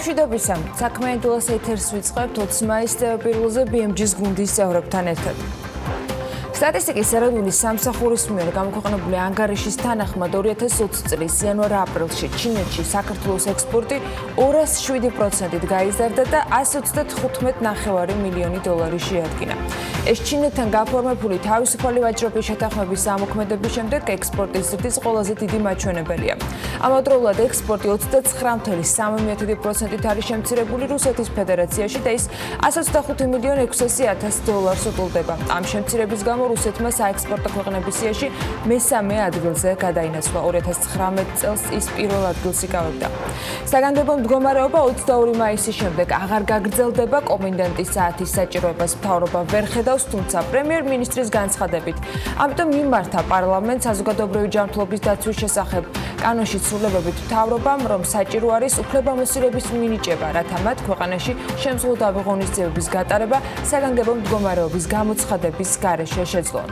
მშვიდობისა, საქმიანი დილას ეთერს ვიწყებთ 20 მაისს პირველზე BMG-ის გუნდის წევრებთან ერთად. სტატისტიკის ეროვნული სამსახურის მიერ გამოქვეყნებული ანგარიშის თანახმად 2020 წლის იანვარ-აპრილში ჩინეთში საქართველოს ექსპორტი 207%-ით გაიზარდა და 135.9 მილიონი დოლარი შეადგინა. ეს ჩინეთთან გაფორმებული თავისუფალი ვაჭრობის შეთანხმების ზემოქმედების შემდეგ ექსპორტის ზრდის ყველაზე დიდი მაჩვენებელია. ამავდროულად ექსპორტი 29.3%-ით არის შემცირებული რუსეთის ფედერაციაში და ის 125 მილიონ 600.000 დოლარს უტოლდება. ამ შემცირების გამო რუსეთმა საექსპორტო ქვეყნების სიაში მესამე ადგილზე გადაინაცვლა. 2019 წელს ის პირველ ადგილს იკავებდა. საგანგებო მდგომარეობა 22 მაისის შემდეგ აღარ გაგრძელდება. კომენდანტის საათის საჭიროებას მთავრობა ვერ ხედავს, თუმცა პრემიერ-მინისტრის განცხადებით. ამიტომ მიმართა პარლამენტს საზოგადოებრივი ჯანმრთელობის დაცვის შესახებ კანონში ცვლილებებით მთავრობამ, რომ საჭირო არის უფლებამოსილების მინიჭება, რათა მათ ქვეყანაში შემძლო ღონისძიებების გატარება საგანგებო მდგომარეობის გამოცხადების გარეშე შეძლონ.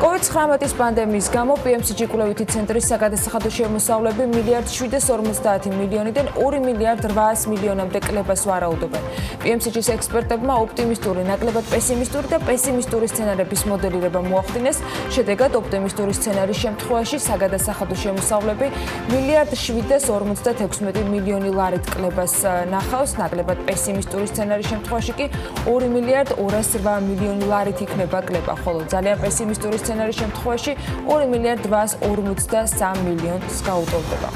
COVID-19 პანდემიის გამო PMCG კვლევითი ცენტრის საგადასახადო შემოსავლები 1.750 მილიონიდან 2.8 მილიონამდე კლებას ვარაუდობენ. PMCG-ის ექსპერტებმა ოპტიმისტური, ნაკლებად პესიმისტური და პესიმისტური სცენარების მოდელირება მოახდინეს. შედეგად ოპტიმისტური სცენარის შემთხვევაში საგადასახადო შემოსავლები 1.756 მილიონი ლარით კლებას ნახავს, ნაკლებად პესიმისტური სცენარის შემთხვევაში კი 2.208 მილიონი ლარით იქნება კლება, ხოლო ძალიან პესიმისტური სცენარის შემთხვევაში 2.253 მილიონს გაუტოლდება.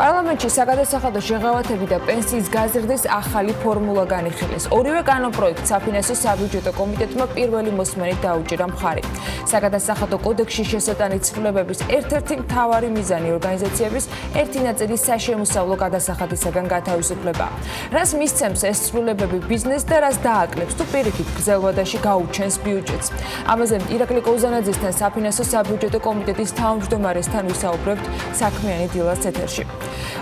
პარლამენტში საგადასახადო შეღავათები და პენსიის გაზრდის ახალი ფორმულა განიხილეს. ორივე კანონპროექტს საფინანსო საბიუჯეტო კომიტეტმა პირველი მოსმენით დაუჭირა მხარი. საგადასახადო კოდექსში შესატანი ცვლილებების ერთ-ერთი მთავარი მიზანი ორგანიზაციების ერთი ნაწილის საშემოსავლო გადასახადისაგან გათავისუფლება. რას მისცემს ეს ცვლილებები ბიზნესს და რას დააკლებს თუ პირიქით გრძელვადაში გაუჩენს ბიუჯეტს. ამაზე ირაკლი კოუზანაძესთან საფინანსო საბიუჯეტო კომიტეტის თავმჯდომარესთან ვისაუბრებთ საქმიანი დილას ეთერში.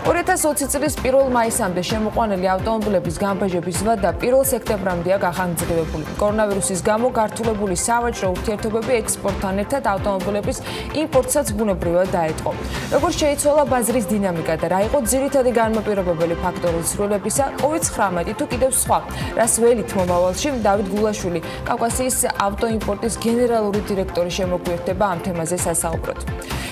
2020 წლის 1 მაისამდე შემოყვანილი ავტომობილების გამბაჟების ვადა 1 სექტემბრამდეა გახანგრძლივებული. კორონავირუსის გამო გართულებული სავაჭრო ურთიერთობები ექსპორტთან ერთად ავტომობილების იმპორტსაც ბუნებრივად დაეთყო. როგორც შეიცვალა ბაზრის დინამიკა და რა იყო ძირითადი განმაპირობებელი ფაქტორი ცვლილებისა, COVID-19 თუ კიდევ სხვა. რას ველით მომავალში დავით გულაშვილი, კავკასიის ავტოიმპორტის გენერალური დირექტორი შემოგვიერთდება ამ თემაზე სასაუბროდ.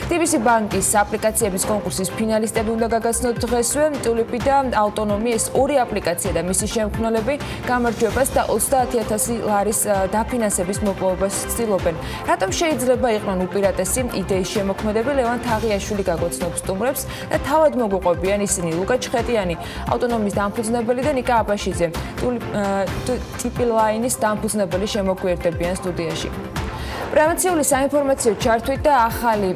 TBC ბანკის აპლიკაციების კონკურსის ფინალისტები უნდა გაგაცნოთ დღესვე. ტულიპი და ავტონომი ეს ორი აპლიკაცია და მისი შემქმნელები გამარჯვებას და 30.000 ლარის დაფინანსების მოპოვებას ცდილობენ. რატომ შეიძლება იყვნენ უპირატესი იდეის შემოქმედები? ლევან თაღიაშვილი გაგოცნობს სტუმრებს და თავად მოგვიყვებიან ისინი ლუკა ჩხეტიანი, ავტონომის დამფუძნებელი და ნიკა აბაშიძე, ტიპი ლაინის დამფუძნებელი შემოგვიერთდებიან სტუდიაში. პრევენციული საინფორმაციო ჩართვით და ახალი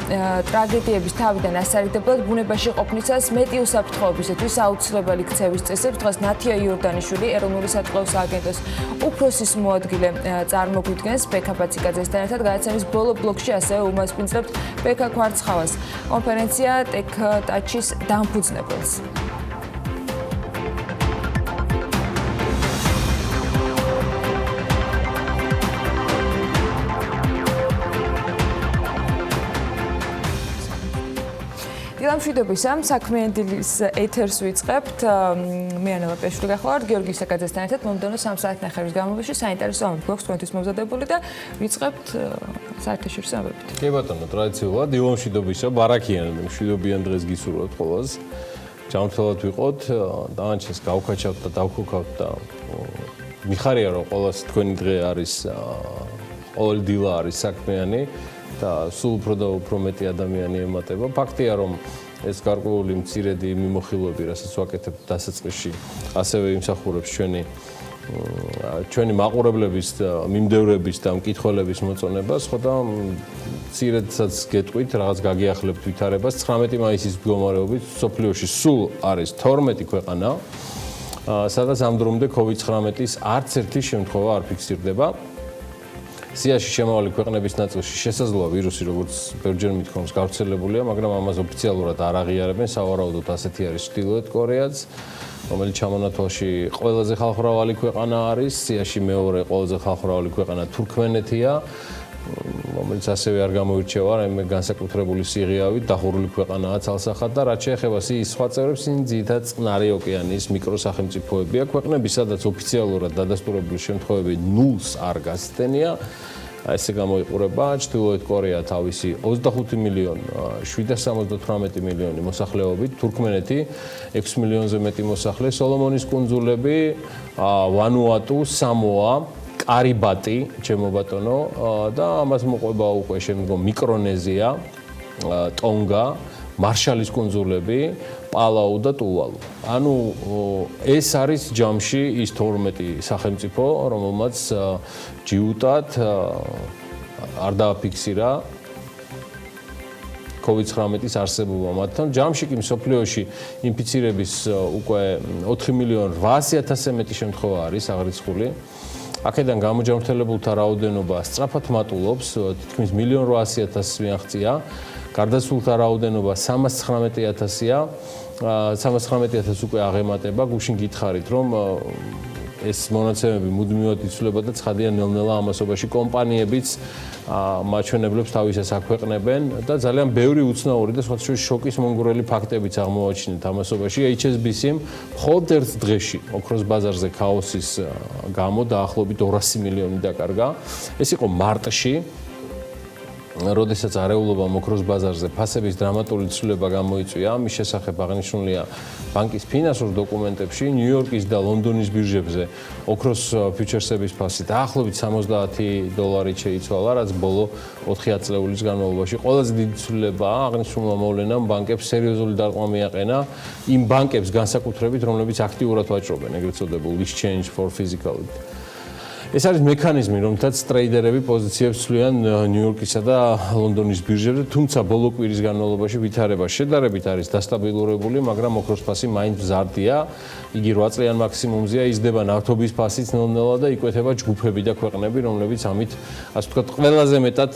ტრაგედიების თავიდან ასარიდებლად ბუნებაში ყოფნისას მეტი უსაფრთხოებისათვის აუცილებელი ქცევის წესებს დღეს ნათია იორდანიშვილი ეროვნული სატყეო სააგენტოს უფროსის მოადგილე წარმოგვიდგენს. ბექა ბაციკაძესთან ერთად გადაცემის ბოლო ბლოკში ასევე უმასპინძლებთ ბექა კვარცხავას, კონფერენცია ტექ-ტაჩის დამფუძნებელს. დილა მშვიდობისა, საქმიანი დილის ეთერს ვიწყებთ. მე ანა ლაპიაშვილი გახლავართ, გიორგი საკაძესთან ერთად მომდევნო 3 საათნახევრის განმავლობაში საინტერესო ამბები გვაქვს თქვენთვის მომზადებული და ვიწყებთ საერთაშორისო ამბებით. კი ბატონო, ტრადიციულად დილა მშვიდობისა, ბარაქიან მშვიდობიან დღეს გისურვებთ ყველას. ჯანმრთელად ვიყოთ, დანარჩენს გავქაჩავთ და დავქუქავთ და მიხარია რომ ყველას თქვენი დღე არის ყოველი დილა არის საქმიანი. და სულ უფრო და უფრო მეტი ადამიანი ემატება. ფაქტია, რომ ეს გარკვეული მცირედი მიმოხილვები, რასაც ვაკეთებთ დასაწყისში, ასევე იმსახურებს ჩვენი მაყურებლების და მიმდევრების და მკითხველების მოწონებას, ხო და მცირედსაც გეტყვით, რაღაც გაგიახლებთ ვითარებას. 19 მაისის მდგომარეობით სოფლიოში სულ არის 12 ქვეყანა, სადაც ამ დრომდე COVID-19-ის არც ერთი შემთხვევა არ ფიქსირდება. სიაში შემავალი ქვეყნების ნაწილში შესაძლოა ვირუსი, როგორც ბევრჯერ მithქვამს, გავრცელებულია, მაგრამ ამას ოფიციალურად არ აღიარებენ. სავარაუდოდ ასეთი არის ჩრდილოეთ კორეაც, რომელიც ჩამონათვალში ყველაზე ხალხმრავალი ქვეყანა არის. სიაში მეორე ყველაზე ხალხმრავალი ქვეყანა თურქმენეთია. რომელიც ასევე არ გამოირჩევა რაიმე განსაკუთრებული სიღიავით, დახურული ქვეყანაა ცალსახად და რაც შეეხება ის სხვა წევრებს, ისინი ძირითადად წყნარი ოკეანის მიკროსახელმწიფოებია, ქვეყნები, სადაც ოფიციალურად დადასტურებული შემთხვევები ნულს არ გასცდენია. ესე გამოიყურება ჩრდილოეთ კორეა თავისი 25 მილიონი 778 მილიონი მოსახლეობით, თურქმენეთი 6 მილიონზე მეტი მოსახლე, სოლომონის კუნძულები, ვანუატუ, სამოა, კარიბატი, ჩემო ბატონო და ამას მოყვება უკვე შემდგომ მიკრონეზია, ტონგა, მარშალის კუნძულები, პალაუ და ტუვალუ. ანუ ეს არის ჯამში ის 12 სახელმწიფო, რომელმაც ჯიუტად არ დააფიქსირა COVID-19-ის არსებობა მათთან. ჯამში კი მსოფლიოში ინფიცირების უკვე 4,800,000-ზე მეტი შემთხვევა არის აღრიცხული. აქედან გამოჯანმრთელებულთა რაოდენობა სწრაფად მატულობს, თითქმის 1,800,000-ს მიაღწია. გარდაცვლილთა რაოდენობა 319,000-ია. 319,000 უკვე აღემატება. გუშინ გითხარით, რომ ეს მონაცემები მუდმივად იცვლება და ცხადია ნელ-ნელა ამასობაში კომპანიებიც მაჩვენებლებს თავისას აქვეყნებენ და ძალიან ბევრი უცნაური და სხვათა შორის შოკის მომგვრელი ფაქტებიც აღმოვაჩინეთ ამასობაში. HSBC-მ მხოლოდ ერთ დღეში ოქროს ბაზარზე ქაოსის გამო დაახლოებით 200 მილიონი დაკარგა. ეს იყო მარტში. როდესაც არეულობამ ოქროს ბაზარზე ფასების დრამატული ცვლილება გამოიწვია, ამის შესახებ აღნიშნულია ბანკის ფინანსურ დოკუმენტებში, ნიუ-იორკის და ლონდონის ბირჟებზე ოქროს ფიუჩერსების ფასი დაახლოებით $70 შეიცვალა, რაც ბოლო 4 ათწლეულის განმავლობაში ყველაზე დიდი ცვლილებაა. აღნიშნულმა მოვლენამ ბანკებს სერიოზული დარტყმა მიაყენა იმ ბანკებს განსაკუთრებით, რომლებიც აქტიურად ვაჭრობენ, ეგრეთ წოდებულ exchange for physical. ეს არის მექანიზმი, რომელთაც ტრეიდერები პოზიციებს ცვლიან ნიუ-იორკისა და ლონდონის ბირჟებზე, თუმცა ბოლო კვირის განმავლობაში ვითარება შედარებით არის დასტაბილურებული, მაგრამ ოქროს ფასი მაინც მზარდია. იგი 8 წლიან მაქსიმუმზეა, იზრდება ნავთობის ფასიც ნელ-ნელა და იკვეთება ჯგუფები და ქვეყნები, რომლებიც ამით, ასე ვთქვათ, ყველაზე მეტად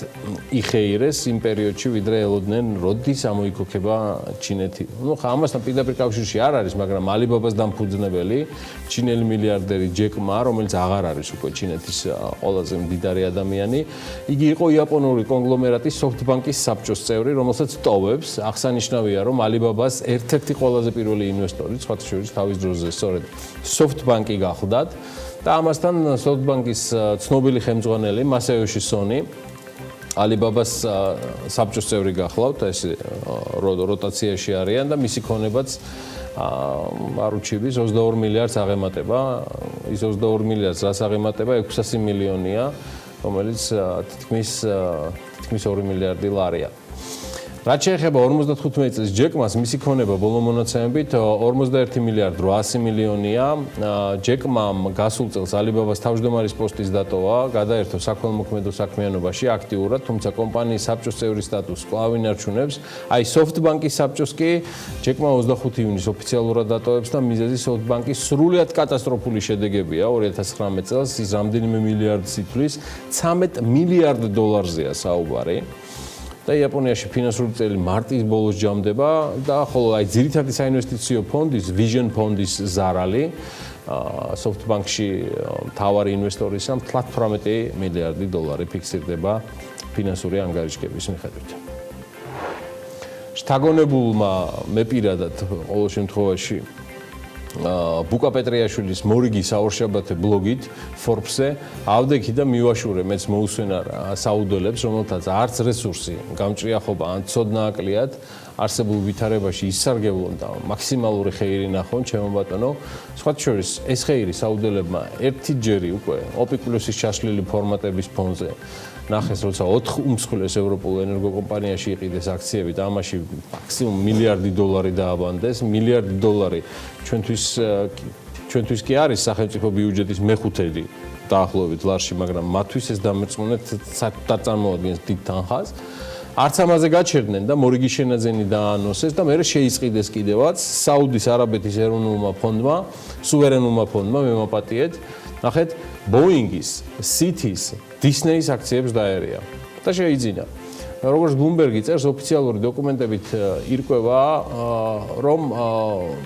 იხეირეს იმ პერიოდში, ვიდრე ელოდნენ, როდის ამოიქოქება ჩინეთი. ნუ ხა ამასთან პირდაპირ კავშირში არ არის, მაგრამ ალიბაბას დამფუძნებელი ჩინელი მილიარდერი ჯეკ მა, რომელიც აღარ არის უკვე ჩინეთის ყველაზე მდიდარი ადამიანი. იგი იყო იაპონური კონგლომერატის SoftBank-ის საბჭოს წევრი, რომელსაც ტოვებს. აღსანიშნავია, რომ ალიბაბას ერთ-ერთი ყველაზე პირველი ინვესტორი, სხვათა შორის თავის დროზე სწორედ SoftBank-ი გახლდათ და ამასთან SoftBank-ის ცნობილი ხელმძღვანელი მასაიოში სონი ალიბაბას საბჭოს წევრი გახლავთ, ეს როტაციაში არიან და მისი ქონებაც არუჩიბის 22 მილიარდს აღემატება. ის 22 მილიარდს რას აღემატება? 600 მილიონია, რომელიც თითქმის 2 მილიარდი ლარია. რაც შეეხება 55 წლის ჯეკმას, მისი ქონება ბოლო მონაცემებით 41 მილიარდ 800 მილიონია. ჯეკმამ გასულ წელს ალიბაბას თავმჯდომარის პოსტის დატოვა, გადაერთო საქველმოქმედო საქმიანობაში აქტიურად, თუმცა კომპანიის საბჭოს წევრის სტატუსს კვლავ ინარჩუნებს. აი SoftBank-ის საბჭოს კი ჯეკმა 25 ივნისს ოფიციალურად დატოვებს და მიზეზი SoftBank-ის სრულიად კატასტროფული შედეგებია 2019 წელს, ის რამდენიმე მილიარდს ითვლის, 13 მილიარდ დოლარზეა საუბარი. და იაპონიაში ფინანსური წელი მარტის ბოლოს ჯამდება და ხოლო აი ძირითადი საინვესტიციო ფონდის Vision ფონდის ზარალი SoftBank-ში მთავარი ინვესტორისა 18 მილიარდი დოლარი ფიქსირდება ფინანსური ანგარიშგების მიხედვით. შთაგონებულმა მე პირადად ყოველ შემთხვევაში ბუკა პეტრიაშვილის მორიგი საორშაბათე ბლოგით Forbes-ზე ავდექი და მივაშურე მეც მოусვენა საუდელებს, რომელთაც არც რესურსი, გამჭრიახობა ან ცოდნა აკლიათ არსებულ ვითარებაში ისარგებლონ და მაქსიმალური ხეირი ნახონ, ჩემო ბატონო. სხვათა შორის ეს ხეირი საუდელებმა ერთიჯერი უკვე OPEC+-ის ჩაშლილი ფორმატების ფონზე ნახეს, როცა 4 უმსხვილეს ევროპულ ენერგოკომპანიაში იყიდეს აქციები და ამაში მაქსიმუმ მილიარდი დოლარი დააბანდეს. მილიარდი დოლარი ჩვენთვის კი არის სახელმწიფო ბიუჯეტის მეხუთედი დაახლოებით ლარში, მაგრამ მათთვის ეს დამერწმუნეთ წარმოადგენს დიდ თანხას. არც ამაზე გაჩერდნენ და მორიგი შენაძენი დაანონსეს და მერე შეისყიდეს კიდევაც საუდის არაბეთის ეროვნულმა ფონდმა, სუვერენულმა ფონდმა მემაპატიეთ. ნახეთ, Boeing-ის, City-ის, Disney-ის აქციებს დაერია და შეიძინა. როგორც Bloomberg-ი წერს, ოფიციალური დოკუმენტებით ირკვევა, რომ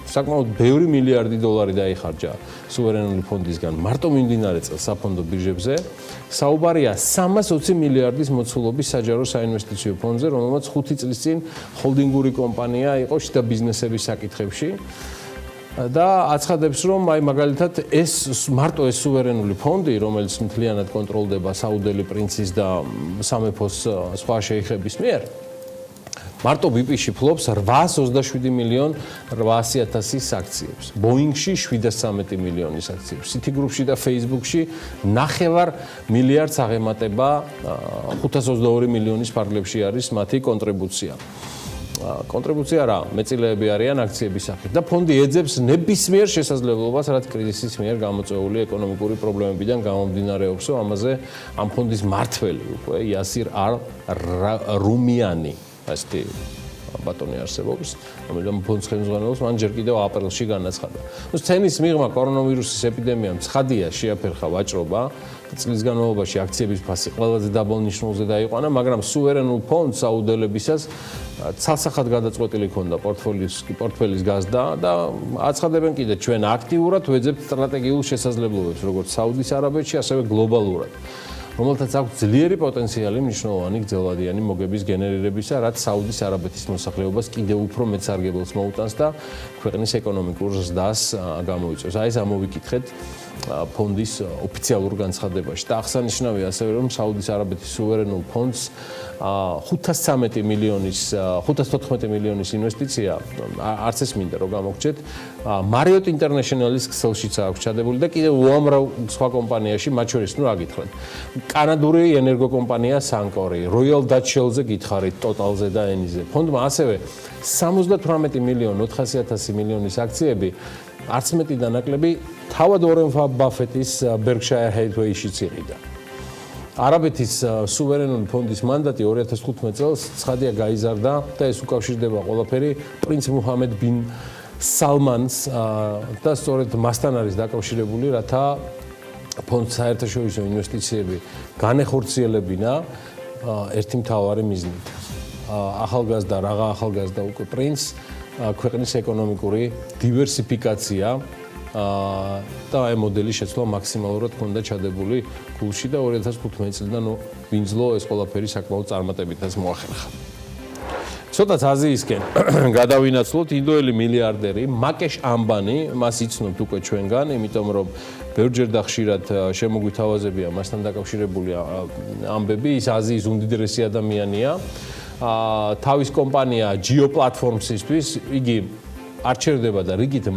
საკმაოდ ბევრი მილიარდი დოლარი დაიხარჯა სუვერენული ფონდისგან მარტო მიმდინარე წელს საფონდო ბირჟებზე. საუბარია 320 მილიარდის მოცულობის საჯარო საინვესტიციო ფონდზე, რომელმაც 5 წლის წინ ჰოლდინგური კომპანია იყო შიდა ბიზნესების საკითხებში. და აცხადებს, რომ აი მაგალითად მარტო ეს სუვერენული ფონდი, რომელიც მთლიანად კონტროლდება საუდელი პრინცის და სამეფოს სხვა შეიხების მიერ, მარტო BP-ში ფლობს 827 მილიონ 800,000 აქციებს, Boeing-ში 713 მილიონის აქციებს, Citigroup-ში და Facebook-ში 9 მილიარდს აღემატება 522 მილიონის ფარგლებში არის მათი კონტრიბუცია. კონტრიბუცია რა, მეწილეები არიან აქციების სახით და ფონდი ეძებს ნებისმიერ შესაძლებლობას, რაც კრიზისის მიერ გამოწვეული ეკონომიკური პრობლემებიდან გამომდინარეობს, ამაზე ამ ფონდის მმართველი უკვე იასირ რუმიანი, ასეთი ბატონი არსებობს, რომელიც ფონდის ხელმძღვანელობს, მან ჯერ კიდევ აპრილში განაცხადა. სცენის მიღმა კორონავირუსის ეპიდემიამ ცხადია შეაფერხა ვაჭრობა და წლის განმავლობაში აქციების ფასი ყველაზე დაბალ ნიშნულზე დაიყვანა, მაგრამ სუვერენულ ფონდს საუდელებისას ცალსახად გადაწყვეტილი ჰქონდა პორტფელის გაზრდა და აცხადებენ კიდე ჩვენ აქტიურად ვეძებთ სტრატეგიულ შესაძლებლობებს, როგორც საუდის არაბეთში, ასევე გლობალურად. რომელთაც აქვს ძლიერი პოტენციალი მნიშვნელოვანი გრძელვადიანი მოგების გენერირებისა, რაც საუდის არაბეთის მოსახლეობას კიდევ უფრო მეტ სარგებელს მოუტანს და ქვეყნის ეკონომიკურ ზრდას გამოიწვევს. აი ეს ამოვიკითხეთ ფონდის ოფიციალურ განცხადებაში. და აღსანიშნავია ასევე, რომ საუდის არაბეთის სუვერენულ ფონდს 514 მილიონის ინვესტიცია არც ეს მინდა რომ გამოგჩეთ Marriott International-ის ქსელშიც აქვს ჩადებული და კიდევ უამრავ სხვა კომპანიაში, მათ შორის ნუ რა გითხრათ. კანადური ენერგოკომპანია Suncor-ი, Royal Dutch Shell-ზე გითხარით, Total-ზე და Eni-ზე. ფონდმა ასევე 78 მილიონ 400,000 მილიონის აქციები არც მეტი და ნაკლები თავად Warren Buffett-ის Berkshire Hathaway-შიც იყიდა. არაბეთის სუვერენული ფონდის მანდატი 2015 წელს ცხადია გაიზარდა და ეს უკავშირდება ყველაფერი პრინც მუჰამედ ბინ სალმანს და სწორედ მასთან არის დაკავშირებული, რათა ფონდს საერთაშორისო ინვესტიციები განეხორციელებინა ერთი მთავარი მიზნით. ახალგაზრდა უკვე პრინც ქვეყნის ეკონომიკური დივერსიფიკაცია და აი მოდელი შეცვლა მაქსიმალურად ჰქონდა ჩადებული გულში და 2015 წლიდან ვინძლო ეს ყველაფერი საკმაოდ წარმატებითაც მოახერხა. ცოტაც აზიისკენ გადავინაცვლოთ ინდოელი მილიარდერი მაკეშ ამბანი, მას იცნობთ უკვე ჩვენგან, იმიტომ რომ ბევრჯერ და ხშირად შემოგვითავაზებია მასთან დაკავშირებული ამბები, ის აზიის უმდიდრესი ადამიანია. თავის კომპანია Geo Platforms-ისთვის იგი არჩევდება და რიგით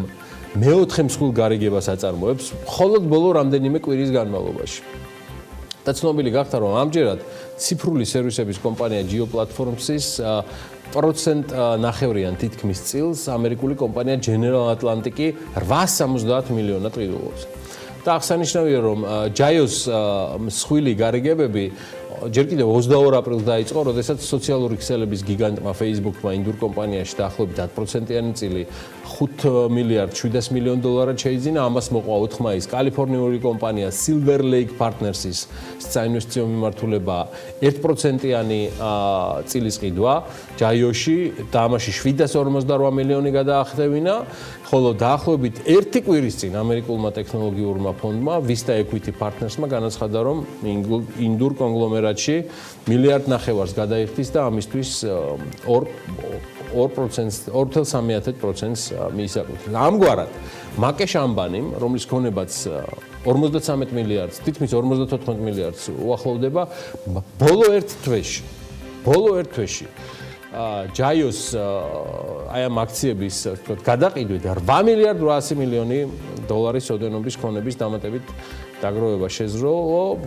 მეოთხე მსხვილ გარიგებას აწარმოებს მხოლოდ ბოლო რამდენიმე კვირის განმავლობაში. და ცნობილი გახდა, რომ ამჯერად ციფრული სერვისების კომპანია Geo Platforms-ის პროცენტ ნახევრიან თითქმის წილს ამერიკული კომპანია General Atlantic-ი 870 მილიონად ყიდულობს. და აღსანიშნავია, რომ Geo-ს მსხვილი გარიგებები ჯერ კიდევ 22 აპრილს დაიწყო, როდესაც სოციალური ქსელების გიგანტმა Facebook-მა ინდურ კომპანიაში დაახლოებით 10%-იანი წილი 5 მილიარდ 700 მილიონ დოლარად შეიძინა, ამას მოყვა 4 მაისს კალიფორნიული კომპანია Silver Lake Partners-ის საინვესტიციო მიმართულება 1%-იანი წილის ყიდვა Geo-ში და ამაში 758 მილიონი გადაახდევინა, ხოლო დაახლოებით 1 კვირის წინ ამერიკულმა ტექნოლოგიურმა ფონდმა Vista Equity Partners-მა განაცხადა, რომ ინდურ კონგლომერატში მილიარდ ნახევარს გადაიხდის და ამისთვის 2.3%-ს მიისაკუთრებს. ამგვარად, მაკეშ ამბანიმ, რომლის ქონებაც 53 მილიარდს, თითქმის 54 მილიარდს უახლოვდება, ბოლო ერთ თვეში Geo-ს აი ამ აქციების გადაყიდვით 8 მილიარდ 800 მილიონი დოლარის ოდენობის ქონების დამატებით დაგროვება შეძლო,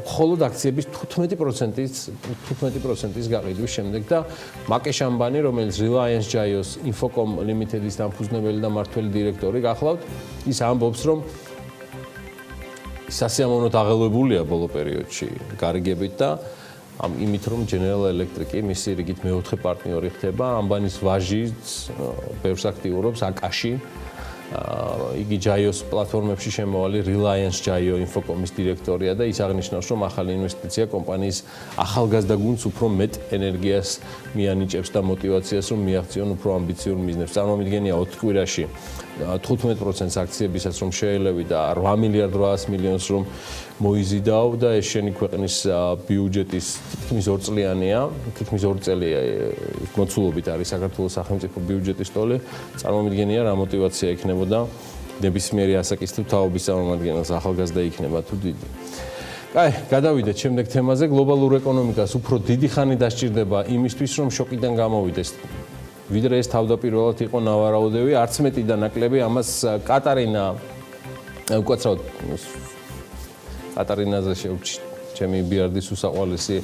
მხოლოდ აქციების 15%-ის გაყიდვის შემდეგ და მაკეშ ამბანი, რომელიც Reliance Geo-ს Infocom Limited-ის დამფუძნებელი და მმართველი დირექტორი გახლავთ, ის ამბობს, რომ სასიამოვნოდ აღელვებულია ბოლო პერიოდში გარიგებით და იმით, რომ General Electric-ი მისი რიგით მეოთხე პარტნიორი ხდება, ამბანის ვაჟიც ბევრს აქტიურობს აკაში იგი ჯაიოს პლატფორმებში შემოვალი Reliance Jaio Infocom-ის დირექტორია და ის აღნიშნავს, რომ ახალი ინვესტიცია კომპანიის ახალგაზრდა გუნდს უფრო მეტ ენერგიას მიანიჭებს და მოტივაციას, რომ მიაღწიონ უფრო ამბიციურ მიზნებს. წარმომიდგენია 4 კვირაში 15% აქციებისაც რომ შეელევი და 8 მილიარდ 800 მილიონს რომ მოიზიდაო და ეს შენი ქვეყნის ბიუჯეტის თითქმის 2 წლიანია, თითქმის 2 წელი მოცულობით არის საქართველოს სახელმწიფო ბიუჯეტის ტოლი. წარმომიდგენია რა მოტივაცია იქნებოდა ნებისმიერი ასაკის თუ თაობის წარმომადგენელს ახალგაზრდა იქნება თუ დიდი. აი, გადავიდეთ შემდეგ თემაზე. გლობალურ ეკონომიკას უფრო დიდი ხანი დასჭირდება იმისთვის, რომ შოკიდან გამოვიდეს. ვიდრე ეს თავდაპირველად იყო ნავარაუდები, არც მეტი და ნაკლები ამას კატარინა უკაცრავად კატარინაზე შევჩი ჩემი ბიარდის უსაყვარლესი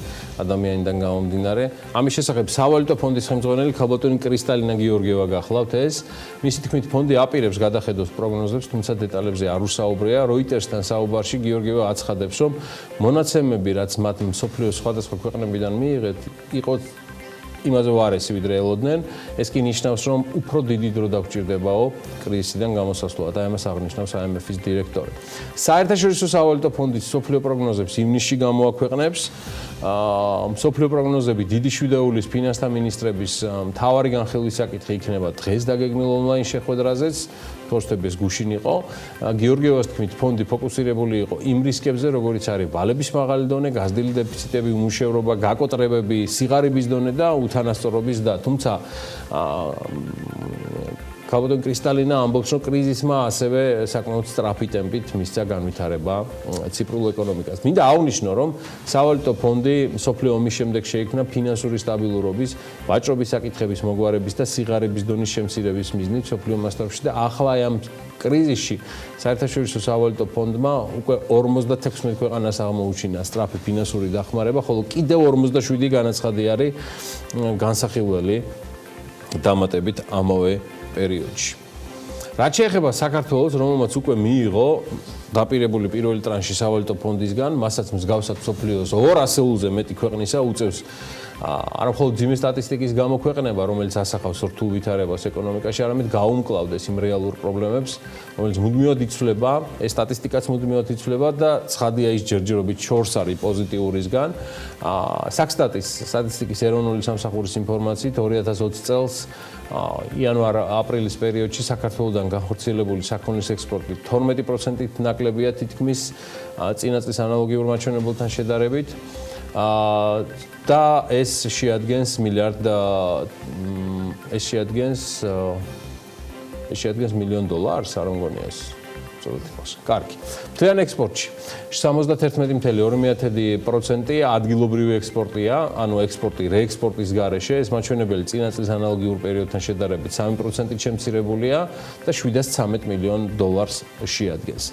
ადამიანიდან გამომდინარე. ამის შესახებ სავალუტო ფონდის ხელმძღვანელი ქალბატონი კრისტალინა გიორგიევა გახლავთ ეს. მისი თქმით, ფონდი აპირებს გადახედოს პროგნოზებს, თუმცა დეტალებზე არ უსაუბრია. როიტერსთან საუბარში გიორგიევა აცხადებს, რომ მონაცემები, რაც მათ მსოფლიოს სხვადასხვა ქვეყნებიდან მიიღეთ, იყო იმაზე ვარესი ვიდრე ელოდნენ. ეს კი ნიშნავს, რომ უფრო დიდი დრო დაგვჭირდებაო კრიზისიდან გამოსასვლელად. აი ამას აღნიშნავს IMF-ის დირექტორი. საერთაშორისო სავალუტო ფონდის მსოფლიო პროგნოზებს ივნისში გამოაქვეყნებს. მსოფლიო პროგნოზები დიდი შვიდეულის ფინანსთა მინისტრების მთავარი განხილვის საკითხი იქნება დღეს დაგეგმილ ონლაინ შეხვედრაზეც. თორსტების გუშინ იყო. გიორგიევას თქმით, ფონდი ფოკუსირებული იყო იმ რისკებზე, როგორიც არის ვალების მაღალი დონე, გაზრდილი დეფიციტები, უმუშევრობა, გაკოტრებები, სიღარიბის დონე და უთანასწორობის და თუმცა ქალბატონი კრისტალინა ამბობს, რომ კრიზისმა ასევე საკმაოდ სწრაფი ტემპით მისცა განვითარება ციფრულ ეკონომიკას. მინდა აღვნიშნო, რომ სავალუტო ფონდი მსოფლიო ომის შემდეგ შეიქმნა ფინანსური სტაბილურობის, ვაჭრობის საკითხების მოგვარების და სიღარიბის დონის შემცირების მიზნით მსოფლიო მასშტაბში და ახლა ამ კრიზისში საერთაშორისო სავალუტო ფონდმა უკვე 56 ქვეყანას აღმოუჩინა სწრაფი ფინანსური დახმარება, ხოლო კიდევ 47 განაცხადი არის განსახილველი დამატებით ამავე პერიოდში. რაც შეეხება საქართველოს, რომელმაც უკვე მიიღო დაპირებული პირველი ტრანში სავალუტო ფონდისგან, მასაც მსგავსად მსოფლიოს 200-ზე მეტი ქვეყნისა უწევს არა მხოლოდ ძიმე სტატისტიკის გამოქვეყნება, რომელიც ასახავს რთულ ვითარებას ეკონომიკაში, არამედ გაუმკლავდეს იმ რეალურ პრობლემებს, რომელიც მუდმივად იცვლება, ეს სტატისტიკაც მუდმივად იცვლება და ცხადია ის ჯერჯერობით შორს არის პოზიტიურისგან. საქსტატის სტატისტიკის ეროვნული სამსახურის ინფორმაციით 2020 წელს იანვარ-აპრილის პერიოდში საქართველოსდან განხორციელებული საქონლის ექსპორტი 12%-ით ნაკლებია თითქმის წინა წლის ანალოგიურ მაჩვენებელთან შედარებით. და ეს შეადგენს მილიონ დოლარს, არ მგონია ეს წოდით იყოს. კარგი. მთლიან ექსპორტში 71.2% ადგილობრივი ექსპორტია, ანუ ექსპორტი რეექსპორტის გარეშე, ეს მაჩვენებელი წინა წლის ანალოგიურ პერიოდთან შედარებით 3%-ით შემცირებულია და 713 მილიონ დოლარს შეადგენს.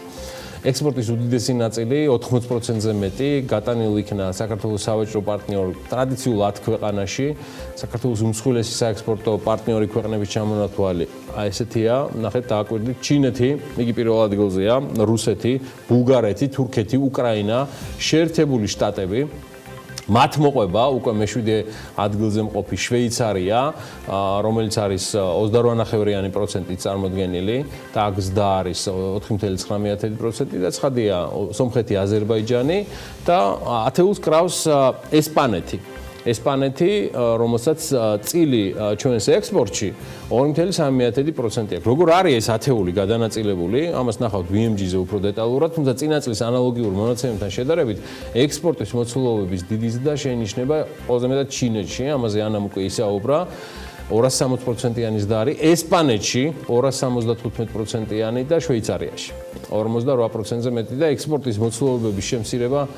ექსპორტის უდიდესი ნაწილი 80%-ზე მეტი გატანილი იქნა საქართველოს სავაჭრო პარტნიორ ტრადიციულ 10 ქვეყანაში. საქართველოს უმსხვილესი საექსპორტო პარტნიორი ქვეყნების ჩამონათვალი ესეთია, ნახეთ, დააკვირდით, ჩინეთი, იგი პირველ ადგილზეა, რუსეთი, ბულგარეთი, თურქეთი, უკრაინა, შეერთებული შტატები. მათ მოყვება უკვე მე-7 ადგილზე მყოფი შვეიცარია, რომელიც არის 28.9%-ით წარმოდგენილი და გზდა არის 4.9% და ცხადია სომხეთი, აზერბაიჯანი და ათეულს კრავს ესპანეთი. ესპანეთი, რომელსაც წილი ჩვენს ექსპორტში 2.3% აქვს. როგორ არის ეს ათეული გადანაწილებული? ამას ნახავთ VMG-ზე უფრო დეტალურად, თუმცა წინა წლის ანალოგიურ მონაცემებთან შედარებით ექსპორტის მოცულობების დიდი ზრდა შეინიშნება ყველაზე მეტად ჩინეთში, ამაზე ანამ უკვე ისაუბრა. 260%-იანი ზრდა არის ესპანეთში, 275%-იანი და შვეიცარიაში 48%-ზე მეტი და ექსპორტის მოცულობების შემცირება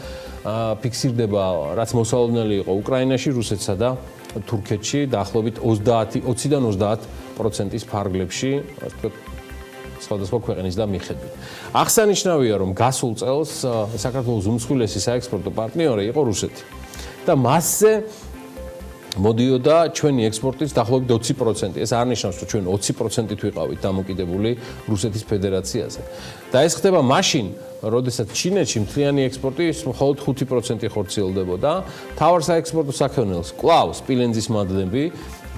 ფიქსირდება, რაც მოსალოდნელი იყო უკრაინაში, რუსეთსა და თურქეთში დაახლოებით 20-დან 30%-ის ფარგლებში, ასე ვთქვათ, სხვადასხვა ქვეყნის და მიხედვით. აღსანიშნავია, რომ გასულ წელს საქართველოს უმსხვილესი საექსპორტო პარტნიორი იყო რუსეთი და მასზე მოდიოდა ჩვენი ექსპორტის დაახლოებით 20%. ეს არ ნიშნავს, რომ ჩვენ 20%-ით ვიყავით დამოკიდებული რუსეთის ფედერაციაზე. და ეს ხდება მაშინ, როდესაც ჩინეთში მთლიანი ექსპორტი მხოლოდ 5% ხორციელდებოდა. მთავარ საექსპორტო საქონელს კვლავ სპილენძის მადლები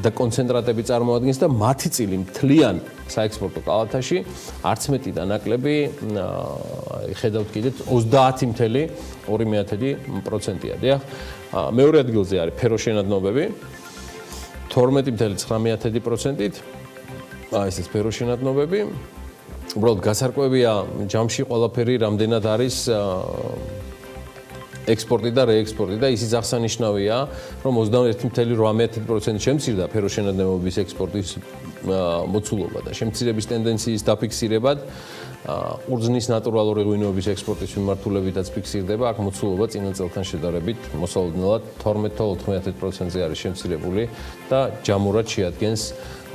და კონცენტრატები წარმოადგენს და მათი წილი მთლიან საექსპორტო კალათაში, არც მეტი და ნაკლები ხედავთ კიდეც 30.2%-ია, დიახ. მეორე ადგილზე არის ფეროშენადნობები 12.9%-ით. ეს ფეროშენადნობები. უბრალოდ გასარკვევია ჯამში ყველაფერი რამდენად არის ექსპორტი და რეექსპორტი და ისიც აღსანიშნავია, რომ 21.8% შემცირდა ფეროშენადნობების ექსპორტის მოცულობა და შემცირების ტენდენციის დაფიქსირებად ყურძნის ნატურალური ღვინოების ექსპორტის მიმართულებითაც ფიქსირდება, აქ მოცულობა წინა წელთან შედარებით მოსალოდნელად 12.4%-ზე არის შემცირებული და ჯამურად შეადგენს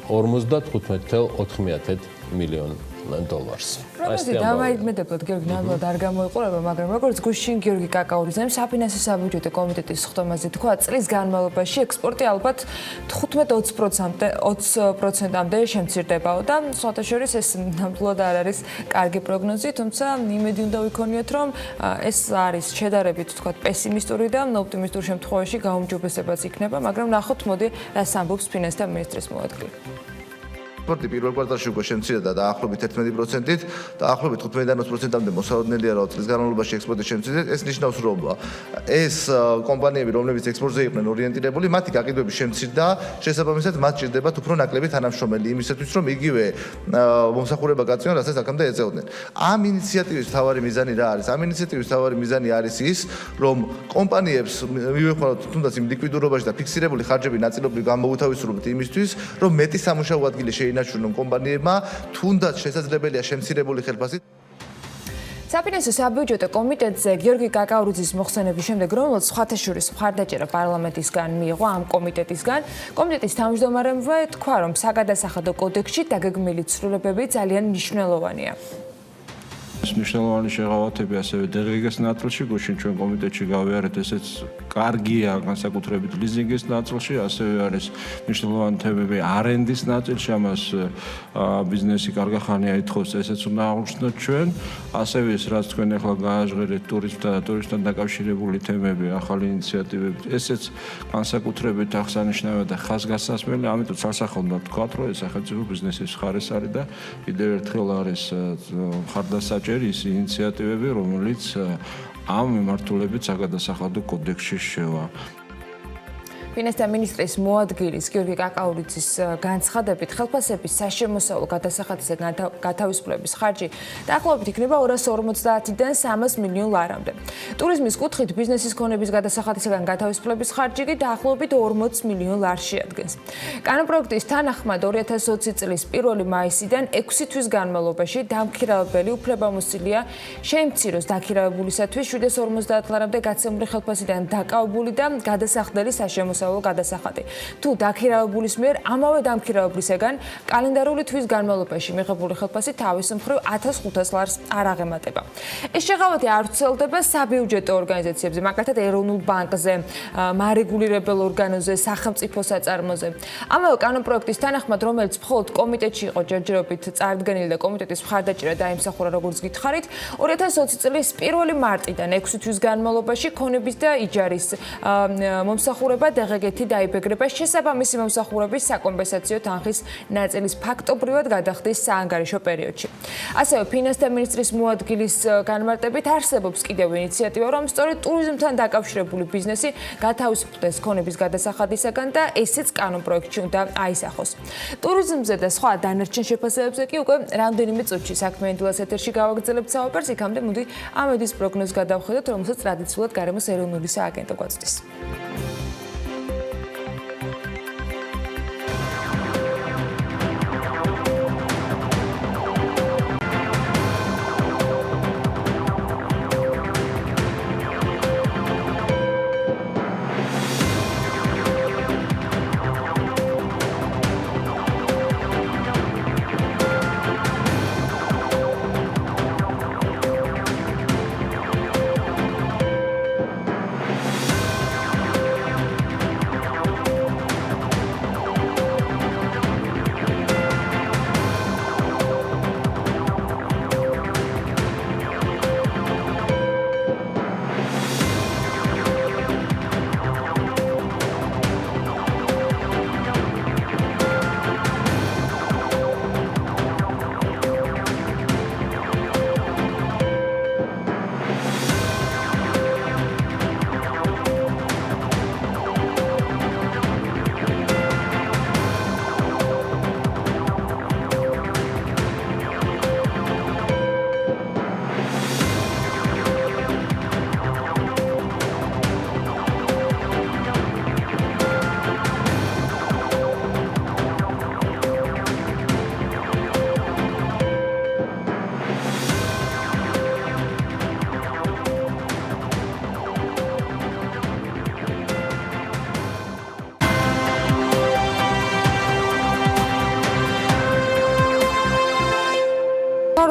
55.4 მილიონ დოლარს. პროგნოზი დამაიდმედებოდ გიორგი ნამდვილად არ გამოიყურება, მაგრამ როგორც გუშინ გიორგი კაკაურიძემ საფინანსო საბიუჯეტო კომიტეტის ხდომაზე თქვა, წლის განმავლობაში ექსპორტი ალბათ 15-20%-მდე შემცირდებაო და სხვათა შორის ეს ნამდვილად არ არის კარგი პროგნოზი, თუმცა იმედი უნდა ვიქონიოთ, რომ ეს არის შედარებით თქვა პესიმისტური და ოპტიმისტურ შემთხვევაში გაუმჯობესებაც იქნება, მაგრამ ნახოთ მოდი რას ამბობს ფინანსთა მინისტრის მოადგილე. ექსპორტი პირველ კვარტალში უკვე შემცირდა დაახლოებით 11%-ით, დაახლოებით 15-20%-მდე მოსალოდნელია, რომ წლის განმავლობაში ექსპორტი შემცირდა. ეს ნიშნავს, რომ ეს კომპანიები, რომლებიც ექსპორტზე იყვნენ ორიენტირებული, მათი გაყიდვები შემცირდა, შესაბამისად მათ ჭირდებათ უფრო ნაკლები თანამშრომელი იმისათვის, რომ იგივე მომსახურება გაწიონ, რასაც აქამდე ეწეოდნენ. ამ ინიციატივის მთავარი მიზანი რა არის? ამ ინიციატივის მთავარი მიზანი არის ის, რომ კომპანიებს მივეხმაროთ თუნდაც იმ ლიკვიდურობაში და ფიქსირებული ხარჯები ნაწილობრივ გამოუთავისუფლოთ იმისთვის, რომ მეტი სამუშაო ადგილი შეინარჩუნონ კომპანიებმა, თუნდაც შესაძლებელია შემცირებული ხელფასით. საფინანსო საბიუჯეტო კომიტეტზე გიორგი კაკაურიძის მოხსენების შემდეგ, რომელსაც სხვათა შორის მხარდაჭერა პარლამენტისგან მიიღო ამ კომიტეტისგან, კომიტეტის თავმჯდომარემ თქვა, რომ საგადასახადო კოდექსში დაგეგმილი ცვლილებები ძალიან მნიშვნელოვანია. მნიშვნელოვანი შეღავათები ასევე დღგ-ის ნაწილში, გუშინ ჩვენ კომიტეტში გავიარეთ, ესეც კარგია განსაკუთრებით ლიზინგის ნაწილში, ასევე არის მნიშვნელოვანი თემები R&D-ის ნაწილში, ამას ბიზნესი კარგი ხანია ითხოვს, ესეც უნდა აღვნიშნოთ ჩვენ, ასევე ეს რაც თქვენ ახლა გააჟღერეთ ტურიზმთან და ტურიზმთან დაკავშირებული თემები, ახალი ინიციატივები, ესეც განსაკუთრებით აღსანიშნავია და ხაზგასასმელი, ამიტომ სასახელო თქვათ, რომ ეს სახელმწიფო ბიზნესის მხარეს არის და კიდევ ერთხელ არის მხარდასაჭერი ის ინიციატივები, რომელიც ამ მიმართულებით საგადასახადო კოდექსში შევა. ფინანსთა მინისტრის მოადგილის გიორგი კაკაურიძის განცხადებით, ხელფასების საშემოსავლო გადასახადისა გათავისუფლების ხარჯი დაახლოებით იქნება 250-დან 300 მილიონ ლარამდე. ტურიზმის კუთხით ბიზნესის ქონების გადასახადისაგან გათავისუფლების ხარჯი კი დაახლოებით 40 მილიონ ლარს შეადგენს. კანონპროექტის თანახმად 2020 წლის 1 მაისიდან 6 თვის განმავლობაში დამქირავებელი უფლებამოსილია შეიმციროს დაქირავებულისათვის 750 ლარამდე გაცემული ხელფასიდან დაკავებული და გადასახდელი საშემოსავლო გადასახადი. თუ დაქირავებულის მიერ ამავე დამქირავებლისაგან კალენდარული თვის განმავლობაში მიღებული ხელფასი თავის მხრივ 1500 ლარს არ აღემატება. ეს შეღავათი არ ვრცელდება საბიუჯეტო ორგანიზაციებზე, მაგალითად ეროვნულ ბანკზე, მარეგულირებელ ორგანოზე, სახელმწიფო საწარმოზე. ამავე კანონპროექტის თანახმად, რომელიც მხოლოდ კომიტეტში იყო ჯერჯერობით წარდგენილი და კომიტეტის მხარდაჭერა დაიმსახურა, როგორც გითხარით, 2020 წლის 1 მარტიდან 6 თვის განმავლობაში ქონების და იჯარის მომსახურება დღგ-ით დაიბეგრება შესაბამისი მომსახურების საკომპენსაციო თანხის ნაწილის ფაქტობრივად გადახდის საანგარიშო პერიოდში. ასევე ფინანსთა მინისტრის მოადგილის განმარტებით არსებობს კიდევ ინიციატივა, რომ სწორედ ტურიზმთან დაკავშირებული ბიზნესი გათავისუფლდეს ქონების გადასახადისაგან და ესეც კანონპროექტში უნდა აისახოს. ტურიზმზე და სხვა დანარჩენ შეფასებებზე კი უკვე რამდენიმე წუთში საქმიანი დილას ეთერში გავაგრძელებთ საუბარს, იქამდე მოდი ამედის პროგნოზს გადავხედოთ, რომელსაც ტრადიციულად გარემოს ეროვნული სააგენტო გვაწვდის.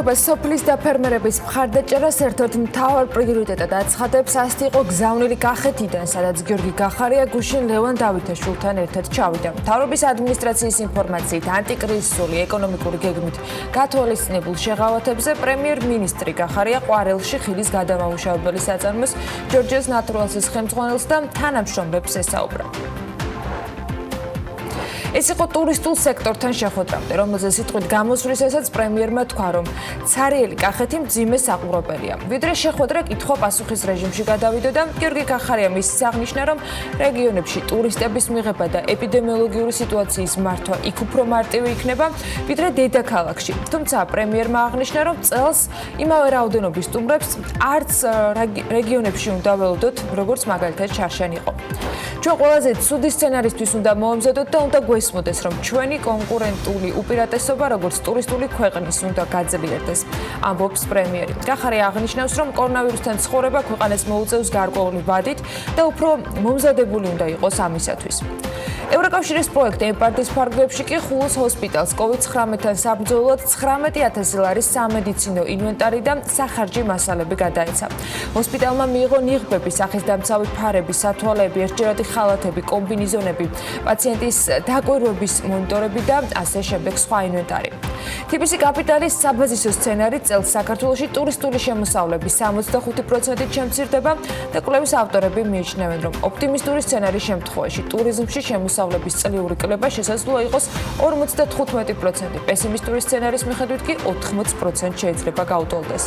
საქმიანობას სოფლის და ფერმერების მხარდაჭერას ერთ-ერთ მთავარ პრიორიტეტად აცხადებს ასეთი იყო გზავნილი კახეთიდან, სადაც გიორგი გახარია გუშინ ლევან დავითაშვილთან ერთად ჩავიდა. მთავრობის ადმინისტრაციის ინფორმაციით ანტიკრიზისული ეკონომიკური გეგმით გათვალისწინებულ შეღავათებზე პრემიერ-მინისტრი გახარია ყვარელში ხილის გადამამუშავებელი საწარმოს ჯორჯიოს ნატურალსის ხელმძღვანელს და თანამშრომლებს ესაუბრა. ეს იყო ტურისტულ სექტორთან შეხვედრამდე, რომელზეც სიტყვით გამოსვლისასაც პრემიერმა თქვა, რომ ცარიელი კახეთი მძიმე საყურებელია. ვიდრე შეხვედრა კითხვა-პასუხის რეჟიმში გადავიდოდა, გიორგი გახარიამ ისიც აღნიშნა, რომ რეგიონებში ტურისტების მიღება და ეპიდემიოლოგიური სიტუაციის მართვა იქ უფრო მარტივი იქნება, ვიდრე დედაქალაქში. თუმცა პრემიერმა აღნიშნა, რომ წელს იმავე რაოდენობის სტუმრებს არც რეგიონებში უნდა ველოდოთ, როგორც მაგალითად შარშანი იყო. ჩვენ ყველაზე ცუდი სცენარისთვის უნდა მოამზადოთ და უნდა გვესმოდეს, რომ ჩვენი კონკურენტული უპირატესობა, როგორც ტურისტული ქვეყნის, უნდა გაძლიერდეს, ამბობს პრემიერი. გახარია აღნიშნავს, რომ კორონავირუსთან ცხოვრება ქვეყანას მოუწევს გარკვეული ვადით და უფრო მომზადებული უნდა იყოს ამისათვის. ევროკავშირის პროექტ ემპარტის ფარგლებში კი ხულოს ჰოსპიტალს COVID-19-თან საბრძოლოდ 19,000 ლარის სამედიცინო ინვენტარი და სახარჯი მასალები გადაეცა. ჰოსპიტალმა მიიღო ნიღბები, სახისდამცავი ფარები, სათვალეები, ერთჯერადი ხალათები, კომბინეზონები, პაციენტის დაკვირვების მონიტორები და ასე შემდეგ სხვა ინვენტარი. თბილისი კაპიტალის საბაზისო სცენარი წელს საქართველოში ტურისტული შემოსავლების 65%-ით შემცირდება და კვლევის ავტორები მიიჩნევენ, რომ ოპტიმისტური სცენარის შემთხვევაში ტურიზმში შემოსავლების წლიური კლება შესაძლოა იყოს 55%, პესიმისტური სცენარის მიხედვით კი 80% შეიძლება გაუტოლდეს.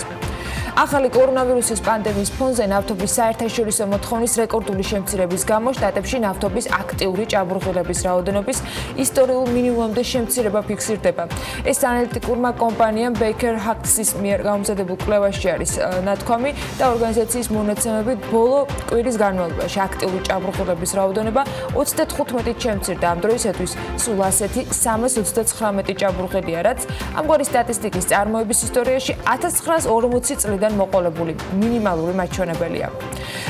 ახალი კორონავირუსის პანდემიის ფონზე ნავთობის საერთაშორისო მოთხოვნის რეკორდული შემცირების გამო შტატებში ნავთობის აქტიური ჭაბურღილების რაოდენობის ისტორიულ მინიმუმამდე შემცირება ფიქსირდება. ეს ანალიტიკურმა კომპანიამ Baker Hughes-ის მიერ გამომზადებულ კვლევაში არის ნათქვამი და ორგანიზაციის მონაცემებით ბოლო კვირის განმავლობაში აქტიური ჭაბურღილების რაოდენობა 35-ით შემცირდა. ამ დროისათვის სულ ასეთი 329 ჭაბურღილია, რაც ამგვარი სტატისტიკის წარმოების ისტორიაში 1940 წლიდან მოყოლებული მინიმალური მაჩვენებელია.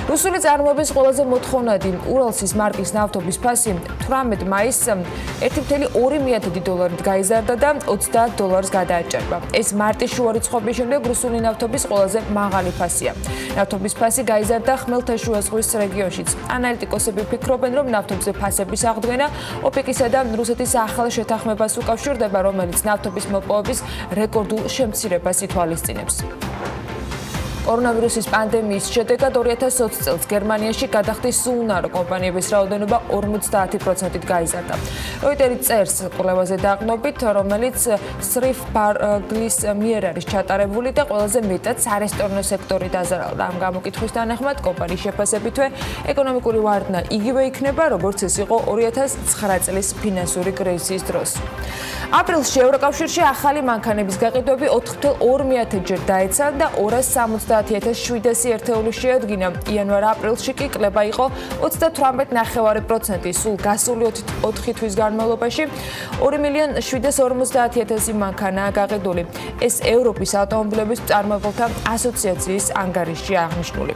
რუსული წარმოების ყველაზე მოთხოვნადი ურალსის მარკის ნავთობის ფასი 18 მაისს $1.2 გაიზარდა და $30 გადააჭარბა. ეს მარტის შუა რიცხვების შემდეგ რუსული ნავთობის ყველაზე მაღალი ფასია. ნავთობის ფასი გაიზარდა ხმელთაშუა ზღვის რეგიონშიც. ანალიტიკოსები ფიქრობენ, რომ ნავთობზე ფასების აღდგენა ოპეკისა და რუსეთის ახალ შეთანხმებას უკავშირდება, რომელიც ნავთობის მოპოვების რეკორდულ შემცირებას ითვალისწინებს. კორონავირუსის პანდემიის შედეგად 2020 წელს გერმანიაში გადახდის საუნარო კომპანიების რაოდენობა 50%-ით გაიზარდა. როიტერი წერს კვლევაზე დაყნობით, რომელიც სრიფ ბარგლის მიერ არის ჩატარებული და ყველაზე მეტად სარესტორნო სექტორი დაზარალდა. ამ გამოკითხვის თანახმად კომპანიის შეფასებითვე ეკონომიკური ვარდნა იგივე იქნება, როგორც ეს იყო 2009 წლის ფინანსური კრიზისის დროს. აპრილში ევროკავშირში ახალი მანქანების გაყიდვები 4,2-ჯერ დაეცა და 270,700 ერთეული შეადგინა. იანვარ-აპრილში კი კლება იყო 38,9%, სულ გასული 4 თვის განმავლობაში 2,750,000 მანქანაა გაყიდული. ეს ევროპის ავტომობილების მწარმოებელთა ასოციაციის ანგარიშში აღნიშნული.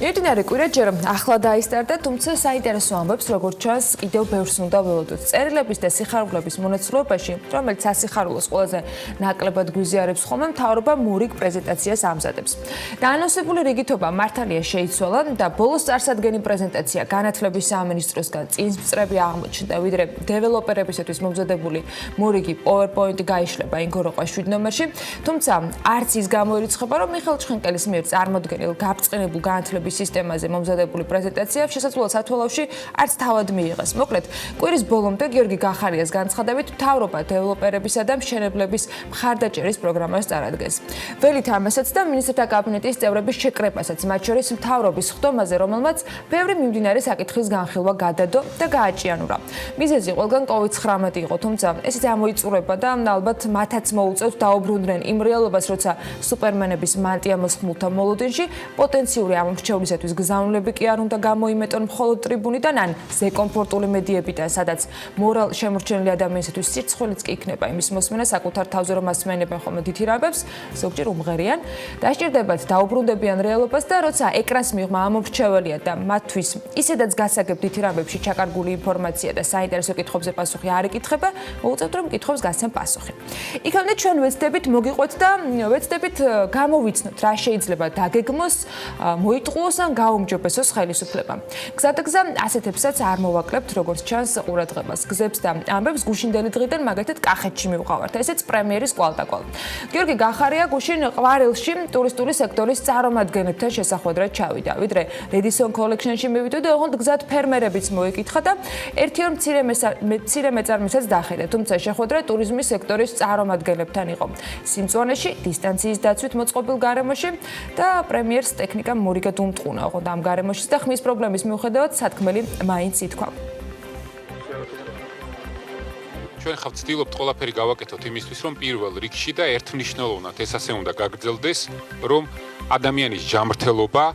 მიმდინარე კვირა ჯერ ახლა დაისტარდა, თუმცა საინტერესო ამბებს, როგორც ჩანს, კიდევ ბევრს უნდა ველოდოთ. წერილების და სიხარულების მონაცვლეობაში, რომელიც სასიხარულოს ყველაზე ნაკლებად გვიზიარებს ხოლმე, მთავრობა მორიგ პრეზენტაციას ამზადებს. დაანონსებული რიგითობა მართალია შეიცვალა და ბოლოს წარსადგენი პრეზენტაცია განათლების სამინისტროსგან წინსწრები აღმოჩნდა, ვიდრე დეველოპერებისათვის მომზადებული მორიგი PowerPoint გაიშლება ინგოროყვა 7 ნომერში, თუმცა არც ის გამოირიცხება, რომ მიხეილ ჩხენკელის მიერ წარმოდგენილ გაბრწყინებულ განათლების სისტემაზე მომზადებული პრეზენტაცია შესაძლოა სათვალავში არც თავად მიიღეს. მოკლედ, კვირის ბოლომდე გიორგი გახარიას განცხადებით, მთავრობა დეველოპერებისა და მშენებლების მხარდაჭერის პროგრამას წარადგენს. ველით ამასაც და მინისტრთა კაბინეტის წევრების შეკრებასაც, მათ შორის მთავრობის ხდომაზე, რომელმაც ბევრი მიმდინარე საკითხის განხილვა გადადო და გააჭიანურა. მიზეზი ყველგან COVID-19 იყო, თუმცა ეს ამოიწურება და ალბათ მათაც მოუწევს დაუბრუნდნენ იმ რეალობას, როცა სუპერმენების მანტია მოსხმულთა მოლოდინში პოტენციური ამომრჩევლები მოსავლისათვის გზავნილები კი არ უნდა გამოიმეტონ მხოლოდ ტრიბუნიდან ან ზეკომფორტული მედიებიდან, სადაც მორალ შემორჩენილი ადამიანისათვის სირცხვილიც კი იქნება იმის მოსმენა საკუთარ თავზე რომ ასმენებენ ხოლმე დიდ რამებს, ზოგჯერ უმღერიან, დაჭირდებათ დაუბრუნდებიან რეალობას და როცა ეკრანს მიღმა ამომრჩეველია და მათთვის ისედაც გასაგებ დიდ რამებში ჩაკარგული ინფორმაცია და საინტერესო კითხვებზე პასუხი არ იკითხება, მოუწევთ რომ კითხვებს გასცემ პასუხი. იქამდე ჩვენ ვეცდებით მოგიყვეთ და ვეცდებით გამოვიცნოთ რა შეიძლება დაგეგმოს, მოიტყუოს ან გაუმჯობესოს ხელისუფლებამ. გზადაგზა ასეთებსაც არ მოვაკლებთ როგორც ჩანს ყურადღებას. გზებს და ამბებს გუშინდელი დღიდან მაგათად კახეთში მივყავართ. ესეც პრემიერის კვალდაკვალ. გიორგი გახარია გუშინ ყვარელში ტურისტული სექტორის წარმომადგენლებთან შესახვედრად ჩავიდა. ვიდრე Redison Collection-ში მივიდა და ოღონდ გზად ფერმერებიც მოიკითხა და ერთი ორ მცირე მეწარმესაც დახედა. თუმცა შეხვედრა ტურიზმის სექტორის წარმომადგენლებთან იყო. სიმწვანეში, დისტანციის დაცვით მოწყობილ გარემოში და პრემიერს ტექნიკამ მორიგად უმტყუნა ოღონდ ამ გარემოში და ხმის პრობლემის მიუხედავად სათქმელი მაინც ითქვა. ჩვენ ხავთ ვცდილობთ ყველაფერი გავაკეთოთ იმისთვის, რომ პირველ რიგში და ერთმნიშვნელოვნად ეს ასე უნდა გაგრძელდეს, რომ ადამიანის ჯანმრთელობა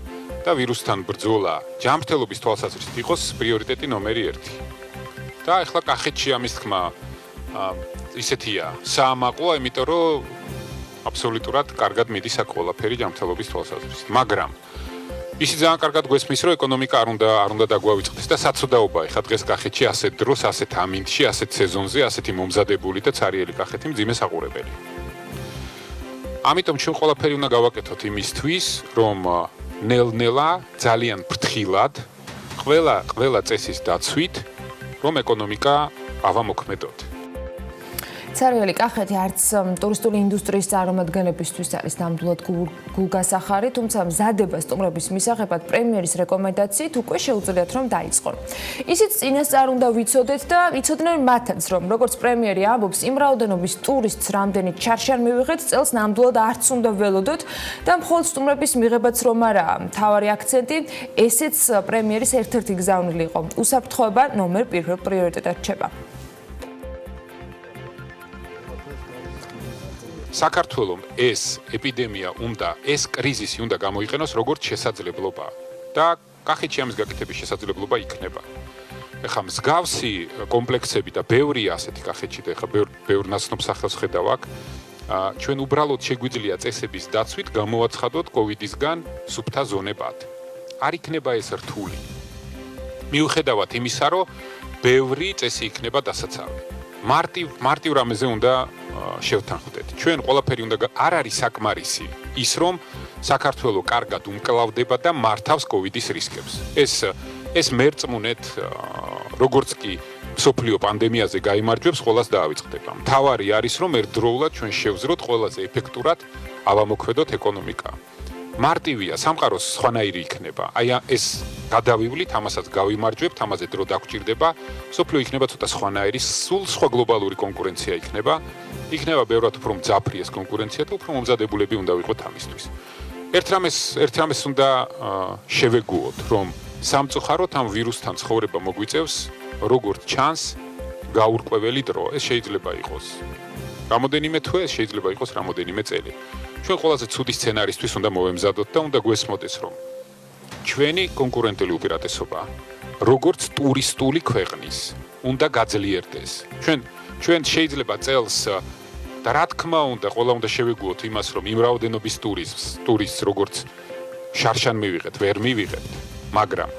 და ვირუსთან ბრძოლა ჯანმრთელობის თვალსაზრისით იყოს პრიორიტეტი ნომერი 1. და ახლა კახეთში ამის თქმა ისეთია, საამაყოა, იმიტომ რომ აბსოლუტურად კარგად მიდის აქ ყველაფერი ჯანმრთელობის თვალსაზრისით. მაგრამ ისი ძალიან კარგად გვესმის, რომ ეკონომიკა არ უნდა დაგვავიწყდეს და საცოდაობა ეხა დღეს კახეთში ასეთ დროს, ასეთ ამინდში, ასეთ სეზონზე, ასეთი მომზადებული და цаრიელი კახეთი მძიმე საყურებელი. ამიტომ ჩვენ ყველაფერი უნდა გავაკეთოთ იმისთვის, რომ ნელ-ნელა ძალიან ფრთხილად ყველა წესის დაცვით, რომ ეკონომიკა ავამოქმედოთ. ცარიელი კახეთი არც ტურისტული ინდუსტრიის წარმომადგენლებისთვის არის ნამდვილად გულგასახარი, თუმცა მზადება სტუმრების მისაღებად პრემიერის რეკომენდაციით უკვე შეუძლიათ რომ დაიწყონ. ისიც წინასწარ უნდა ვიცოდეთ და იცოდნენ მათაც, რომ როგორც პრემიერი ამბობს, იმ რაოდენობის ტურისტს რამდენიც ჩარშან მივიღეთ, წელს ნამდვილად არც უნდა ველოდოთ და მხოლოდ სტუმრების მიღებაც რომ არაა მთავარი აქცენტი, ესეც პრემიერის ერთ-ერთი გზავნილი იყო. უსაფრთხოება ნომერ 1 პრიორიტეტად რჩება. საქართველოს ეს ეპიდემია ეს კრიზისი უნდა გამოიყენოს როგორც შესაძლებლობა და კახეთში ამის გაკეთების შესაძლებლობა იქნება. ეხლა მსგავსი კომპლექსები და ბევრია ასეთი კახეთში და ეხლა ბევრ ნაცნობ სახელს ხედავ აქ. ჩვენ უბრალოდ შეგვიძლია წესების დაცვით გამოვაცხადოთ კოვიდისგან სუფთა ზონებად. არ იქნება ეს რთული. მიუხედავად იმისა, რომ ბევრი წესი იქნება დასაცავი. მარტივ რამეზე უნდა შევთანხმდეთ. ჩვენ ყველაფერი უნდა არ არის საკმარისი ის, რომ საქართველო კარგად უმკლავდება და მართავს კოვიდის რისკებს. ეს მერწმუნეთ როგორც კი მსოფლიო პანდემიაზე გაიმარჯვებს, ყველას დაავიწყდება. მთავარი არის, რომ ერთდროულად ჩვენ შევზროთ ყველაზე ეფექტურად ავამოქმედოთ ეკონომიკა. მარტივია, სამყაროს სხვანაირი იქნება. აი ეს გადავივლით, ამასაც გავიმარჯვებთ, ამაზე დრო დაგჭირდება. მსოფლიო იქნება ცოტა სხვანაირი, სულ სხვა გლობალური კონკურენცია იქნება. იქნება ბევრად უფრო მძაფრი ეს კონკურენცია და უფრო მომზადებულები უნდა ვიყოთ ამისთვის. ერთ რამეს უნდა შევეგუოთ, რომ სამწუხაროდ ამ ვირუსთან ცხოვრება მოგვიწევს, როგორც ჩანს, გაურკვეველი დრო. ეს შეიძლება იყოს რამოდენიმე თვე, ეს შეიძლება იყოს რამოდენიმე წელი. ჩვენ ყველაზე ცუდი სცენარისთვის უნდა მოვემზადოთ და უნდა გვესმოდეს, რომ ჩვენი კონკურენტული უპირატესობა, როგორც ტურისტული ქვეყნის, უნდა გაძლიერდეს. ჩვენ შეიძლება წელს და რა თქმა უნდა, ყველა უნდა შევეგუოთ იმას, რომ იმ რაოდენობის ტურისტს როგორც შარშან მივიღეთ, ვერ მივიღებთ, მაგრამ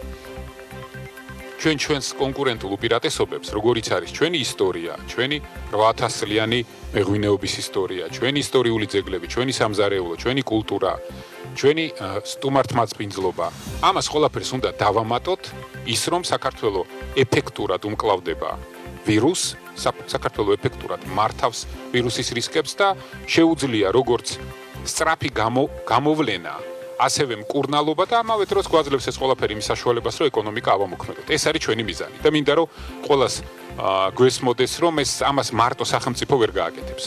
ჩვენს კონკურენტულ უპირატესობებს, როგორიც არის ჩვენი ისტორია, ჩვენი 8000 წლიანი მეღვინეობის ისტორია, ჩვენი ისტორიული ძეგლები, ჩვენი სამზარეულო, ჩვენი კულტურა, ჩვენი სტუმართმაწმინძლობა, ამას ყველაფერს უნდა დავამატოთ ის, რომ საქართველო ეფექტურად უმკლავდება ვირუსს, საქართველო ეფექტურად მართავს ვირუსის რისკებს და შეუძლია როგორც სწრაფი გამოვლენა ასევე მკურნალობა და ამავე დროს გვაძლევს ეს ყველაფერი იმის საშუალებას, რომ ეკონომიკა ავამოქმედოთ. ეს არის ჩვენი მიზანი და მინდა რომ ყველას გვესმოდეს, რომ ამას მარტო სახელმწიფო ვერ გააკეთებს.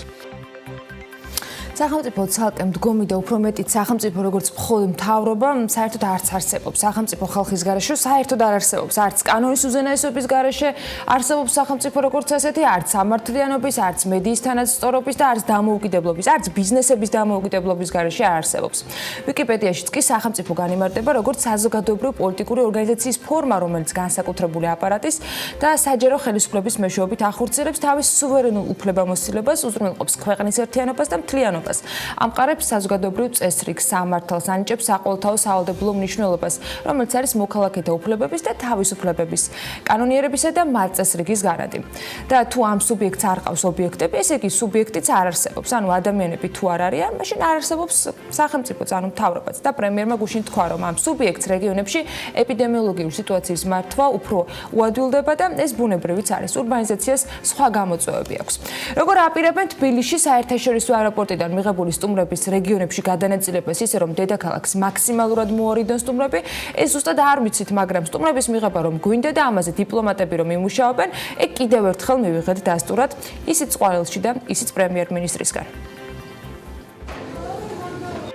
სახელმწიფო ცალკე მდგომი და უფრო მეტიც სახელმწიფო როგორც მხოლოდ მთავრობა საერთოდ არც არსებობს. სახელმწიფო ხალხის გარეშე საერთოდ არ არსებობს. არც კანონის უზენაესობის გარეშე არსებობს სახელმწიფო როგორც ასეთი, არც სამართლიანობის, არც მედიის თანასწორობის და არც დამოუკიდებლობის, არც ბიზნესების დამოუკიდებლობის გარეშე არ არსებობს. ვიკიპედიაშიც კი სახელმწიფო განიმარტება როგორც საზოგადოებრივი პოლიტიკური ორგანიზაციის ფორმა, რომელიც განსაკუთრებული აპარატის და საჯარო ხელისუფლების მეშვეობით ახორციელებს თავის სუვერენულ უფლებამოსილებას, უზრუნველყოფს ქვეყნის ერთიანობას და მთლიანობას. ამყარებს საზოგადოებრივ წესრიგს, სამართალს, ანიჭებს საყოველთაო სავალდებულო მნიშვნელობას, რომელიც არის მოქალაქეთა უფლებების და თავისუფლებების, კანონიერებისა და მართლწესრიგის გარანტი. და თუ ამ სუბიექტს არ ყავს ობიექტები, ესე იგი სუბიექტიც არ არსებობს. ანუ ადამიანები თუ არ არიან, მაშინ არ არსებობს სახელმწიფოც, ანუ მთავრობაც. და პრემიერმა გუშინ თქვა, რომ ამ სუბიექტს რეგიონებში ეპიდემიოლოგიური სიტუაციის მართვა უფრო უადვილდება და ეს ბუნებრივიც არის. ურბანიზაციას სხვა გამოწვევები აქვს. როგორ აპირებენ თბილისში საერთაშორისო აეროპორტიდან მიღებული სტუმრების რეგიონებში გადანაწილებას ისე რომ დედაქალაქს მაქსიმალურად მოარიდონ სტუმრები, ეს ზუსტად არ ვიცით, მაგრამ სტუმრების მიღება რომ გვინდა და ამაზე დიპლომატები რომ იმუშაობენ, ეგ კიდევ ერთხელ მივიღეთ დასტურად ისიც ყვარელში და ისიც პრემიერ-მინისტრისგან.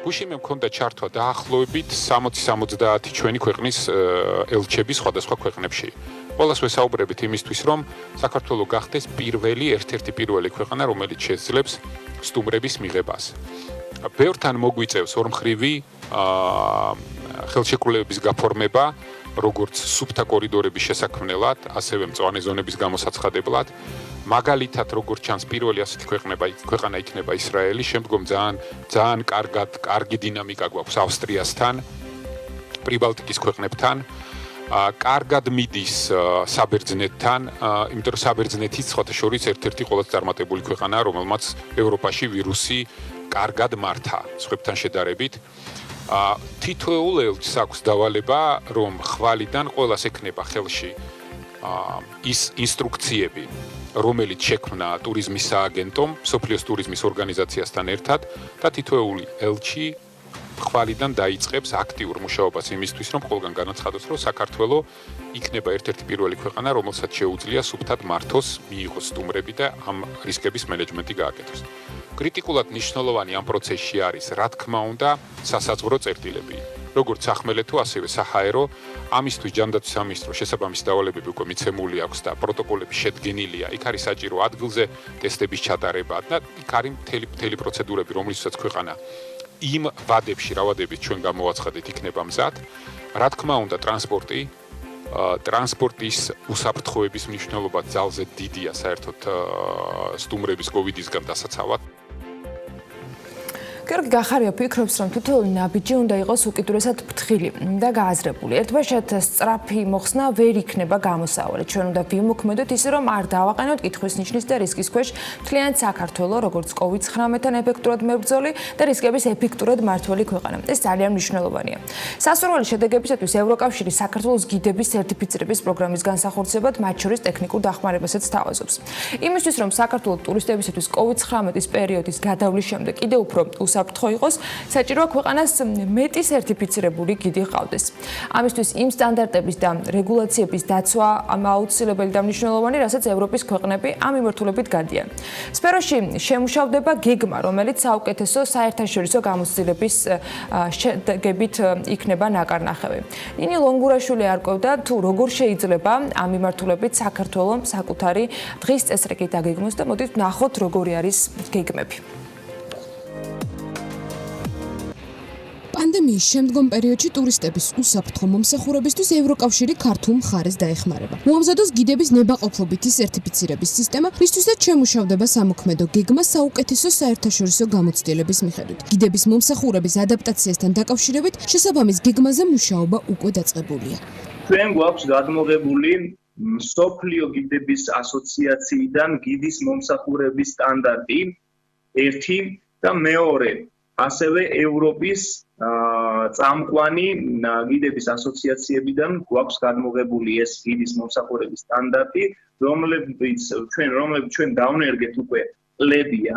გუშინ მე მქონდა ჩართვა დაახლოებით 60-70 ჩვენი ქვეყნის ელჩები სხვადასხვა ქვეყნებში. ყველას ვესაუბრებით იმისთვის, რომ საქართველო გახდეს ერთ-ერთი პირველი ქვეყანა, რომელიც შეძლებს სტუმრების მიღებას. ბევრთან მოგვიწევს ორმხრივი ხელშეკრულებების გაფორმება, როგორც სუფთა კორიდორების შესაქმნელად, ასევე მწვანე ზონების გამოსაცხადებლად. მაგალითად, როგორც ჩანს, პირველი ასეთი ქვეყანა იქნება ისრაელი, შემდგომ ძალიან კარგი დინამიკა გვაქვს ავსტრიასთან, პრიბალტიკის ქვეყნებთან. კარგად მიდის საბერძნეთთან, იმიტომ რომ საბერძნეთის სხვათა შორის ერთ-ერთი ყველაზე წარმატებული ქვეყანაა, რომელმაც ევროპაში ვირუსი კარგად მართა სხვებთან შედარებით. თითოეულ ელჩს აქვს დავალება, რომ ხვალიდან ყველას ექნება ხელში ის ინსტრუქციები, რომელიც შექმნა ტურიზმის სააგენტომ, მსოფლიოს ტურიზმის ორგანიზაციასთან ერთად და თითოეული ელჩი ხვალიდან დაიწყებს აქტიურ მუშაობას იმისთვის, რომ ყველგან განაცხადოს, რომ საქართველო იქნება ერთ-ერთი პირველი ქვეყანა, რომელსაც შეუძლია სუფთად მართოს, მიიღოს სტუმრები და ამ რისკების მენეჯმენტი გააკეთოს. კრიტიკულად მნიშვნელოვანი ამ პროცესში არის, რა თქმა უნდა, სასაზღვრო წერტილები. როგორც სახმელეთო, ასევე საჰაერო, ამისთვის ჯანდაცვის სამინისტროს შესაბამისი დავალებები უკვე მიცემული აქვს და პროტოკოლები შედგენილია. იქ არის საჭირო ადგილზე ტესტების ჩატარება და იქ არის მთელი პროცედურები, რომლისთვისაც ქვეყანა იმ ვადებში, რავადებით ჩვენ გამოვაცხადეთ, იქნება მზად. რა თქმა უნდა, ტრანსპორტის უსაფრთხოების მნიშვნელობა ძალზე დიდია საერთოდ სტუმრების კოვიდისგან დასაცავად. გიორგი გახარია ფიქრობს, რომ თითოეული ნაბიჯი უნდა იყოს უკიდურესად ფრთხილი და გააზრებული. ერთბაშად სწრაფი მოხსნა ვერ იქნება გამოსავალი. ჩვენ უნდა ვიმოქმედოთ ისე, რომ არ დავაყენოთ კითხვის ნიშნის და რისკის ქვეშ მთლიანად საქართველო, როგორც COVID-19-თან ეფექტურად მებრძოლი და რისკების ეფექტურად მმართველი ქვეყანა. ეს ძალიან მნიშვნელოვანია. სასურველი შედეგებისათვის ევროკავშირი საქართველოს გიდების სერტიფიცირების პროგრამის განსახორციელებლად, მათ შორის ტექნიკურ დახმარებასაც თავაზობს. იმისთვის, რომ საქართველოს ტურისტებისათვის COVID-19 პერიოდის გადავლის შემდეგ კიდევ უფრო საფრთხო იყოს, საჭიროა ქვეყანას მეტი სერტიფიცირებული გიდი ჰყავდეს. ამისთვის იმ სტანდარტების და რეგულაციების დაცვა აუცილებელი და მნიშვნელოვანი, რასაც ევროპის ქვეყნები ამ მიმართულებით გადიან. სფეროში შემუშავდება გეგმა, რომელიც საუკეთესო საერთაშორისო გამოცდილების შედეგებით იქნება ნაკარნახევი. ნინი ლონგურაშვილი არკვევდა, თუ როგორ შეიძლება ამ მიმართულებით საქართველოს საკუთარი დღის წესრიგი დაგეგმოს და მოდით ვნახოთ, როგორი არის გეგმები. პანდემიის შემდგომ პერიოდში ტურისტების უსაფრთხო მომსახურებისთვის ევროკავშირი ქართულ მხარეს დაეხმარება. მოამზადოს გიდების ნებაყოფლობითი სერტიფიცირების სისტემა, რისთვისაც შემუშავდება სამოქმედო გეგმა საუკეთესო საერთაშორისო გამოცდილების მიხედვით. გიდების მომსახურების ადაპტაციასთან დაკავშირებით შესაბამის გეგმაზე მუშაობა უკვე დაწყებულია. ჩვენ გვაქვს გადმოღებული მსოფლიო გიდების ასოციაციიდან გიდის მომსახურების სტანდარტი 1 და მეორე ასევე ევროპის წამყვანი გიდების ასოციაციებიდან გვაქვს გადმოღებული ეს გიდის მომსახურების სტანდარტი, რომლებიც ჩვენ დავნერგეთ უკვე ყლებია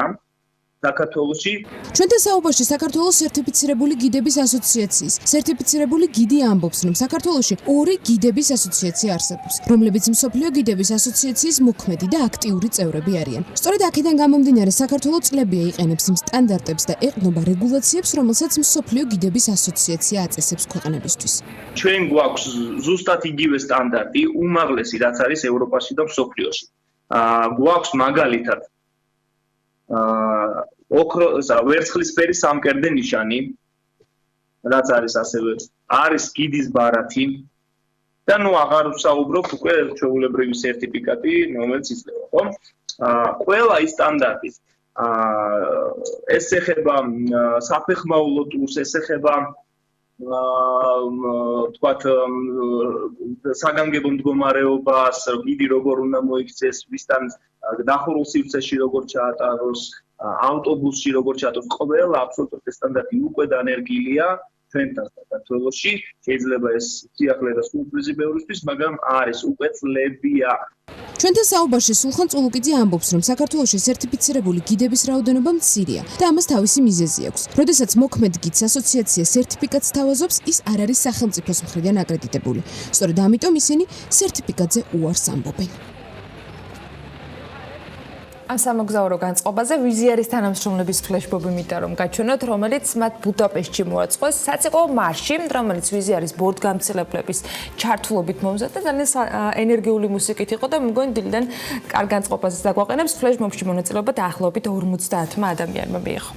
საქართველოში. ჩვენთან საუბარში საქართველოს სერტიფიცირებული გიდების ასოციაციის სერტიფიცირებული გიდი ამბობს, რომ საქართველოში ორი გიდების ასოციაცია არსებობს, რომლებიც მსოფლიო გიდების ასოციაციის მოქმედი და აქტიური წევრები არიან. სწორედ აქედან გამომდინარე, საქართველოს წლებია იყენებს იმ სტანდარტებს და ეყრდნობა რეგულაციებს, რომელსაც მსოფლიო გიდების ასოციაცია აწესებს ქვეყნებისთვის. ჩვენ გვაქვს ზუსტად იგივე სტანდარტი, უმაღლესი რაც არის ევროპაში და მსოფლიოში. გვაქვს მაგალითად ვერცხლისფერი სამკერდე ნიშანი, რაც არის ასევე არის გიდის ბარათი და აღარ ვსაუბრობ უკვე ჩვეულებრივი სერტიფიკატი, რომელიც იძლევა, ხო? ყველა ის სტანდარტი ეს ეხება საფეხმავლო ტურს, ეს ეხება თქვათ საგანგებო მდგომარეობას, გიდი როგორ უნდა მოიქცეს, ვისთან დახურულ სივრცეში როგორ ჩაატაროს, ავტობუსში როგორ ჩაატაროს, ყველა აბსოლუტურად სტანდარტი უკვე დანერგილია ჩვენთან საქართველოში. შეიძლება ეს სიახლე და სურპრიზი ბევრისთვის, მაგრამ არის უკვე წლებია. ჩვენთან საუბარში სულხან წულუკიძე ამბობს, რომ საქართველოში სერტიფიცირებული გიდების რაოდენობა მცირეა და ამას თავისი მიზეზი აქვს. როდესაც მოქმედ გიდს ასოციაცია სერტიფიკატს თავაზობს, ის არ არის სახელმწიფოს მხრიდან აკრედიტებული. სწორედ ამიტომ ისინი სერტიფიკატზე უარს ამბობენ. ამ სამოგზაურო განწყობაზე ვიზიარის თანამშრომლების ფლეშმობი მინდა რომ გაჩვენოთ, რომელიც მათ ბუდაპეშტში მოაწყოს საცეკვაო მარში, რომელიც ვიზიარის ბორტგამცელებლების ჩართულობით მომზადდა, ძალიან ენერგიული მუსიკით იყო და მგონი დილიდან კარგ განწყობაზე დაგვაყენებს. ფლეშმობში მონაწილეობა დაახლოებით 50 ადამიანმა მიიღო.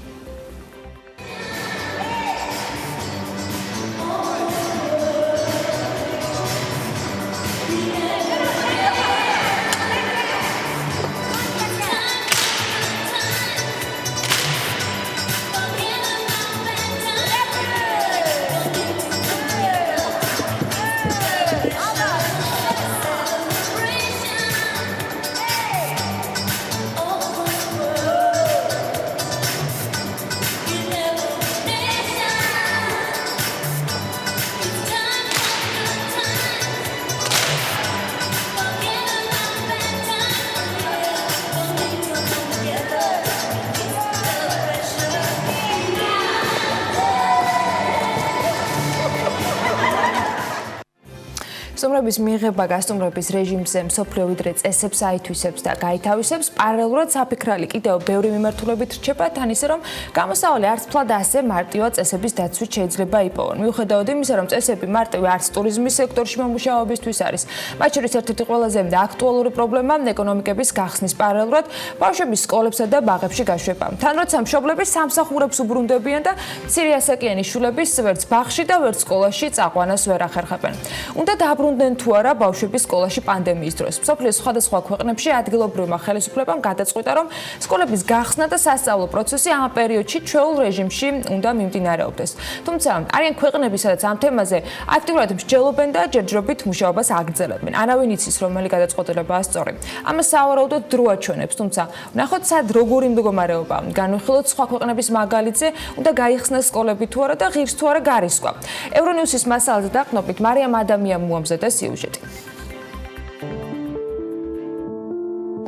სტუმრების მიღება გასტუმრების რეჟიმზე მსოფლიო ვიდრე წესებს აითვისებს და გაითავისებს, პარალელურად საფიქრალი კიდევ ბევრი მიმართულებით რჩება, თან ისე რომ გამოსავალი არც ფლად ასე მარტივად წესების დაცვით შეიძლება იპოვონ. მიუხედავად იმისა, რომ წესები მარტივი არც ტურიზმის სექტორში მომუშავებისთვის არის. მათ შორის ერთ-ერთი ყველაზე აქტუალური პრობლემა ეკონომიკების გახსნის პარალელურად ბავშვების სკოლებსა და ბაღებში გაშვება. თან როცა მშობლები სამსახურებს უბრუნდებიან და მცირე ასაკიანი შვილების ვერც ბაღში და ვერც სკოლაში წაყვანას ვერ ახერხებენ. უნდა დაბრუნდნენ თუ არა ბავშვების სკოლაში პანდემიის დროს. მსოფლიოს სხვადასხვა ქვეყნებში ადგილობრივმა ხელისუფლებამ გადაწყვიტა, რომ სკოლების გახსნა და სასწავლო პროცესი ამ პერიოდში ჩვეულ რეჟიმში უნდა მიმდინარეობდეს. თუმცა არიან ქვეყნები, სადაც ამ თემაზე აქტიურად მსჯელობენ და ჯერჯერობით მუშაობას აგრძელებენ. არავინ იცის, რომელი გადაწყვეტილებაა სწორი. ამას სავარაუდოდ დრო აჩვენებს, თუმცა ვნახოთ სად როგორი მდგომარეობა. განვიხილოთ სხვა ქვეყნების მაგალითზე, უნდა გაიხსნას სკოლები თუ არა და ღირს თუ არა გარისკვა. ევრონიუსის მასალაზე დაყრდნობით მარიამ ადამიანმა მოამზადა და სიუჟეტი.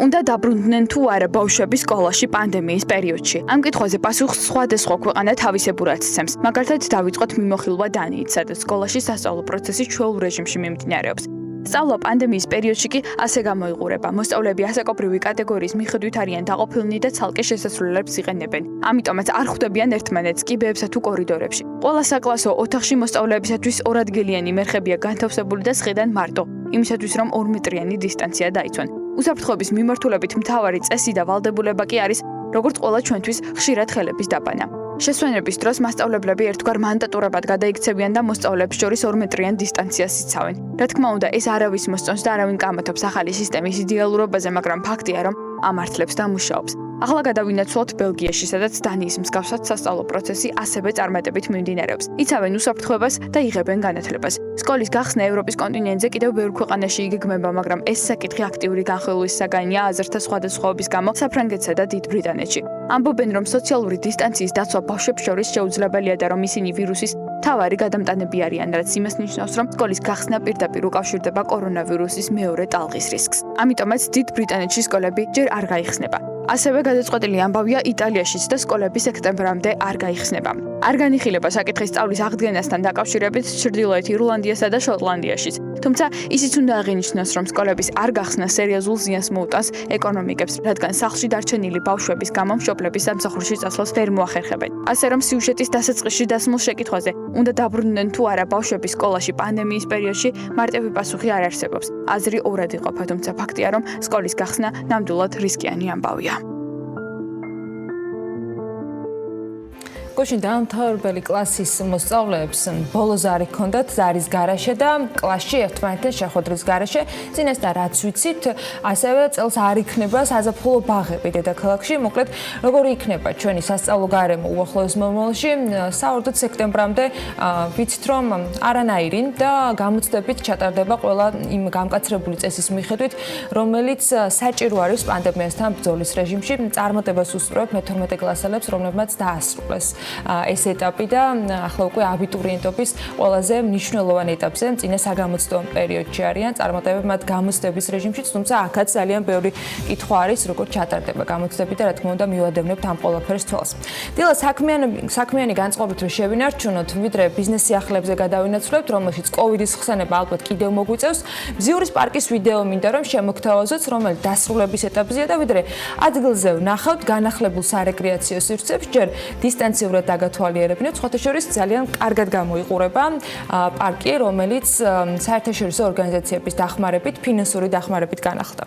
უნდა დაბრუნდნენ თუ არა ბავშვები სკოლაში პანდემიის პერიოდში. ამ კითხვაზე პასუხს სხვადასხვა ქვეყანა თავისებურად სცემს. მაგალითად, დავიწყოთ მიმოხილვა დანიით, სადაც სკოლაში სასწავლო პროცესი ჩვეულ რეჟიმში მიმდინარეობს. სწავლა პანდემიის პერიოდში კი ასე გამოიყურება. მოსწავლეები ასაკობრივი კატეგორიის მიხედვით არიან დაყოფილნი და ცალკე შესასრულებლებს იყენებენ. ამიტომაც არ ხვდებიან ერთმანეთს კიბეებსა თუ კორიდორებში. ყველა საკლასო ოთახში მოსწავლეებისათვის ორადგილიანი მერხებია განთავსებული და სხედან მარტო, იმისათვის რომ 2 მეტრიანი დისტანცია დაიცვან. უსაფრთხოების მიმართულებით მთავარი წესი და ვალდებულება კი არის, როგორც ყველა ჩვენთვის ხშირად ხელების დაბანა. შესვენების დროს მასწავლებლები ერთგვარ მანდატურებად გადაიქცევიან და მოსწავლეებს შორის 2 მეტრიან დისტანციას იცავენ. რა თქმა უნდა, ეს არავის მოსწონს და არავინ კამათობს ახალი სისტემის იდეალურობაზე, მაგრამ ფაქტია, რომ ამართლებს და მუშაობს. ახლა გადავინაცვლოთ ბელგიაში, სადაც დანიის მსგავსად სასწავლო პროცესი ასევე წარმატებით მიმდინარეობს. იცავენ უსაფრთხოებას და იღებენ განათლებას. სკოლის გახსნა ევროპის კონტინენტზე კიდევ ბევრ ქვეყანაში იგეგმება, მაგრამ ეს საკითხი აქტიური განხილვის საგანია აზრთა სხვადასხვაობის გამო საფრანგეთსა და დიდ ბრიტანეთში. ამბობენ, რომ სოციალური დისტანციის დაცვა ბავშვებს შორის შეუძლებელია და რომ ისინი ვირუსის მთავარი გადამტანები არიან, რაც იმას ნიშნავს, რომ სკოლის გახსნა პირდაპირ უკავშირდება კორონავირუსის მეორე ტალღის რისკს. ამიტომაც დიდ ბრიტანეთში სკოლები ჯერ არ გაიხსნება. ასევე გადაწყვეტილი ამბავია იტალიაშიც და სკოლები სექტემბრამდე არ გაიხსნება. არ განიხილება საკითხის სწავლის აღდგენასთან დაკავშირებით ჩრდილოეთ ირლანდიასა და შოტლანდიაშიც. თუმცა ისიც უნდა აღინიშნოს, რომ სკოლების არ გახსნა სერიოზულ ზიანს მოუტანს ეკონომიკებს, რადგან სახლში დარჩენილი ბავშვების გამო მშობლების სამსახურში წასვლას ვერ მოახერხებენ. ასე რომ სიუჟეტის დასაწყისში დასმულ შეკითხვაზე, უნდა დაბრუნდნენ თუ არა ბავშვები სკოლაში პანდემიის პერიოდში, მარტივი პასუხი არ არსებობს. აზრი ორად იყოფა, თუმცა ფაქტია, რომ სკოლის გახსნა ნამდვილად რისკიანი ამბავია. გუშინ დაამთავრებელი კლასის მოსწავლეებს ბოლო ზარი ჰქონდათ ზარის garaშე და კლასში ერთმანეთთან შეხვედრის garaშე. წინასწარ რაც ვიცით, ასევე წელს არ იქნება საზაფხულო ბაღები დედაქალაქში. მოკლედ, როგორი იქნება ჩვენი სასწავლო გარემო უახლოეს მომავალში? საერთოდ სექტემბრამდე ვიცით, რომ არანაირი და გამოცდებით ჩატარდება ყველა იმ გამკაცრებული წესის მიხედვით, რომელიც საჭირო არის პანდემიასთან ბრძოლის რეჟიმში. წარმატებას უსწრებთ მე-12 კლასელებს, რომლებმაც დაასრულეს ეს ეტაპი და ახლა უკვე აბიტურიენტობის ყველაზე მნიშვნელოვან ეტაპზე, წინა საგამოცდო პერიოდში არიან, წარმატებები მათ გამოცდების რეჟიმშიც, თუმცა აქაც ძალიან ბევრი კითხვა არის, როგორ ჩატარდება გამოცდები და რა თქმა უნდა მივადევნებთ ამ ყველაფერს თვალს. დილა საქმიანი განწყობით რომ შევინარჩუნოთ, ვიდრე ბიზნეს სიახლეებზე გადავინაცვლებთ, რომელშიც კოვიდის ხსენება ალბათ კიდევ მოგვიწევს. ბზიურის პარკის ვიდეო მინდა რომ შემოგთავაზოთ, რომელიც დასრულების ეტაპზეა და ვიდრე ადგილზე ვნახავთ განახლებულ სარეკრეაციო სივრცეებს, ჯერ დისტანციურად დაგათვალიერებინოთ, სხვათა შორის ძალიან კარგად გამოიყურება პარკი, რომელიც საერთაშორისო ორგანიზაციების დახმარებით, ფინანსური დახმარებით განახლდა.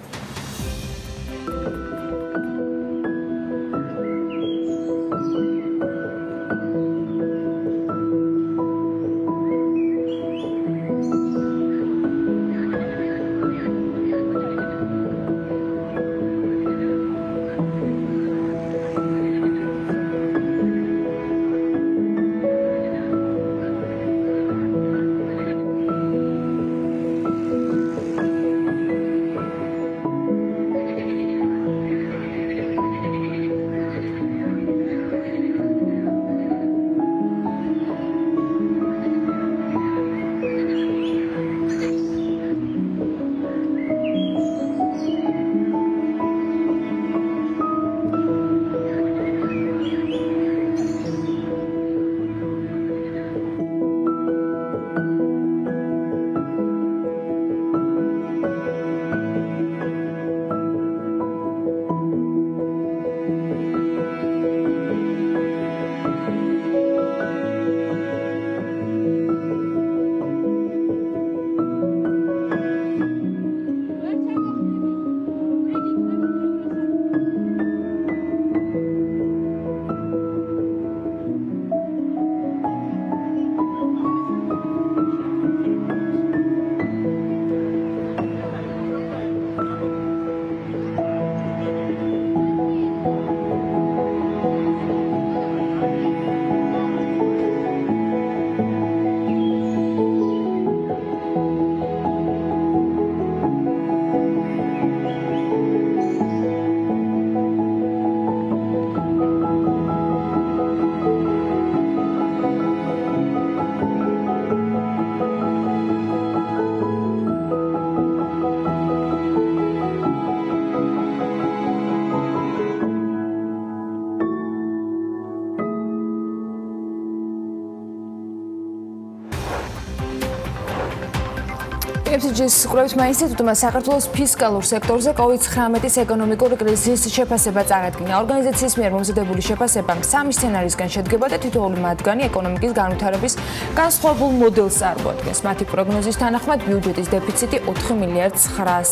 FCG-ის კვლევითმა ინსტიტუტმა საქართველოს ფისკალურ სექტორზე COVID-19-ის ეკონომიკური კრიზისის შეფასება წარადგინა. ორგანიზაციის მიერ მომზადებული შეფასება 3 სცენარისგან შედგება და თითოეული მათგანი ეკონომიკის განვითარების განსხვავებულ მოდელს წარმოადგენს. მათი პროგნოზის თანახმად ბიუჯეტის დეფიციტი 4 მილიარდ 900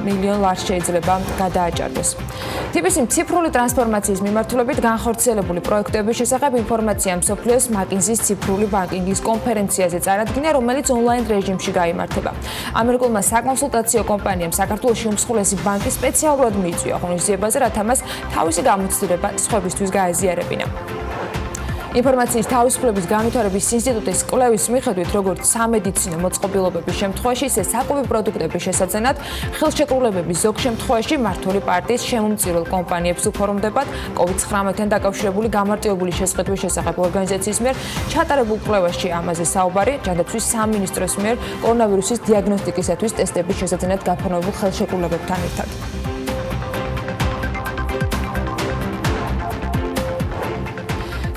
მილიონ ლარს შეიძლება გადააჭარბოს. TBC ციფრული ტრანსფორმაციის მიმართულებით განხორციელებული პროექტების შესახებ ინფორმაცია მსოფლიოს McKinsey-ის ციფრული ბანკინგის კონფერენციაზე წარადგინა, რომელიც ონლაინ რეჟიმში გაიმართება. ამერიკულმა საკონსულტაციო კომპანიამ საქართველოში უმსხვილესი ბანკი სპეციალურად მიიწვია ღონისძიებაზე, რათა მას თავისი გამოცდილება სხვებისთვის გაეზიარებინა. ინფორმაციის თავისუფლების განვითარების ინსტიტუტის კვლევის მიხედვით, როგორც სამედიცინო მოწყობილობების შემთხვევაში, ისე საკვები პროდუქტების შესაძენად, ხელშეკრულებების ზოგ შემთხვევაში მმართველი პარტიის შემომწირულ კომპანიებს უფორმდებათ COVID-19-თან დაკავშირებული გამარტივებული შესყიდვის შესახებ ორგანიზაციის მიერ ჩატარებულ კვლევაში ამაზე საუბარი, ჯანდაცვის სამინისტროს მიერ კორონავირუსის დიაგნოსტიკისათვის ტესტების შესაძენად გაფორმებულ ხელშეკრულებებთან ერთად.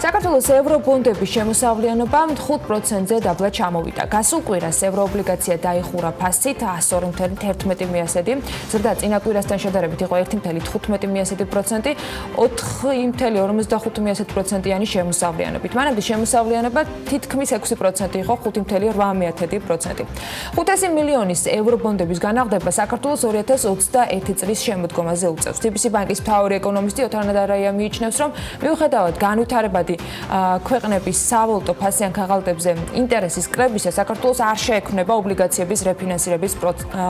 საქართველოს ევრობონდების შემოსავლიანობა 5%-ზე დაბლა ჩამოვიდა. გასულ კვირას ევროობლიგაცია დაიხურა ფასით 102.11%, ზრდა წინა კვირასთან შედარებით იყო 1.15%, 4.45%-იანი შემოსავლიანობით. მანამდე შემოსავლიანობა თითქმის 6% იყო 5.8%. 500 მილიონის ევრობონდების განაღდება საქართველოს 2021 წლის შემოდგომაზე უწევს. TBC ბანკის მთავარი ეკონომისტი ოთარ ნადარაია მიიჩნევს, რომ მიუხედავად განვითარებადი ქვეყნების სავალუტო ფასიან ქაღალდებზე ინტერესის კრებისა, საქართველოს არ შეექმნება ობლიგაციების რეფინანსირების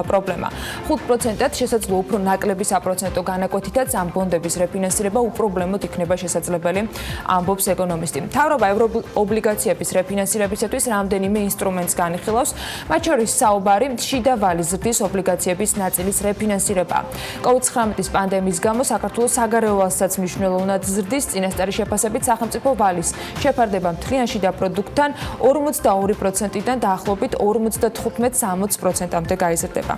პრობლემა. 5%-ად შესაძლოა უფრო ნაკლები საპროცენტო განაკვეთითაც ამ ბონდების რეფინანსირება უპრობლემოდ იქნება შესაძლებელი, ამბობს ეკონომისტი. მთავრობა ევროობლიგაციების რეფინანსირებისათვის რამდენიმე ინსტრუმენტს განიხილავს, მათ შორის საუბარი შიდა ვალის ზრდის ობლიგაციების ნაწილის რეფინანსირებაა. COVID-19 პანდემიის გამო საქართველოს საგარეო ვალსაც მნიშვნელოვნად ზრდის, წინასწარი შეფასებით სახელმწიფო ვალის შეფარდება მთლიან შიდა პროდუქტთან 42%-დან დაახლოებით 55-60%-მდე გაიზრდება.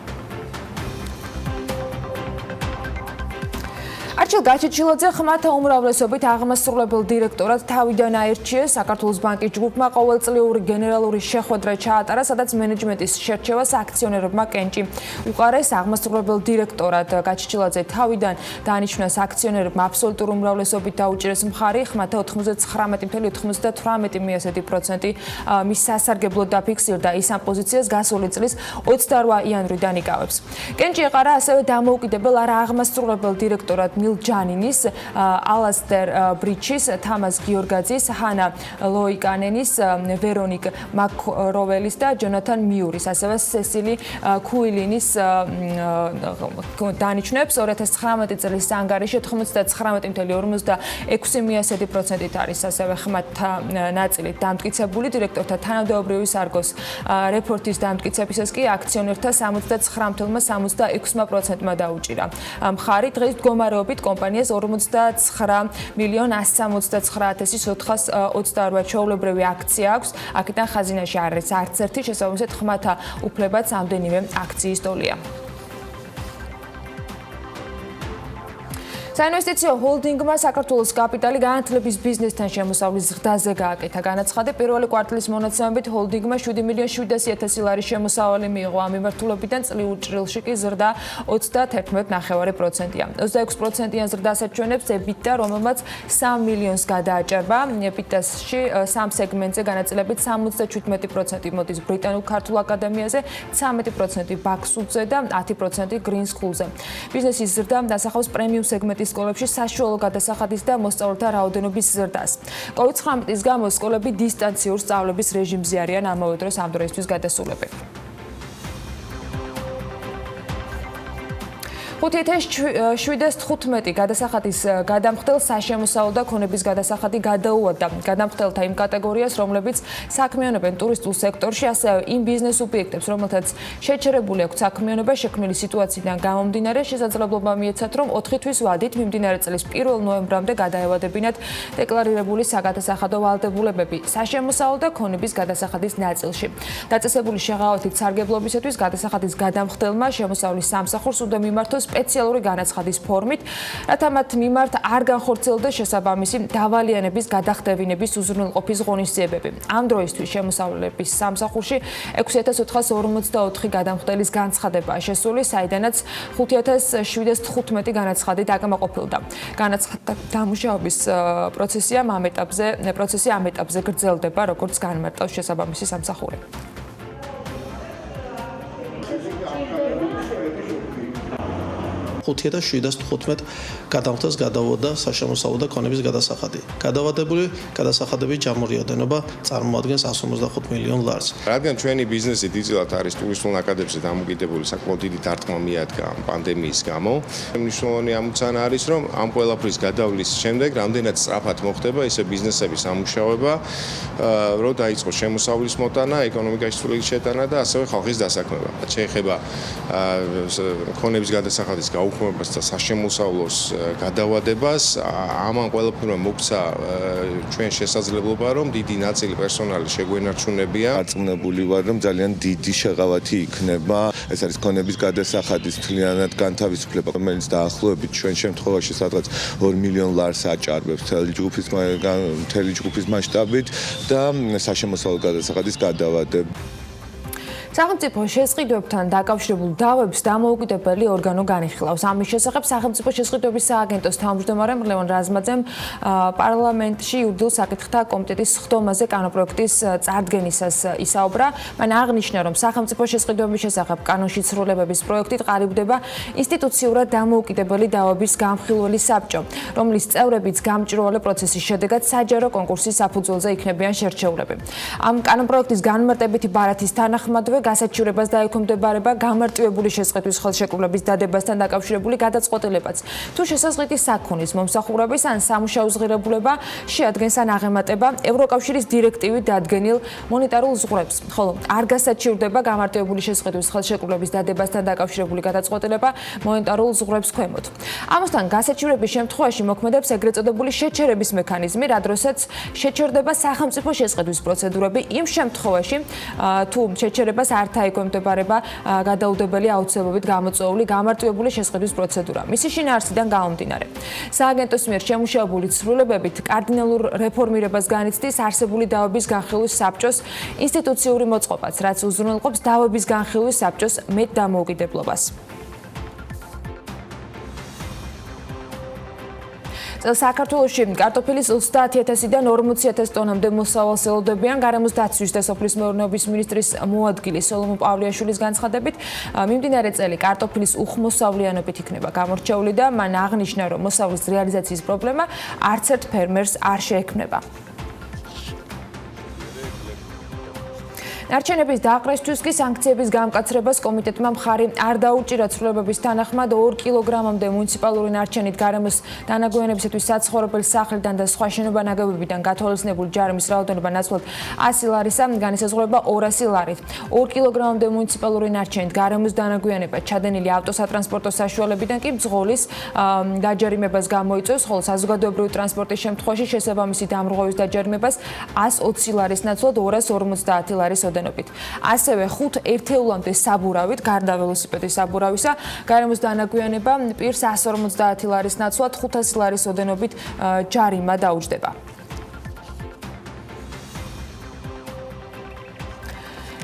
არჩილ გაჩეჩილაძე ხმათა უმრავლესობით აღმასრულებელ დირექტორად თავიდან აირჩიეს. საქართველოს ბანკის ჯგუფმა ყოველწლიური გენერალური შეხვედრა ჩაატარა, სადაც მენეჯმენტის შერჩევას აქციონერებმა კენჭი უყარეს. აღმასრულებელ დირექტორად გაჩეჩილაძე თავიდან დაანიშნეს აქციონერებმა აბსოლუტურ უმრავლესობით დაუჭირეს მხარი, ხმათა 99.98% მის სასარგებლოდ დაფიქსირდა. ის ამ პოზიციას გასული წლის 28 იანვრიდან იკავებს. კენჭი ეყარა ასევე დამოუკიდებელ აღმასრულებელ დირექტორად ჯანინის, ალასტერ ბრიჩის, თამას გიორგაძის, ჰანა ლოიკანენის, ვერონიკ მაკროველის და ჯონათან მიურის, ასევე სესილი ქუილინის დანიშნებს. 2019 წლის ანგარიში 99.46%-ით არის ასევე ხმათა ნაწილი დამტკიცებული. დირექტორთა თანამდებობრივი სარგოს რეპორტის დამტკიცებისას კი აქციონერთა 79.66%-მა დაუჭირა. მხარი დღეს მდგომარეობით კომპანიას 49,169,428 ჩვეულებრივი აქცია აქვს. აქედან ხაზინაში არ არის არც ერთი, შესაბამისად ხმათა უფლებაც ამდენივე აქციის ტოლია. საინვესტიციო ჰოლდინგმა საქართველოს კაპიტალი განათლების ბიზნესთან შემოსავლის ზრდაზე გააკეთა. განაცხადი პირველი კვარტლის მონაცემებით ჰოლდინგმა 7.700.000 ლარის შემოსავალი მიიღო. ამ მიმართულებიდან წლიურ ჭრილში კი ზრდა 31.9%-ია. 26%-იან ზრდას აჩვენებს EBITDA, რომელმაც 3 მილიონს გადააჭარბა. EBITDA-ში სამ სეგმენტზე განაწილებით 77% მოდის ბრიტანულ ქართულ აკადემიაზე, 13% ბაქსუდზე და 10% გრინ სკულზე. ბიზნესის ზრდა დასახავს პრემიუმ სეგმენტის სკოლებში საშუალო გადასახადის და მოსწავლეთა რაოდენობის ზრდას. COVID-19 გამო სკოლები დისტანციურ სწავლების რეჟიმზე არიან, ამავე დროს ამ დროისთვის გადასულები. 5.715 გადასახადის გადამხდელ საშემოსავლო და ქონების გადასახადი გადაუვადა გადამხდელთა იმ კატეგორიას, რომლებიც საქმიანობენ ტურისტულ სექტორში, ასევე იმ ბიზნეს სუბიექტებს, რომელთაც შეჩერებული აქვს საქმიანობა შექმნილი სიტუაციიდან გამომდინარე, შესაძლებლობა მიეცათ, რომ 4 თვის ვადით მიმდინარე წლის 1 ნოემბრამდე გადაევადებინათ დეკლარირებული საგადასახადო ვალდებულებები საშემოსავლო და ქონების გადასახადის ნაწილში. დაწესებული შეღავათით სარგებლობისათვის გადასახადის გადამხდელმა შემოსავლის სამსახურს უნდა მიმართოს სპეციალური განაცხადის ფორმით, რათა მათ მიმართ არ განხორციელდეს შესაბამისი დავალიანების გადახდევინების უზრუნველყოფის ღონისძიებები. ამ დროისთვის შემოსავლების სამსახურში 6444 გადამხდელის განცხადებაა შესული, საიდანაც 5715 განაცხადი დაკმაყოფილდა. განაცხადთა დამუშავების პროცესი ამ ეტაპზე გრძელდება, როგორც განმარტავს შესაბამისი სამსახური. ხუთი და 715 გადამხდელს გადაუვადა საშემოსავლო და ქონების გადასახადი. გადავადებული გადასახადების ჯამური ოდენობა წარმოადგენს 155 მილიონ ლარს. რადგან ჩვენი ბიზნესი დიდწილად არის ტურისტულ ნაკადებზე დამოკიდებული, საკმაოდ დიდი დარტყმა მიადგა პანდემიის გამო. მნიშვნელოვანი ამოცანა არის, რომ ამ ყველაფრის გადავლის შემდეგ რამდენად სწრაფად მოხდება ისე ბიზნესების ამუშავება, რომ დაიწყოს შემოსავლის მოტანა, ეკონომიკაში სრული შეტანა და ასევე ხალხის დასაქმება. შეეხება ქონების გადასახადის გაუქმება თანხმობებას და საშემოსავლოს გადავადებას. ამან ყველაფერმა მოგცა ჩვენ შესაძლებლობა, რომ დიდი ნაწილი პერსონალი შეგვენარჩუნებია. Აწმუნებული ვარ, რომ ძალიან დიდი შეღავათი იქნება. ეს არის ქონების გადასახადის მთლიანად განთავისუფლება, რომელიც დაახლოებით ჩვენ შემთხვევაში სადღაც 2 მილიონ ლარს აჭარბებს მთელი ჯგუფის მასშტაბით და საშემოსავლო გადასახადის გადავადება. სახელმწიფო შესყიდვებთან დაკავშირებულ დავებს დამოუკიდებელი ორგანო განიხილავს. ამის შესახებ სახელმწიფო შესყიდვების სააგენტოს თავმჯდომარემ ლევან რაზმაძემ პარლამენტში იურიდიულ საკითხთა კომიტეტის ხდომაზე კანონპროექტის წარდგენისას ისაუბრა. მან აღნიშნა, რომ სახელმწიფო შესყიდვების შესახებ კანონში ცვლილებების პროექტით ყალიბდება ინსტიტუციურად დამოუკიდებელი დავების გამხილველი საბჭო, რომლის წევრებიც გამჭვირვალე პროცესის შედეგად საჯარო კონკურსის საფუძველზე იქნებიან შერჩეულები. ამ კანონპროექტის განმარტებითი ბარათის თანახმადვე გასაჩივრებას დაექვემდებარება გამარტივებული შესყიდვის ხელშეკრულების დადებასთან დაკავშირებული გადაწყვეტილებაც. თუ შესაძლებელი საქონლის მომსახურების ან სამუშაოს ღირებულება შეადგენს ან აღემატება ევროკავშირის დირექტივით დადგენილ მონეტარულ ზღვრებს, ხოლო არ გასაჩივრდება გამარტივებული შესყიდვის ხელშეკრულების დადებასთან დაკავშირებული გადაწყვეტილება მონეტარულ ზღვრებს ქვემოთ. ამასთან გასაჩივრების შემთხვევაში მოქმედებს ეგრეთ წოდებული შეჩერების მექანიზმი, რა დროსაც შეჩერდება სახელმწიფო შესყიდვის პროცედურები იმ შემთხვევაში, თუ შეჩერებას არ დაექვემდებარება გადაუდებელი აუცილებლობით გამოწვეული გამარტივებული შესყიდვის პროცედურა. მისი შინაარსიდან გამომდინარე, სააგენტოს მიერ შემუშავებული ცვლილებებით კარდინალურ რეფორმირებას განიცდის არსებული დავების განხილვის საბჭოს ინსტიტუციური მოწყობაც, რაც უზრუნველყოფს დავების განხილვის საბჭოს მეტ დამოუკიდებლობას. საქართველოში კარტოფილის 30,000-დან 40,000 ტონამდე მოსავალს ელოდებიან. გარემოს დაცვის და სოფლის მეურნეობის მინისტრის მოადგილის სოლომონ პავლეაშვილის განცხადებით, მიმდინარე წელი კარტოფილის უხმოსავლიანობით იქნება გამორჩეული და მან აღნიშნა, რომ მოსავლის რეალიზაციის პრობლემა არც ერთ ფერმერს არ შეექმნება. ნარჩენების დაყრესთვის კი სანქციების გამკაცრებას კომიტეტმა მხარი არ დაუჭირა. ცვლილებების თანახმად 2 კილოგრამამდე მუნიციპალური ნარჩენით გარემოს დანაგვიანებისათვის საცხოვრებელი სახლიდან და სხვა შენობა ნაგებობიდან გათვალისწინებული ჯარიმის რაოდენობა ნაცვლად 100 ლარისა განისაზღვრება 200 ლარით. 2 კილოგრამამდე მუნიციპალური ნარჩენით გარემოს დანაგვიანება ჩადენილი ავტოსატრანსპორტო საშუალებიდან კი მძღოლის დაჯარიმებას გამოიწვევს, ხოლო საზოგადოებრივი ტრანსპორტის შემთხვევაში შესაბამისი დამრღვევის დაჯარიმებას 120 ლარის ნაცვლად 250 ლარის ასევე 5 ერთეულამდე საბურავით, გარდა ველოსიპედის საბურავისა, გარემოს დანაგვიანება პირს 150 ლარის ნაცვლად 500 ლარის ოდენობით ჯარიმა დაუჯდება.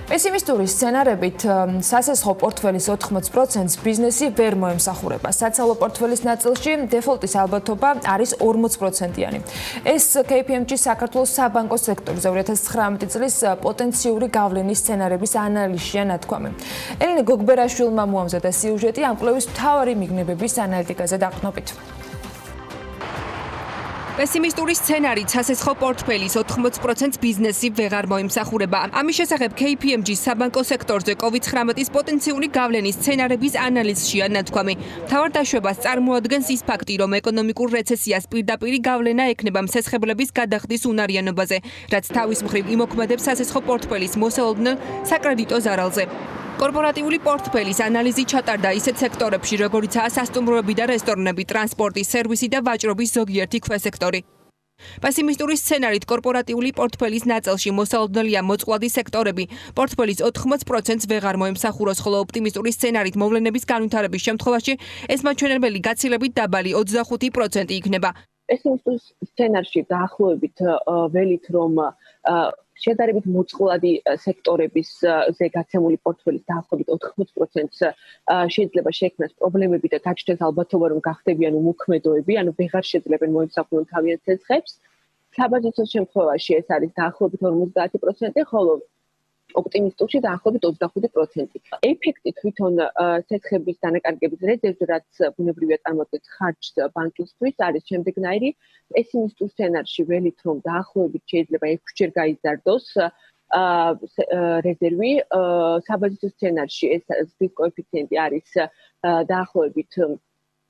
პესიმისტური სცენარებით სასესხო პორტფელის 80%-ს ბიზნესი ვერ მოემსახურება. საცალო პორტფელის ნაწილში დეფოლტის ალბათობა არის 40%-იანი. ეს KPMG საქართველოს საბანკო სექტორზე 2019 წლის პოტენციური გავლენის სცენარების ანალიზშია ნათქვამი. ელენე გოგბერაშვილმა მოამზადა სიუჟეტი ამ კვლევის მთავარი მიგნებების ანალიტიკაზე დაყრდნობით. პესიმისტური სცენარით სასესხო პორტფელის 80%-ს ბიზნესი ვეღარ მოიმსახურება. ამის შესახებ KPMG-ს საბანკო სექტორზე COVID-19 პოტენციური გავლენის სცენარების ანალიზშია ნათქვამი. მთავარ დაშვებას წარმოადგენს ის ფაქტი, რომ ეკონომიკურ რეცესიას პირდაპირი გავლენა ექნება მსესხებლების გადახდის უნარიანობაზე, რაც თავის მხრივ იმოქმედებს სასესხო პორტფელის მოსალოდნელ საკრედიტო ზარალზე. კორპორატიული პორტფელის ანალიზი ჩატარდა ისეთ სექტორებში, როგორიცაა სასტუმროები და რესტორნები, ტრანსპორტი, სერვისი და ვაჭრობის ზოგიერთი ქვესექტორი. პესიმისტური სცენარით კორპორატიული პორტფელის ნაწილში მოსალოდნელია მოწყვლადი სექტორები. პორტფელის 80%-ს ვეღარ მოემსახუროს, ხოლო ოპტიმისტური სცენარით მოვლენების განვითარების შემთხვევაში ეს მაჩვენებელი გაცილებით დაბალი 25% იქნება. პესიმისტურ სცენარში დაახლოებით ველით, რომ შედარებით მოწყვლადი სექტორების ზე გაცემული პორტფელის დაახლოებით 80%-ს შეიძლება შექმნას პრობლემები და გაჩნდეს ალბათობა, რომ გახდებიან უმოქმედოები, ანუ ვეღარ შეძლებენ მოემსახურონ თავიანთ ცეცხლებს. საბაზისოს შემთხვევაში ეს არის დაახლოებით 50%, ხოლო ოპტიმისტურში დაახლოებით 25%. ეფექტი თვითონ ცეცხლების დანაკარგების რეზერვზე, რაც ბუნებრივია წარმოადგენს ხარჯს ბანკისთვის, არის შემდეგნაირი. პესიმისტურ სცენარში ველით, რომ დაახლოებით შეიძლება 6-ჯერ გაიზარდოს რეზერვი, საბაზისო სცენარში ეს ზრდის კოეფიციენტი არის დაახლოებით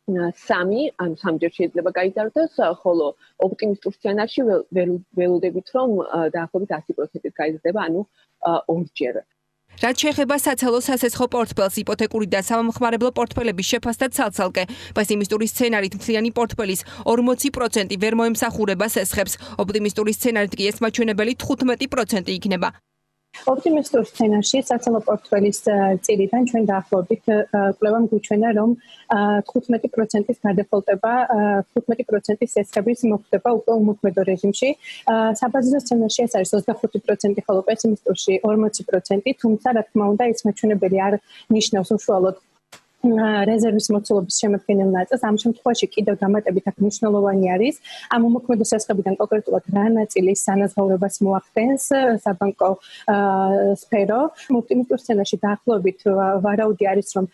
3, ანუ 3-ჯერ შეიძლება გაიზარდოს, ხოლო ოპტიმისტურ სცენარში ველოდებით, რომ დაახლოებით 100%-ით გაიზარდება, ანუ 2-ჯერ. რაც შეეხება საცალო სასესხო პორტფელს, იპოთეკური და სამომხმარებლო პორტფელების შეფასდა ცალ-ცალკე. პესიმისტური სცენარით მთლიანი პორტფელის 40% ვერ მოემსახურება სესხებს. ოპტიმისტური სცენარით კი ეს მაჩვენებელი 15% იქნება. ოპტიმისტურ სცენარში საცალო პორტფელის წილიდან ჩვენ დაახლოებით კვლევამ გვიჩვენა, რომ 15%-ის გადაფოლტება, 15%-ის სესხების მოხდება უკვე უმოქმედო რეჟიმში. საბაზისო სცენარში ეს არის 25%, ხოლო პესიმისტურში 40%, თუმცა რა თქმა უნდა ეს მაჩვენებელი არ ნიშნავს უშუალოდ რეზერვის მოცულობის შემადგენელ ნაწილს. ამ შემთხვევაში კიდევ დამატებით აქ მნიშვნელოვანი არის ამ უმოქმედო სესხებიდან კონკრეტულად რა ნაწილის სანაზღაურებას მოახდენს საბანკო სფერო. ოპტიმისტურ სცენარში დაახლოებით ვარაუდი არის, რომ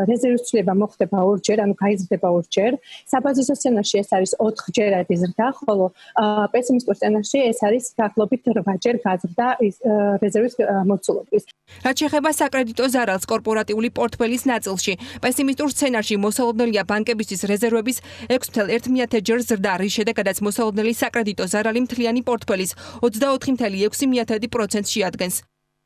რეზერვის ცვლილება მოხდება ორჯერ, ანუ გაიზრდება ორჯერ. საბაზისო სცენარში ეს არის 4ჯერადი ზრდა, ხოლო პესიმისტურ სცენარში ეს არის დაახლოებით 8ჯერ გაზრდა რეზერვის მოცულობის. რაც შეეხება საკრედიტო ზარალს კორპორატიული პორტფელის ნაწილში, პესიმისტურ სცენარში მოსალოდნელია ბანკებისთვის რეზერვების 6.1%-ჯერ ზრდა, რის შედეგადაც მოსალოდნელი საკრედიტო ზარალი მთლიანი პორტფელის 24.6%-ს შეადგენს.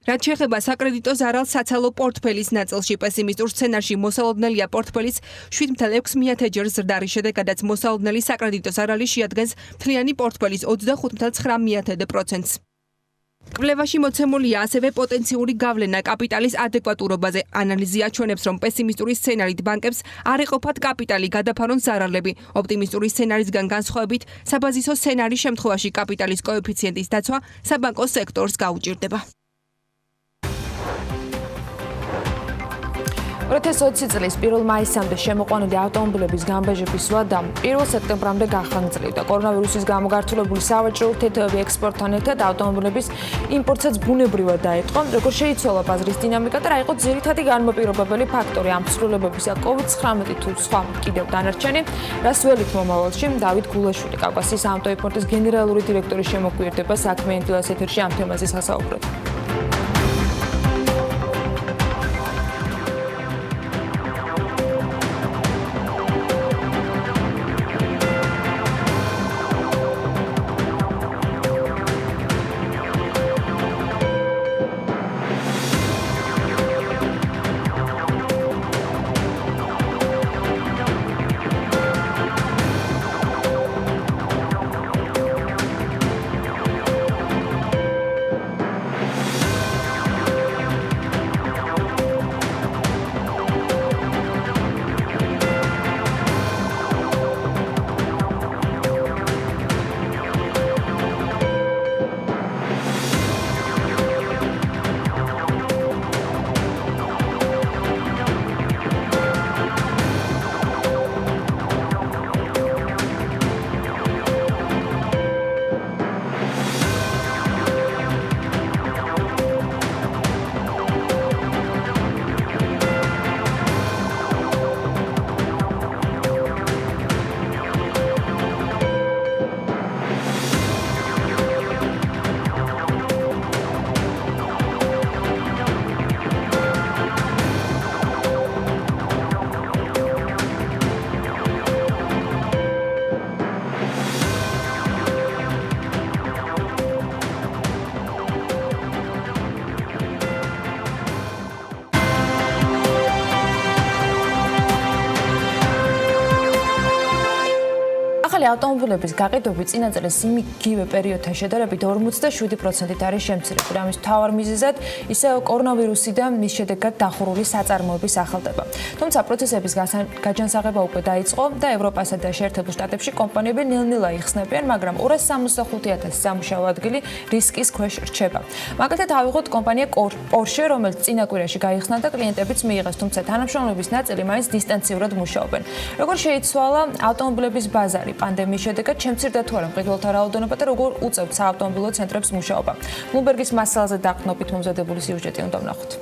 რაც შეეხება საკრედიტო ზარალს საცალო პორტფელის ნაწილში, პესიმისტურ სცენარში მოსალოდნელია პორტფელის 7.6%-ჯერ ზრდა, რის შედეგადაც მოსალოდნელი საკრედიტო ზარალი შეადგენს მთლიანი პორტფელის 25.9%-ს. კვლევაში მოცემულია ასევე პოტენციური გავლენა კაპიტალის ადეკვატურობაზე. ანალიზი აჩვენებს, რომ პესიმისტური სცენარით ბანკებს არ ეყოფათ კაპიტალი გადაფარონ ზარალები. ოპტიმისტური სცენარისგან განსხვავებით, საბაზისო სცენარის შემთხვევაში კაპიტალის კოეფიციენტის დაცვა საბანკო სექტორს გაუჭირდება. 2020 წლის 1 მაისამდე შემოყვანილი ავტომობილების გამბეჟების ვადა 1 სექტემბრამდე გახანგრძლივდა. კორონავირუსის გამო გართულებული სავაჭრო ურთიერთობები ექსპორტთან ერთად ავტომობილების იმპორტსაც ბუნებრივად დაეთყო. როგორ შეიცვალა ბაზრის დინამიკა და რა იყო ძირითადი განმაპირობებელი ფაქტორი ამ ცვლილებებისა COVID-19 თუ სხვა კიდევ დანარჩენი, რას ველით მომავალში? დავით გულაშვილი, კავკასიის ავტოიმპორტის გენერალური დირექტორი შემოგვიერთდება საქმიანი დილას ეთერში ამ თემაზე სასაუბროდ. ავტომობილების გაყიდვები წინა წლის იგივე პერიოდთან შედარებით 47%-ით არის შემცირებული. ამის მთავარ მიზეზად ისევ კორონავირუსი და მის შედეგად დახურული საწარმოების ახალდება. თუმცა პროცესების გაჯანსაღება უკვე დაიწყო და ევროპასა და შეერთებულ შტატებში კომპანიები ნელ-ნელა იხსნებიან, მაგრამ 265,000 სამუშაო ადგილი რისკის ქვეშ რჩება. მაგალითად, ავიღოთ კომპანია Porsche, რომელიც წინა კვირაში გაიხსნა და კლიენტებიც მიიღეს, თუმცა თანამშრომლების ნაწილი მაინც დისტანციურად მუშაობენ. როგორ შეიცვალა ავტომობილების ბაზარი პანდემიის შედეგად, შემცირდა თუ არა მყიდველთა რაოდენობა და როგორ უწევთ საავტომობილო ცენტრებს მუშაობა. Bloomberg-ის მასალაზე დაყრდნობით მომზადებული სიუჟეტი უნდა ვნახოთ.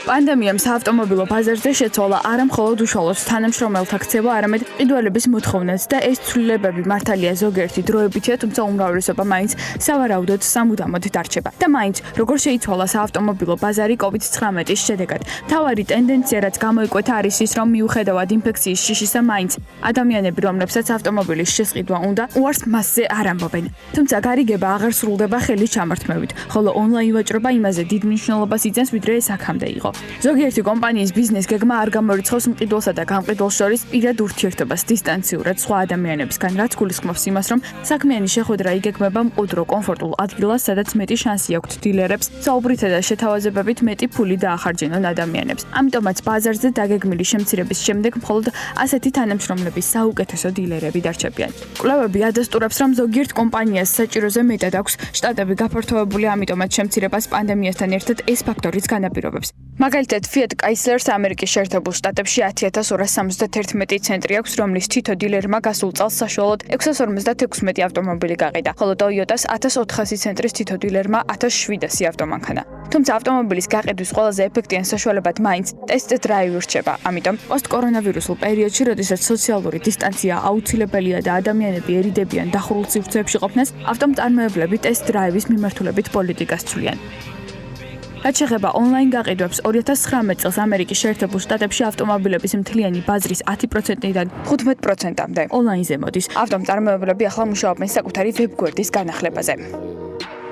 პანდემიამ საავტომობილო ბაზარზე შეცვალა არა მხოლოდ უშუალოდ თანამშრომელთა ქცევა, არამედ ყიდველების მოთხოვნაც და ეს ცვლილებები მართალია ზოგიერთი დროებითია, თუმცა უმრავლესობა მაინც სავარაუდოდ სამუდამოდ დარჩება. და მაინც როგორ შეიცვალა საავტომობილო ბაზარი COVID-19-ის შედეგად. მთავარი ტენდენცია, რაც გამოიკვეთა, არის ის, რომ მიუხედავად ინფექციის შიშისა, მაინც ადამიანები, რომლებსაც ავტომობილის შესყიდვა უნდა, უარს მასზე არ ამბობენ. თუმცა გარიგება აღარ სრულდება ხელის ჩამართმევით, ხოლო ონლაინ ვაჭრობა იმაზე დიდ მნიშვნელობას იძენს, ვიდრე ეს აქამდე იყო. ზოგიერთი კომპანიის ბიზნეს გეგმა არ გამორიცხავს მყიდველსა და გამყიდველს შორის პირად ურთიერთობას დისტანციურად სხვა ადამიანებისგან, რაც გულისხმობს იმას, რომ საქმიანი შეხვედრა იგეგმება მყუდრო, კომფორტულ ადგილას, სადაც მეტი შანსი აქვთ დილერებს, საუბრითა და შეთავაზებებით მეტი ფული დაახარჯენონ ადამიანებს. ამიტომაც ბაზარზე დაგეგმილი შემცირების შემდეგ მხოლოდ ასეთი თანამშრომლების საუკეთესო დილერები დარჩებიან. კვლევები ადასტურებს, რომ ზოგიერთ კომპანიას საჭიროზე მეტად აქვს შტატები გაფართოებული, ამიტომაც შემცირებას პანდემიასთან ერთად ეს ფაქტორიც განაპირობებს. მაგალითად, Fiat Chrysler-ს ამერიკის შეერთებულ შტატებში 10271 ცენტრი აქვს, რომლის თითო დილერმა გასულ წელს საშუალოდ 656 ავტომობილი გაყიდა, ხოლო Toyota-ს 1400 ცენტრის თითო დილერმა 1700 ავტომანქანა. თუმცა ავტომობილის გაყიდვის ყველაზე ეფექტიან საშუალებად მაინც ტესტ დრაივი რჩება. ამიტომ პოსტკორონავირუსულ პერიოდში, როდესაც სოციალური დისტანცია აუცილებელია და ადამიანები ერიდებიან დახურულ სივრცეებში ყოფნას, ავტომწარმოებლები ტესტ დრაივის მიმართულებით პოლიტიკას ცვლიან. რაც შეეხება ონლაინ გაყიდვებს, 2019 წელს ამერიკის შეერთებულ შტატებში ავტომობილების მთლიანი ბაზრის 10%-დან 15%-მდე ონლაინზე მოდის. ავტომწარმოებლები ახლა მუშაობენ საკუთარი ვებგვერდის განახლებაზე.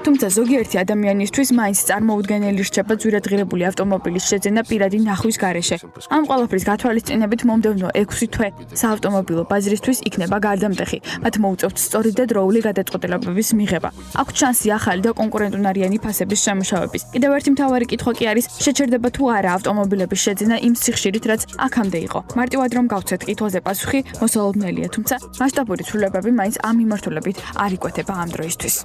თუმცა ზოგიერთი ადამიანისთვის მაინც წარმოუდგენელი რჩება ძვირადღირებული ავტომობილის შეძენა პირადი ნახვის გარეშე. ამ ყველაფრის გათვალისწინებით მომდევნო 6 თვე საავტომობილო ბაზრისთვის იქნება გარდამტეხი. მათ მოუწევთ სწორი და დროული გადაწყვეტილებების მიღება. აქვთ შანსი ახალი და კონკურენტუნარიანი ფასების შემუშავების. კიდევ ერთი მთავარი კითხვა კი არის, შეჩერდება თუ არა ავტომობილების შეძენა იმ სიხშირით, რაც აქამდე იყო. მარტივად რომ გავცეთ კითხვაზე პასუხი მოსალოდნელია, თუმცა მასშტაბური ცვლილებები მაინც ამ მიმართულებით არ იკვეთება ამ დროისთვის.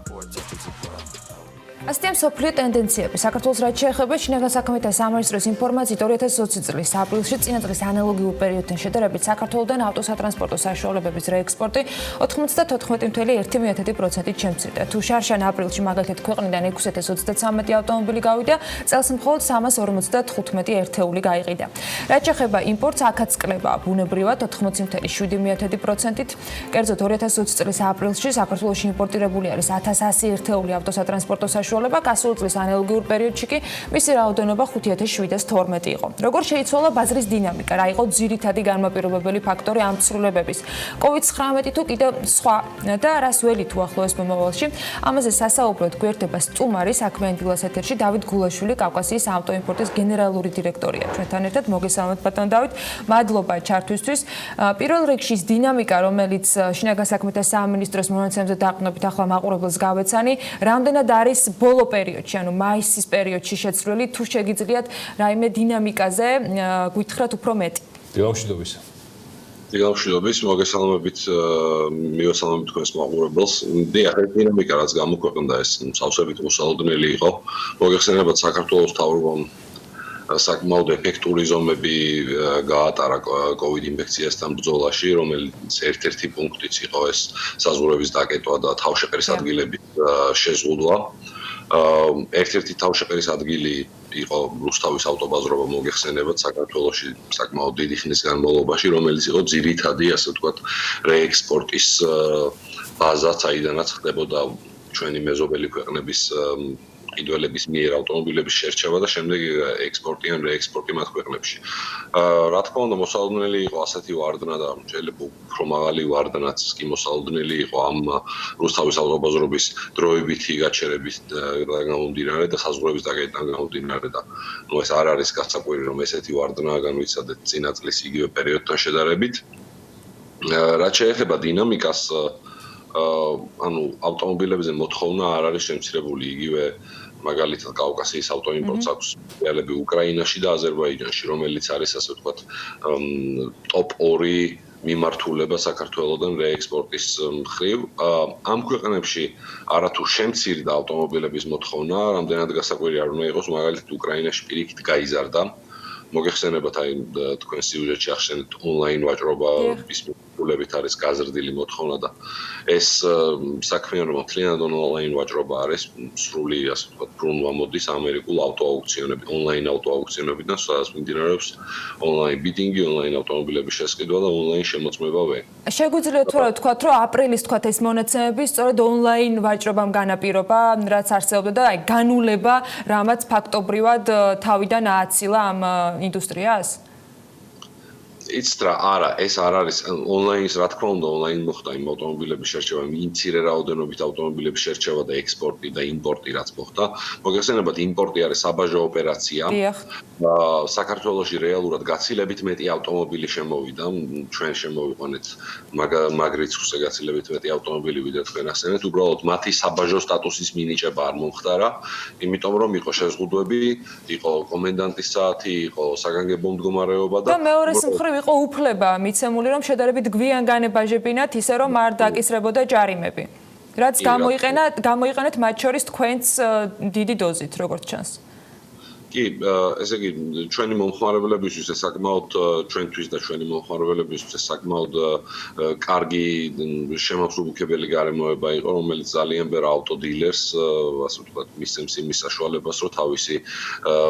ასეთი მსოფლიო ტენდენციები საქართველოს რაც შეეხება შინაგან საქმეთა სამინისტროს ინფორმაციით 2020 წლის აპრილში წინა წლის ანალოგიურ პერიოდთან შედარებით საქართველოდან ავტოსატრანსპორტო საშუალებების რეექსპორტი 94.1%-ით შემცირდა. თუ შარშან აპრილში მაგალითად ქვეყნიდან 6033 ავტომობილი გავიდა, წელს მხოლოდ 355 ერთეული გაიყიდა. რაც შეეხება იმპორტს, აქაც კლება ბუნებრივად 80.7%-ით. კერძოდ 2020 წლის აპრილში საქართველოში იმპორტირებული არის 1100 ერთეული ავტოსატრანსპორტო საშუალება. გასულ წლის ანალოგიურ პერიოდში კი მისი რაოდენობა 5712 იყო. როგორ შეიცვალა ბაზრის დინამიკა? რა იყო ძირითადი განმაპირობებელი ფაქტორი ამ ცვლილებების? COVID-19 თუ კიდევ სხვა და რას ველით უახლოეს მომავალში? ამაზე სასაუბროდ გვერდება სტუმარი საქმიანი დილას ეთერში დავით გულაშვილი, კავკასიის ავტოიმპორტის გენერალური დირექტორია. ჩვენთან ერთად მოგესალმებით ბატონ დავით. მადლობა ჩართვისთვის. პირველ რიგში ის დინამიკა, რომელიც შინაგან საქმეთა სამინისტროს მონაცემებზე დაყრდნობით ახლა მაყურებელს გავეცანი, რამდენად არის ბოლო პერიოდში, ანუ მაისის პერიოდში შეცვლილი, თუ შეგიძლიათ რაიმე დინამიკაზე გითხრათ უფრო მეტი. დილამშვიდობის. დილამშვიდობის, მოგესალმებით, მივესალმებით თქვენს მაყურებელს. დიახ, ეს დინამიკა რაც გამოქვეყნდა, ეს სავსებით მოსალოდნელი იყო. მოგეხსენებათ საქართველოს მთავრობამ საკმაოდ ეფექტური ზომები გაატარა COVID ინფექციასთან ბრძოლაში, რომელიც ერთ-ერთი პუნქტიც იყო ეს საზღვრების დაკეტვა და თავშეყრის ადგილების შეზღუდვა. ერთ-ერთი თავშეყრის ადგილი იყო რუსთავის ავტობაზრობა, მოგეხსენებათ, საქართველოში საკმაოდ დიდი ხნის განმავლობაში, რომელიც იყო ძირითადი, ასე ვთქვათ, რეექსპორტის ბაზა, საიდანაც ხდებოდა ჩვენი მეზობელი ქვეყნების ყიდველების მიერ ავტომობილების შერჩევა და შემდეგ ექსპორტი ან რეექსპორტი მათ ქვეყნებში. რა თქმა უნდა, მოსალოდნელი იყო ასეთი ვარდნა და შეიძლება უფრო მაღალი ვარდნაც კი მოსალოდნელი იყო ამ რუსთავის ავტობაზრობის დროებითი გაჩერების გამომდინარე და საზღვრების დაკეტიდან გამომდინარე და ეს არ არის გასაკვირი, რომ ესეთი ვარდნა განვიცადეთ წინა წლის იგივე პერიოდთან შედარებით. რაც შეეხება დინამიკას, ანუ ავტომობილებზე მოთხოვნა არ არის შემცირებული იგივე მაგალითად კავკასიის ავტოიმპორტს აქვს რეალები უკრაინაში და აზერბაიჯანში, რომელიც არის ასე ვთქვათ ტოპ 2 მიმართულება საქართველოსდან რეექსპორტის მხრივ. ამ ქვეყნებში არათუ შემცირდა ავტომობილების მოთხოვნა, რამდენად გასაკვირი არ უნდა იყოს, მაგალითად უკრაინაში პირიქით გაიზარდა. მოგეხსენებათ, აი თქვენ სიუჟეტში ახსენეთ ონლაინ ვაჭრობის გამოსახულებით არის გაზრდილი მოთხოვნა და ეს საქმიანობა მთლიანად ონლაინ ვაჭრობა არის, სრული, ასე ვთქვათ, ბრუნვა მოდის ამერიკულ ავტოაუქციონებიდან, ონლაინ ავტოაუქციონებიდან, სადაც მიმდინარეობს ონლაინ ბიდინგი, ონლაინ ავტომობილების შესყიდვა და ონლაინ შემოწმება ვენ. შეგვიძლია თუ რა ვთქვათ, რომ აპრილის თქვათ ეს მონაცემები სწორედ ონლაინ ვაჭრობამ განაპირობა, რაც არსებობდა და აი განულება, რამაც ფაქტობრივად თავიდან ააცილა ამ ინდუსტრიას? იცით რა, არა, ეს არ არის ონლაინს, რა თქმა უნდა, ონლაინ მოხდა იმ ავტომობილების შერჩევა, მცირე რაოდენობით ავტომობილების შერჩევა და ექსპორტი და იმპორტი რაც მოხდა. მოგეხსენებათ, იმპორტი არის საბაჟო ოპერაცია. დიახ. საქართველოში რეალურად გაცილებით მეტი ავტომობილი შემოვიდა, ჩვენ შემოვიყვანეთ მაგ რიცხვზე გაცილებით მეტი ავტომობილი ვიდრე თქვენ ახსენეთ, უბრალოდ მათი საბაჟო სტატუსის მინიჭება არ მომხდარა, იმიტომ რომ იყო შეზღუდვები, იყო კომენდანტის საათი, იყო საგანგებო მდგომარეობა და მეორეს მხრივ იყო უფლება მიცემული, რომ შედარებით გვიან განებაჟებინათ, ისე რომ არ დაკისრებოდა ჯარიმები. რაც გამოიყენეთ მათ შორის თქვენს დიდი დოზით, როგორც ჩანს. კი, ესე იგი, ჩვენი მომხმარებლებისთვის ეს საკმაოდ ჩვენთვის და ჩვენი მომხმარებლებისთვის საკმაოდ კარგი შემოწმებული გარემოება იყო, რომელიც ძალიან ბევრ ავტოდილერს, ასე ვთქვათ, მისცემს იმის საშუალებას, რომ თავისი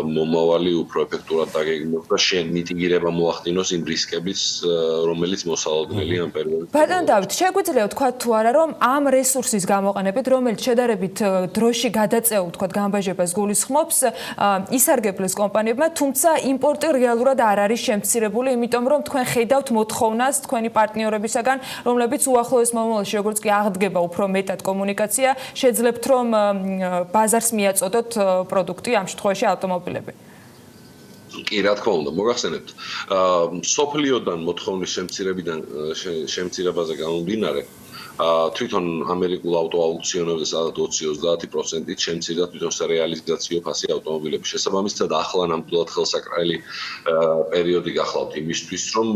მომავალი უფრო ეფექტურად დაგეგმოს და მიტიგირება მოახდინოს იმ რისკების, რომელიც მოსალოდნელი ამ პერიოდში. ბატონ დავით, შეგვიძლია ვთქვათ თუ არა, რომ ამ რესურსის გამოყენებით, რომელიც შედარებით დროში გადაწეულ, ვთქვათ, განბაჟებას გულისხმობს, ისარგებლეს კომპანიებმა, თუმცა იმპორტი რეალურად არ არის შემცირებული, იმიტომ რომ თქვენ ხედავთ მოთხოვნას თქვენი პარტნიორებისაგან, რომლებიც უახლოეს მომავალში, როგორც კი აღდგება უფრო მეტად კომუნიკაცია, შეძლებთ რომ ბაზარს მიაწოდოთ პროდუქტი, ამ შემთხვევაში ავტომობილები. კი, რა თქმა უნდა, მოგახსენებთ, სოფლიოდან მოთხოვნის შემცირებაზე გამომდინარე, თვითონ ამერიკულ ავტოაუქციონებზე სადაც 20-30%-ით შემცირდა თვითონ სარეალიზაციო ფასი ავტომობილების შესაბამისად ახლა ნამდვილად ხელსაყრელი პერიოდი გახლავთ იმისთვის, რომ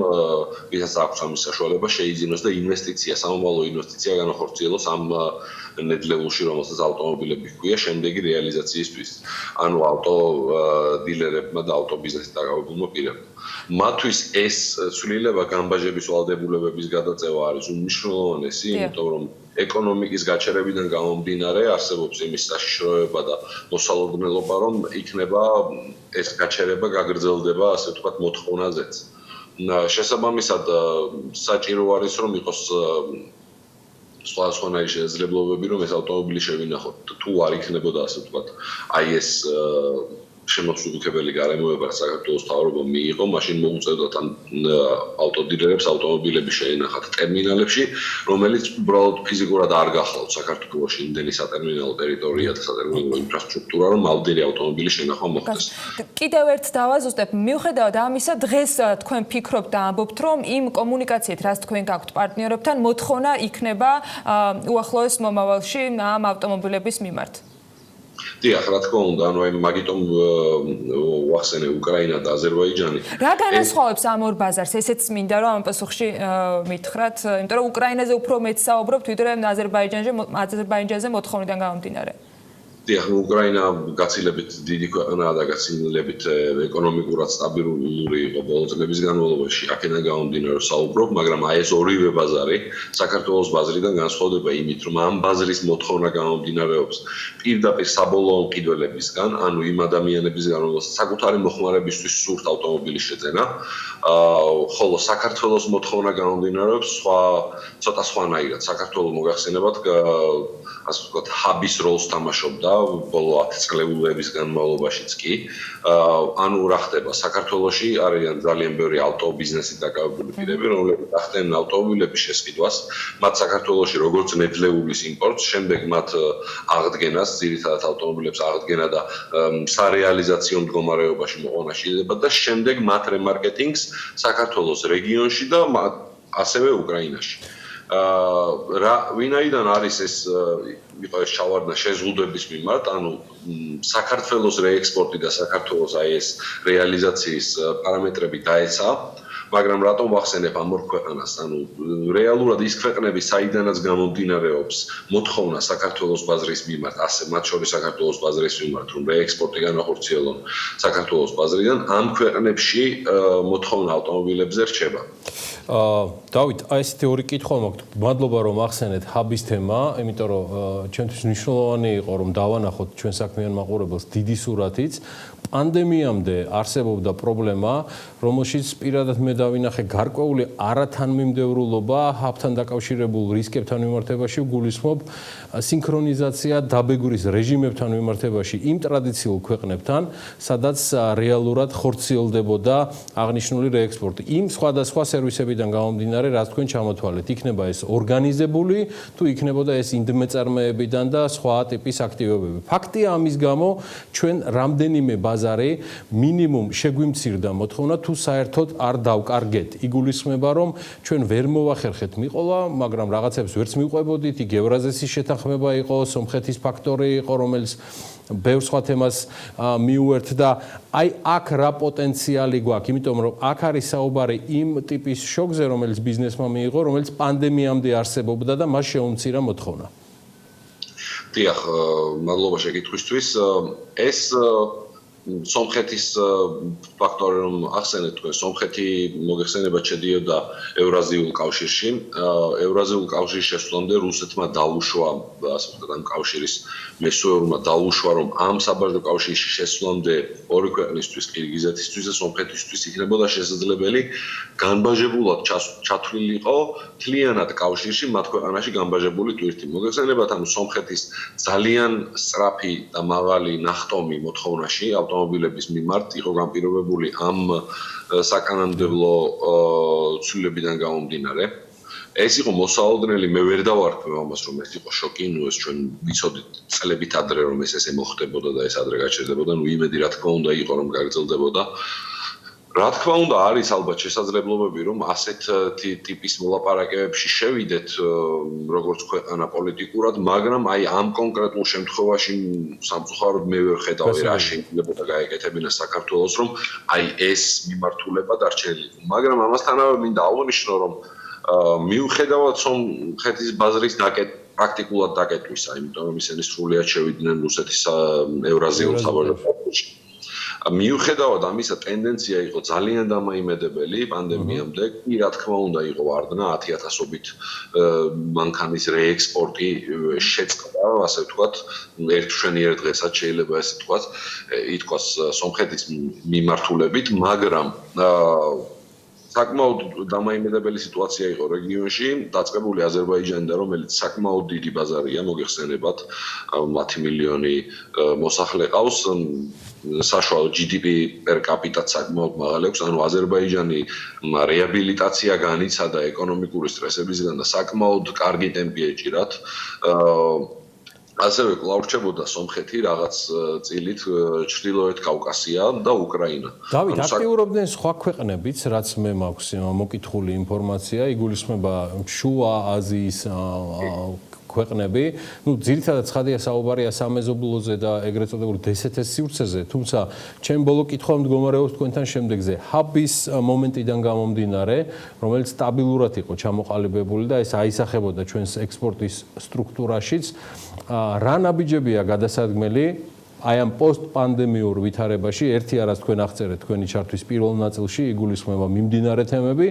ვისაც აქვს ამის საშუალება შეიძინოს და ინვესტიცია, სამომავლო ინვესტიცია განახორციელოს ამ ნედლეულში, რომელსაც ავტომობილები ჰქვია, შემდეგი რეალიზაციისთვის. ანუ ავტოდილერებმა და ავტობიზნესით დაკავებულმა პირებმა. მათთვის ეს ცვლილება განბაჟების ვალდებულებების გადაწევა არის უმნიშვნელოვანესი, იმიტომ რომ ეკონომიკის გაჩერებიდან გამომდინარე არსებობს იმის საშიშროება და მოსალოდნელობა, რომ იქნება ეს გაჩერება გაგრძელდება, ასე ვთქვათ, მოთხოვნაზეც. შესაბამისად, საჭირო არის, რომ იყოს სხვადასხვანაირი შესაძლებლობები, რომ ეს ავტომობილი შევინახოთ. თუ არ იქნებოდა, ასე ვთქვათ, აი ეს შემოწმებული გარემოება საქართველოს მთავრობამ მიიღო, მაშინ მოუწევდათ ამ ავტოდილერებს ავტომობილები შეენახათ ტერმინალებში, რომელიც უბრალოდ ფიზიკურად არ გახლავთ საქართველოში იმდენი სატერმინალო ტერიტორია და სატერმინალო ინფრასტრუქტურა, რომ ავდერი ავტომობილი შენახვა მოხდეს. კიდევ ერთ დავაზუსტებ, მიუხედავად ამისა, დღეს თქვენ ფიქრობთ და ამბობთ, რომ იმ კომუნიკაციით, რაც თქვენ გაქვთ პარტნიორებთან, მოთხოვნა იქნება უახლოეს მომავალში ამ ავტომობილების მიმართ. დიახ, რა თქმა უნდა, ანუ აი მაგიტომ ვახსენე უკრაინა და აზერბაიჯანი. რა განასხვავებს ამ ორ ბაზარს? ესეც მინდა რომ ამ პასუხში მითხრათ, იმიტომ რომ უკრაინაზე უფრო მეტ საუბრობთ, ვიდრე აზერბაიჯანზე მოთხოვნიდან გამომდინარე. დიახ, უკრაინა გაცილებით დიდი ქვეყანაა და გაცილებით ეკონომიკურად სტაბილური იყო ბოლო წლების განმავლობაში. აქედან გამომდინარე საუბრობ, მაგრამ აი ეს ორივე ბაზარი საქართველოს ბაზრიდან განსხვავდება იმით, რომ ამ ბაზრის მოთხოვნა გამომდინარეობს პირდაპირ საბოლოო მყიდველებისგან, ანუ იმ ადამიანებისგან, რომელსაც საკუთარი მოხმარებისთვის სურთ ავტომობილის შეძენა, ხოლო საქართველოს მოთხოვნა გამომდინარეობს ცოტა სხვანაირად. საქართველოს მოგახსენებათ, ასე ვთქვათ, ჰაბის როლს თამაშობდა ბოლო 10 წლების განმავლობაშიც კი. ანუ რა ხდება, საქართველოში არიან ძალიან ბევრი ავტობიზნესით დაკავებული პირები, რომლებიც ახდენენ ავტომობილების შესყიდვას, მათ საქართველოში როგორც ნედლეულის იმპორტს, შემდეგ მათ აღდგენას, ძირითადად ავტომობილებს აღდგენა და სარეალიზაციო მდგომარეობაში მოყვანა შეიძლება და შემდეგ მათ რემარკეტინგს საქართველოს რეგიონში და ასევე უკრაინაში. ვინაიდან არის ეს იყო ეს ჩავარდნა შეზღუდვების მიმართ, ანუ საქართველოს რეექსპორტი და საქართველოს აი ეს რეალიზაციის პარამეტრები დაეცა, მაგრამ რატომ ვახსენებ ამ ორ ქვეყანას? ანუ რეალურად ის ქვეყნები, საიდანაც გამომდინარეობს მოთხოვნა საქართველოს ბაზრის მიმართ, ასე მათ შორის საქართველოს ბაზრის მიმართ, რომ რეექსპორტი განახორციელონ საქართველოს ბაზრიდან, ამ ქვეყნებში მოთხოვნა ავტომობილებზე რჩება. დავით, აი ესეთი ორი კითხვა მაქვს. მადლობა რომ ახსენეთ ჰაბის თემა, იმიტომ რომ ჩვენთვის მნიშვნელოვანი იყო რომ დავანახოთ ჩვენ საქმიან მაყურებელს დიდი სურათიც. პანდემიამდე არსებობდა პრობლემა, რომელშიც პირადად მე დავინახე გარკვეული არათანმიმდევრულობა ჰაბთან დაკავშირებულ რისკებთან მიმართებაში გულისხმობ სინქრონიზაცია დაბეგვრის რეჟიმებთან მიმართებაში იმ ტრადიციულ ქვეყნებთან, სადაც რეალურად ხორციელდებოდა აღნიშნული რეექსპორტი. იმ სხვადასხვა სერვისებიდან გამომდინარე, რაც თქვენ ჩამოთვალეთ, იქნება ეს ორგანიზებული, თუ იქნებოდა ეს ინდმეწარმეებიდან და სხვა ტიპის აქტივობები. ფაქტია ამის გამო ჩვენ რამდენიმე ბაზარი მინიმუმ შეგვიმცირდა მოთხოვნა თუ საერთოდ არ დავკარგეთ. იგულისხმება რომ ჩვენ ვერ მოვახერხეთ მიყოლა, მაგრამ რაღაცებს ვერც მივყვებოდით, იქ ევრაზესის შეთანხმება იყო, სომხეთის ფაქტორი იყო, რომელიც ბევრ სხვა თემას მიუერთ და აი აქ რა პოტენციალი გვაქვს, იმიტომ რომ აქ არის საუბარი იმ ტიპის შოკზე, რომელიც ბიზნესმა მიიღო, რომელიც პანდემიამდე არსებობდა და მას შეუმცირა მოთხოვნა. დიახ, მადლობა შეკითხვისთვის. ეს სომხეთის ფაქტორი რომ ახსენეთ თქვენ, სომხეთი მოგეხსენებათ შედიოდა ევრაზიულ კავშირში. ევრაზიულ კავშირში შესვლამდე რუსეთმა დაუშვა, ასე ვთქვათ, ამ კავშირის მესვეურმა დაუშვა, რომ ამ საბაჟო კავშირში შესვლამდე ორი ქვეყნისთვის, ყირგიზეთისთვის და სომხეთისთვის იქნებოდა შესაძლებელი განბაჟებულად ჩათვლილიყო მთლიანად კავშირში მათ ქვეყანაში განბაჟებული ტვირთი. მოგეხსენებათ ამ სომხეთის ძალიან სწრაფი და მაღალი ნახტომი მოთხოვნაში ავტომობილების მიმართ იყო განპირობებული ამ საკანონმდებლო ცვლილებიდან გამომდინარე. ეს იყო მოსავალდნელი, მე ვერ დავარქვევ ამას, რომ ეს იყო შოკი, ნუ ეს ჩვენ ვიცოდით წლებით ადრე რომ ეს ესე მოხდებოდა და ეს ადრე გაჩერდებოდა, ნუ იმედი რა თქმა უნდა იყო რომ გაგრძელდებოდა. რა თქმა უნდა არის ალბათ შესაძლებლობები რომ ასეთ ტიპის მოლაპარაკებებში შევიდეთ როგორც ქვეყანა პოლიტიკურად, მაგრამ აი ამ კონკრეტულ შემთხვევაში სამწუხაროდ მე ვერ ხედავი რა შეიძლება გაეკეთებინა საქართველოს რომ აი ეს მიმართულება დარჩენილიყო. მაგრამ ამასთანავე მინდა აღვნიშნო რომ მიუხედავად სომხეთის ბაზრის პრაქტიკულად დაკეტვისა, იმიტომ რომ ისინი სრულიად შევიდნენ რუსეთის ევრაზიულ საბაჟო კავშირში. მიუხედავად ამისა, ტენდენცია იყო ძალიან დამაიმედებელი პანდემიამდე, კი რა თქმა უნდა იყო ვარდნა 10,000-ობით მანქანის რეექსპორტი შეწყდა, ასე ვთქვათ, ერთშვენიერ დღესაც შეიძლება ესე ითქვას სომხეთის მიმართულებით, მაგრამ საკმაოდ დამაიმედებელი სიტუაცია იყო რეგიონში, დაწყებული აზერბაიჯანი და რომელიც საკმაოდ დიდი ბაზარია, მოგეხსენებათ, 10 მილიონი მოსახლე ყავს, საშუალო GDP per capita საკმაოდ მაღალი აქვს, ანუ აზერბაიჯანი რეაბილიტაცია განიცადა ეკონომიკური სტრესებისგან და საკმაოდ კარგი ტემპი ეჭირათ. ასევე კვლავ რჩებოდა სომხეთი რაღაც წილით ჩრდილოეთ კავკასია და უკრაინა. დავით, აქტიურობდნენ სხვა ქვეყნებიც, რაც მე მაქვს მოკითხული ინფორმაცია, იგულისხმება შუა აზიის ქვეყნები, ну, ძირითადად ცხადია საუბარია სამეზობლოზე და ეგრეთ წოდებული DST-ის სივრცეზე, თუმცა ჩემ ბოლო კითხვა მდგომარეობს თქვენთან შემდეგზე. ჰაბის მომენტიდან გამომდინარე, რომელიც სტაბილურად იყო ჩამოყალიბებული და ეს აისახებოდა ჩვენს ექსპორტის სტრუქტურაშიც, რა ნაბიჯებია გადასადგმელი აი ამ პოსტპანდემიურ ვითარებაში, ერთი არას თქვენ აღწერეთ თქვენი ჩართვის პირველ ნაწილში, იგულისხმება მიმდინარე თემები,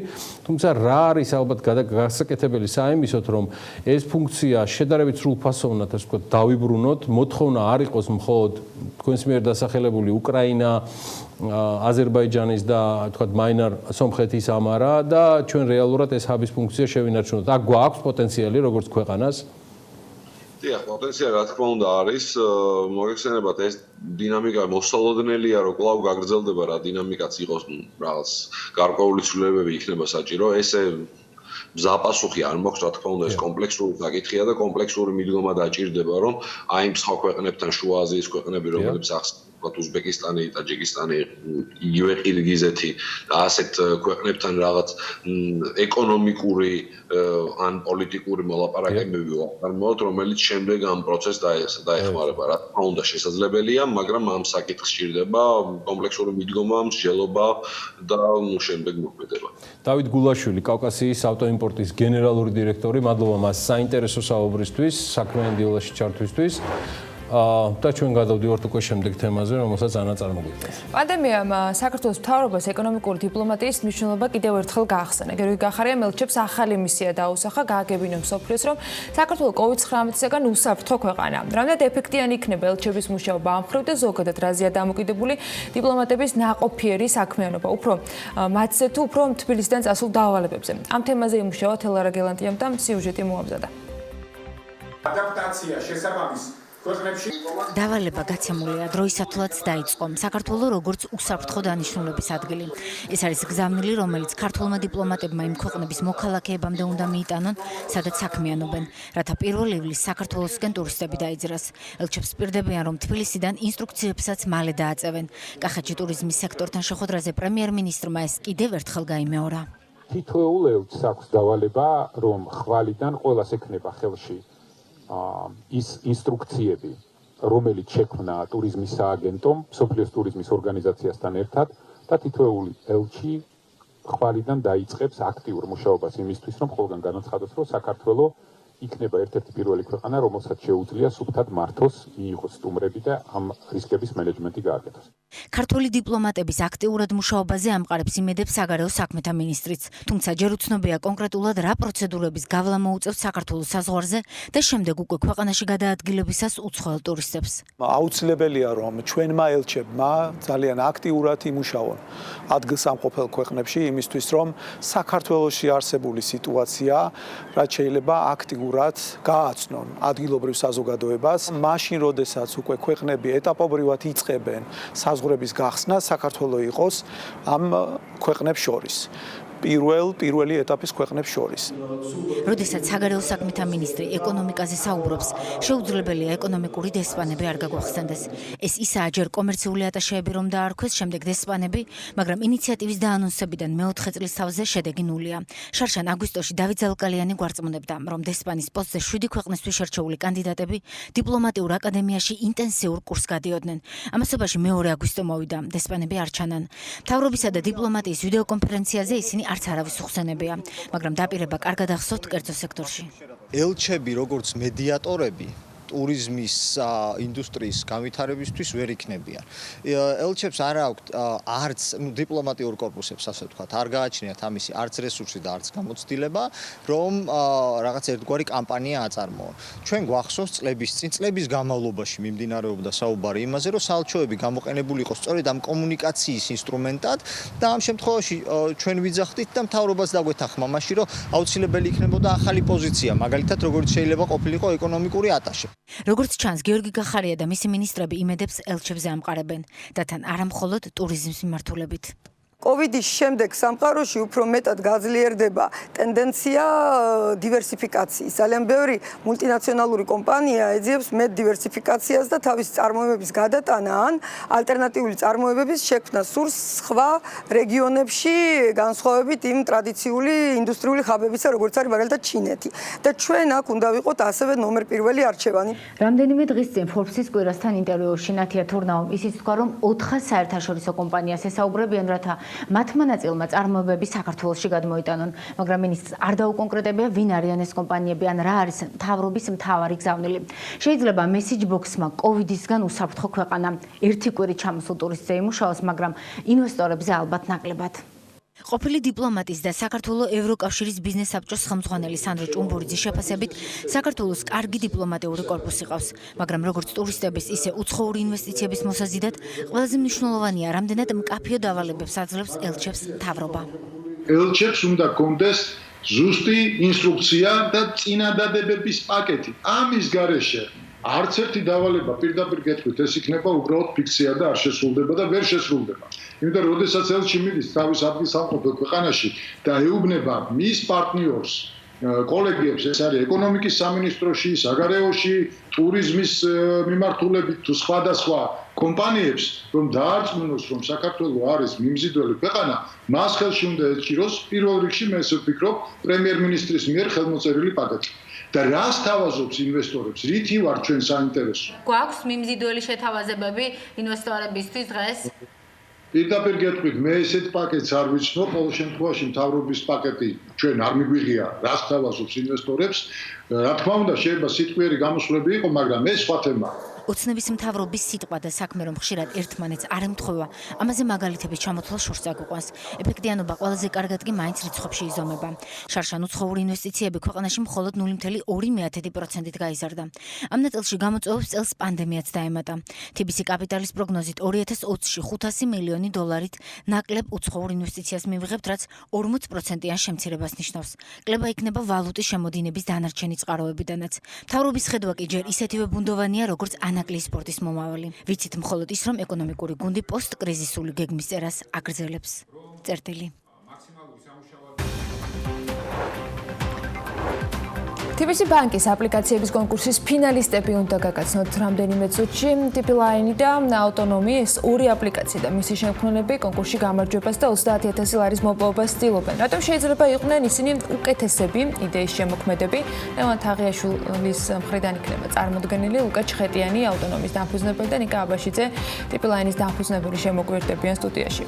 თუმცა რა არის ალბათ გასაკეთებელი საიმისოთ, რომ ეს ფუნქცია შედარებით სრულფასოვნად, ასე ვთქვათ, დავიბრუნოთ, მოთხოვნა არ იყოს მხოლოდ თქვენს მიერ დასახელებული უკრაინა, აზერბაიჯანის და თქვათ მაინარ სომხეთის ამარა და ჩვენ რეალურად ეს ჰაბის ფუნქცია შევინარჩუნოთ. აქ გვაქვს პოტენციალი როგორც ქვეყანას? დიახ, პოტენციალი რა თქმა უნდა არის, მოგეხსენებათ ეს დინამიკა მოსალოდნელია, რომ კვლავ გაგრძელდება რა დინამიკაც იყოს, რაღაც გარკვეული ცვლილებები იქნება საჭირო, ესე ზაპასუხი არ მაქვს, რა თქმა უნდა ეს კომპლექსური საკითხია და კომპლექსური მიდგომა დაჭირდება, რომ აი სხვა ქვეყნებთან, შუა აზიის ქვეყნები, რომლებიც ახსენეთ უზბეკისტანი, ტაჯიკისტანი, იგივე ყირგიზეთი და ასეთ ქვეყნებთან რაღაც ეკონომიკური ან პოლიტიკური მოლაპარაკებები ვახმაროთ, რომელიც შემდეგ ამ პროცესს დაეხმარება. რა თქმა უნდა, შესაძლებელია, მაგრამ ამ საკითხს სჭირდება კომპლექსური მიდგომა, მსჯელობა და შემდეგ მოქმედება. დავით გულაშვილი, კავკასიის ავტოიმპორტის გენერალური დირექტორი, მადლობა მას საინტერესო საუბრისთვის, საქმიანი დილაში ჩართვისთვის. და ჩვენ გადავდივართ უკვე შემდეგ თემაზე, რომელსაც ანა წარმოგვიდგენს. პანდემიამ საქართველოს მთავრობას ეკონომიკური დიპლომატიის მნიშვნელობა კიდევ ერთხელ გაახსენა. გერუი გახარიამ ელჩებს ახალი მისია დაუსახა, გააგებინა მსოფლიოს, რომ საქართველო COVID-19-ისგან უსაფრთხო ქვეყანა. რამდენად ეფექტიანი იქნება ელჩების მუშაობა ამ მხრივ და ზოგადად რაზეა დამოკიდებული დიპლომატების ნაყოფიერი საქმიანობა, უფრო მათზე თუ უფრო თბილისიდან წასულ დავალებებზე. ამ თემაზე იმუშავა თელარა გელანტიამ და სიუჟეტი მოამზადა. ადაპტაცია შესაბამის დავალება გაცემულია დროისათვლაც დაიწყო. საქართველოს როგორც უსაფრთხო დანიშნულების ადგილი. ეს არის გზავნილი, რომელიც ქართულმა დიპლომატებმა იმ ქვეყნების მოქალაქეებამდე უნდა მიიტანონ, სადაც საქმიანობენ, რათა 1 ივლისს საქართველოსკენ ტურისტები დაიძრას. ელჩებს პირდებიან, რომ თბილისიდან ინსტრუქციებსაც მალე დააწევენ. კახეთში ტურიზმის სექტორთან შეხვედრაზე პრემიერ-მინისტრმა ეს კიდევ ერთხელ გაიმეორა. თითოეულ ელჩს აქვს დავალება, რომ ხვალიდან ყველას ექნება ხელში ის ინსტრუქციები, რომელიც შექმნა ტურიზმის სააგენტომ, მსოფლიოს ტურიზმის ორგანიზაციასთან ერთად და თითოეული ელჩი ხვალიდან დაიწყებს აქტიურ მუშაობას იმისთვის, რომ ყველგან განაცხადოს, რომ საქართველოს იქნება ერთ-ერთი პირველი ქვეყანა, რომელსაც შეუძლია სუფთად მართოს, მიიღოს სტუმრები და ამ რისკების მენეჯმენტი გააკეთოს. ქართული დიპლომატების აქტიურად მუშაობაზე ამყარებს იმედებს საგარეო საქმეთა მინისტრიც. თუმცა ჯერ უცნობია კონკრეტულად რა პროცედურების გავლა მოუწევს საქართველოს საზღვარზე და შემდეგ უკვე ქვეყანაში გადაადგილებისას უცხოელ ტურისტებს. აუცილებელია, რომ ჩვენმა ელჩებმა ძალიან აქტიურად იმუშაონ ადგილსამყოფელ ქვეყნებში იმისთვის, რომ საქართველოში არსებული სიტუაცია რაც შეიძლება აქტიურად გააცნონ ადგილობრივ საზოგადოებას, მაშინ როდესაც უკვე ქვეყნები ეტაპობრივად იწყებენ საზღვრების გახსნა, საქართველოს იყოს ამ ქვეყნებს შორის. პირველი ეტაპის ქვეყნებს შორის. როდესაც საგარეო საქმეთა მინისტრი ეკონომიკაზე საუბრობს, შეუძლებელია ეკონომიკური დესპანები არ გაგვახსენდეს. ეს ისაა ჯერ კომერციული ატაშეები რომ დაარქვეს, შემდეგ დესპანები, მაგრამ ინიციატივის დაანონსებიდან მეოთხე წლის თავზე შედეგი ნულია. შარშან აგვისტოში დავით ზალკალიანი გვარწმუნებდა, რომ დესპანის პოსტზე 7 ქვეყნისთვის შერჩეული კანდიდატები დიპლომატიურ აკადემიაში ინტენსიურ კურსს გადიოდნენ. ამასობაში მეორე აგვისტო მოვიდა, დესპანები არ ჩანან. მთავრობისა და დიპლომატიის ვიდეოკონფერენციაზე ისინი არც არავის უხსენებია, მაგრამ დაპირება კარგად ახსოვთ კერძო სექტორში. ელჩები როგორც მედიატორები ტურიზმის ინდუსტრიის განვითარებისთვის ვერ იქნებიან. ელჩებს არ აქვთ არც დიპლომატიურ კორპუსებს, ასე ვთქვათ, არ გააჩნიათ ამისი არც რესურსი და არც გამოცდილება, რომ რაღაც ერთგვარი კამპანია აწარმოონ. ჩვენ გვახსოვს წლების განმავლობაში მიმდინარეობდა საუბარი იმაზე, რომ საელჩოები გამოყენებული იყოს სწორედ ამ კომუნიკაციის ინსტრუმენტად და ამ შემთხვევაში ჩვენ ვიძახდით და მთავრობას დაგვეთანხმა მაშინ, რომ აუცილებელი იქნებოდა ახალი პოზიცია, მაგალითად როგორც შეიძლება ყოფილიყო ეკონომიკური ატაშე. როგორც ჩანს, გიორგი გახარია და მისი მინისტრები იმედებს ელჩებზე ამყარებენ და თან არა მხოლოდ ტურიზმის მიმართულებით. კოვიდის შემდეგ სამყაროში უფრო მეტად გაძლიერდება ტენდენცია დივერსიფიკაციის. ძალიან ბევრი მულტინაციონალური კომპანია ეძიებს მეტ დივერსიფიკაციას და თავის წარმოებების გადატანა ან ალტერნატიული წარმოებების შექმნა სურს სხვა რეგიონებში, განსხვავებით იმ ტრადიციული ინდუსტრიული ხაბებისა, როგორც არის მაგალითად ჩინეთი. და ჩვენ აქ უნდა ვიყოთ ასევე ნომერ პირველი არჩევანი. რამდენიმე დღის წინ Forbes-ის კვირასთან ინტერვიუში ნათია თურნაუმ ისიც თქვა, რომ 400 საერთაშორისო კომპანიას ესაუბრებიან, რათა მათმა ნაწილმა წარმოებები საქართველოში გადმოიტანონ, მაგრამ მინისტრს არ დაუკონკრეტებია, ვინ არიან ეს კომპანიები ან რა არის მთავრობის მთავარი გზავნილი. შეიძლება message box-მა COVID-ისგან უსაფრთხო ქვეყანა ერთი კვირით ჩამოსულ ტურისტზე იმუშაოს, მაგრამ ინვესტორებზე ალბათ ნაკლებად. ყოფილი დიპლომატის და საქართველოს ევროკავშირის ბიზნეს საბჭოს ხელმძღვანელი სანდრო ჭუმბურიძის შეფასებით, საქართველოს კარგი დიპლომატიური კორპუსი ყავს, მაგრამ როგორც ტურისტების, ისე უცხოური ინვესტიციების მოსაზიდად, ყველაზე მნიშვნელოვანია, რამდენად მკაფიო დავალებებს აძლევს ელჩებს მთავრობა. ელჩებს უნდა კონდეს ზუსტი ინსტრუქცია და წინადადებების პაკეტი. ამის გარეშე არც ერთი დავალება პირდაპირ გეტყვით, ეს იქნება უბრალოდ ფიქცია და არ შესრულდება და ვერ შესრულდება. იმიტომ რომ როდესაც ელჩი მიდის თავის ადგილსამყოფელ ქვეყანაში და ეუბნება მის პარტნიორს, კოლეგებს, ეს არის ეკონომიკის სამინისტროში, საგარეოში, ტურიზმის მიმართულებით თუ სხვადასხვა კომპანიებს რომ დაარწმუნოს რომ საქართველოს არის მიმზიდველი ქვეყანა, მას ხელში უნდა ეჭიროს პირველ რიგში მე ესე ვფიქრობ პრემიერ-მინისტრის მიერ ხელმოწერილი პაკეტი. და რას თავაზობს ინვესტორებს? რითი ვარ ჩვენ საინტერესო? გვაქვს მიმზიდველი შეთავაზებები ინვესტორებისთვის დღეს? პირდაპირ გეტყვით, მე ესეთ პაკეტს არ ვიცნობ, ყოველ შემთხვევაში მთავრობის პაკეტი ჩვენ არ მიგვიღია, რას თავაზობს ინვესტორებს. რა თქმა უნდა, შეიძლება სიტყვიერი გამოსვლები იყო, მაგრამ ეს სხვა თემაა. ოცნების მთავრობის სიტყვა და საქმე რომ ხშირად ერთმანეთს არ ემთხვევა, ამაზე მაგალითების ჩამოთვლა შორს აგვიყვანს. ეფექტიანობა ყველაზე კარგად კი მაინც რიცხვებში იზომება. შარშან უცხოური ინვესტიციები ქვეყანაში მხოლოდ 0.2%-ით გაიზარდა. ამ ნაწილში გამოწვევებს წელს პანდემიაც დაემატა. TBC კაპიტალის პროგნოზით 2020-ში 500 მილიონი დოლარით ნაკლებ უცხოურ ინვესტიციას მივიღებთ, რაც 40%-იან შემცირებას ნიშნავს. კლება იქნება ვალუტის შემოდინების დანარჩენი წყაროებიდანაც. მთავრობის ხედვა კი ჯერ ისეთივე ბუნდოვანია, როგორც ანაკლიის სპორტის მომავალი. ვიცით მხოლოდ ის, რომ ეკონომიკური გუნდი პოსტკრიზისული გეგმის წერას აგრძელებს. წერტილი. TBC ბანკის აპლიკაციების კონკურსის ფინალისტები უნდა გაგაცნოთ რამდენიმე წუთში. TP-Line და ავტონომიის ორი აპლიკაცია და მისი შემქმნელები კონკურსში გამარჯვებას და 30,000 ლარის მოპოვებას ცდილობენ. რატომ შეიძლება იყვნენ ისინი უკეთესები იდეის შემოქმედები? ლევან თაღიაშვილის მხრიდან იქნება წარმოდგენილი ლუკა ჩხეტიანი ავტონომიის დამფუძნებელი და ნიკა აბაშიძე TP-Line-ის დამფუძნებელი შემოგვიერთდებიან სტუდიაში.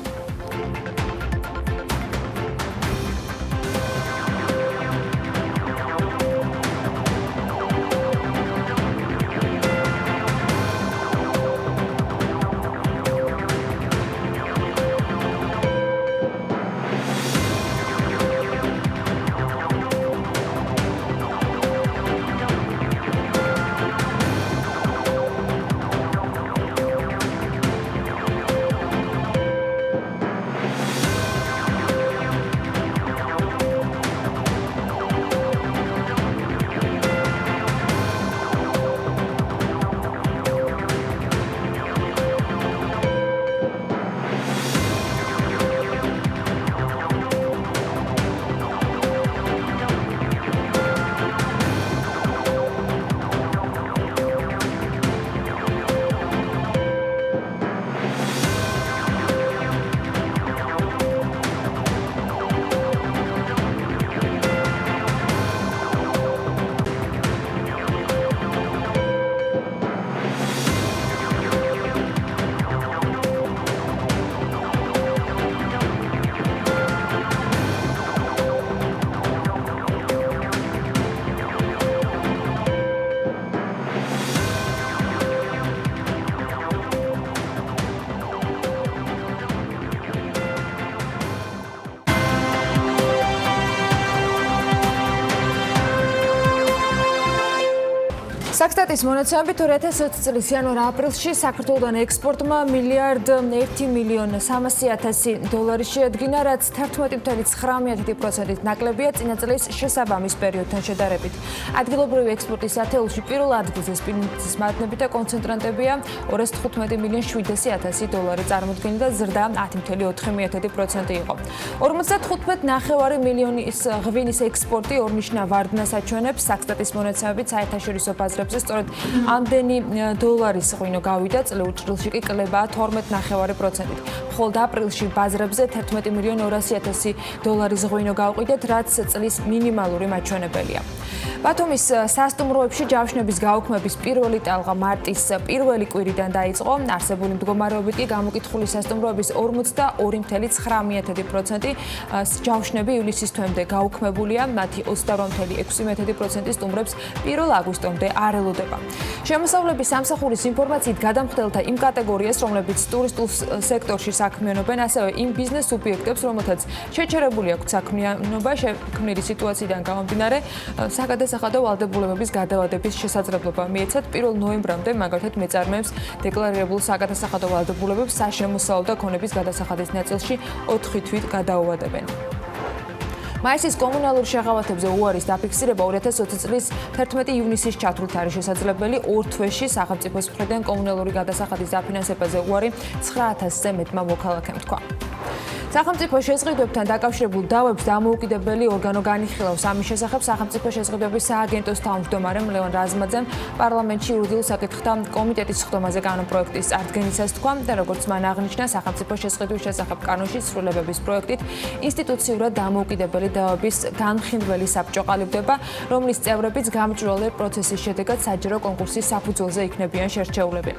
საქსტატის მონაცემებით 2020 წლის იანვარ-აპრილში საქართველოდან ექსპორტმა $1,300,300,000 შეადგინა, რაც 11.9%-ით ნაკლებია წინა წლის შესაბამის პერიოდთან შედარებით. ადგილობრივი ექსპორტის ათეულში პირველ ადგილზე სპილენძის მარნები და კონცენტრანტებია $215,700,000 წარმოდგენილი და ზრდა 10.4% იყო. 55.9 მილიონის ღვინის ექსპორტი ორნიშნა ვარდნას აჩვენებს. საქსტატის მონაცემებით საერთაშორისო ბაზრებზე სწორედ ამდენი დოლარის ღვინო გავიდა, წლეულ ჭრილში კი კლებაა 12.9%-ით. მხოლოდ აპრილში ბაზრებზე $11,200,000 ღვინო გავყიდეთ, რაც წლის მინიმალური მაჩვენებელია. ბათუმის სასტუმროებში ჯავშნების გაუქმების პირველი ტალღა მარტის პირველი კვირიდან დაიწყო. არსებული მდგომარეობით კი გამოკითხული სასტუმროების 42.9% ჯავშნები ივლისის თვემდე გაუქმებულია, მათი 28.6% სტუმრებს 1 აგვისტომდე არ ელოდება. შემოსავლების სამსახურის ინფორმაციით გადამხდელთა იმ კატეგორიას, რომლებიც ტურისტულ სექტორში საქმიანობენ, ასევე იმ ბიზნეს სუბიექტებს, რომელთაც შეჩერებული აქვთ საქმიანობა შექმნილი სიტუაციიდან გამომდინარე, საგადასახადო ვალდებულებების გადავადების შესაძლებლობა მიეცათ 1 ნოემბრამდე, მაგალითად მეწარმეებს დეკლარირებულ საგადასახადო ვალდებულებებს საშემოსავლო და ქონების გადასახადის ნაწილში 4 თვით გადაუვადებენ. მაისის კომუნალურ შეღავათებზე უარის დაფიქსირება 2020 წლის 11 ივნისის ჩათვლით არის შესაძლებელი. 2 თვეში სახელმწიფოს მხრიდან კომუნალური გადასახადის დაფინანსებაზე უარი 9,000-ზე მეტმა მოქალაქემ თქვა. სახელმწიფო შეზღუდვებთან დაკავშირებულ დავებს დამოუკიდებელი ორგანო განიხილავს. ამის შესახებ სახელმწიფო შეზღუდვების სააგენტოს თავმჯდომარე ლევან რაზმაძემ პარლამენტში იურიდიულ საკითხთა კომიტეტის სხდომაზე კანონპროექტის წარდგენისას თქვა და როგორც მან აღნიშნა, სახელმწიფო შეზღუდვის შესახებ კანონში სრულებების პროექტით ინსტიტუციურად დამოუკიდებელი დავების განმხილველი საბჭო ყალიბდება, რომლის წევრებიც გამჭვირვალე პროცესის შედეგად საჯარო კონკურსის საფუძველზე იქნებიან შერჩეულები.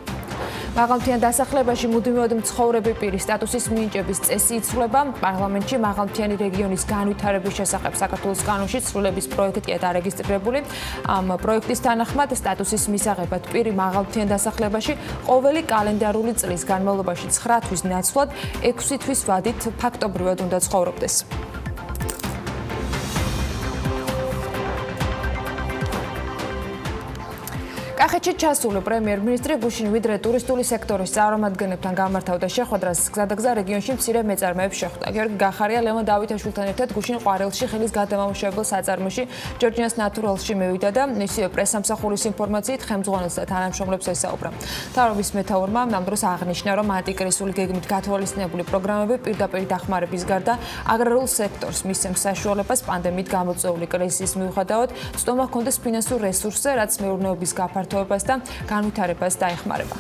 მაღალმთიან დასახლებაში მუდმივად მცხოვრები პირის სტატუსის მინიჭების წესი იცვლება. პარლამენტში მაღალმთიანი რეგიონის განვითარების შესახებ საქართველოს კანონში სრულების პროექტია დარეგისტრირებული. ამ პროექტის თანახმად სტატუსის მისაღებად პირი მაღალმთიან დასახლებაში ყოველი კალენდარული წლის განმავლობაში 9 თვის ნაცვლად 6 თვის ვადით ფაქტობრივად უნდა ცხოვრობდეს. კახეთში ჩასული პრემიერ-მინისტრი გუშინ ვიდრე ტურისტული სექტორის წარმომადგენლებთან გამართავდა შეხვედრას, გზადაგზა რეგიონში მცირე მეწარმეებს შეხვდა. გიორგი გახარია ლევან დავითაშვილთან ერთად გუშინ ყვარელში ხილის გადამამუშავებელ საწარმოში ჯორჯინას ნატურალში მივიდა და მისივე პრესსამსახურის ინფორმაციით ხელმძღვანელს და თანამშრომლებს ესაუბრა. მთავრობის მეთაურმა ამ დროს აღნიშნა, რომ ანტიკრიზისული გეგმით გათვალისწინებული პროგრამები პირდაპირ დახმარების გარდა აგრარულ სექტორს მისცემს საშუალებას პანდემიით გამოწვეული კრიზისის მიუხედავად ცდომა ჰქონდეს ფინანსურ რესურსზე, რაც მეურნეობის გაფართოებას და განვითარებას დაეხმარება.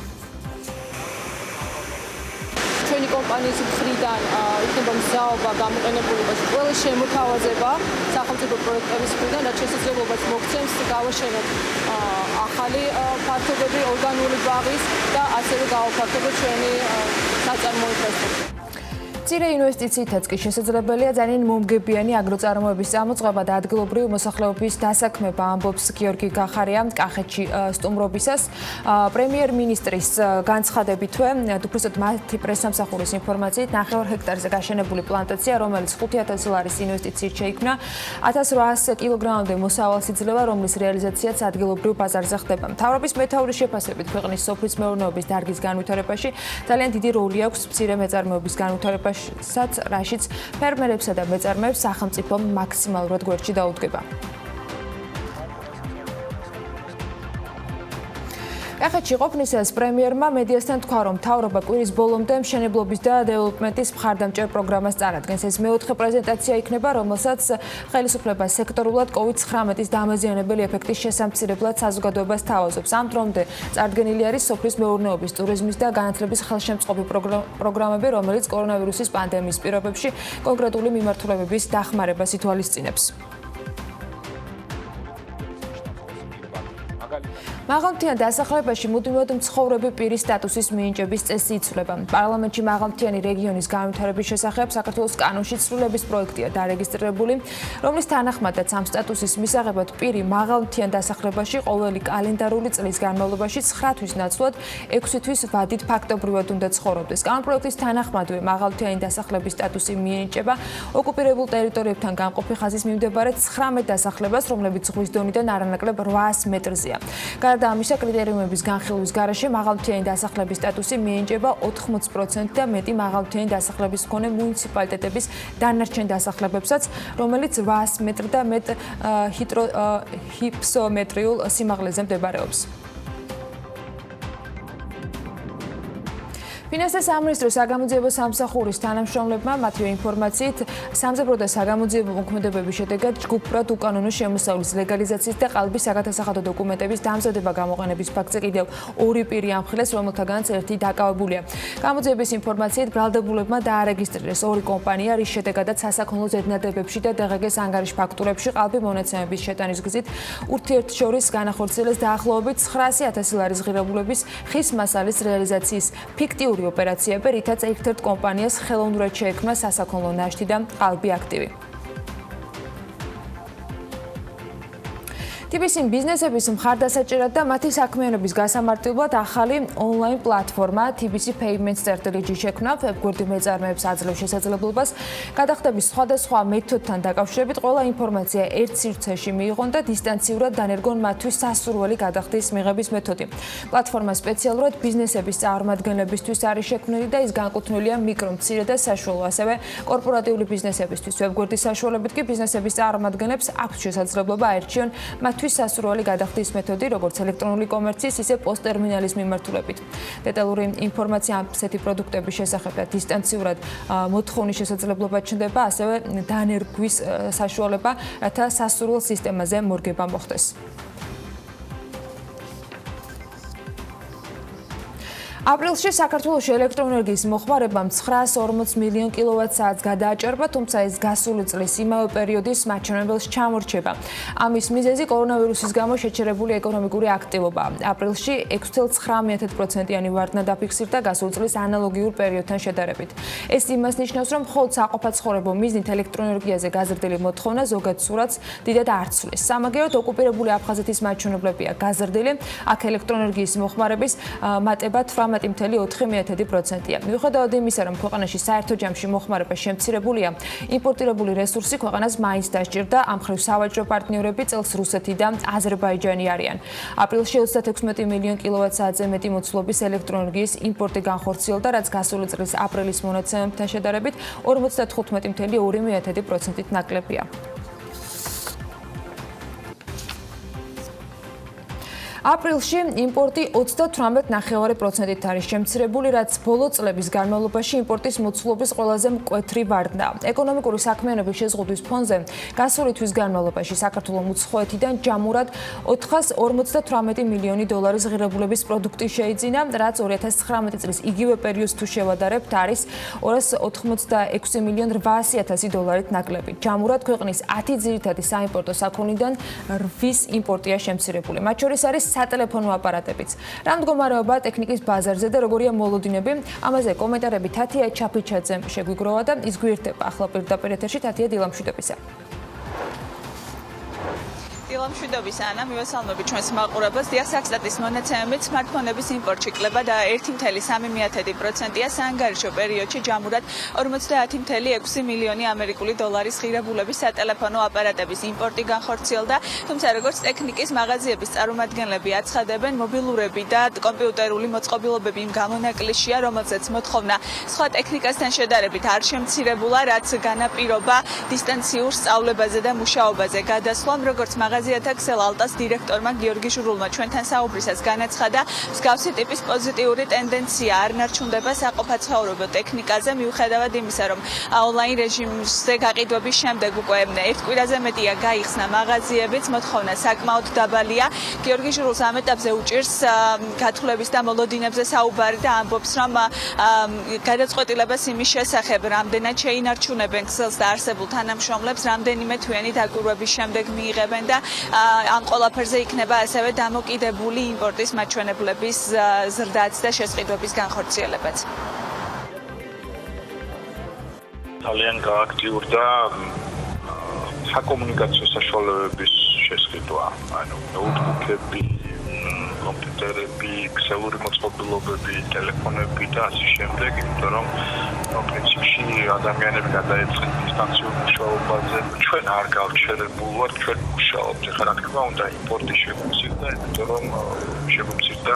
ჩვენი კომპანიის მხრიდან იქნება მზაობა გამოყენებულებაში ყველა შემოთავაზება სახელმწიფო პროექტების მხრიდან, რაც შესაძლებლობას მოგცემს გავაშენოთ ახალი ფართობები ორგანული ბაღის და ასევე გავაფართოვოთ ჩვენი საწარმო ინფრასტრუქტურა. მცირე ინვესტიციითაც კი შესაძლებელია ძალიან მომგებიანი აგროწარმოების წამოწყება და ადგილობრივი მოსახლეობის დასაქმება, ამბობს გიორგი გახარია კახეთში სტუმრობისას. პრემიერ-მინისტრის განცხადებითვე, უბრალოდ მათი პრესსამსახურის ინფორმაციით 9 ჰექტარზე გაშენებული პლანტაცია, რომელიც 5000 ლარის ინვესტიციით შეიქმნა, 1800 კილოგრამამდე მოსავალს იძლევა, რომლის რეალიზაციაც ადგილობრივ ბაზარზე ხდება. მთავრობის მეთაურის შეფასებით, ქვეყნის სოფლის მეურნეობის დარგის განვითარებაში ძალიან დიდი როლი აქვს მცირე მეწარმეობის განვითარებაში, რაშიც ფერმერებსა და მეწარმეებს სახელმწიფო მაქსიმალურად გვერდში დაუდგება. კახეთში ყოფნისას პრემიერმა მედიასთან თქვა, რომ მთავრობა კვირის ბოლომდე მშენებლობის და დეველოპმენტის მხარდამჭერ პროგრამას წარადგენს. ეს მეოთხე პრეზენტაცია იქნება, რომელსაც ხელისუფლება სექტორულად COVID-19-ის დამაზიანებელი ეფექტის შესამცირებლად საზოგადოებას თავაზობს. ამ დრომდე წარდგენილი არის სოფლის მეურნეობის, ტურიზმის და განათლების ხელშემწყობი პროგრამები, რომელიც კორონავირუსის პანდემიის პირობებში კონკრეტული მიმართულებების დახმარებას ითვალისწინებს. მაღალმთიან დასახლებაში მუდმივად მცხოვრები პირის სტატუსის მინიჭების წესი იცვლება. პარლამენტში მაღალმთიანი რეგიონის განვითარების შესახებ საქართველოს კანონში სრულების პროექტია დარეგისტრირებული, რომლის თანახმადაც ამ სტატუსის მისაღებად პირი მაღალმთიან დასახლებაში ყოველი კალენდარული წლის განმავლობაში 9 თვის ნაცვლად 6 თვის ვადით ფაქტობრივად უნდა ცხოვრობდეს. კანონპროექტის თანახმადვე მაღალმთიანი დასახლების სტატუსი მიენიჭება ოკუპირებულ ტერიტორიებთან გამყოფი ხაზის მიმდებარე 19 დასახლებას, რომლებიც ზღვის დონიდან არანაკლებ 800 მეტრზეა. გარდა ამისა, კრიტერიუმების განხილვის გარეშე მაღალმთიანი დასახლების სტატუსი მიენიჭება 80% და მეტი მაღალმთიანი დასახლების მქონე მუნიციპალიტეტების დანარჩენ დასახლებებსაც, რომელიც 800 მეტრ და მეტ ჰიპსომეტრიულ სიმაღლეზე მდებარეობს. ფინანსთა სამინისტროს საგამოძიებო სამსახურის თანამშრომლებმა მათივე ინფორმაციით სამზებრო და საგამოძიებო მოქმედებების შედეგად ჯგუფურად უკანონო შემოსავლის ლეგალიზაციის და ყალბის საგადასახადო დოკუმენტების დამზადება გამოყენების ფაქტზე კიდევ 2 პირი ამხილეს, რომელთაგანაც ერთი დაკავებულია. გამოძიების ინფორმაციით ბრალდებულებმა დაარეგისტრირეს 2 კომპანია, რის შედეგადაც სასაქონლო ზედნადებებში და დღგ-ის ანგარიშ ფაქტურებში ყალბი მონაცემების შეტანის გზით ურთიერთშორის განახორციელეს დაახლოებით 900,000 ლარის ღირებულების ხის მასალის რეალიზაციის ფიქტიური ოპერაციები, რითაც ერთ-ერთ კომპანიას ხელოვნურად შეექმნა სასაქონლო ნაშთი და ყალბი აქტივი. ტიპის იმ ბიზნესების მხარდასაჭერად და მათი საქმიანობის გასამარტივებლად ახალი ონლაინ პლატფორმა TBC Payments.gr შექმნა. ვებგვერდი მეწარმეებს აძლევს შესაძლებლობას გადახდების სხვადასხვა მეთოდთან დაკავშირებით ყველა ინფორმაცია ერთ სივრცეში მიიღონ და დისტანციურად დანერგონ მათთვის სასურველი გადახდის მიღების მეთოდი. პლატფორმა სპეციალურად ბიზნესების წარმომადგენლებისთვის არის შექმნილი და ის განკუთვნილია მიკრო, მცირე და საშუალო, ასევე კორპორატიული ბიზნესებისთვის. ვებგვერდის საშუალებით კი ბიზნესების წარმომადგენლებს აქვს შესაძლებლობა აერჩიონ მათ მათთვის სასურველი გადახდის მეთოდი, როგორც ელექტრონული კომერციის, ისე პოსტერმინალის მიმართულებით. დეტალური ინფორმაცია ასეთი პროდუქტების შესახებ და დისტანციურად მოთხოვნის შესაძლებლობა ჩნდება, ასევე დანერგვის საშუალება, რათა სასურველ სისტემაზე მორგება მოხდეს. აპრილში საქართველოში ელექტროენერგიის მოხმარებამ 940 მილიონ კილოვატ-საათს გადააჭარბა, თუმცა ეს გასული წლის იმავე პერიოდის მაჩვენებელს ჩამორჩება. ამის მიზეზი კორონავირუსის გამო შეჩერებული ეკონომიკური აქტივობაა. აპრილში 6.9%-იანი ვარდნა დაფიქსირდა გასული წლის ანალოგიურ პერიოდთან შედარებით. ეს იმას ნიშნავს, რომ მხოლოდ საყოფაცხოვრებო მიზნით ელექტროენერგიაზე გაზრდილი მოთხოვნა ზოგად სურათს დიდად არ ცვლის. სამაგიეროდ ოკუპირებული აფხაზეთის მაჩვენებლებია გაზრდილი, აქ ელექტროენერგიის მოხმარების მატება 18.4%-ია. მიუხედავად იმისა, რომ ქვეყანაში საერთო ჯამში მოხმარება შემცირებულია, იმპორტირებული რესურსი ქვეყანას მაინც დასჭირდა, ამ მხრივ სავაჭრო პარტნიორები წელს რუსეთი და აზერბაიჯანი არიან. აპრილში 36 მილიონ კილოვატ-საათზე მეტი მოცულობის ელექტროენერგიის იმპორტი განხორციელდა, რაც გასული წლის აპრილის მონაცემებთან შედარებით 55.2%-ით ნაკლებია. აპრილში იმპორტი 38.9%-ით არის შემცირებული, რაც ბოლო წლების განმავლობაში იმპორტის მოცულობის ყველაზე მკვეთრი ვარდნაა. ეკონომიკური საქმიანობის შეზღუდვის ფონზე გასული თვის განმავლობაში საქართველოს უცხოეთიდან ჯამურად 458 მილიონი დოლარის ღირებულების პროდუქტი შეიძინა, რაც 2019 წლის იგივე პერიოდს თუ შევადარებთ, არის 286 მილიონ 800.000 დოლარით ნაკლები. ჯამურად ქვეყნის 10 ძირითადი საიმპორტო საქონლიდან 8-ის იმპორტია შემცირებული. მათ შორის არის სატელეფონო აპარატებიც. რა მდგომარეობა ტექნიკის ბაზარზე და როგორია მოლოდინები? ამაზე კომენტარები თათია ჩაფიჩაძემ შეგვიგროვა და ის გვერდება ახლა პირდაპირ ეთერში თათია დილა მშვიდობისა. დილამშვიდობის ანა, მივესალმებით ჩვენს მაყურებელს. დიასაქსტატის მონაცემებით smartphone-ების იმპორტში კლება და 1.3%-ია საანგარიშო პერიოდში ჯამურად 50.6 მილიონი ამერიკული დოლარის ღირებულების სატელეფონო აპარატების იმპორტი განხორციელდა, თუმცა როგორც ტექნიკის მაღაზიების წარმომადგენლები აცხადებენ, მობილურები და კომპიუტერული მოწყობილობები იმ გამონაკლისშია, რომელზეც მოთხოვნა სხვა ტექნიკასთან შედარებით არ შემცირებულა, რაც განაპირობა დისტანციურ სწავლებაზე და მუშაობაზე გადასვლამ, როგორც მაღაზიათა ქსელ ალტას დირექტორმა გიორგი ჟურულმა ჩვენთან საუბრისას განაცხადა, მსგავსი ტიპის პოზიტიური ტენდენცია არ ნარჩუნდება საყოფაცხოვრებო ტექნიკაზე, მიუხედავად იმისა, რომ ონლაინ რეჟიმზე გაყიდვების შემდეგ უკვე ერთ კვირაზე მეტია გაიხსნა მაღაზიებიც, მოთხოვნა საკმაოდ დაბალია. გიორგი ჟურულს ამ ეტაპზე უჭირს გათვლების და მოლოდინებზე საუბარი და ამბობს, რომ გადაწყვეტილებას იმის შესახებ, რამდენად შეინარჩუნებენ ქსელს და არსებულ თანამშრომლებს, რამდენიმე თვიანი დაკვირვების შემდეგ მიიღებენ და ამ ყველაფერზე იქნება ასევე დამოკიდებული იმპორტის მაჩვენებლების ზრდაც და შესყიდვების განხორციელებაც. ძალიან გააქტიურდა საკომუნიკაციო საშუალებების შესყიდვა, ანუ ნოუთბუქები, კომპიუტერები, ქსელური მოწყობილობები, ტელეფონები და ასე შემდეგ, იმიტომ რომ პრინციპში ადამიანები გადაეცხრით დისტანციურ მუშაობაზე. ჩვენ არ გავჩერებულ ვართ, ჩვენ მუშაობთ. ეხლა რა თქმა უნდა, იმპორტი შეგვმცირდა, იმიტომ რომ შეგვმცირდა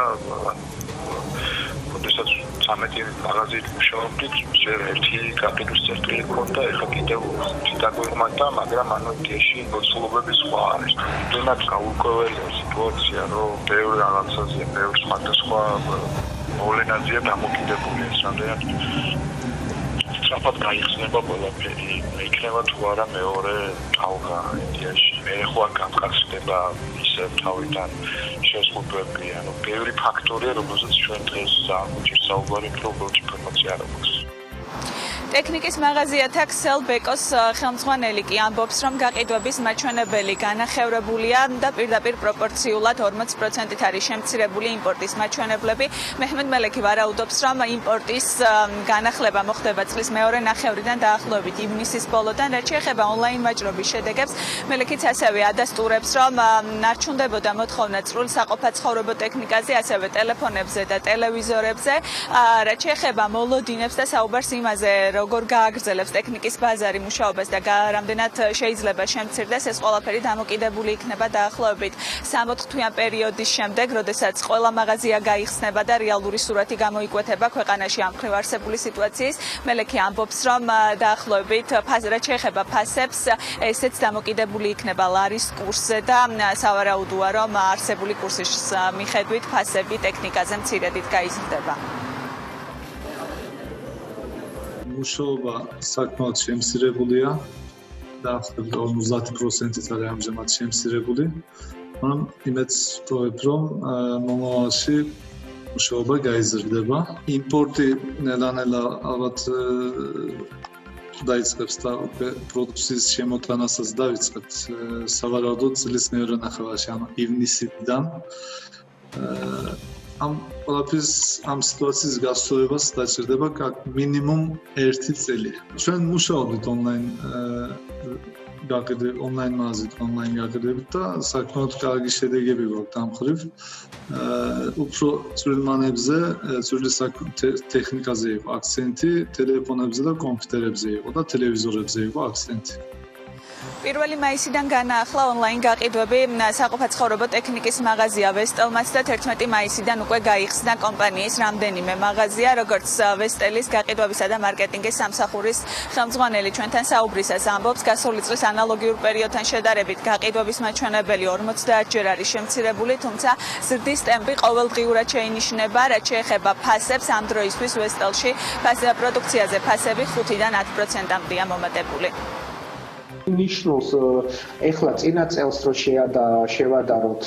როდესაც 13 მაღაზიით მუშაობდით, ჯერ ერთი კაპიტულის წერტილი ჰქონდა, ეხლა კიდევ დაგვიღმათა, მაგრამ ანუ ეს მოცულობები სხვა არის. იმდენად გაურკვეველია სიტუაცია, რომ ბევრი რაღაცაზე, ბევრი სხვადასხვა მოვლენაზეა დამოკიდებული ეს რამდენად სწრაფად გაიხსნება ყველაფერი. იქნება თუ არა მეორე ტალღა ინდიაში. მე ხوار გამკაცდება ისე თავიდან შეზღუდვები, ანუ ბევრი ფაქტორია, რომელზეც ჩვენ დღეს საუბრობთ საუბარი პრობლემის ინფორმაცია არ აქვს. ტექნიკის მაღაზიათა ქსელ ბეკოს ხელმძღვანელი კი ამბობს, რომ გაყიდვების მაჩვენებელი განახევრებულია და პირდაპირ პროპორციულად 40%-ით არის შემცირებული იმპორტის მაჩვენებლები. მეჰმედ მელექი ვარაუდობს, რომ იმპორტის განახლება მოხდება წლის მეორე ნახევრიდან დაახლოებით ივნისის ბოლოდან, რაც შეეხება ონლაინ ვაჭრობის შედეგებს. მელექიც ასევე ადასტურებს, რომ ნარჩუნდებოდა მოთხოვნა წვრილ საყოფაცხოვრებო ტექნიკაზე, ასევე ტელეფონებზე და ტელევიზორებზე. რაც შეეხება მოლოდინებს და საუბარს იმაზე, როგორ გააგრძელებს ტექნიკის ბაზარი მუშაობას და რამდენად შეიძლება შემცირდეს, ეს ყველაფერი დამოკიდებული იქნება დაახლოებით 60 თვიან პერიოდის შემდეგ, როდესაც ყველა მაღაზია გაიხსნება და რეალური სურათი გამოიკვეთება ქვეყანაში ამ მხრივ არსებული სიტუაციის. მელექი ამბობს, რომ დაახლოებით რაც შეეხება ფასებს, ესეც დამოკიდებული იქნება ლარის კურსზე და სავარაუდოა, რომ არსებული კურსის მიხედვით ფასები ტექნიკაზე მცირედით გაიზრდება. მუშაობა საკმაოდ შემცირებულია. დაახლოებით 50%-ით არის ამჟამად შემცირებული. მაგრამ იმედს ვტოვებ, რომ მომავალში მუშაობა გაიზრდება. იმპორტი ნელა-ნელა ალბათ დაიწყებს და პროდუქციის შემოტანასაც დავიწყებთ სავარაუდოდ წლის მეორე ნახევარში, ამ ივნისიდან. ამ ყველაფრის ამ სიტუაციის გასწორებას დაჭირდება მინიმუმ 1 წელი. ჩვენ მუშაობთ ონლაინ მაღაზიით, ონლაინ გაყიდვებით და საკმაოდ კარგი შედეგები გვაქვს ამ მხრივ. უფრო წვრილ მანებზე, წვრილი ტექნიკაზე იყო აქცენტი, ტელეფონებზე და კომპიუტერებზე იყო და ტელევიზორებზე იყო აქცენტი. 1 მაისიდან განაახლა ონლაინ გაყიდვები საყოფაცხოვრებო ტექნიკის მაღაზია ვესტელმაც და 11 მაისიდან უკვე გაიხსნა კომპანიის რამდენიმე მაღაზია, როგორც ვესტელის გაყიდვებისა და მარკეტინგის სამსახურის ხელმძღვანელი ჩვენთან საუბრისას ამბობს, გასული წლის ანალოგიურ პერიოდთან შედარებით გაყიდვების მაჩვენებელი 50 ჯერ არის შემცირებული, თუმცა ზრდის ტემპი ყოველდღიურად შეინიშნება, რაც შეეხება ფასებს ამ დროისთვის ვესტელში პროდუქციაზე ფასები 5-დან 10%-მდეა მომატებული. ნიშნავს ეხლა წინა წელს რო შევადაროთ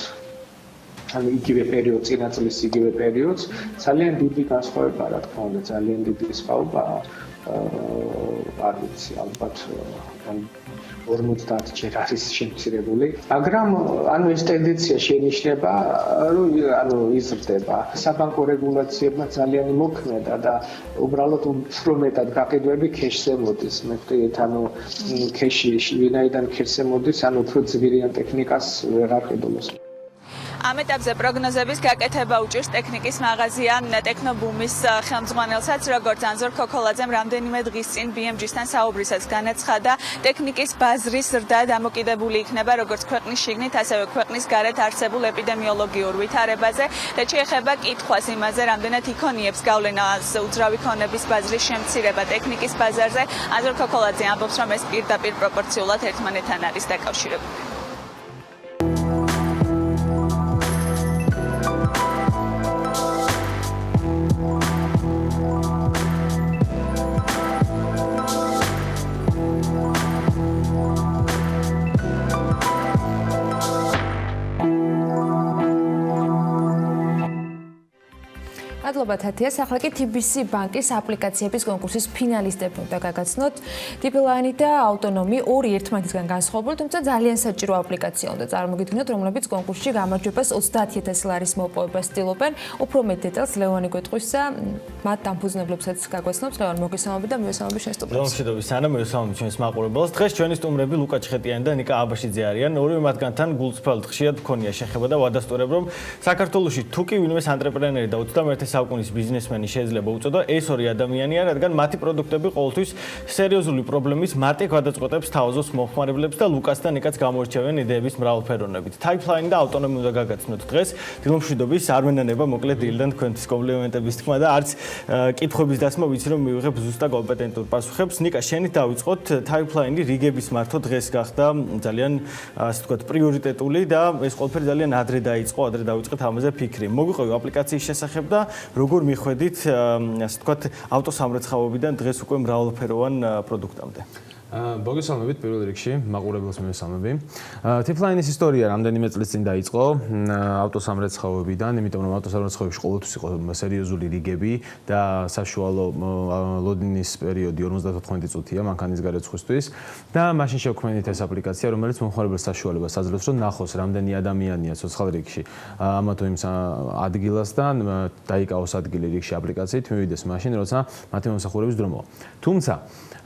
ანუ იგივე პერიოდს, წინა წლის იგივე პერიოდს, ძალიან დიდი განსხვავება, რა თქმა უნდა, ძალიან დიდი სხვაობა არ ვიცი, ალბათ 50 ჯერ არის შემცირებული, მაგრამ ანუ ეს ტენდენცია შეინიშნება, რომ ანუ იზრდება. საბანკო რეგულაციებმა ძალიან მოქმედა და უბრალოდ უფრო მეტად გაყიდვები ქეშზე მოდის. მე ვთქვი, ანუ ქეში ვინაიდან ქეშზე მოდის, ანუ უფრო ძვირიან ტექნიკას ვეღარ ყიდულობს. ამ ეტაპზე პროგნოზების გაკეთება უჭირს ტექნიკის მაღაზია ტექნობუმის ხელმძღვანელსაც, როგორც ანზორ ქოქოლაძემ რამდენიმე დღის წინ BMG-სთან საუბრისას განაცხადა, ტექნიკის ბაზრის ზრდა დამოკიდებული იქნება როგორც ქვეყნის შიგნით, ასევე ქვეყნის გარეთ არსებულ ეპიდემიოლოგიურ ვითარებაზე და შეეხება კითხვას იმაზე, რამდენად იქონიებს გავლენას უძრავი ქონების ბაზრის შემცირება ტექნიკის ბაზარზე, ანზორ ქოქოლაძე ამბობს, რომ ეს პირდაპირ პროპორციულად ერთმანეთთან არის დაკავშირებული. მადლობა თათიას. ახლა კი TBC ბანკის აპლიკაციების კონკურსის ფინალისტები უნდა გაგაცნოთ. დიპლაინი და ავტონომი ორი ერთმანეთისგან განსხვავებული, თუმცა ძალიან საჭირო აპლიკაცია უნდა წარმოგიდგინოთ, რომლებიც კონკურსში გამარჯვებას 30,000 ლარის მოპოვებას ცდილობენ. უფრო მეტ დეტალს ლევანი გვეტყვისა, მათ დამფუძნებლებსაც გაგვაცნობს. ლევან, მოგესალმები და მივესალმები შენ სტუმრებს. მოგესალმებით სანა, მივესალმებით ჩვენს მაყურებელს. დღეს ჩვენი სტუმრები ლუკა ჩხეტიანი და ნიკა აბაშიძე არიან. ორივე მათგანთან გულწრფელად ხშირად გქონია შეხება და ვადასტურებ, რომ საქართველოში თუ კი ვინმეს ანტრეპრენერი და 21 საუკუნის ბიზნესმენი შეიძლება უწოდო, ეს ორი ადამიანია, რადგან მათი პროდუქტები ყოველთვის სერიოზული პრობლემის მარტი გადაწყვეტებს თავაზობს მომხმარებლებს და ლუკას და ნიკაც გამოირჩევიან იდეების მრავალფეროვნებით. Pipeline და ავტონომი უნდა გაგაცნოთ დღეს. დილომშვიდობის არ მენანება მოკლედ დილიდან თქვენთვის კომპლიმენტების თქმა და არც კითხვების დასმა ვიცი რომ მივიღებ ზუსტად კომპეტენტურ პასუხებს. ნიკა, შენით დავიწყოთ. Pipeline-ი რიგების მართვა დღეს გახდა ძალიან ასე ვთქვათ პრიორიტეტული და ეს ყველაფერი ძალიან ადრე დაიწყო, ადრე დავიწყეთ ამაზე ფიქრი. მოგვიყვები აპლიკაციის შესახებ და როგორ მიხვედით ასე ვთქვათ ავტოსამრეცხაობიდან დღეს უკვე მრავალფეროვან პროდუქტამდე. მოგესალმებით პირველ რიგში, მაყურებელს მივესალმები. Pipeline-ის ისტორია რამდენიმე წლის წინ დაიწყო ავტოსამრეცხაობიდან, იმიტომ რომ ავტოსამრეცხაობებში ყოველთვის იყო სერიოზული რიგები და საშუალო ლოდინის პერიოდი 54 წუთია მანქანის გარეცხვისთვის და მაშინ შევქმნით ეს აპლიკაცია, რომელიც მომხმარებელს საშუალებას აძლევს, რომ ნახოს რამდენი ადამიანია ცოცხალ რიგში ამა თუ იმ ადგილას და დაიკავოს ადგილი რიგში აპლიკაციით, მივიდეს მაშინ, როცა მათი მომსახურების დრო მოვა. თუმცა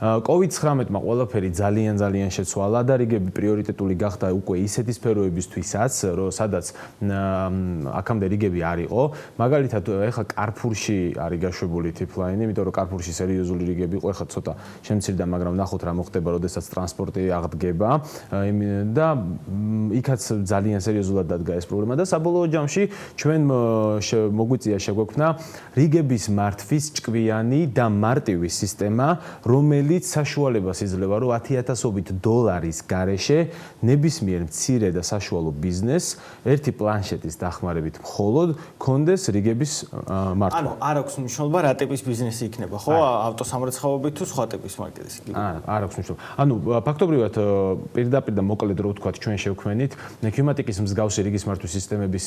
COVID-19-მა ყველაფერი ძალიან შეცვალა და რიგები პრიორიტეტული გახდა უკვე ისეთი სფეროებისთვისაც, სადაც აქამდე რიგები არ იყო. მაგალითად, ეხლა კარფურში არის გაშვებული ტიპლაინი, იმიტომ რომ კარფურში სერიოზული რიგები იყო, ეხლა ცოტა შემცირდა, მაგრამ ნახოთ რა მოხდება, როდესაც ტრანსპორტი აღდგება და იქაც ძალიან სერიოზულად დადგა ეს პრობლემა და საბოლოო ჯამში ჩვენ მოგვიწია შეგვექმნა რიგების მართვის ჭკვიანი და მარტივი სისტემა, რომელიც საშუალებას იძლევა, რომ 10,000-ობით დოლარის გარეშე ნებისმიერ მცირე და საშუალო ბიზნესს ერთი პლანშეტის დახმარებით მხოლოდ კონდეს რიგების მართვა. ანუ არ აქვს მნიშვნელობა რა ტიპის ბიზნესი იქნება, ხო? ავტოსამრეცხაობები თუ სხვა ტიპის მარკეტინგის. არ აქვს მნიშვნელობა. ანუ ფაქტობრივად პირდაპირ და მოკლედ რო ვთქვათ, ჩვენ შევქმნით ნექიმატიკის მსგავსი რიგის მართვის სისტემების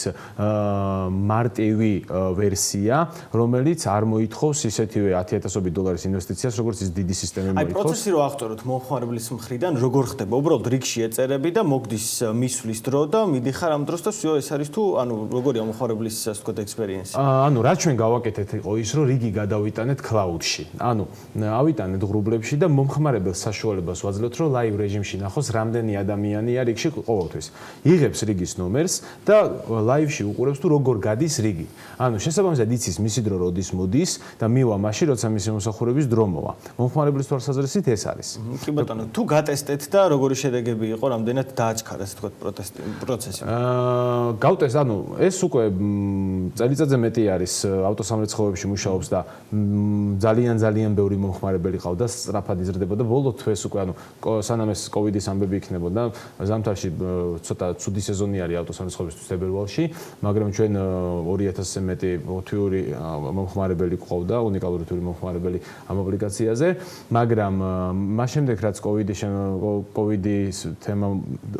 მარტივი ვერსია, რომელიც არ მოითხოვს ისეთივე 10,000 დოლარის ინვესტიციას, როგორც ის დიდი სისტემები მოითხოვს. აი პროცესი რო აღწეროთ მომხმარებლის მხრიდან, როგორ ხდება? უბრალოდ რიგში ეწერები და მოგდის მისვლის დრო და მიდიხარ ამ დროს და всё ეს არის თუ ანუ როგორია მომხმარებლის ასე ვთქვათ ექსპერიენსი? ანუ რა ჩვენ გავაკეთეთ იყო ის, რომ რიგი გადავიტანეთ cloud-ში. ანუ ავიტანეთ ღრუბლებში და მომხმარებელს საშუალებას ვაძლევთ, რომ live რეჟიმში ნახოს რამდენი ადამიანია რიგში ყოველთვის. იღებს რიგის ნომერს და live-ში უყურებს თუ როგორ გადის რიგი. ანუ შესაბამისად იცის მისი დრო როდის მოდის და მივა მაშინ, როცა მისი მომსახურების დრო მოვა. მომხმარებლის თვალსაზრისით ეს არის. კი ბატონო, თუ გატესტეთ და როგორი შედეგები იყო, რამდენად დააჩქარა ასე ვთქვათ პროცესი? გავტეს, ანუ ეს უკვე წელიწადზე მეტი არის ავტოსამრეცხაოებში მუშაობს და ძალიან ბევრი მომხმარებელი ყავდა, სწრაფად იზრდებოდა. ბოლო თვეს უკვე, ანუ სანამ ეს კოვიდის ამბები იქნებოდა, ზამთარში ცოტა ცუდი სეზონი არის ავტოსამრეცხაოებისთვის თებერვალში, მაგრამ ჩვენ 2000-ზე მეტი თვიური მომხმარებელი ყავდა, უნიკალური თვიური მომხმარებელი ამ აპლიკაციაზე, მაგრამ მას შემდეგ რაც კოვიდის თემა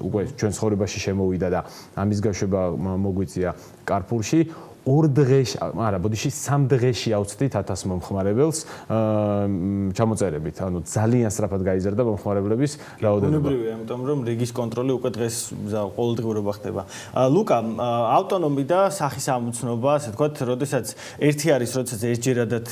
უკვე ჩვენ ცხოვრებაში შემოვიდა და ამის გაშვება მოგვიწია კარფურში, 2 დღეში, არა, ბოდიში 3 დღეში ავწდით 1000 მომხმარებელს ჩამოწერებით. ანუ ძალიან სწრაფად გაიზარდა მომხმარებლების რაოდენობა. უნებრივია, ამიტომ რომ რიგის კონტროლი უკვე დღეს ყოველდღიურობა ხდება. ლუკა, ავტონომი და სახის ამოცნობა, ასე ვთქვათ, როდესაც ერთი არის, როდესაც ერთჯერადად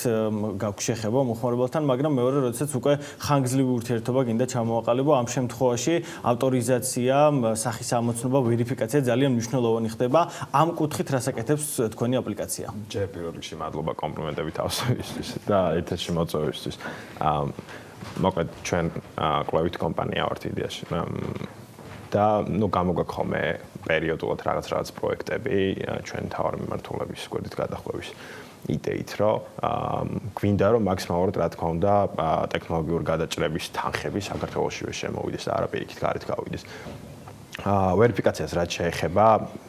გაქვს შეხება მომხმარებელთან, მაგრამ მეორე, როდესაც უკვე ხანგრძლივი ურთიერთობა გინდა ჩამოაყალიბო, ამ შემთხვევაში ავტორიზაცია, სახის ამოცნობა, ვერიფიკაცია ძალიან მნიშვნელოვანი ხდება. ამ კუთხით რას აკეთებს თქვენი აპლიკაცია? ჯერ პირველ რიგში მადლობა კომპლიმენტები თავისთავისთვის და ეთერში მოწვევისთვის. მოკლედ ჩვენ კვლევით კომპანია ვართ იდეაში. და ნუ გამოგაქვს ხოლმე პერიოდულად რაღაც პროექტები ჩვენ თავარი მიმართულების გვერდით გადახვევის იდეით, რომ გვინდა რომ მაქსიმალურად რა თქმა უნდა ტექნოლოგიურ გადაჭრების თანხები საქართველოშივე შემოვიდეს და არა პირიქით გარეთ გავიდეს. ვერიფიკაციას რაც შეეხება,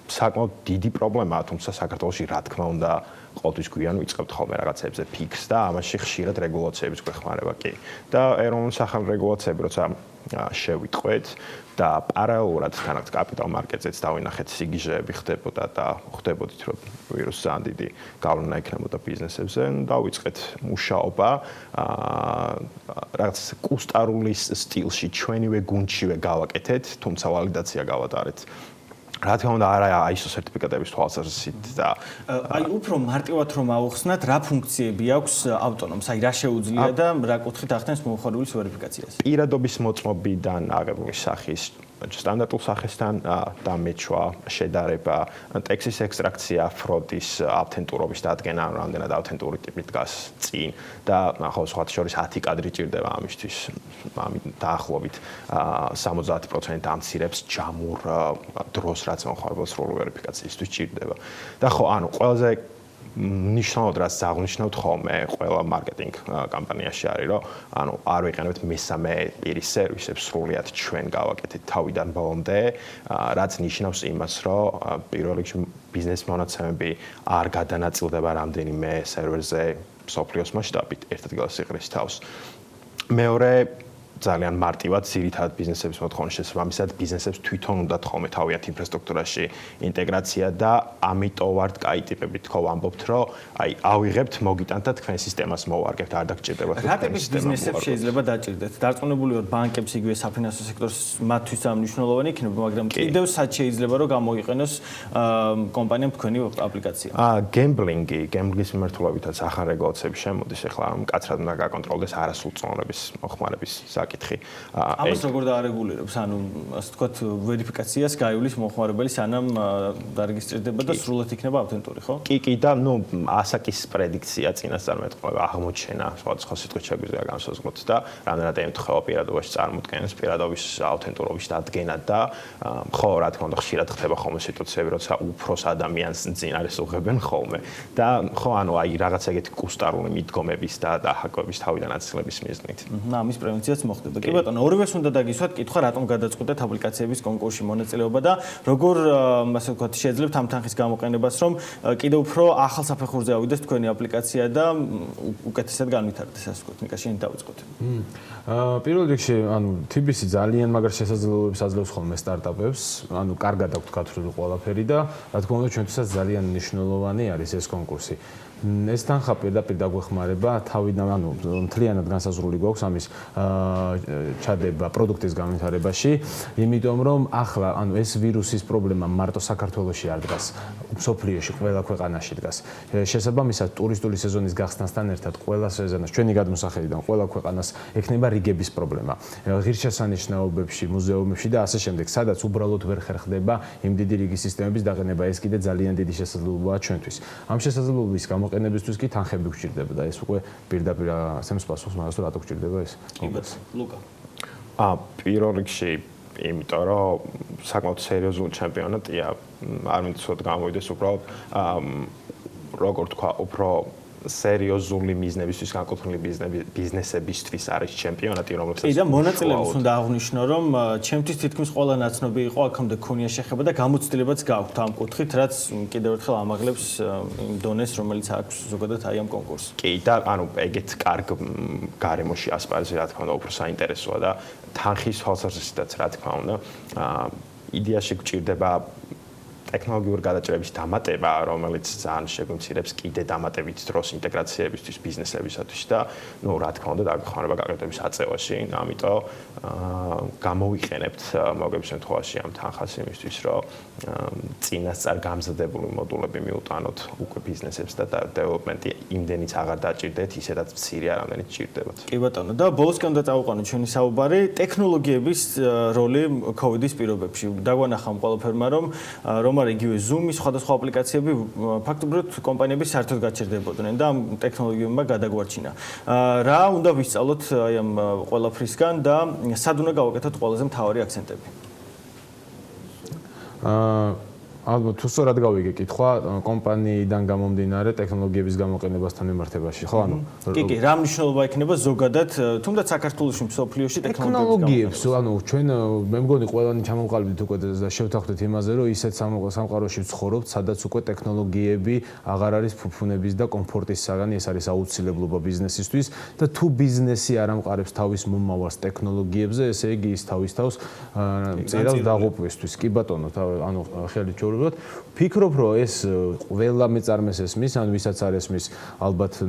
საკმაოდ დიდი პრობლემაა, თუმცა საქართველოში რა თქმა უნდა ყოველთვის გვიან ვიწყებთ ხოლმე რაღაცებზე ფიქს და ამაში ხშირად რეგულაციების გვეხმარება კი. და ეროვნული სახელმრეგულაციები როცა შევიტყვეთ და პარალელურად თანაც კაპიტალ მარკეტზეც დავინახეთ სიგიჟეები ხდებოდა და ხვდებოდით რომ ვირუსი ძალიან დიდი გავლენა ექნებოდა ბიზნესებზე, დავიწყეთ მუშაობა რაღაც კუსტარული სტილში ჩვენივე გუნდშივე გავაკეთეთ, თუმცა ვალიდაცია გავატარეთ. რა თქმა უნდა არა ISO სერტიფიკატების თვალსაზრისით და აი უფრო მარტივად რომ ავხსნათ, რა ფუნქციები აქვს ავტონომს, აი რა შეუძლია და რა კუთხით ახდენს მომხმარებლის ვერიფიკაციას? პირადობის მოწმობიდან აღებული სახის სტანდარტულ სახესთან დამეჩვა, შედარება, ტექსტის ექსტრაქცია, ფროდის ავთენტურობის დადგენა, რამდენად ავთენტური ტიპი დგას წინ და ახლა სხვა შორის 10 კადრი ჭირდება ამისთვის. დაახლოებით 70% ამცირებს ჯამურ დროს, რაც მომხმარებელს სრული ვერიფიკაციისთვის ჭირდება. და ხო, ანუ ყველაზე ნიშნულად რაც აღნიშნავთ ხოლმე ყველა მარკეტინგ კამპანიაში არის, რომ ანუ არ ვიყენებთ მესამე პირის სერვისებს, სრულად ჩვენ გავაკეთეთ თავიდან ბოლომდე, რაც ნიშნავს იმას, რომ პირველ რიგში ბიზნეს მონაცემები არ გადანაწილდება რამდენიმე სერვერზე სოფლიოს მასშტაბით, ერთ ადგილას იყრის თავს. მეორე ძალიან მარტივად ძირითადად ბიზნესების მოთხოვნის შესაბამისად ბიზნესებს თვითონ უნდათ ხოლმე თავიანთ ინფრასტრუქტურაში ინტეგრაცია და ამიტომ ვართ კაი ტიპები თქო ვამბობთ, რომ აი ავიღებთ, მოგიტანთ და თქვენ სისტემას მოვარგებთ, არ დაგჭირდებათ რა ტიპის ბიზნესებს შეიძლება დაჭირდეთ? დარწმუნებული ვარ ბანკებს, იგივე საფინანსო სექტორს მათთვის ამ მნიშვნელოვანი იქნება, მაგრამ კიდევ სად შეიძლება რომ გამოიყენოს კომპანიამ თქვენი აპლიკაცია? გემბლინგის მიმართულებითაც ახალ რეგულაციები შემოდის, ეხლა მკაცრად უნდა გაკონტროლდეს არასრულწლოვანების მოხმარების საკითხი საკითხი. ამას როგორ დაარეგულირებს? ანუ ასე ვთქვათ, ვერიფიკაციას გაივლის მომხმარებელი სანამ დარეგისტრირდება და სრულად იქნება ავთენტური, ხო? კი და ასაკის პრედიქცია წინასწარმეტყველება აღმოჩენა სხვადასხვა სიტყვით შეგვიძლია განსაზღვროთ და რამდენად ემთხვევა პირადობაში წარმოქმნას პირადობის ავთენტურობის დადგენა და ხო რა თქმა უნდა ხშირად ხდება ხოლმე სიტუაციები როცა უფროს ადამიანს წინ არის უღებენ ხოლმე და ხო ანუ აი რაღაც ეგეთი კუსტარული მიდგომების და ჰაკერების თავიდან აცილების მიზნით. ამის პრევენციაც მოხდება. კი ბატონო, ორივეს უნდა დაგისვათ კითხვა, რატომ გადაწყვეტეთ აპლიკაციების კონკურსში მონაწილეობა და როგორ ასე ვთქვათ, შეძლებთ ამ თანხის გამოყენებას, რომ კიდევ უფრო ახალ საფეხურზე ავიდეს თქვენი აპლიკაცია და უკეთესად განვითარდეს, ასე ვთქვათ, ნიკა შენ დავიწყოთ. პირველ რიგში, ანუ TBC ძალიან მაგარ შესაძლებლობებს აძლევს ხოლმე სტარტაპებს, ანუ კარგად აქვს გათვლილი ყველაფერი და რა თქმა უნდა, ჩვენთვისაც ძალიან მნიშვნელოვანი არის ეს კონკურსი. ეს თანხა პირდაპირ დაგვეხმარება თავიდან, ანუ მთლიანად განსაზღვრული გვაქვს ამის ჩადება პროდუქტის განვითარებაში, იმიტომ რომ ახლა, ანუ ეს ვირუსის პრობლემა მარტო საქართველოში არ დგას, მსოფლიოში ყველა ქვეყანაში დგას. შესაბამისად, ტურისტული სეზონის გახსნასთან ერთად ყველა სეზონას, ჩვენი გადმოსახედიდან ყველა ქვეყანას ექნება რიგების პრობლემა. ღირსშესანიშნაობებში, მუზეუმებში და ასე შემდეგ, სადაც უბრალოდ ვერ ხერხდება იმ დიდი რიგის სისტემების დაყენება, ეს კიდე ძალიან დიდი შესაძლებლობაა ჩვენთვის. ამ შესაძლებლობის გამოყენებისთვის კი თანხები გვჭირდება და ეს უკვე პირდაპირ ასემს პასუხს მაგას რატო გვჭირდება ეს. ლუკა. პირველ რიგში იმიტომ რომ საკმაოდ სერიოზული ჩემპიონატია, არ მინდა ცოტა გამოვიდეს უბრალოდ როგორ თქვა, უფრო სერიოზული მიზნებისთვის განკუთვნილი ბიზნესებისთვის არის ჩემპიონატი, რომელსაც კი და მონაწილეებს უნდა აღვნიშნო, რომ ჩემთვის თითქმის ყველა ნაცნობი იყო, აქამდე ქონია შეხება და გამოცდილებაც გაქვთ ამ კუთხით, რაც კიდევ ერთხელ ამაღლებს იმ დონეს, რომელიც აქვს ზოგადად აი ამ კონკურსს. კი და ანუ ეგეთ კარგ გარემოში ასპარეზი რა თქმა უნდა უფრო საინტერესოა და თანხის თვალსაზრისითაც რა თქმა უნდა იდეაში გვჭირდება ტექნოლოგიური გადაჭრების დამატება, რომელიც ძალიან შეგვიმცირებს კიდე დამატებით დროს ინტეგრაციებისთვის, ბიზნესებისათვის და ნუ რა თქმა უნდა დაგვეხმარება გაყიდვების აწევაში, ამიტომ გამოვიყენებთ მოგების შემთხვევაში ამ თანხას იმისთვის, რომ წინასწარ გამზადებული მოდულები მიუტანოთ უკვე ბიზნესებს და დეველოპმენტი იმდენიც აღარ დაჭირდეთ, ისედაც მცირე არამდენიც ჭირდებათ. კი ბატონო, და ბოლოსკენ უნდა წავუყანოთ ჩვენი საუბარი ტექნოლოგიების როლი COVID-ის პირობებში. დაგვანახა ყველაფერმა, რომ არ იგივე Zoom-ის სხვადასხვა აპლიკაციები ფაქტობრივად კომპანიები საერთოდ გაჩერდებოდნენ და ამ ტექნოლოგიებმა გადაგვარჩინა. რა უნდა ვისწავლოთ აი ამ ყველაფრისგან და სად უნდა გავაკეთოთ ყველაზე მთავარი აქცენტები? ალბათ თუ სწორად გავიგე კითხვა კომპანიიდან გამომდინარე ტექნოლოგიების გამოყენებასთან მიმართებაში, ხო? ანუ კი, რა მნიშვნელობა ექნება ზოგადად, თუნდაც საქართველოში, მსოფლიოში ტექნოლოგიებს, ანუ ჩვენ მე მგონი ყველანი ჩამოვყალიბდით უკვე და შევთანხმდით იმაზე, რომ ისეთ სამყაროში ვცხოვრობთ, სადაც უკვე ტექნოლოგიები აღარ არის ფუფუნების და კომფორტის საგანი, ეს არის აუცილებლობა ბიზნესისთვის და თუ ბიზნესი არ ამყარებს თავის მომავალს ტექნოლოგიებზე, ესე იგი ის თავის თავს წერავს დაღუპვისთვის. კი ბატონო, ანუ ხელით ვფიქრობ, რომ ეს ყველა მეწარმეს ესმის, ან ვისაც არ ესმის, ალბათ,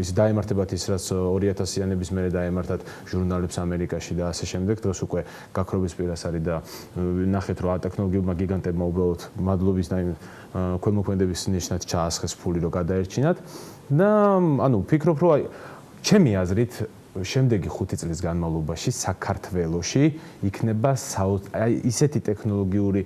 ის დაემართებათ ის, რაც 2000-იანების მერე დაემართათ ჟურნალებს ამერიკაში და ასე შემდეგ, დღეს უკვე გაქრობის პირას არის და ნახეთ, რომ ტექნოლოგიურმა გიგანტებმა უბრალოდ მადლობის და ქველმოქმედების ნიშნად ჩაასხეს ფული, რომ გადაერჩინათ და ანუ ვფიქრობ, რომ ჩემი აზრით შემდეგი 5 წლის განმავლობაში საქართველოში იქნება ისეთი ტექნოლოგიური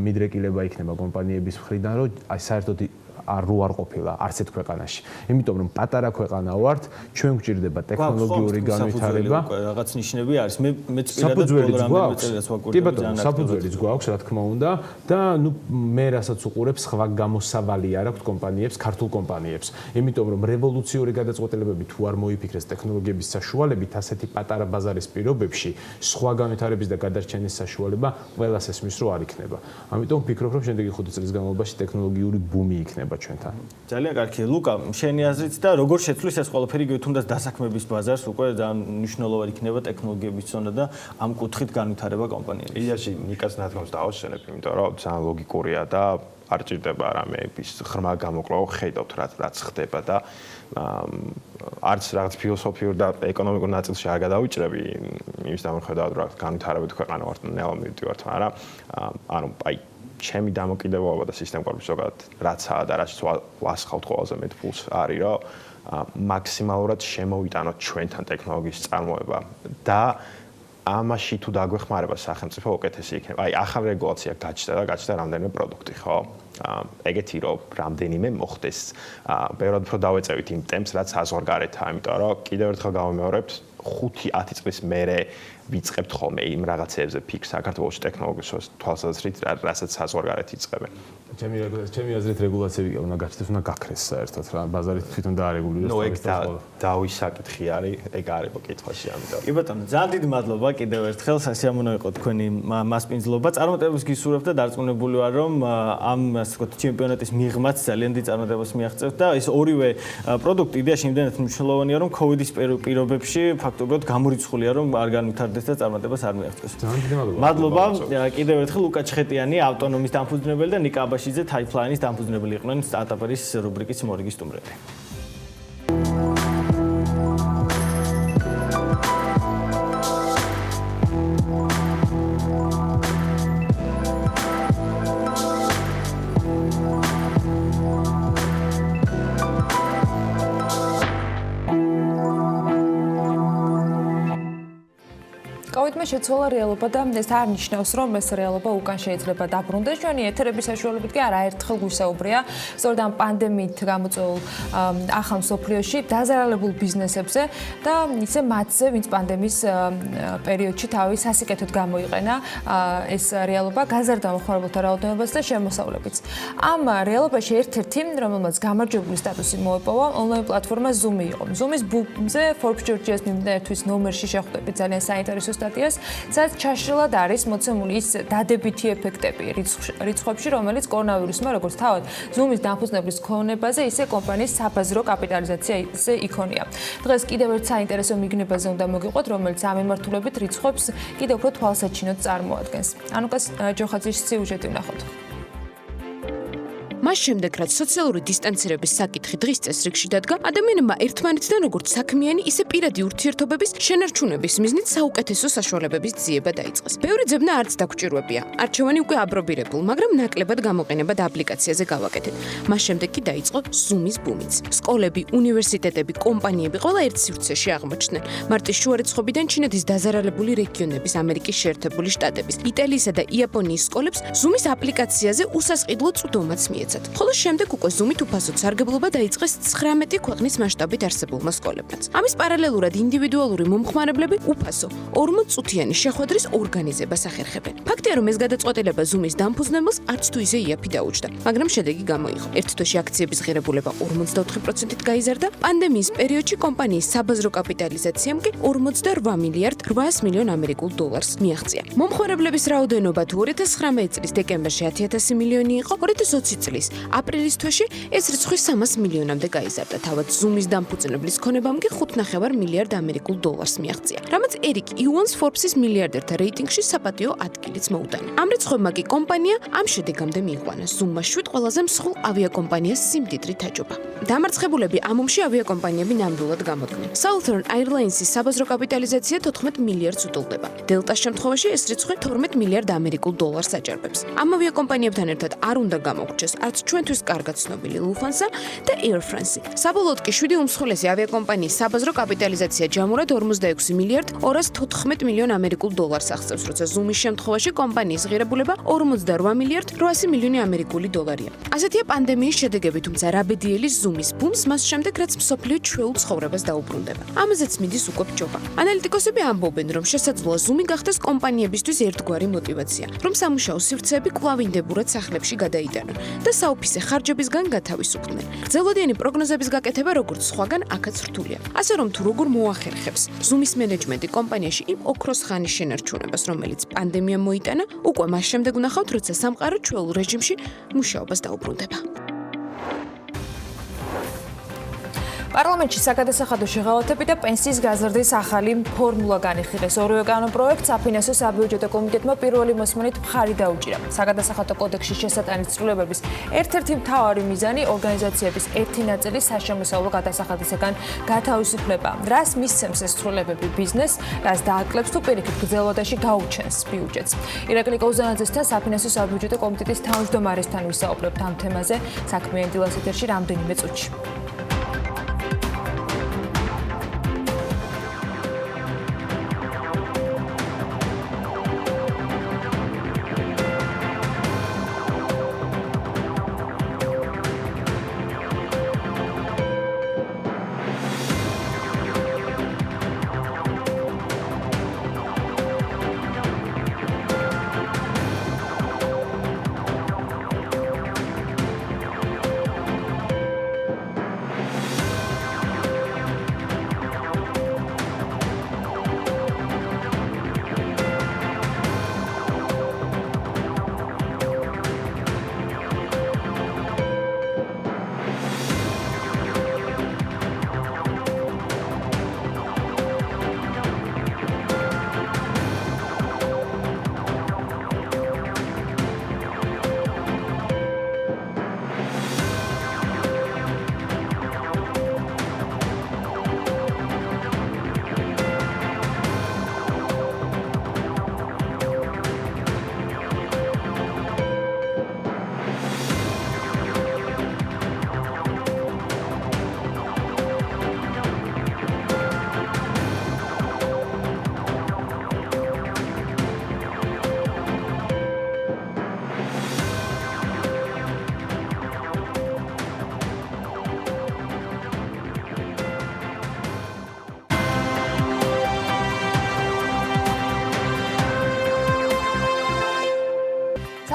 მიდრეკილება იქნება კომპანიების მხრიდან, რომ საერთოდ არ ყოფილა არც ერთ ქვეყანაში. იმიტომ რომ პატარა ქვეყანა ვართ, ჩვენ გვჭირდება ტექნოლოგიური განვითარება. რაღაც ნიშნები არის. მეც პირადად პროგრამები წერილს ვაკურებ. საფუძველიც გვაქვს, რა თქმა უნდა, და მე რასაც უყურებ, სხვა გამოსავალი არ აქვს კომპანიებს, ქართულ კომპანიებს. იმიტომ რომ რევოლუციური გადაწყვეტილებები თუ არ მოიფიქრეს ტექნოლოგიების საშუალებით, ასეთი პატარა ბაზარის პირობებში, სხვა განვითარების და გადარჩენის საშუალება ყველას ესმის, რომ არ იქნება. ამიტომ ვფიქრობ, რომ შემდეგი 5 წლის განმავლობაში ტექნოლოგიური ბუმი იქნება ჩვენთან. ძალიან კარგი. ლუკა, შენი აზრით და როგორ შეცვლის ეს ყველაფერი იგივე თუნდაც დასაქმების ბაზარს უკვე ძალიან მნიშვნელოვანი იქნება ტექნოლოგიების ზონა და ამ კუთხით განვითარება კომპანიების. იდეაში ნიკას ნათქვამს დავაშენებ, იმიტომ რომ ძალიან ლოგიკურია და არ ჭირდება რამე ის ღრმა გამოკვლევა ხედავთ რაც ხდება და არც რაღაც ფილოსოფიურ და ეკონომიკურ ნაწილში არ გადავიჭრები იმის დამოუკიდებლად რომ განვითარებით ქვეყანა ვართ, ნელა მივდივართ, მაგრამ ანუ აი ჩემი დამოკიდებულება და სისტემკორპის ზოგადად რაცაა და რაც ვასხავთ ყველაზე მეტ ფულს არის რომ მაქსიმალურად შემოვიტანოთ ჩვენთან ტექნოლოგიის წარმოება და ამაში თუ დაგვეხმარება სახელმწიფო უკეთესი იქნება. აი ახალ რეგულაცია გაჩნდა რამდენიმე პროდუქტი, ხო? ეგეთი რომ რამდენიმე მოხდეს. ბევრად უფრო დავეწევით იმ ტემპს, რაც საზღვარგარეთაა, იმიტომ რომ კიდევ ერთხელ გავიმეორებთ 5-10 წლის მერე ვიწყებთ ხოლმე იმ რაღაცებზე ფიქრს საქართველოს ტექნოლოგიის თვალსაზრისით, რასაც საზღვარგარეთ იწყებენ. ჩემი აზრით რეგულაციები უნდა გაჩნდეს, უნდა გაქრეს საერთოდ რა, ბაზარი თვითონ დაარეგულირდეს. ნუ ეგ დავისაკითხი არის, ეგ არის კითხვაში, ამიტომ. კი ბატონო, ძალიან დიდი მადლობა კიდევ ერთხელ, სასიამოვნო იყო თქვენი მასპინძლობა. წარმატებებს გისურვებთ და დარწმუნებული ვარ, რომ ამ ასე ვთქვათ, ჩემპიონატის მიღმაც ძალიან დიდი წარმატებას მიაღწევთ და ეს ორივე პროდუქტი იდეაში იმდენად მნიშვნელოვანია, რომ COVID-ის პირობებში ფაქტობრივად გამორიცხულია, რომ არ განვითარდეს და წარმატებას არ მიაღწევს. ძალიან დიდი მადლობა. მადლობა. კიდევ ერთხელ ლუკა ჩხეტიანი, ავტონომის დამფუძნებელი და ნიკა აბაშიძე Timeline-ის დამფუძნებელი იყვნენ სტარტაპერის რუბრიკის მორიგი სტუმრები. COVID-მა შეცვალა რეალობა და ეს არ ნიშნავს, რომ ეს რეალობა უკან შეიძლება დაბრუნდეს. ჩვენი ეთერების საშუალებით კი არაერთხელ გვისაუბრია სწორედ ამ პანდემიით გამოწვეულ ახალ მსოფლიოში დაზარალებულ ბიზნესებზე და ისე მათზე, ვინც პანდემიის პერიოდში თავის სასიკეთოდ გამოიყენა ეს რეალობა, გაზარდა მოხმარებელთა რაოდენობაც და შემოსავლებიც. ამ რეალობაში ერთ-ერთი, რომელმაც გამარჯვებული სტატუსი მოეპოვა, ონლაინ პლატფორმა Zoom იყო. Zoom-ის ბუმზე Forbes Georgia-ს მიმდინარეთვის ნომერში შეხვდებით ძალიან საინტერესო სტატიას, სადაც ჩაშლილად არის მოცემული ის დადებითი ეფექტები რიცხვებში, რომელიც კორონავირუსმა როგორც თავად Zoom-ის დამფუძნებლის ქონებაზე, ისე კომპანიის საბაზრო კაპიტალიზაციაზე იქონია. დღეს კიდევ ერთ საინტერესო მიგნებაზე უნდა მოგიყვოთ, რომელიც ამ მიმართულებით რიცხვებს კიდევ უფრო თვალსაჩინოდ წარმოადგენს. ანუკას ჯოხაძის სიუჟეტი ვნახოთ. მას შემდეგ, რაც სოციალური დისტანცირების საკითხი დღის წესრიგში დადგა, ადამიანებმა ერთმანეთთან როგორც საქმიანი, ისე პირადი ურთიერთობების შენარჩუნების მიზნით საუკეთესო საშუალებების ძიება დაიწყეს. ბევრი ძებნა არც დაგჭირვებია. არჩევანი უკვე აპრობირებულ, მაგრამ ნაკლებად გამოყენებად აპლიკაციაზე გავაკეთეთ. მას შემდეგ კი დაიწყო Zoom-ის ბუმიც. სკოლები, უნივერსიტეტები, კომპანიები ყველა ერთ სივრცეში აღმოჩნდნენ. მარტის შუა რიცხვებიდან ჩინეთის დაზარალებული რეგიონების, ამერიკის შეერთებული შტატების, იტალიისა და იაპონიის სკოლებს Zoom-ის აპლიკაციაზე უსასყიდლო წვდომაც მიეცათ. ხოლო შემდეგ უკვე Zoom-ით უფასოდ სარგებლობა დაიწყეს 19 ქვეყნის მასშტაბით არსებულმა სკოლებმაც. ამის პარალელურად ინდივიდუალური მომხმარებლები უფასო 40 წუთიანი შეხვედრის ორგანიზებას ახერხებენ. ფაქტია, რომ ეს გადაწყვეტილება Zoom-ის დამფუძნებელს არც თუ ისე იაფი დაუჯდა, მაგრამ შედეგი გამოიღო. ერთ თვეში აქციების ღირებულება 54%-ით გაიზარდა, პანდემიის პერიოდში კომპანიის საბაზრო კაპიტალიზაციამ კი 48 მილიარდ 800 მილიონ ამერიკულ დოლარს მიაღწია. მომხმარებლების რაოდენობა თუ 2019 წლის დეკემბერში 10,000 მილიონი იყო, 2020 წლის აპრილის თვეში ეს რიცხვი 300 მილიონამდე გაიზარდა. თავად Zoom-ის დამფუძნებლის ქონებამ კი 5,5 მილიარდ ამერიკულ დოლარს მიაღწია. რამაც ერიკ იუანს Forbes-ის მილიარდერთა რეიტინგში საპატიო ადგილიც მოუტანა. ამ რიცხვებმა კი კომპანია ამ შედეგამდე მიიყვანა. Zoom-მა 7 ყველაზე მსხვილ ავიაკომპანიას სიმდიდრით აჯობა. დამარცხებულები ამ ომში ავიაკომპანიები ნამდვილად გამოდგნენ. Southern Airlines-ის საბაზრო კაპიტალიზაცია 14 მილიარდს უტოლდება. Delta-ს შემთხვევაში ეს რიცხვი 12 მილიარდ ამერიკულ დოლარს აჭარბებს. ამ ავიაკომპანიებთან ერთად არ უნდა გამოგრჩეს არც ჩვენთვის კარგად ცნობილი Lufthansa და Air France. საბოლოოდ კი 7 უმსხვილესი ავიაკომპანიის საბაზრო კაპიტალიზაცია ჯამურად 46 მილიარდ 214 მილიონ ამერიკულ დოლარს აღწევს, როცა Zoom-ის შემთხვევაში კომპანიის ღირებულება 48 მილიარდ 800 მილიონი ამერიკული დოლარია. ასეთია პანდემიის შედეგები, თუმცა რაბედიელი Zoom-ის ბუმს მას შემდეგ, რაც მსოფლიო ჩვეულ ცხოვრებას დაუბრუნდება. ამაზეც მიდის უკვე ბჭობა. ანალიტიკოსები ამბობენ, რომ შესაძლოა Zoom-ი გახდეს კომპანიებისთვის ერთგვარი мотиваცია, რომ სამუშაო სივრცეები კვლავ ინდებურად სახლებში გადაიტანონ და საოფისე ხარჯებისგან გათავისუფლდნენ. გრძელვადიანი პროგნოზების გაკეთება როგორც სხვაგან აქაც რთულია. ასე რომ თუ როგორ მოახერხებს Zoom-ის მენეჯმენტი კომპანიაში იმ ოქროს ხანის შენარჩუნებას, რომელიც პანდემიამ მოიტანა, უკვე მას შემდეგ ვნახავთ, როცა სამყარო ჩვეულ რეჟიმში მუშაობას დაუბრუნდება. პარლამენტში საგადასახადო შეღავათები და პენსიის გაზრდის ახალი ფორმულა განიხილეს. ორივე კანონპროექტს საფინანსო საბიუჯეტო კომიტეტმა პირველი მოსმენით მხარი დაუჭირა. საგადასახადო კოდექსის შესატანის ცვლილებების ერთ-ერთი მთავარი მიზანი ორგანიზაციების ერთი ნაწილის საშემოსავლო გადასახადისგან გათავისუფლება. რას მისცემს ეს ცვლილებები ბიზნესს, რას დააკლებს თუ პირიქით გრძელვადაში გაუჩენს ბიუჯეტს. ირაკლი კოუზანაძესთან საფინანსო საბიუჯეტო კომიტეტის თავმჯდომარესთან ვისაუბრებთ ამ თემაზე. საქმიანი დილას ეთერში რამდენიმე წუთში.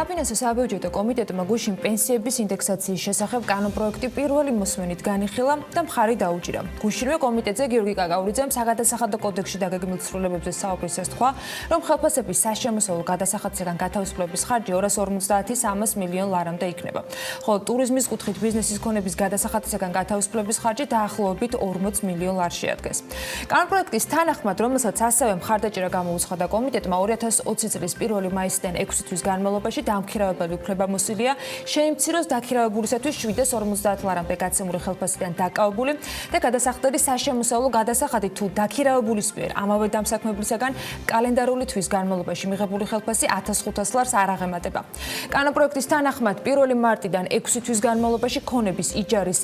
საფინანსო საბიუჯეტო კომიტეტმა გუშინ პენსიების ინდექსაციის შესახებ კანონპროექტი პირველი მოსმენით განიხილა და მხარი დაუჭირა. გუშინვე კომიტეტზე გიორგი კაკაურიძემ საგადასახადო კოდექსში დაგეგმილ ცვლილებებზე საუბრისას თქვა, რომ ხელფასების საშემოსავლო გადასახადისგან გათავისუფლების ხარჯი 250-300 მილიონ ლარამდე იქნება. ხოლო ტურიზმის კუთხით ბიზნესის ქონების გადასახადისგან გათავისუფლების ხარჯი დაახლოებით 40 მილიონ ლარს შეადგენს. კანონპროექტის თანახმად, რომელსაც ასევე მხარდაჭერა გამოუცხადა კომიტეტმა 2020 წლის 1 მაისიდან 6 თვის განმავლობაში დამქირავებელი უფლებამოსილია შეიმციროს დაქირავებულისათვის 750 ლარამდე გაცემული ხელფასიდან დაკავებული და გადასახდელი საშემოსავლო გადასახადი თუ დაქირავებულის მიერ ამავე დამსაქმებლისაგან კალენდარული თვის განმავლობაში მიღებული ხელფასი 1500 ლარს არ აღემატება. კანონპროექტის თანახმად 1 მარტიდან 6 თვის განმავლობაში ქონების იჯარის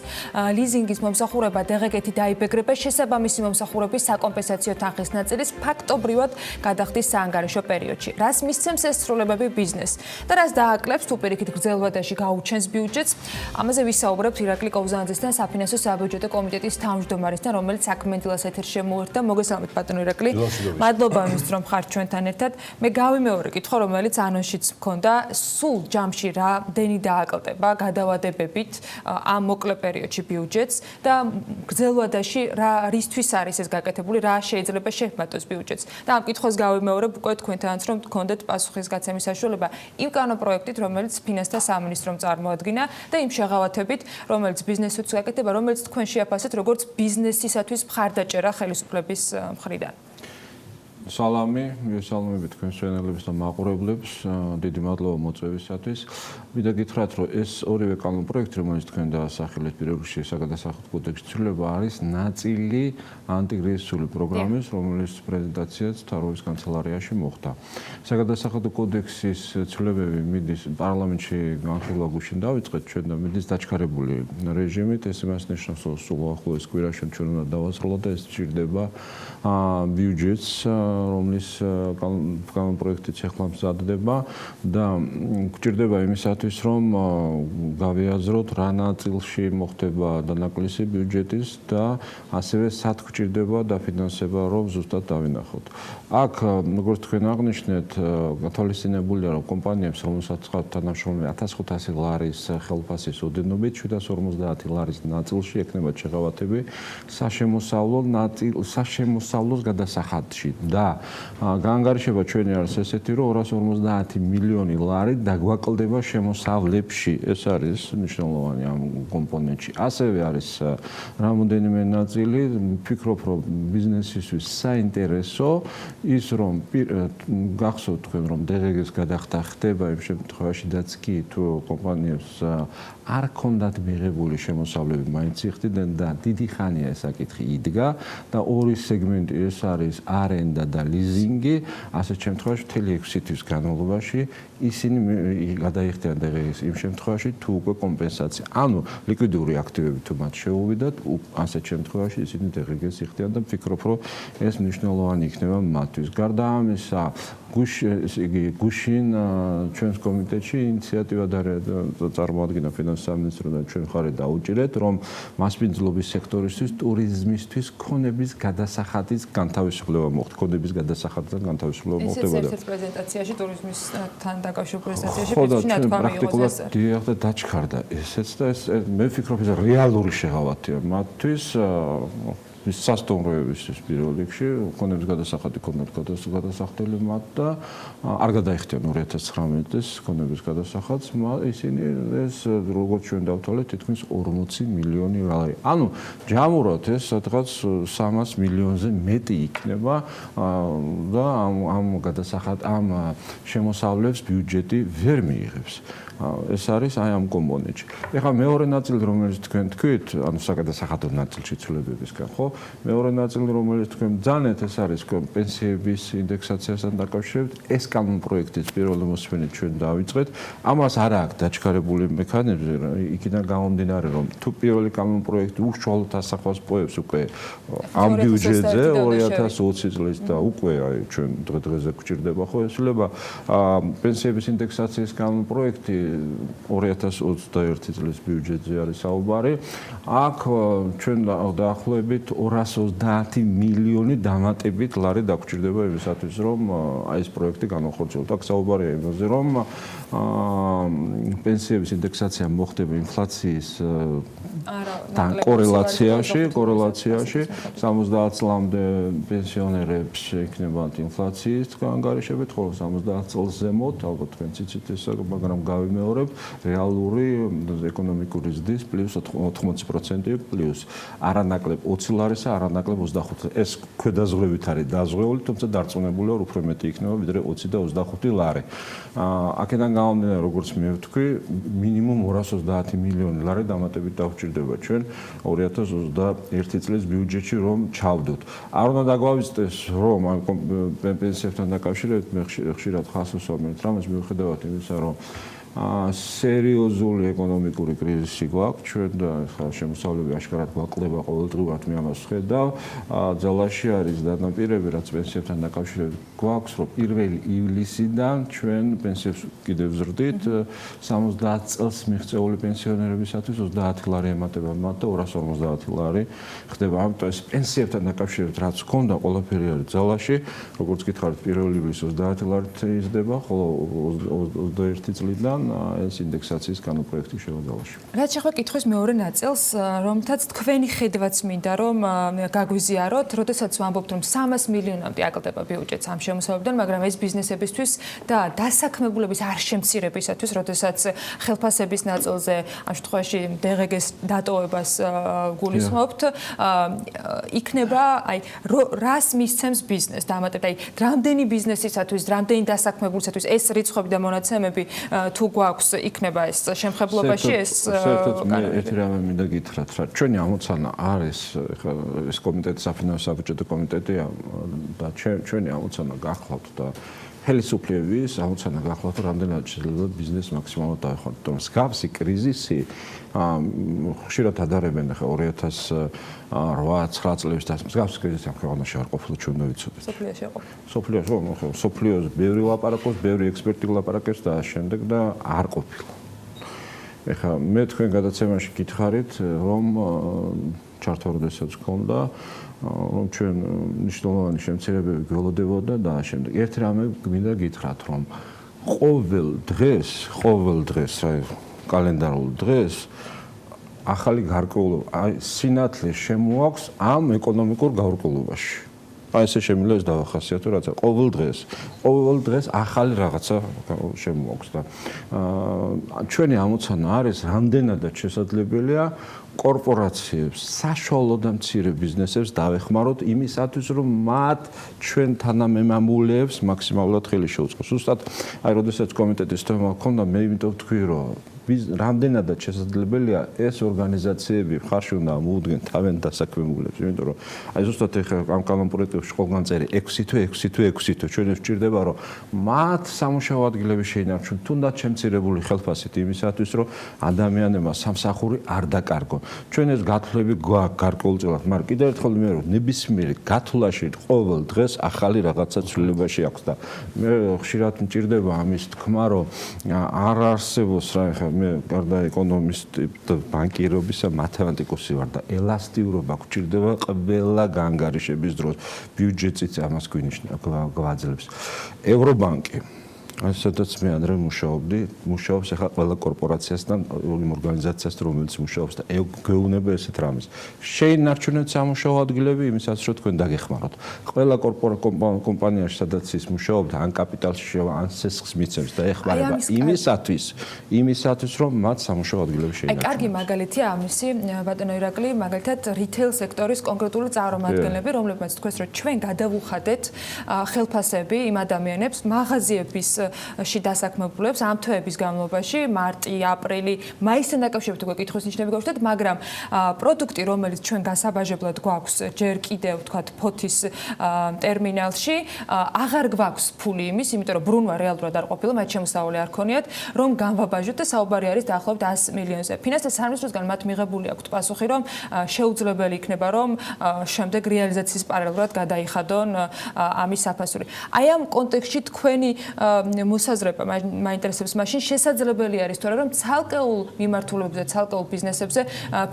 ლიზინგის მომსახურება დღეგეთი დაიბეგრება შესაბამისი მომსახურების საკომპენსაციო თანხის ნაწილის ფაქტობრივად გადახდის საანგარიშო პერიოდში. რას მისცემს ეს ცვლილებები ბიზნესს და რას დააკლებს თუ პირიქით გრძელვადაში გაუჩენს ბიუჯეტს. ამაზე ვისაუბრებთ ირაკლი კოუზანაძესთან საფინანსო საბიუჯეტო კომიტეტის თავმჯდომარესთან, რომელიც საქმიანი დილას ეთერში შემოერთდა. მოგესალმებით ბატონო ირაკლი. მადლობა იმისთვის რომ ხართ ჩვენთან ერთად. მე გავიმეორე კითხვა, რომელიც ანონსშიც მქონდა, სულ ჯამში რამდენი დააკლდება გადავადებებით ამ მოკლე პერიოდში ბიუჯეტს და გრძელვადაში რისთვის არის ეს გაკეთებული, რა შეიძლება შეჰმატოს ბიუჯეტს. და ამ კითხვას გავიმეორებ უკვე თქვენთანაც რომ გქონდეთ პასუხისგაცემის საშუალება იმ კანონპროექტით, რომელიც ფინანსთა სამინისტრომ წარმოადგინა და იმ შეღავათებით, რომელიც ბიზნესს გაკეთება, რომელიც თქვენ შეაფასეთ როგორც ბიზნესისათვის მხარდაჭერა ხელისუფლების მხრიდან. სალამი, მივესალმებით თქვენ ჩვენელებს და მაყურებლებს. დიდი მადლობა მოწვევისათვის. მინდა გითხრათ, რომ ეს ორივე კანონპროექტი, რომელიც თქვენ დაასახელეთ, პირველ რიგში საგადასახადო კოდექსის ცვლილება არის ნაწილი ანტიკრიზისული პროგრამის, რომელიც პრეზენტაციაც მთავრობის კანცელარიაში მოხდა. საგადასახადო კოდექსის ცვლილებები მიდის პარლამენტში განხილვა გუშინ დავიწყეთ ჩვენ და მიდის დაჩქარებული რეჟიმით. ეს იმას ნიშნავს, რომ სულ ახლოს კვირაში ჩვენ უნდა დავასრულოთ და ეს სჭირდება ბიუჯეტს, რომლის კანონპროექტიც ახლა მზადდება და გვჭირდება იმისათვის, რომ გავიაზროთ რა ნაწილში მოხდება დანაკლისი ბიუჯეტის და ასევე სად გვჭირდება დაფინანსება, რომ ზუსტად დავინახოთ. აქ, როგორც თქვენ აღნიშნეთ, გათვალისწინებულია, რომ კომპანიებს, რომელსაც ყავთ თანამშრომლები 1500 ლარის ხელფასის ოდენობით 750 ლარის ნაწილში ექნებათ შეღავათები საშემოსავლოს გადასახადში და გაანგარიშება ჩვენი არის ესეთი, რომ 250 მილიონი ლარი დაგვაკლდება შემოსავლებში. ეს არის მნიშვნელოვანი ამ კომპონენტში. ასევე არის რამოდენიმე ნაწილი, ვფიქრობ, რომ ბიზნესისთვის საინტერესო ის, რომ გახსოვთ თქვენ, რომ DGG-ს გადახდა ხდება იმ შემთხვევაშიდაც კი თუ კომპანიებს არ ქონდათ მიღებული შემოსავლები მაინც იხდიდნენ და დიდი ხანია ეს საკითხი იდგა და ორი სეგმენტი ეს არის არენდა და ლიზინგი, ასეთ შემთხვევაში მთელი 6 თვის განმავლობაში ისინი გადაიხდიან DGG-ს იმ შემთხვევაში თუ უკვე კომპენსაცია. ანუ ლიკვიდური აქტივები თუ მათ შეუვიდათ, ასეთ შემთხვევაში ისინი DGG-ს იხდიან და ვფიქრობ, რომ ეს მნიშვნელოვანი იქნება მათთვის. გარდა ამისა, გუშინ ჩვენს კომიტეტში ინიციატივა წარმოადგინა ფინანსის სამინისტროდან ჩვენ ხარეთ დაუჭირეთ, რომ მასპინძლობის სექტორისთვის ტურიზმისთვის ქონების გადასახადის განთავისუფლება მოხდა. ქონების გადასახადიდან განთავისუფლება მოხდება. ეს ერთ პრეზენტაციაში ტურიზმისთან დაკავშირებულ პრეზენტაციაში პრაქტიკულად დიახ და დაჩქარდა ესეც და ეს მე ვფიქრობ ეს რეალური შეღავათია მათთვის სასტუმროებისთვის პირველ რიგში ქონების გადასახადი ქონდათ გადასახდელი მათ და არ გადაიხდიან 2019 წლის ქონების გადასახადს ისინი ეს როგორც ჩვენ დავთვალეთ თითქმის 40 მილიონი ლარი. ანუ ჯამურად ეს სადღაც 300 მილიონზე მეტი იქნება და ამ შემოსავლებს ბიუჯეტი ვერ მიიღებს. ეს არის აი ამ კომპონენტში. ეხლა მეორე ნაწილი რომელიც თქვენ თქვით, ანუ საგადასახადო ნაწილში ცვლილებებისგან, ხო? მეორე ნაწილი რომელიც თქვენ ბრძანეთ, ეს არის პენსიების ინდექსაციასთან დაკავშირებით. ეს კანონპროექტიც პირველი მოსმენით ჩვენ დავიწყეთ. ამას არ აქვს დაჩქარებული მექანიზმი, იქიდან გამომდინარე, რომ თუ პირველი კანონპროექტი უშუალოდ ასახავს პოებს უკვე ამ ბიუჯეტზე 2020 წლის და უკვე აი ჩვენ დღე-დღეზე გვჭირდება, ხო? ესულება პენსიების ინდექსაციის კანონპროექტი 2021 წლის ბიუჯეტზე არის საუბარი. აქ ჩვენ დაახლოებით 230 მილიონი დამატებით ლარი დაგჭირდება იმისათვის, რომ აი ეს პროექტი განახორციელოთ. აქ საუბარია იმაზე, რომ პენსიების ინდექსაცია მოხდება ინფლაციის კორელაციაში 70 წლამდე პენსიონერებს იქნებათ ინფლაციის განგარიშებით, ხოლო 70 წელს ზემოთ, ალბათ თქვენ ციცით ეს, მაგრამ გავიმეორებ, რეალური ეკონომიკური ზრდის პლუს 80% პლუს. არანაკლებ 20 ლარისა, არანაკლებ 25. ეს ქვედაზღვრებით არის დაზღვეული, თუმცა დარწმუნებული ვარ, უფრო მეტი იქნება ვიდრე 20 და 25 ლარი. აქედან გამომდინარე, როგორც მე ვთქვი, მინიმუმ 230 მილიონი ლარი დამატებით დავჭირდება ჩვენ 2021 წლის ბიუჯეტში რომ ჩავდოთ. არ უნდა დაგვავიწყდეს, რომ პენსიებთან დაკავშირებით მე ხშირად ხას ვსვამენ რამეს მიუხედავად იმისა, რომ სერიოზული ეკონომიკური კრიზისი გვაქვს ჩვენ და ხა შემოსავლები აშკარად გვაკლდება ყოველდღიურად მე ამას ვხედავ. ძალაში არის დანაპირები რაც პენსიებთან დაკავშირებით გვაქვს, რომ 1 ივლისიდან ჩვენ პენსიებს კიდევ ვზრდით 70 წელს მიღწეული პენსიონერებისათვის 30 ლარი ემატება მათ და 250 ლარი ხდება. ამიტომ ეს პენსიებთან დაკავშირებით რაც ჰქონდა ყველაფერი არის ძალაში, როგორც გითხარით 1 ივლისს 30 ლარით იზრდება, ხოლო 21 წლიდან ეს ინდექსაციის კანონპროექტი შევადარებაში. რაც ახლა კითხვის მეორე ნაწილს, რომთაც თქვენი ხედვაც მინდა რომ გაგვიზიაროთ, როდესაც ვამბობთ რომ 300 მილიონამდე აკლდება ბიუჯეტს ამ შემოსავალებიდან, მაგრამ ეს ბიზნესებისთვის და დასაქმებულების არ შემცირებისათვის, როდესაც ხელფასების ნაწილზე ამ შემთხვევაში DGG-ს დატოვებას გულისხმობთ, იქნება აი რას მისცემს ბიზნეს დამატებით, აი რამდენი ბიზნესისათვის, რამდენი დასაქმებულისათვის ეს რიცხვები და მონაცემები თუ გვაქვს იქნება ეს შემხებლობაში ეს ერთი რამე მინდა გითხრათ რა ჩვენი ამოცანა არის ხა ეს კომიტეტი საფინანსო საბუჯეტო კომიტეტია და ჩვენი ამოცანა გახლავთ და ხელისუფლების ამოცანა გახლავთ რომ რამდენად შეიძლება ბიზნესს მაქსიმალურად დაეხმაროთ რომ მსგავსი კრიზისი ხშირად ადარებენ ხა 2008-9 წლების და მსგავსი კრიზისი ამ ქვეყანაში არ ყოფილა ჩვენ დავიცოდეთ სოფლიოს ბევრი ლაპარაკობს ბევრი ექსპერტი ლაპარაკობს და შემდეგ და არ ყოფილა ეხა მე თქვენ გადაცემაში გითხარით რომ ჩართვარდესაც ქონდა რომ ჩვენ მნიშვნელოვანი შემცირებები გველოდებოდა და შემდეგ ერთ რამე გვინდა გითხრათ რომ ყოველ დღეს აი კალენდარულ დღეს ახალი გარკვეულობა აი სინათლე შემოაქვს ამ ეკონომიკურ გაურკვევლობაში აი ესე შემიძლია ეს დავახასიათო, რაც ყოველ დღეს ახალი რაღაცა შემოაქვს და ჩვენი ამოცანა არის რამდენადაც შესაძლებელია კორპორაციებს, საშუალო და მცირე ბიზნესებს დავეხმაროთ იმისათვის, რომ მათ ჩვენ თანამემამულეებს მაქსიმალურად ხელი შეუწყოს. ზუსტად აი როდესაც კომიტეტის თემა ჰქონდა, მე იმიტომ ვთქვი, რომ რამდენადაც შესაძლებელია ეს ორგანიზაციები ხარში უნდა მოუდგენ თავენ დასაქმებულებს, იმიტომ რომ აი ზუსტად ეხლა ამ კალამპროექტებში ყველგან წერი 6 თვე ჩვენ ვჭირდება რომ მათ სამუშაო ადგილები შეინარჩუნონ, თუნდაც შემცირებული ხელფასით იმისათვის, რომ ადამიანებმა სამსახური არ დაკარგონ. ჩვენ ეს გათვლები გვაქვს გარკვეულწილად, მაგრამ კიდევ ერთხელ მე რომ ნებისმიერი გათვლაში ყოველ დღეს ახალი რაღაცა ცვლილებაში აქვს და მე ხშირად მჭირდება ამის თქმა, რომ არ არსებობს რა ეხლა მე გარდა ეკონომისტი და ბანკირობისა მათემატიკოსი ვარ და ელასტიურობა გვჭირდება ყველა განგარიშების დროს. ბიუჯეტიც ამას გვაძლევს. ევრობანკი სადაც მე ადრე მუშაობს ახლა ყველა კორპორაციასთან, იმ ორგანიზაციასთან, რომელიც მუშაობს და გვეუბნება ესეთ რამეს. შეინარჩუნეთ სამუშაო ადგილები იმისათვის, რომ თქვენ დაგეხმაროთ. ყველა კომპანიაში, სადაც ის მუშაობდა, ან კაპიტალში შევა, ან სესხს მიცემს და ეხმარება იმისათვის, რომ მათ სამუშაო ადგილები შეინარჩუნოს. აი, კარგი მაგალითია ამისი, ბატონო ირაკლი, მაგალითად რიტეილ სექტორის კონკრეტული წარმომადგენლები, რომლებმაც თქვენ რომ ჩვენ გადავუხადეთ ხელფასები იმ ადამიანებს, მაღაზიების ში დასაქმებულებს ამ თვეების განმავლობაში, მარტი, აპრილი, მაისთან დაკავშირებით უკვე კითხვის ნიშნები გავუშვათ, მაგრამ პროდუქტი, რომელიც ჩვენ გასაბაჟებლად გვაქვს ჯერ კიდევ ვთქვათ ფოთის ტერმინალში, აღარ გვაქვს ფული იმის, იმიტომ რომ ბრუნვა რეალურად არ ყოფილა, მათ შემოსავალი არ ქონიათ, რომ განვაბაჟოთ და საუბარი არის დაახლოებით 100 მილიონზე. ფინანსთა სამინისტროსგან მათ მიღებული აქვთ პასუხი, რომ შეუძლებელი იქნება, რომ შემდეგ რეალიზაციის პარალელურად გადაიხადონ ამის საფასური. აი ამ კონტექსტში თქვენი მოსაზრება მაინტერესებს მაშინ შესაძლებელი არის თორე რომ ცალკეულ მიმართულებებზე, ცალკეულ ბიზნესებზე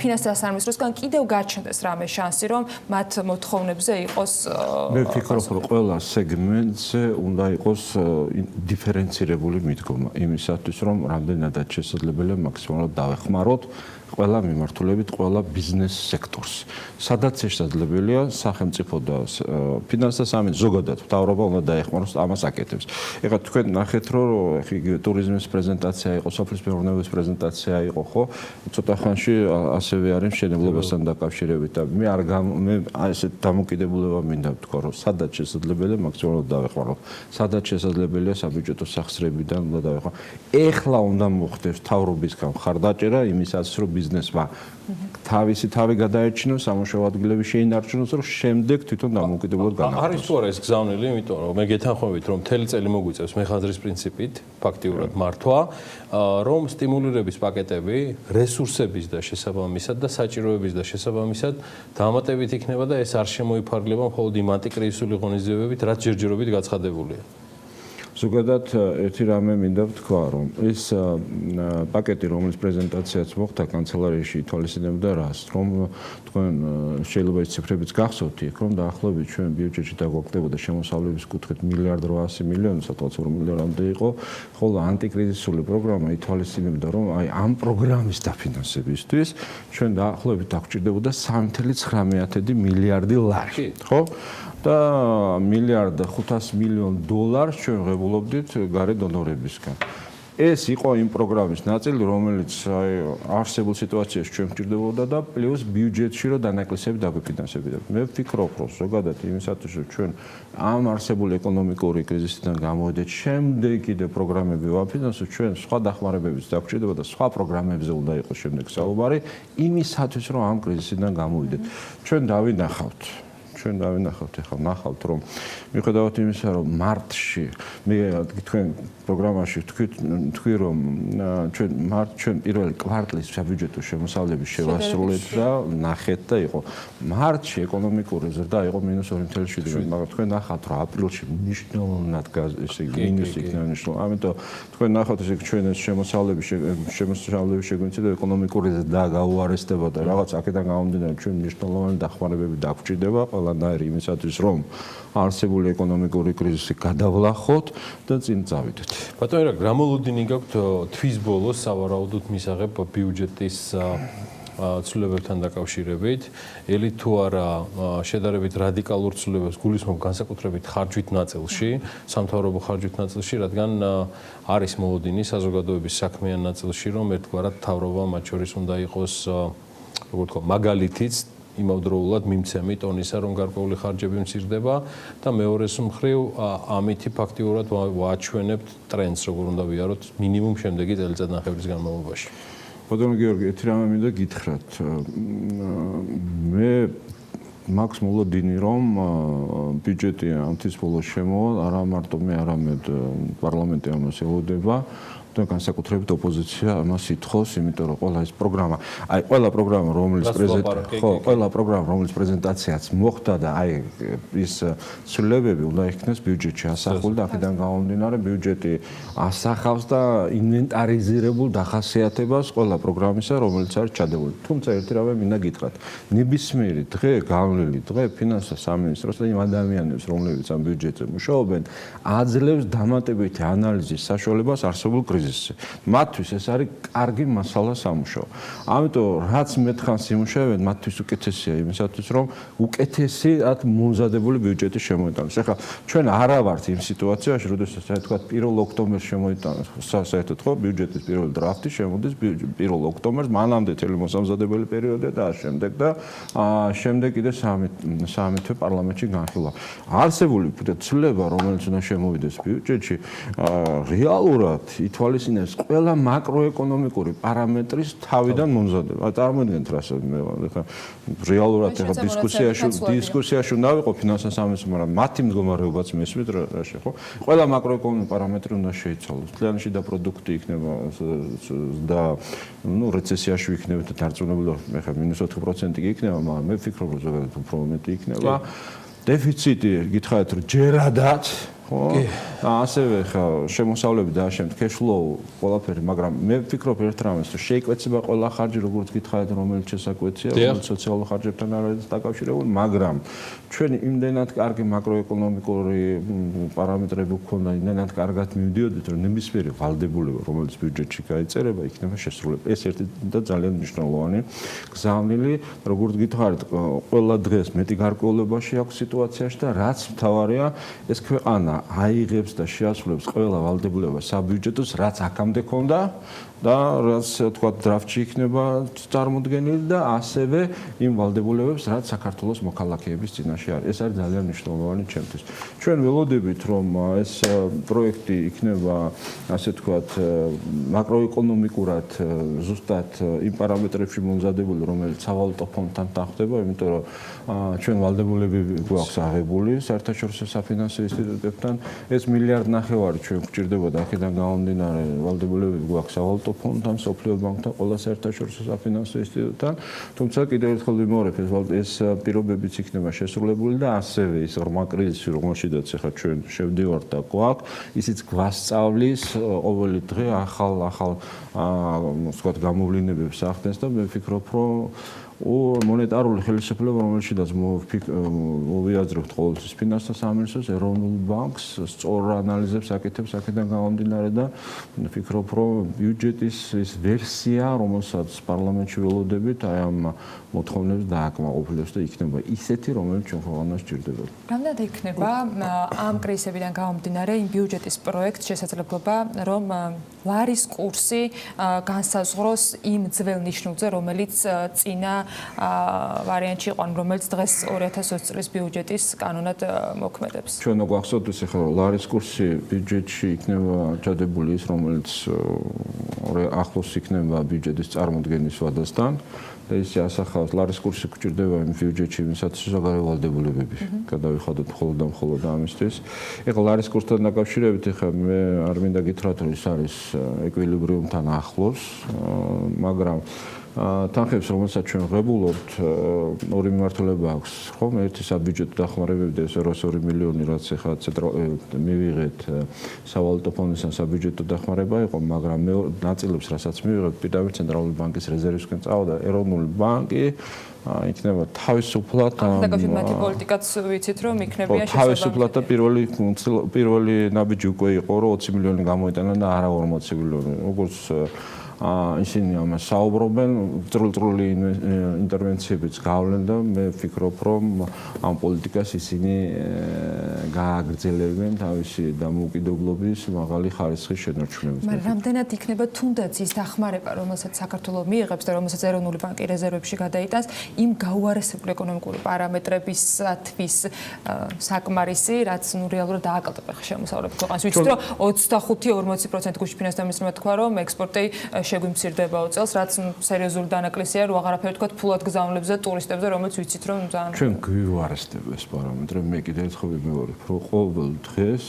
ფინანსთა სამინისტროსგან კიდევ გაჩნდეს რამე შანსი რომ მათ მოთხოვნებზე იყოს მე ვფიქრობ რომ ყველა სეგმენტზე უნდა იყოს დიფერენცირებული მიდგომა იმისათვის რომ რამდენადაც შესაძლებელია მაქსიმალურად დავეხმაროთ ყველა მიმართულებით ყველა ბიზნეს სექტორს. სადაც შესაძლებელია სახელმწიფო და ფინანსთა სამინისტრო ზოგადად მთავრობა უნდა დაეხმაროს ამას აკეთებს. ეხლა თქვენ ნახეთ რომ იგივე ტურიზმის პრეზენტაცია იყო, სოფლის მეურნეობის პრეზენტაცია იყო, ხო? ცოტა ხანში ასევე არის მშენებლობასთან დაკავშირებით და მე ესეთ დამოკიდებულება მინდა ვთქვა რომ სადაც შესაძლებელია მაქსიმალურად დავეხმაროთ. სადაც შესაძლებელია საბიუჯეტო სახსრებიდან უნდა დავეხმაროთ. ეხლა უნდა მოხდეს მთავრობისგან მხარდაჭერა იმისათვის რომ ბიზნესმა თავი გადაეჩინოს, სამუშაო ადგილები შეინარჩუნოს, რომ შემდეგ თვითონ დამოუკიდებლად განახლოს. არის თუ არა ეს გზავნილი, იმიტომ რომ მე გეთანხმებით, რომ მთელი წელი მოგვიწევს მეხაზრის პრინციპით, ფაქტიურად მართვა, რომ სტიმულირების პაკეტები რესურსების და შესაბამისად და საჭიროების და შესაბამისად დამატებით იქნება და ეს არ შემოიფარგლება მხოლოდ იმ ანტიკრიზისული ღონისძიებებით, რაც ჯერჯერობით გაცხადებულია. ზოგადად ერთი რამე მინდა ვთქვა, რომ ეს პაკეტი, რომელიც პრეზენტაციაც მოხდა კანცელარიაში ითვალისწინებდა რას, რომ თქვენ შეიძლება ეს ციფრებიც გახსოვთ იქ, რომ დაახლოებით ჩვენ ბიუჯეტში დაგვაკეთებოდა შემოსავლების კუთხით 1.8 მილიარდი, სადღაც 2 მილიარდამდე იყო, ხოლო ანტიკრიზისული პროგრამა ითვალისწინებდა, რომ აი ამ პროგრამის დაფინანსებისთვის ჩვენ დაახლოებით დაგვჭირდებოდა 3.9 მილიარდი ლარი, ხო? და $1.5 მილიარდ ჩვენ ღებულობდით გარე დონორებისგან. ეს იყო იმ პროგრამის ნაწილი, რომელიც არსებულ სიტუაციაში ჩვენ გვჭირდებოდა და პლუს ბიუჯეტში რომ დანაკლისები დაგვიფინანსებოდა. მე ვფიქრობ, რომ ზოგადად იმისათვის, რომ ჩვენ ამ არსებული ეკონომიკური კრიზისიდან გამოვიდეთ, შემდეგ კიდე პროგრამები ვაფინანსოთ, ჩვენ სხვა დახმარებებიც დაგვჭირდება და სხვა პროგრამებზე უნდა იყოს შემდეგ საუბარი, იმისათვის, რომ ამ კრიზისიდან გამოვიდეთ. ჩვენ დავინახავთ ეხლა ნახავთ რომ მიუხედავად იმისა რომ მარტში მე თქვენ პროგრამაში თქვი რომ ჩვენ პირველი კვარტლის საბიუჯეტო შემოსავლების შევასრულეთ და ნახეთ და იყო მარტში ეკონომიკური ზრდა იყო -2.7, მაგრამ თქვენ ნახავთ რომ აპრილში მნიშვნელოვნად ესე იგი მინუსი იქნება მნიშვნელოვნად. ამიტომ თქვენ ნახავთ ესე იგი ჩვენ ეს შემოსავლები შეგვიძლია და ეკონომიკური ზრდა გაუარესდება და რაღაც აქედან გამომდინარე ჩვენ მნიშვნელოვანი დახმარებები დაგვჭირდება ყველანაირი იმისათვის რომ არსებული ეკონომიკური კრიზისი გადავლახოთ და წინ წავიდეთ. ბატონო, რა მოლოდინი გაქვთ თვის ბოლოს სავარაუდოდ მისაღებ ბიუჯეტის ცვლილებებთან დაკავშირებით, ელი თუ არა შედარებით რადიკალურ ცვლილებებს გულისხმობ განსაკუთრებით ხარჯვით ნაწილში, სამთავრობო ხარჯვით ნაწილში, რადგან არის მოლოდინი საზოგადოების საქმიან ნაწილში, რომ ერთგვარად მთავრობა მათ შორის უნდა იყოს, როგორ ვთქვა, მაგალითიც იმავდროულად მიმცემი ტონისა, რომ გარკვეული ხარჯები მცირდება და მეორეს მხრივ ამითი ფაქტიურად ვაჩვენებთ ტრენდს, როგორ უნდა ვიაროთ მინიმუმ შემდეგი წელიწადნახევრის განმავლობაში. ბატონო გიორგი, ერთი რამე მინდა გითხრათ. მე მაქვს მოლოდინი, რომ ბიუჯეტი ამ თვის ბოლოს შემოვა, არა მარტო მე, არამედ პარლამენტი ამას ელოდება. და განსაკუთრებით ოპოზიცია ამას ითხოვს, იმიტომ რომ ყველა ეს პროგრამა, ყველა პროგრამა, რომელიც პრეზენტაციაც მოხდა და ის ცვლილებები უნდა იქნეს ბიუჯეტში ასახული და აქედან გამომდინარე ბიუჯეტი ასახავს და ინვენტარიზირებულ დახასიათებას ყველა პროგრამისა, რომელიც არის ჩადებული. თუმცა ერთი რამე მინდა გითხრათ. ნებისმიერი დღე, გავლილი დღე ფინანსთა სამინისტროს და იმ ადამიანებს, რომლებიც ამ ბიუჯეტზე მუშაობენ, აძლევს დამატებითი ანალიზის საშუალებას არსებულ კრიზისში. მათთვის ეს არის კარგი მასალა სამუშაო. ამიტომ რაც მეტხანს იმუშავებენ, მათთვის უკეთესია იმისათვის, რომ უკეთესად მომზადებული ბიუჯეტი შემოიტანოს. ეხლა ჩვენ არა ვართ იმ სიტუაციაში, როდესაც თქვა 1 ოქტომბერს შემოიტანოს საერთოდ ხო ბიუჯეტის პირველი დრაფტი შემოდის 1 ოქტომბერს, მანამდე თელი მოსამზადებელი პერიოდია და შემდეგ და შემდეგ კიდე სამი თვე პარლამენტში განხილვა. არსებული ცვლილება, რომელიც უნდა შემოვიდეს ბიუჯეტში, რეალურად ითვალისწინებს ყველა მაკროეკონომიკური პარამეტრის თავიდან მომზადება. წარმოიდგინეთ რას მე ხა რეალურად ეხა დისკუსიაში უნდა ვიყო ფინანსთა სამინისტრო, მაგრამ მათი მდგომარეობაც მესმით რა შეხო. ყველა მაკროეკონომიკური პარამეტრი უნდა შეიცვალოს. მთლიანი შიდა პროდუქტი იქნება და რეცესიაში იქნება და დარწმუნებული ხა -4% კი იქნება, მაგრამ მე ვფიქრობ რომ ზოგადად უფრო მეტი იქნება. დეფიციტი გითხარით რომ ჯერადაც ხო? ასევე ხა შემოსავლები დააშენთ cash-flow ყველაფერი, მაგრამ მე ვფიქრობ ერთ რამეს, რომ შეიკვეცება ყველა ხარჯი, როგორც გითხარით, რომელიც შესაკვეთია, რომელიც სოციალურ ხარჯებთან არის დაკავშირებული, მაგრამ ჩვენი იმდენად კარგი მაკროეკონომიკური პარამეტრები გვქონდა, იმდენად კარგად მივდიოდით, რომ ნებისმიერი ვალდებულება, რომელიც ბიუჯეტში გაიწერება, იქნება შესრულებული. ეს ერთი და ძალიან მნიშვნელოვანი გზავნილი, როგორც გითხარით, ყველა დღეს მეტი გარკვეულებაში აქვს სიტუაციაში და რაც მთავარია, ეს ქვეყანა აიღებს და შეასრულებს ყველა ვალდებულებას საბიუჯეტოს, რაც აქამდე ქონდა და რაც თქვა დრაფტში იქნება წარმოდგენილი და ასევე იმ ვალდებულებებს, რაც საქართველოს მოქალაქეების წინაშე არის. ეს არის ძალიან მნიშვნელოვანი ჩემთვის. ჩვენ ველოდებით, რომ ეს პროექტი იქნება, ასე თქვათ, მაკროეკონომიკურად ზუსტად იმ პარამეტრებში მომზადებული, რომელიც სავალუტო ფონდთან თანხდება, იმიტომ რომ ჩვენ ვალდებულები გვაქვს აღებული საერთაშორისო საფინანსო ინსტიტუტებთან. ეს 1.5 მილიარდი ჩვენ გვჭირდებოდა აქედან გამომდინარე ვალდებულები გვაქვს სავალუტო ფონდთან, სოფლიო ბანკთან, ყველა საერთაშორისო საფინანსო ინსტიტუტთან. თუმცა კიდევ ერთხელ ვიმეორებ, ეს პირობებიც იქნება შესრულებული და ასევე ის ღრმა კრიზისი, რომელშიდაც ახლა ჩვენ შევდივართ და გვაქვს, ისიც გვასწავლის ყოველი დღე ახალ ვთქვათ გამოვლინებებს ახდენს და მე ვფიქრობ, რომ მონეტარული ხელისუფლება, რომელშიდაც მოვიაზრებთ ყოველთვის ფინანსთა სამინისტროს, ეროვნულ ბანკს, სწორ ანალიზებს აკეთებს აქედან გამომდინარე და ვფიქრობ, რომ ბიუჯეტის ის ვერსია, რომელსაც პარლამენტში ველოდებით, აი ამ მოთხოვნებს დააკმაყოფილებს და იქნება ისეთი, რომელიც ჩვენ ქვეყანას სჭირდებოდა. რამდენად იქნება ამ კრიზისებიდან გამომდინარე იმ ბიუჯეტის პროექტს შესაძლებლობა, რომ ლარის კურსი განსაზღვროს იმ ძველ ნიშნულზე, რომელიც წინა ვარიანტში იყო, რომელიც დღეს 2020 წლის ბიუჯეტის კანონად მოქმედებს. ჩვენ გვახსოვდეს ახლა ლარის კურსი ბიუჯეტში იქნება ჩადებული ის, რომელიც ახლოს იქნება ბიუჯეტის წარმოდგენის ვადასთან. და ისე ასახავს ლარის კურსი გვჭირდება იმ ბიუჯეტში, იმისათვის საგარეო ვალდებულებები გადავიხადოთ მხოლოდ ამისთვის. ეხლა ლარის კურსთან დაკავშირებით ეხლა მე არ მინდა გითხრათ, რომ ის არის ეკვილიბრიუმთან ახლოს, მაგრამ თანხებს, რომელსაც ჩვენ ღებულობთ, ორი მიმართულება აქვს, ხო? ერთი საბიუჯეტო დახმარებები და 202 მილიონი, რაც ეხლა მივიღეთ სავალუტო ფონდისგან საბიუჯეტო დახმარება იყო, მაგრამ მე ნაწილებს, რასაც მივიღეთ, პირდაპირ ცენტრალური ბანკის რეზერვისგან წავდა ეროვნული ბანკი, იქნება თავისუფლად დაკავშირებით პოლიტიკაც ვიცით, რომ იქნებია შესაძლებელი. თავისუფლად და პირველი ნაბიჯი უკვე იყო, რომ 20 მილიონი გამოიტანა და არა 40 მილიონი. როგორც ისინი ამას საუბრობენ, წრული ინტერვენციებიც გავლენ და მე ვფიქრობ, რომ ამ პოლიტიკას ისინი გააგრძელებენ თავისი დამოუკიდებლობის მაღალი ხარისხის შენარჩუნებით. მაგრამ რამდენად იქნება თუნდაც ის დახმარება, რომელსაც საქართველო მიიღებს და რომელსაც ეროვნული ბანკი რეზერვებში გადაიტანს, იმ გაუარესებული ეკონომიკური პარამეტრებისათვის საკმარისი, რაც რეალურად დააკალტება შემოსავლების ქვეყანას. ვიცით, რომ 25-40% გუშინ ფინანსministrმა თქვა, რომ ექსპორტი შეგვიმცირდება წელს, რაც სერიოზული დანაკლისია, რო აღარაფერი თქვა ფულად გზავნილებზე და ტურისტებზე, რომელიც ვიცით, რომ ძალიან ჩვენ გვიუარესდება ეს პარამეტრი. მე კიდევ ერთხელ ვიმეორებ, რომ ყოველ დღეს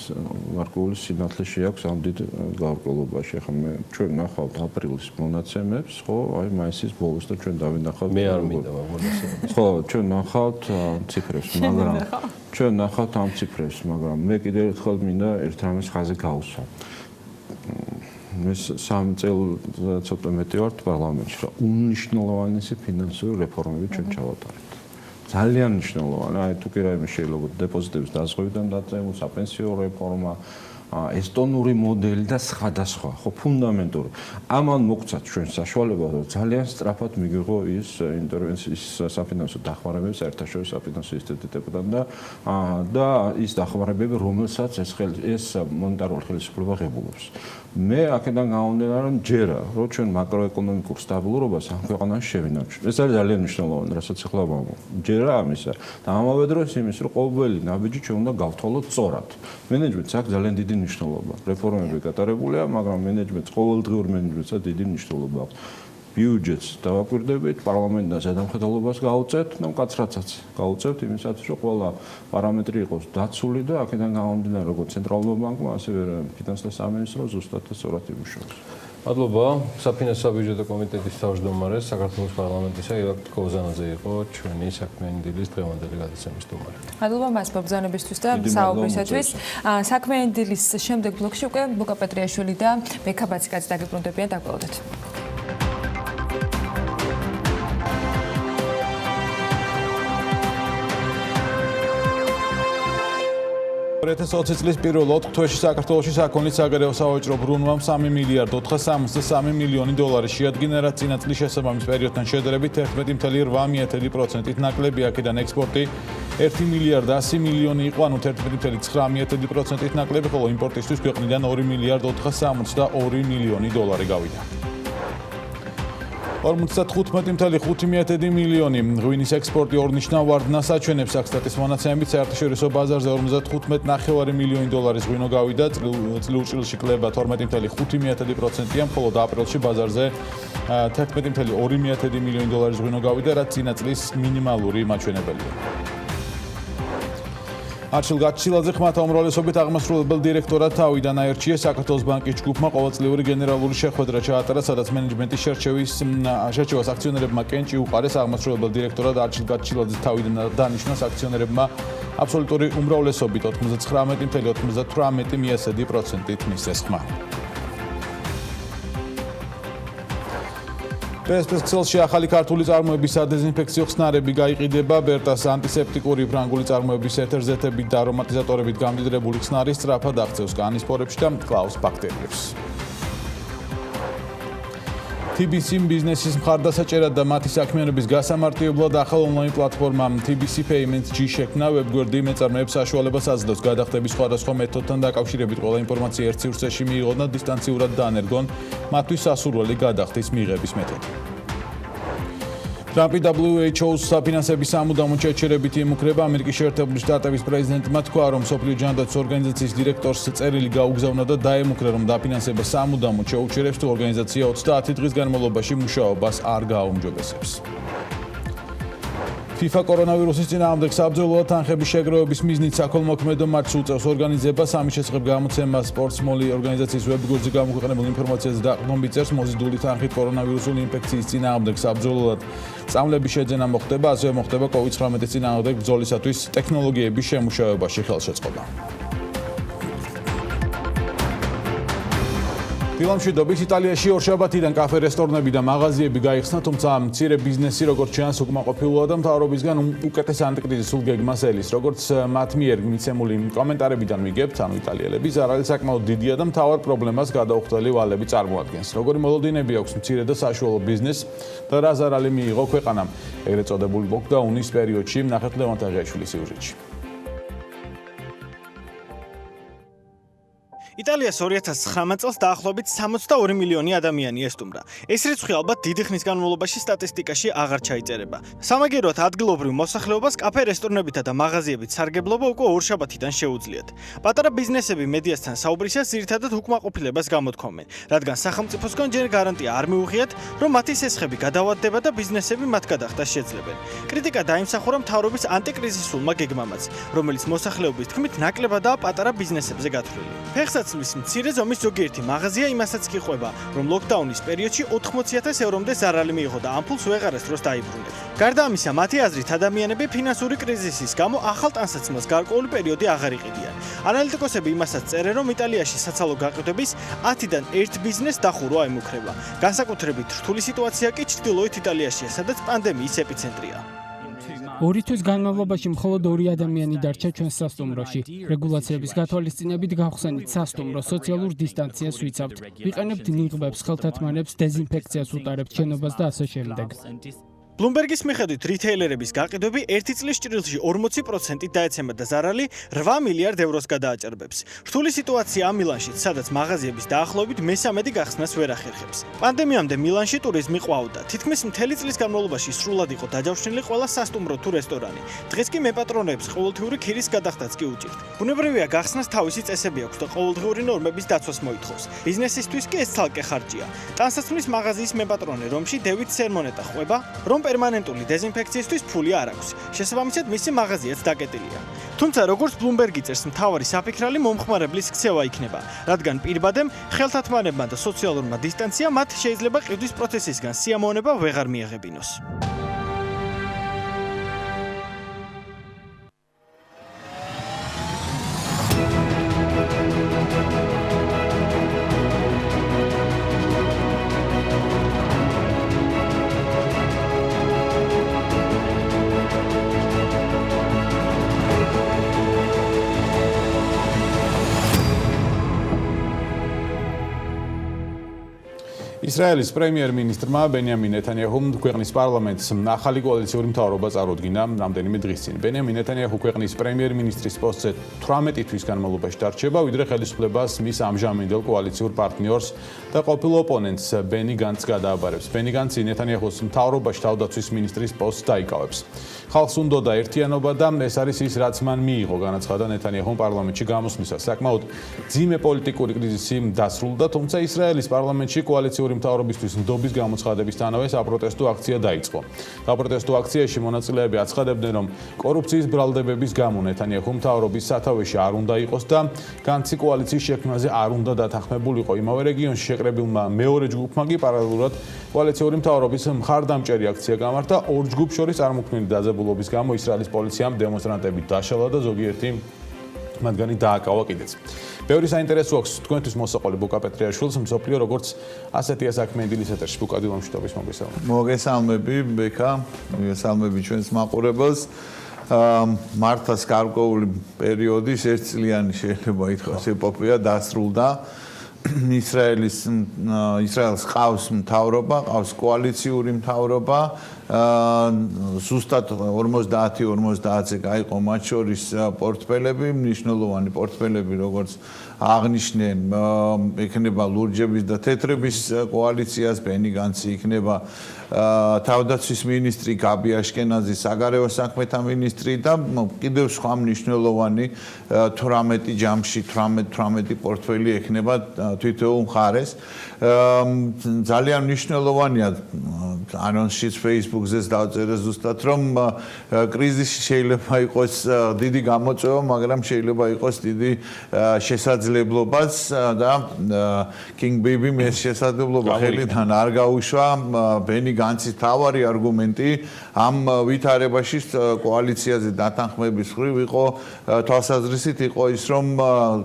მარკულის სინათლეში აქვს ამ დიდ გავრკველობაში. ახლა ჩვენ ნახავთ აპრილის მონაცემებს, ხო, აი მაისის ბოლოს და ჩვენ დავინახავთ. მე არ მინდა მონაცემებს. ხო, ჩვენ ნახავთ ციფრებს, მაგრამ ჩვენ ნახავთ ამ ციფრებს, მაგრამ მე კიდევ ერთხელ მინდა ერთ რამეს ხაზი გავუსვა. მე 3 წელს ცოტა მეტი ვარ პარლამენტში, რა უნიშნულოვანესი ფინანსური რეფორმები ჩვენ ჩავატარეთ. ძალიან მნიშვნელოვანი, აი თუ კი რაიმე შეიძლება დეპოზიტების დაზღვევიდან დაწევი, საპენსიო რეფორმა, ესტონური მოდელი და სხვადასხვა, ხო, ფუნდამენტური. ამან მოგცათ ჩვენ საშუალება, რომ ძალიან სწრაფად მიიღო ის ინტერვენციის საფინანსო დახმარებები საერთაშორისო საფინანსო ინსტიტუტებიდან და ის დახმარებები, რომელსაც ეს მონეტარული ხელისუფლება ღებულობს. მე აქედან გამომდინარე, რომ ჯერა, რომ ჩვენ მაკროეკონომიკურ სტაბილურობას ამ ქვეყანაში შევინარჩუნოთ. ეს არის ძალიან მნიშვნელოვანი, რასაც ახლა ვამბობ. ჯერა ამისა და ამავე დროს იმის, რომ ყოველი ნაბიჯი ჩვენ უნდა გავთვალოთ სწორად. მენეჯმენტს აქვს ძალიან დიდი მნიშვნელობა. რეფორმები გატარებულია, მაგრამ მენეჯმენტს ყოველდღიურ მენეჯმენტსაც დიდი მნიშვნელობა აქვს. ბიუჯეტს დავაკვირდებით, პარლამენტთან ზედამხედველობას გავუწევთ, და მკაცრაცაც გავუწევთ იმისათვის, რომ ყველა პარამეტრი იყოს დაცული და აქედან გამომდინარე, როგორც ცენტრალურ ბანკმა, ასევე ფინანსთა სამინისტრო ზუსტად და სწორად იმუშავებს. მადლობა. საფინანსო საბიუჯეტო კომიტეტის თავმჯდომარე, საქართველოს პარლამენტისა დილა კოზანაძე იყო ჩვენი საქმიანი დილის დღევანდელი გადაცემის სტუმარი. მადლობა მას ბრძანებისთვის და საუბრისათვის. საქმიანი დილის შემდეგ ბლოკში უკვე ლუკა პეტრიაშვილი და ბექა ბაციკაძე დაგიბრუნდებიან, დაგველოდეთ. 2020 წლის პირველ 4 თვეში საქართველოში საქონლის საგარეო სავაჭრო ბრუნვამ 3 მილიარდ 463 მილიონი დოლარი შეადგინა, რაც წინა წლის შესაბამის პერიოდთან შედარებით 11.8%-ით ნაკლები. აქედან ექსპორტი 1 მილიარდ 100 მილიონი იყო, ანუ 11.9%-ით ნაკლები, ხოლო იმპორტისთვის ქვეყნიდან 2 მილიარდ 462 მილიონი დოლარი გავიდა. 55.5 მილიონი ღვინის ექსპორტი ორნიშნავ ვარდნას აჩვენებს. აქ მონაცემებით საერთაშორისო ბაზარზე 55.9 მილიონი დოლარის ღვინო გავიდა, წლიურ-წლში კლება 12.5%-ია, მხოლოდ აპრილში ბაზარზე 11.2 მილიონი დოლარის ღვინო გავიდა, რაც წინა წლის მინიმალური მაჩვენებელია. არჩილ გაჩილაძე ხმათა უმრავლესობით აღმასრულებელ დირექტორად თავიდან აერჩიეს. საქართველოს ბანკის ჯგუფმა ყოველწლიური გენერალური შეხვედრა ჩაატარა, სადაც მენეჯმენტის შერჩევას აქციონერებმა კენჭი უყარეს. აღმასრულებელ დირექტორად არჩილ გაჩილაძე თავიდან დანიშნეს, აქციონერებმა აბსოლუტური უმრავლესობით 99.98% მისცეს ხმა. პესპეს ქსელში ახალი ქართული წარმოების სადეზინფექციო ხსნარები გაიყიდება. ბერტას ანტისეპტიკური ფრანგული წარმოების ეთერზეთებით და არომატიზატორებით გამდიდრებული ხსნარი სწრაფად აღწევს კანის პორებში და კლავს ბაქტერიებს. TBC ბიზნესის მხარდასაჭერად და მათი საქმიანობის გასამარტივებლად ახალ ონლაინ პლატფორმა TBC Payments G შექმნა. ვებგვერდი მეწარმეებს საშუალებას აძლევს გადახდების სხვადასხვა მეთოდთან დაკავშირებით. ყველა ინფორმაცია ერთ სივრცეში მიიღონ და დისტანციურად დაანერგონ მათთვის სასურველი გადახდის მიღების მეთოდი. ტრამპი WHO-ს საფინანსების სამუდამო შეჩერებით იმუქრება. ამერიკის შეერთებული შტატების პრეზიდენტმა თქვა, რომ მსოფლიო ჯანდაცვის ორგანიზაციის დირექტორს წერილი გაუგზავნა და დაემუქრა, რომ დაფინანსება სამუდამოდ შეუჩერებს, თუ ორგანიზაცია 30 დღის განმავლობაში მუშაობას არ გააუმჯობესებს. FIFA კორონავირუსის წინააღმდეგ საბრძოლო თანხების შეგროვების მიზნით საქველმოქმედო მატჩს უწევს ორგანიზებას. ამის შესახებ გამოცემა სპორტსმოლი ორგანიზაციის ვებგვერდზე გამოქვეყნებულ ინფორმაციაზე დაყრდნობით წერს, მოზიდული თანხით კორონავირუსული ინფექციის წინააღმდეგ საბრძოლოდ წამლების შეძენა მოხდება, ასევე მოხდება COVID-19 წინააღმდეგ ბრძოლისათვის ტექნოლოგიების შემუშავებაში ხელშეწყობა. დილამშვიდობის. იტალიაში ორშაბათიდან კაფე, რესტორნები და მაღაზიები გაიხსნა, თუმცა მცირე ბიზნესი როგორც ჩანს უკმაყოფილოა და მთავრობისგან უკეთეს ანტიკრიზისულ გეგმას ელის. როგორც მათ მიერ მიცემული კომენტარებიდან ვიგებთ, იტალიელები ზარალი საკმაოდ დიდია და მთავარ პრობლემას გადაუხდელი ვალები წარმოადგენს. როგორი მოლოდინები აქვს მცირე და საშუალო ბიზნესს და რა ზარალი მიიღო ქვეყანამ ეგრეთ წოდებული ლოკდაუნის პერიოდში, ნახეთ ლევან თაღიაშვილის სიუჟეტში. იტალიას 2019 წელს დაახლოებით 62 მილიონი ადამიანი ესტუმრა. ეს რიცხვი ალბათ დიდი ხნის განმავლობაში სტატისტიკაში აღარ ჩაიწერება. სამაგიეროდ ადგილობრივ მოსახლეობას კაფე, რესტორნებითა და მაღაზიებით სარგებლობა უკვე ორშაბათიდან შეუძლიათ. პატარა ბიზნესები მედიასთან საუბრისას ძირითადად უკმაყოფილებას გამოთქვამენ, რადგან სახელმწიფოსგან ჯერ გარანტია არ მიუღიათ, რომ მათი სესხები გადავადდება და ბიზნესები მათ გადახდას შეძლებენ. კრიტიკა დაიმსახურა მთავრობის ანტიკრიზისულმა გეგმამაც, რომელიც მოსახლეობის თქმით ნაკლებადაა პატარა ბიზნესებზე გათვლილი. ფეხსაცმლის მცირე ზომის ზოგიერთი მაღაზია იმასაც კი ყვება, რომ ლოკდაუნის პერიოდში 80,000 ევრომდე ზარალი მიიღო და ამ ფულს ვეღარ ესწროს დაიბრუნებს. გარდა ამისა, მათი აზრით ადამიანები ფინანსური კრიზისის გამო ახალ ტანსაცმელს გარკვეული პერიოდი აღარ იყიდიან. ანალიტიკოსები იმასაც წერენ, რომ იტალიაში საცალო გაყიდვების 10-დან 1 ბიზნესს დახურვა ემუქრება. განსაკუთრებით რთული სიტუაცია კი ჩრდილოეთ იტალიაშია, სადაც პანდემიის ეპიცენტრია. 2 თვის განმავლობაში მხოლოდ 2 ადამიანი დარჩა ჩვენს სასტუმროში. რეგულაციების გათვალისწინებით გავხსენით სასტუმრო, სოციალურ დისტანციას ვიცავთ. ვიყენებთ ნიღბებს, ხელთათმანებს, დეზინფექციას უტარებთ შენობას და ასე შემდეგ. ბლუმბერგის მიხედვით რიტეილერების გაყიდვები 1 წლის ჭრილში 40%-ით დაეცემა და ზარალი 8 მილიარდ ევროს გადააჭარბებს. რთული სიტუაცია მილანშიც, სადაც მაღაზიების დაახლოებით მესამედი გახსნას ვერ ახერხებს. პანდემიამდე მილანში ტურიზმი ყვაოდა. თითქმის მთელი წლის განმავლობაში სრულად იყო დაჯავშნილი ყველა სასტუმრო თუ რესტორანი. დღეს კი მეპატრონეებს ყოველთვიური ქირის გადახდაც კი უჭირთ. ბუნებრივია გახსნას თავისი წესები აქვს და ყოველდღიური ნორმების დაცვას მოითხოვს. ბიზნესისთვის კი ეს ცალკე ხარჯია. ტანსაცმლის მაღაზიის მეპატრონე რომში დევიდ სერმონეტა ყვება, რომ პერმანენტული დეზინფექციისთვის ფული არ აქვს. შესაბამისად, მისი მაღაზიაც დაკეტილია. თუმცა, როგორც ბლუმბერგი წერს, მთავარი საფიქრალი მომხმარებლის ქცევა იქნება, რადგან პირბადემ, ხელთათმანებმა და სოციალურმა დისტანციამ მათ შეიძლება ყიდვის პროცესისგან სიამოვნება ვეღარ მიაღებინოს. ისრაელის პრემიერ-მინისტრმა ბენიამინ ნეტანიაჰუმ ქვეყნის პარლამენტს ახალი კოალიციური მთავრობა წარუდგინა რამდენიმე დღის წინ. ბენიამინ ნეტანიაჰუ ქვეყნის პრემიერ-მინისტრის პოსტზე 18 თვის განმავლობაში დარჩება, ვიდრე ხელისუფლებას მის ამჟამინდელ კოალიციურ პარტნიორს და ყოფილ ოპონენტს ბენი განცს გადააბარებს. ბენი განცი ნეტანიაჰუს მთავრობაში თავდაცვის მინისტრის პოსტს დაიკავებს. ხალხს უნდოდა ერთიანობა და ეს არის ის, რაც მან მიიღო, განაცხადა ნეტანიაჰუმ პარლამენტში გამოსვლისას. საკმაოდ ძიმე პოლიტიკური კრიზისი დასრულდა, თუმცა ისრაელის პარლამენტში კოალიციური მთავრობისთვის ნდობის გამოცხადებისთანავე საპროტესტო აქცია დაიწყო. საპროტესტო აქციაში მონაწილეები აცხადებდნენ, რომ კორუფციის ბრალდებების გამო ნეტანიაჰუ მთავრობის სათავეში არ უნდა იყოს და განცი კოალიციის შექმნაზე არ უნდა დათანხმებულიყო. იმავე რეგიონში შეკრებილმა მეორე ჯგუფმა კი პარალელურად კოალიციური მთავრობის მხარდამჭერი აქცია გამართა. ორ ჯგუფს შორის წარმოქმნილი დაძაბულობის გამო ისრაელის პოლიციამ დემონსტრანტები დაშალა და ზოგიერთი მათგანი დააკავა კიდეც. ბევრი საინტერესო აქვს თქვენთვის მოსაყოლი ბუკა პეტრიაშვილს, მსოფლიო როგორც ასეთია საქმიანი დილის ეთერში. ბუკა დილამშვიდობის მოგესალმებით. მოგესალმები ბექა, მოგესალმები ჩვენს მაყურებელს. მართას გარკვეული პერიოდის ერთწლიანი შეიძლება ითქვას ეპოპეა დასრულდა. ისრაელს ყავს მთავრობა, ყავს კოალიციური მთავრობა. ზუსტად 50-50-ზე გაიყო მათ შორის პორტფელები, მნიშვნელოვანი პორტფელები, როგორც აღნიშნენ, ექნება ლურჯების და თეთრების კოალიციას, ბენი განცი იქნება თავდაცვის მინისტრი, გაბი აშკენაზი საგარეო საქმეთა მინისტრი და კიდევ სხვა მნიშვნელოვანი 18 ჯამში 18 პორტფელი ექნება თითოეულ მხარეს. ძალიან მნიშვნელოვანია ანონსშიც Facebook-ზეც დავწერე ზუსტად რომ კრიზისი შეიძლება იყოს დიდი გამოწვევა, მაგრამ შეიძლება იყოს დიდი შესაძლებლობაც და King Baby ეს შესაძლებლობა ხელიდან არ გაუშვა. ბენი განცის თავარი არგუმენტი ამ ვითარებაში კოალიციაზე დათანხმების მხრივ იყო თვალსაზრისით იყო ის რომ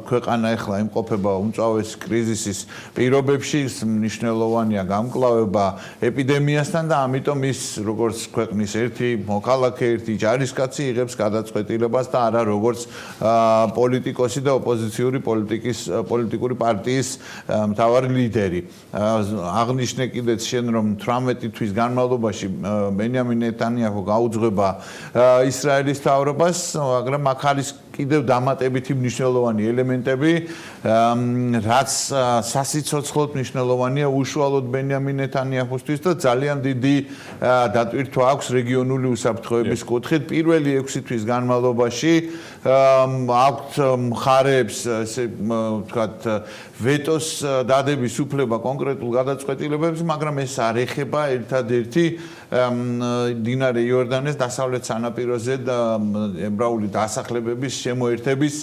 ქვეყანა ახლა იმყოფება უმწვავეს კრიზისის პირობებში, მნიშვნელოვანია გამკლავება ეპიდემიასთან და ამიტომ ის როგორც ქვეყნის ერთი მოქალაქე, ერთი ჯარისკაცი იღებს გადაწყვეტილებას და არა როგორც პოლიტიკოსი და ოპოზიციური პოლიტიკური პარტიის მთავარი ლიდერი. აღნიშნე კიდეც შენ რომ 18 თვის განმავლობაში ბენიამინ ნეტანიაჰუ გაუძღვება ისრაელის მთავრობას, მაგრამ აქ არის კიდევ დამატებითი მნიშვნელოვანი ელემენტები, რაც სასიცოცხლოდ მნიშვნელოვანია უშუალოდ ბენიამინ ნეტანიაჰუსთვის და ძალიან დიდი დატვირთვა აქვს რეგიონული უსაფრთხოების კუთხით. პირველი 6 თვის განმავლობაში აქვთ მხარეებს, ესე ვთქვათ, ვეტოს დადების უფლება კონკრეტულ გადაწყვეტილებებს, მაგრამ ეს არ ეხება ერთადერთი მდინარე იორდანეს დასავლეთ სანაპიროზე და ებრაული დასახლებების შემოერთების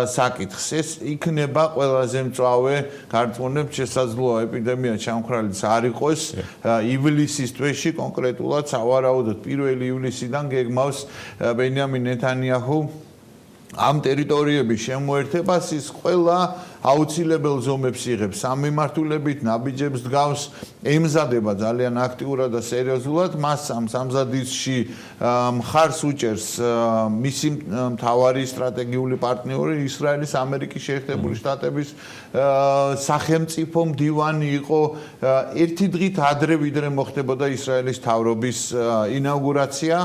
საკითხს. ეს იქნება ყველაზე მწვავე გარწმუნებთ შესაძლოა ეპიდემია ჩამქრალიც არ იყოს ივლისის თვეში კონკრეტულად სავარაუდოდ 1 ივლისიდან გეგმავს ბენიამინ ნეტანიაჰუ ამ ტერიტორიების შემოერთებას. ის ყველა აუცილებელ ზომებს იღებს სამმართველობით, ნაბიჯებს დგავს, ემზადება ძალიან აქტიურად და სერიოზულად. მას ამ სამზადისში მხარს უჭერს მისი მთავარი სტრატეგიული პარტნიორი ისრაელის ამერიკის შეერთებული შტატების სახელმწიფო მდივანი იყო ერთი დღით ადრე ვიდრე მოხდებოდა ისრაელის მთავრობის ინაუგურაცია.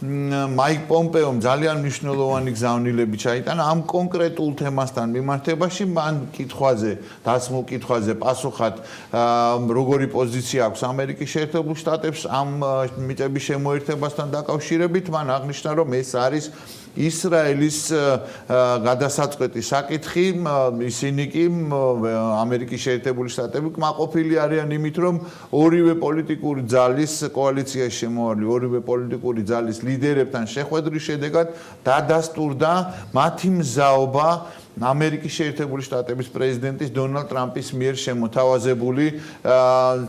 მაიკ პომპეომ ძალიან მნიშვნელოვანი გზავნილები ჩაიტანა ამ კონკრეტულ თემასთან მიმართებაში. მან კითხვაზე, დასმულ კითხვაზე პასუხად როგორი პოზიცია აქვს ამერიკის შეერთებულ შტატებს ამ მიწების შემოერთებასთან დაკავშირებით, მან აღნიშნა რომ ეს არის ისრაელის გადასაწყვეტი საკითხი. ისინი კი ამერიკის შეერთებული შტატები კმაყოფილი არიან იმით, რომ ორივე პოლიტიკური ძალის კოალიციაში შემოვარდნი ორივე პოლიტიკური ძალის ლიდერებთან შეხვედრის შედეგად დადასტურდა მათი მზაობა ამერიკის შეერთებული შტატების პრეზიდენტის დონალდ ტრამპის მიერ შემოთავაზებული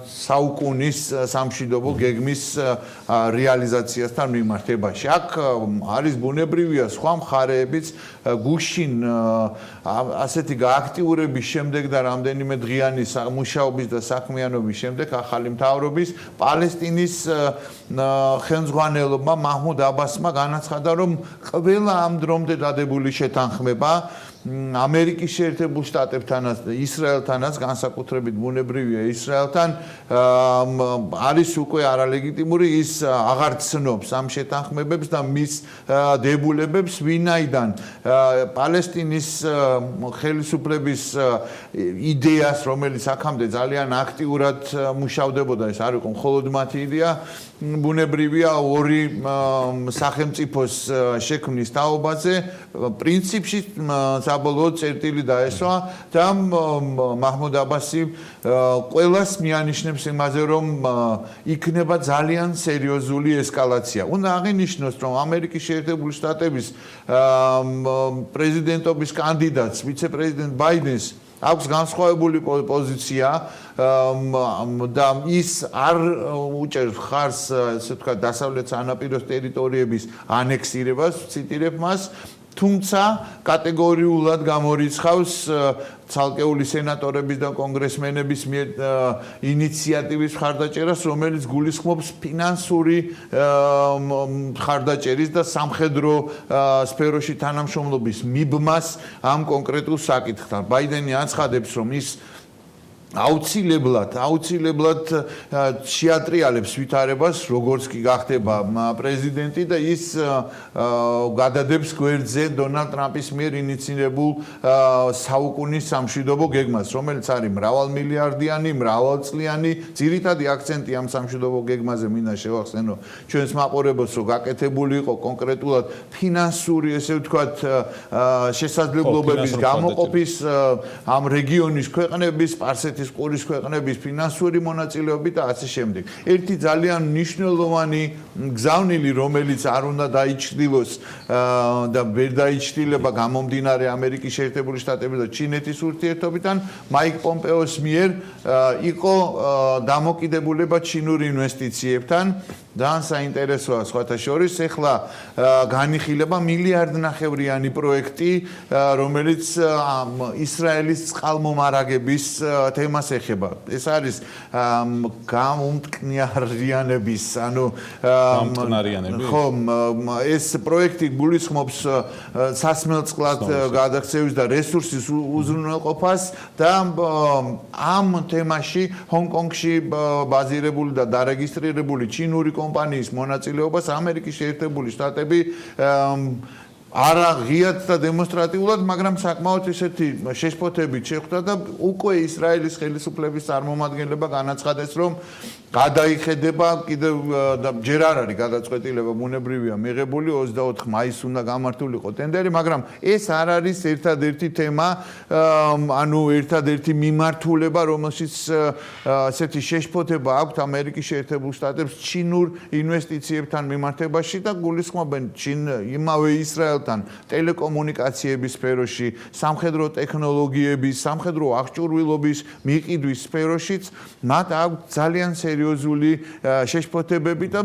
საუკუნის სამშვიდობო გეგმის რეალიზაციასთან მიმართებაში. აქ არის ბუნებრივია სხვა მხარეებიც გუშინ ასეთი გააქტიურების შემდეგ და რამდენიმე დღიანი მუშაობის და საქმიანობის შემდეგ ახალი მთავრობის პალესტინის ხელმძღვანელობა მაჰმუდ აბასმა განაცხადა, რომ ყველა ამ დრომდე დადებული შეთანხმება ამერიკის შეერთებულ შტატებთანაც და ისრაელთანაც განსაკუთრებით ბუნებრივია ისრაელთან არის უკვე არალეგიტიმური. ის აღარ ცნობს ამ შეთანხმებებს და მის დებულებებს, ვინაიდან პალესტინის ხელისუფლების იდეას, რომელიც აქამდე ძალიან აქტიურად მუშავდებოდა, ეს არ იყო მხოლოდ მათი იდეა, ბუნებრივია ორი სახელმწიფოს შექმნის თაობაზე პრინციპში საბოლოოდ წერტილი დაესვა და მაჰმუდ აბასი ყველას მიანიშნებს იმაზე, რომ იქნება ძალიან სერიოზული ესკალაცია. უნდა აღინიშნოს, რომ ამერიკის შეერთებული შტატების პრეზიდენტობის კანდიდატს, ვიცე-პრეზიდენტ ბაიდენს აქვს განსხვავებული პოზიცია და ის არ უჭერს ხარს, ესე ვთქვათ, დასავლეთ სანაპიროს ტერიტორიების ანექსირებას, ციტირებ მას, თუმცა კატეგორიულად გამორიცხავს ცალკეული სენატორების და კონგრესმენების მიერ ინიციატივის მხარდაჭერას, რომელიც გულისხმობს ფინანსური მხარდაჭერის და სამხედრო სფეროში თანამშრომლობის მიბმას ამ კონკრეტულ საკითხთან. ბაიდენი აცხადებს, რომ ის აუცილებლად შეატრიალებს ვითარებას, როგორც კი გახდება პრეზიდენტი და ის გადადებს გვერდზე დონალდ ტრამპის მიერ ინიციირებულ საუკუნის სამშვიდობო გეგმას, რომელიც არის მრავალმილიარდიანი, მრავალწლიანი. ძირითადი აქცენტი ამ სამშვიდობო გეგმაზე მინდა შევახსენო ჩვენს მაყურებელს, რომ გაკეთებული იყო კონკრეტულად ფინანსური, ესე ვთქვათ, შესაძლებლობების გამოყოფის ამ რეგიონის ქვეყნების სპარსეთის რუსეთის ყურის ქვეყნების ფინანსური მონაწილეობით და ასე შემდეგ. ერთი ძალიან მნიშვნელოვანი გზავნილი, რომელიც არ უნდა დაიჩრდილოს და ვერ დაიჩრდილება გამომდინარე ამერიკის შეერთებული შტატების და ჩინეთის ურთიერთობიდან, მაიკ პომპეოს მიერ იყო დამოკიდებულება ჩინურ ინვესტიციებთან. ძალიან საინტერესოა სხვათა შორის, ეხლა განიხილება მილიარდნახევრიანი პროექტი, რომელიც ისრაელის წყალმომარაგების თემას ეხება. ეს არის გამომტკნარიანების, ხო, ეს პროექტი გულისხმობს სასმელწყლად გადაქცევის და რესურსის უზრუნველყოფას და ამ თემაში ჰონკონგში ბაზირებული და დარეგისტრირებული ჩინური კომპანიის მონაწილეობას ამერიკის შეერთებული შტატები არა ღიად და დემონსტრატიულად, მაგრამ საკმაოდ ისეთი შეშფოთებით შეხვდა და უკვე ისრაელის ხელისუფლების წარმომადგენლება განაცხადეს, რომ გადაიხედება კიდევ ჯერ არ არის გადაწყვეტილება ბუნებრივია მიღებული 24 მაისს უნდა გამართულიყო ტენდერი, მაგრამ ეს არ არის ერთადერთი თემა, ერთადერთი მიმართულება, რომელშიც ასეთი შეშფოთება აქვს ამერიკის შეერთებულ შტატებს ჩინურ ინვესტიციებთან მიმართებაში და გულისხმობენ იმავე ისრაელთან ტელეკომუნიკაციების სფეროში, სამხედრო ტექნოლოგიების, სამხედრო აღჭურვილობის მიყიდვის სფეროშიც მათ აქვს ძალიან სერიოზული შეშფოთებები და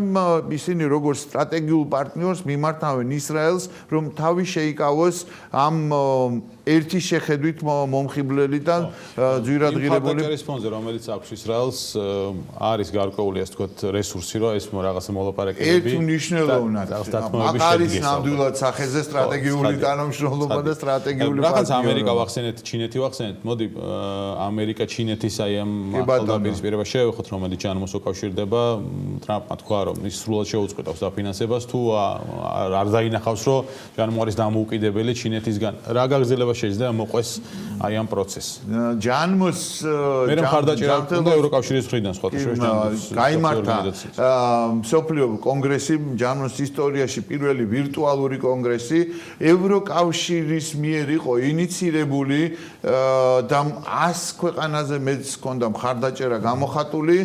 ისინი როგორც სტრატეგიულ პარტნიორს მიმართავენ ისრაელს, რომ თავი შეიკავოს ამ ერთი შეხედვით მომხიბლელი და ძვირადღირებული ფონზე, რომელიც აქვს ისრაელს, არის გარკვეული, ასე ვთქვათ, რესურსი, რომ ეს რაღაცა მოლაპარაკებები ერთ მნიშვნელოვნად არის ნამდვილად სახეზე სტრატეგიული თანამშრომლობა და სტრატეგიული რაღაც ამერიკა ვახსენეთ, ჩინეთი ვახსენეთ. მოდი ამერიკა ჩინეთის აი ამ პირისპირება შევეხოთ, რომელიც ჯანმოს უკავშირდება. ტრამპმა თქვა, რომ ის სრულად შეუწყვეტავს დაფინანსებას, თუ არ დაინახავს, რომ ჯანმო არის დამოუკიდებელი ჩინეთისგან. რა გაგრძელება შეიძლება მოყვეს აი ამ პროცესს. ჯანმოს მე მხარდაჭერა უნდა ევროკავშირის მხრიდან სხვათა შორის ჯანმოს გაიმართა მსოფლიო კონგრესი, ჯანმოს ისტორიაში პირველი ვირტუალური კონგრესი ევროკავშირის მიერ იყო ინიცირებული და 100 ქვეყანაზე მეც ჰქონდა მხარდაჭერა გამოხატული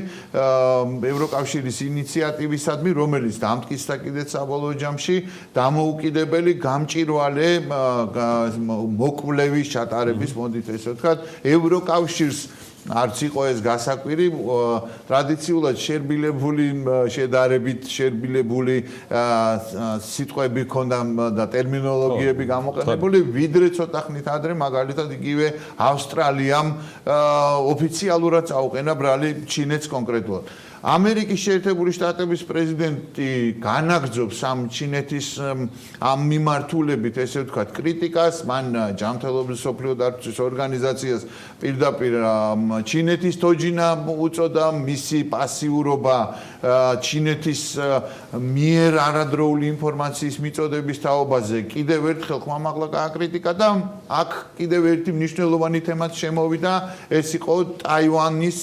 ევროკავშირის ინიციატივისადმი, რომელიც დამტკიცდა კიდეც საბოლოო ჯამში დამოუკიდებელი გამჭირვალე მოკვლევის ჩატარების, მოდით ესე ვთქვათ, ევროკავშირს არც იყო ეს გასაკვირი, ტრადიციულად შერბილებული შედარებით შერბილებული სიტყვები ჰქონდა და ტერმინოლოგიები გამოყენებული, ვიდრე ცოტა ხნით ადრე მაგალითად იგივე ავსტრალიამ ოფიციალურად წაუყენა ბრალი ჩინეთს კონკრეტულად. ამერიკის შეერთებული შტატების პრეზიდენტი განაგრძობს ამ ჩინეთის ამ მიმართულებით, ესე ვთქვათ, კრიტიკას, მან ჯანმრთელობის მსოფლიო დაცვის ორგანიზაციას პირდაპირ ჩინეთის თოჯინა უწოდა, მისი პასიურობა ჩინეთის მიერ არადროული ინფორმაციის მიწოდების თაობაზე კიდევ ერთხელ ხმამაღლა გააკრიტიკა და აქ კიდევ ერთი მნიშვნელოვანი თემაც შემოვიდა, ეს იყო ტაივანის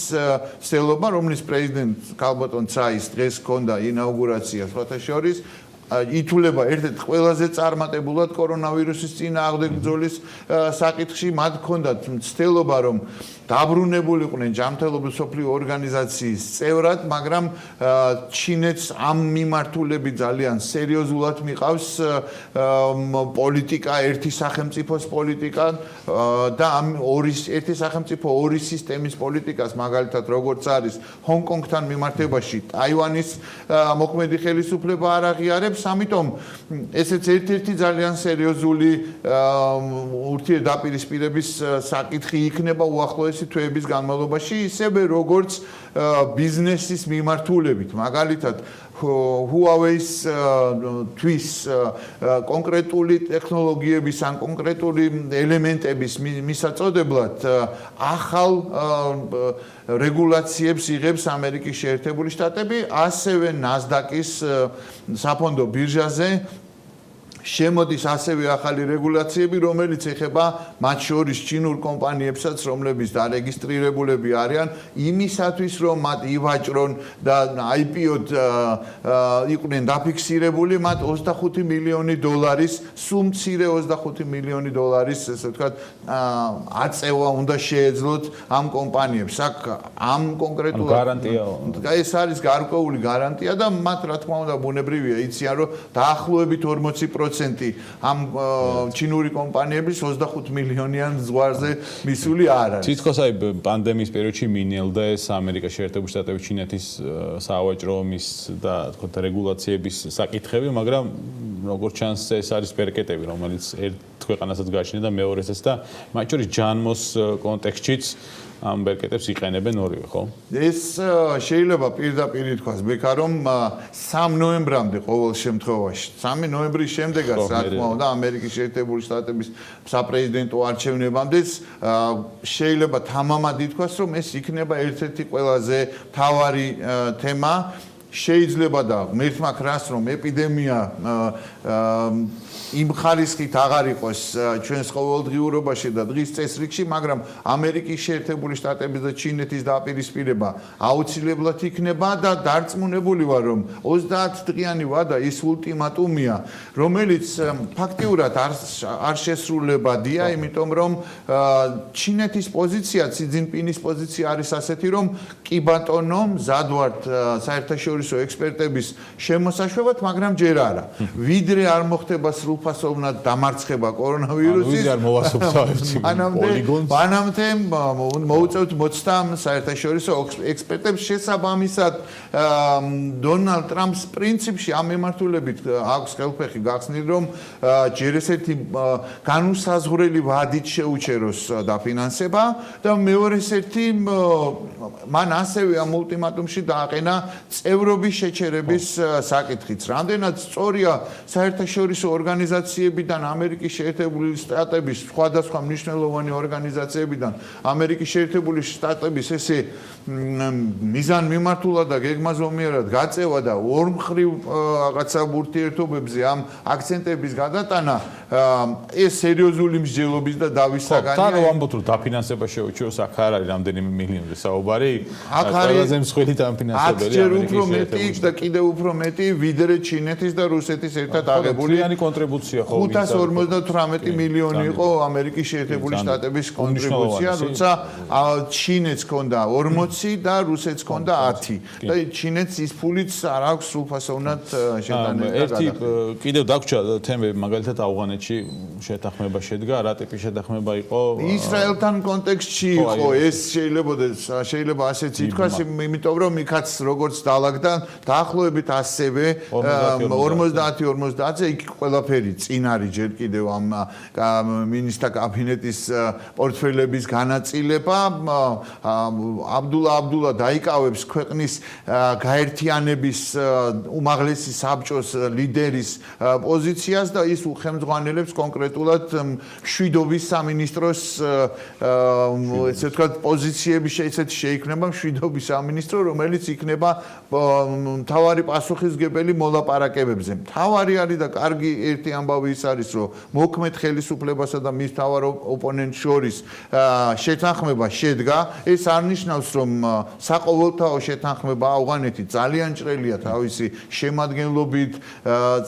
სელობა, რომლის პრეზიდენტი ქალბატონ ცაის დღეს ჰქონდა ინაუგურაცია სხვათა შორის ითვლება ერთ-ერთ ყველაზე წარმატებულად კორონავირუსის წინააღმდეგ ბრძოლის საკითხში, მათ ჰქონდათ მცდელობა, რომ დაბრუნებულიყვნენ ჯანმრთელობის მსოფლიო ორგანიზაციის წევრად, მაგრამ ჩინეთს ამ მიმართულებით ძალიან სერიოზულად მიყავს პოლიტიკა, ერთი სახელმწიფოს პოლიტიკა და ამ ერთი სახელმწიფო ორი სისტემის პოლიტიკას, მაგალითად როგორც არის ჰონკონგთან მიმართებაში ტაივანის მოქმედი ხელისუფლება არ აღიარებს. ამიტომ ესეც ერთ-ერთი ძალიან სერიოზული ურთიერთდაპირისპირების საკითხი იქნება უახლოესი თვეების განმავლობაში, ისევე როგორც ბიზნესის მიმართულებით. მაგალითად, Huawei-ს თვის კონკრეტული ტექნოლოგიების ან კონკრეტული ელემენტების მისაწოდებლად ახალ რეგულაციებს იღებს ამერიკის შეერთებული შტატები, ასევე NASDAQ-ის საფონდო ბირჟაზე შემოდის ასევე ახალი რეგულაციები, რომელიც ეხება მათ შორის ჩინურ კომპანიებსაც, რომლებიც დარეგისტრირებულები არიან იმისათვის, რომ მათ ივაჭრონ და IPO-д იყვნენ დაფიქსირებული, მათ 25 მილიონი დოლარის, სულ მცირე 25 მილიონი დოლარის, ესე ვთქვათ, აწევა უნდა შეეძლოთ ამ კომპანიებს. აქ ამ კონკრეტულად გარანტია. ეს არის გარკვეული გარანტია და მათ რა თქმა უნდა ბუნებრივია იციან, რომ დაახლოებით 40% ამ ჩინური კომპანიების 25 მილიონიან ზღვარზე მისული არ არის. თითქოს აი პანდემიის პერიოდში მინელდა ეს ამერიკაში შეერთებული შტატების ჩინეთის სავაჭრო ომის და თქო რეგულაციების საკითხები, მაგრამ როგორც ჩანს ეს არის ბერკეტები, რომელიც ერთ ქვეყანასაც გააჩნია და მეორესაც და მათ შორის ჯანმოს კონტექსტშიც ამ ბერკეტებს იყენებენ ორივე, ხო? ეს შეიძლება პირდაპირ ითქვას ბექა, რომ 3 ნოემბრამდე ყოველ შემთხვევაში, 3 ნოემბრის შემდეგაც, რა თქმა უნდა, ამერიკის შეერთებული შტატების საპრეზიდენტო არჩევნებამდეც შეიძლება თამამად ითქვას, რომ ეს იქნება ერთ-ერთი ყველაზე მთავარი თემა. შეიძლება და ღმერთმა ქრას, რომ ეპიდემია იმ ხარისხით აღარ იყოს ჩვენს ყოველდღიურობაში და დღის წესრიგში, მაგრამ ამერიკის შეერთებული შტატების და ჩინეთის დაპირისპირება აუცილებლად იქნება და დარწმუნებული ვარ, რომ 30 დღიანი ვადა ის ულტიმატუმია, რომელიც ფაქტიურად არ შესრულებადია, იმიტომ რომ ჩინეთის პოზიცია, ცი ძინპინის პოზიცია არის ასეთი, რომ კი ბატონო, მზად ვართ საერთაშორისო ექსპერტების შემოსაშვებად, მაგრამ ჯერ არა. ვიდრე არ მოხდება სრულფასოვნად დამარცხება კორონავირუსის, მანამდე მოუწევთ მოცდამ საერთაშორისო ექსპერტებს შესაბამისად დონალდ ტრამპს პრინციპში ამ მიმართულებით აქვს ხელფეხი გახსნილი, რომ ჯერ ესეთი განუსაზღვრელი ვადით შეუჩეროს დაფინანსება და მეორე ერთი მან ასევე ამ ულტიმატუმში დააყენა წევრობის შეჩერების საკითხიც. რამდენად სწორია საერთაშორისო ორგანიზაციებიდან, ამერიკის შეერთებული შტატების სხვადასხვა მნიშვნელოვანი ორგანიზაციებიდან, ამერიკის შეერთებული შტატების ესე მიზანმიმართულად და გეგმაზომიერად გაწევა და ორმხრივ რაღაცა ურთიერთობებზე ამ აქცენტების გადატანა, ეს სერიოზული მსჯელობის და დავის საგანია. თან ვამბობთ, რომ დაფინანსება შეუჩეროს, აქ არ არის რამდენიმე მილიონზე საუბარი. ყველაზე მსხვილი დაფინანსებელი ამერიკის და კიდევ უფრო მეტი ვიდრე ჩინეთის და რუსეთის ერთად აღებული კონტრიბუცია ხო 558 მილიონი იყო ამერიკის შეერთებული შტატების კონტრიბუცია, როცა ჩინეთს ჰქონდა 40 და რუსეთს ჰქონდა 10 და ჩინეთს ის ფულიც არ აქვს სრულფასოვნად შეტანება. ერთი კიდევ დაგვრჩა თემები, მაგალითად ავღანეთში შეთანხმება შედგა, რა ტიპის შეთანხმება იყო? ისრაელთან კონტექსტში იყო ეს, შეიძლება ასეც ითქვას, იმიტომ რომ იქაც როგორც დაალაგდა დაახლოებით ასევე 50-50-ზე იქ ყველაფერი წინ არის ჯერ კიდევ ამ მინისტრთა კაბინეტის პორტფელების განაწილება. აბდულა დაიკავებს ქვეყნის გაერთიანების უმაღლესი საბჭოს ლიდერის პოზიციას და ის უხელმძღვანელებს კონკრეტულად მშვიდობის სამინისტროს ესე ვთქვათ პოზიციები შეიქმნება მშვიდობის სამინისტრო, რომელიც იქნება მთავარი პასუხისმგებელი მოლაპარაკებებზე. მთავარი არის და კარგი ერთი ამბავი ის არის, რომ მოქმედ ხელისუფლებასა და მის მთავარ ოპონენტს შორის შეთანხმება შედგა. ეს არ ნიშნავს, რომ საყოველთაო შეთანხმება ავღანეთი ძალიან ჭრელია თავისი შემადგენლობით,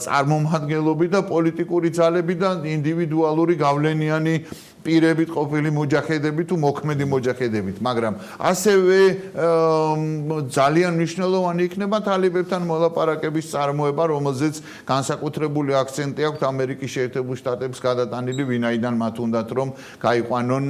წარმომადგენლობით და პოლიტიკური ძალებით და ინდივიდუალური გავლენიანი პირებით ყოფილი მოჯაჰედებით თუ მოქმედი მოჯაჰედებით, მაგრამ ასევე ძალიან მნიშვნელოვანი იქნება თალებებთან მოლაპარაკების წარმოება, რომელზეც განსაკუთრებული აქცენტი აქვს ამერიკის შეერთებული შტატების გადატანილი, ვინაიდან მათ უნდათ რომ გაიყვანონ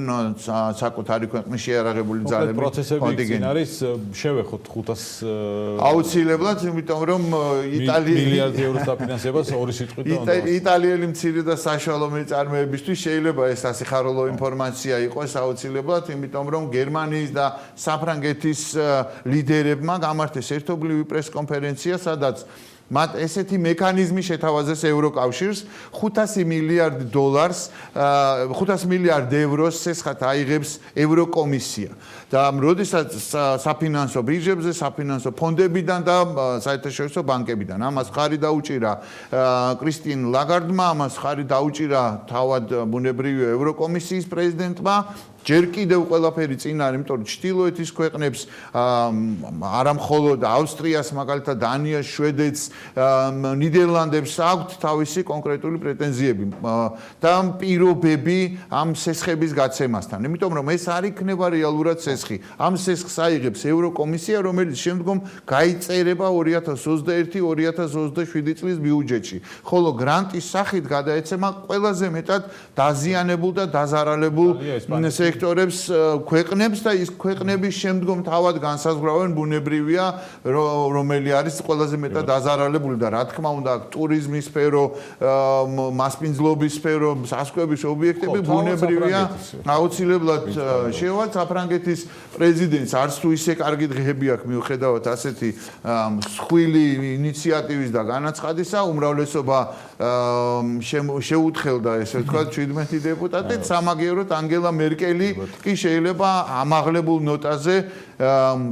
საკუთარი ქვეყნის შეიარაღებული ძალები. პროცესები წინ არის, შევეხოთ 500 აუცილებლად, იმიტომ რომ მილიარდი ევროს დაფინანსებას ორი სიტყვით და იტალიელი მცირე და საშუალო მეწარმეებისთვის შეიძლება ეს ასიხარულო ინფორმაცია იყოს აუცილებლად, იმიტომ რომ გერმანიის და საფრანგეთის ლიდერებმა გამართეს ერთობლივი პრესკონფერენცია, სადაც მათ ესეთი მექანიზმი შეთავაზეს ევროკავშირს 500 მილიარდ დოლარს 500 მილიარდ ევროს სესხად აიღებს ევროკომისია და როდესაც საფინანსო ბიუჯეტზე საფინანსო ფონდებიდან და საერთაშორისო ბანკებიდან ამას ხარი დაუჭირა კრისტინ ლაგარდმა ამას ხარი დაუჭირა თავად ბუნებრივი ევროკომისიის პრეზიდენტმა ჯერ კიდევ ყველაფერი წინ არის, იმიტომ რომ ჩრდილოეთის ქვეყნებს არა მხოლოდ ავსტრიას, მაგალითად დანიას, შვედეთს, ნიდერლანდებს აქვთ თავისი კონკრეტული პრეტენზიები და პირობები ამ სესხების გაცემასთან. იმიტომ რომ ეს არ იქნება რეალურად სესხი. ამ სესხს აიღებს ევროკომისია, რომელიც შემდგომ გაიწერება 2021-2027 წლის ბიუჯეტში. ხოლო გრანტის სახით გადაეცემა ყველაზე მეტად დაზიანებულ და დაზარალებულ სექტორებს ქვეყნებს და ის ქვეყნების შემდგომ თავად განსაზღვრავენ ბუნებრივია რომელი არის ყველაზე მეტად დაზარალებული და რა თქმა უნდა ტურიზმის სფერო, მასპინძლობის სფერო, სასკვების ობიექტები ბუნებრივია აუცილებლად შევა საფრანგეთის პრეზიდენტს არც თუ ისე კარგი დღეები აქვს მიუხედავად ასეთი მსხვილი ინიციატივის და განაცხადისა უმრავლესობა შეუთხელდა ესე ვთქვათ 17 დეპუტატით სამაგიეროდ ანგელა მერკელი კი შეიძლება ამაღლებულ ნოტაზე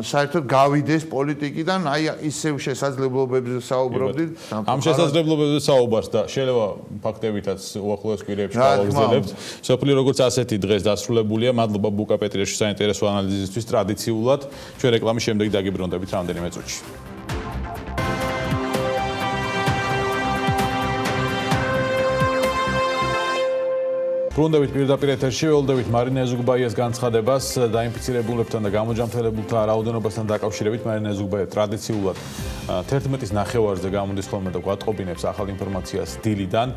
საერთოდ გავიდეს პოლიტიკიდან, აი ისევ შესაძლებლობებზე საუბრობდით. ამ შესაძლებლობებზე საუბარს და შეიძლება ფაქტებითაც უახლოეს კვირებში გავაგრძელებთ. სოფლიო როგორც ასეთი დღეს დასრულებულია. მადლობა ბუკა პეტრიაშვილის საინტერესო ანალიზისთვის. ტრადიციულად ჩვენ რეკლამის შემდეგ დაგიბრუნდებით რამდენიმე წუთში. ბრუნდებით პირდაპირ ეთერში, ველოდებით მარინა ეზუგბაიას განცხადებას დაინფიცირებულებთან და გამოჯანმრთელებულთა რაოდენობასთან დაკავშირებით. მარინა ეზუგბაია ტრადიციულად 11-ის ნახევარზე გამოდის ხოლმე და გვატყობინებს ახალ ინფორმაციას დილიდან.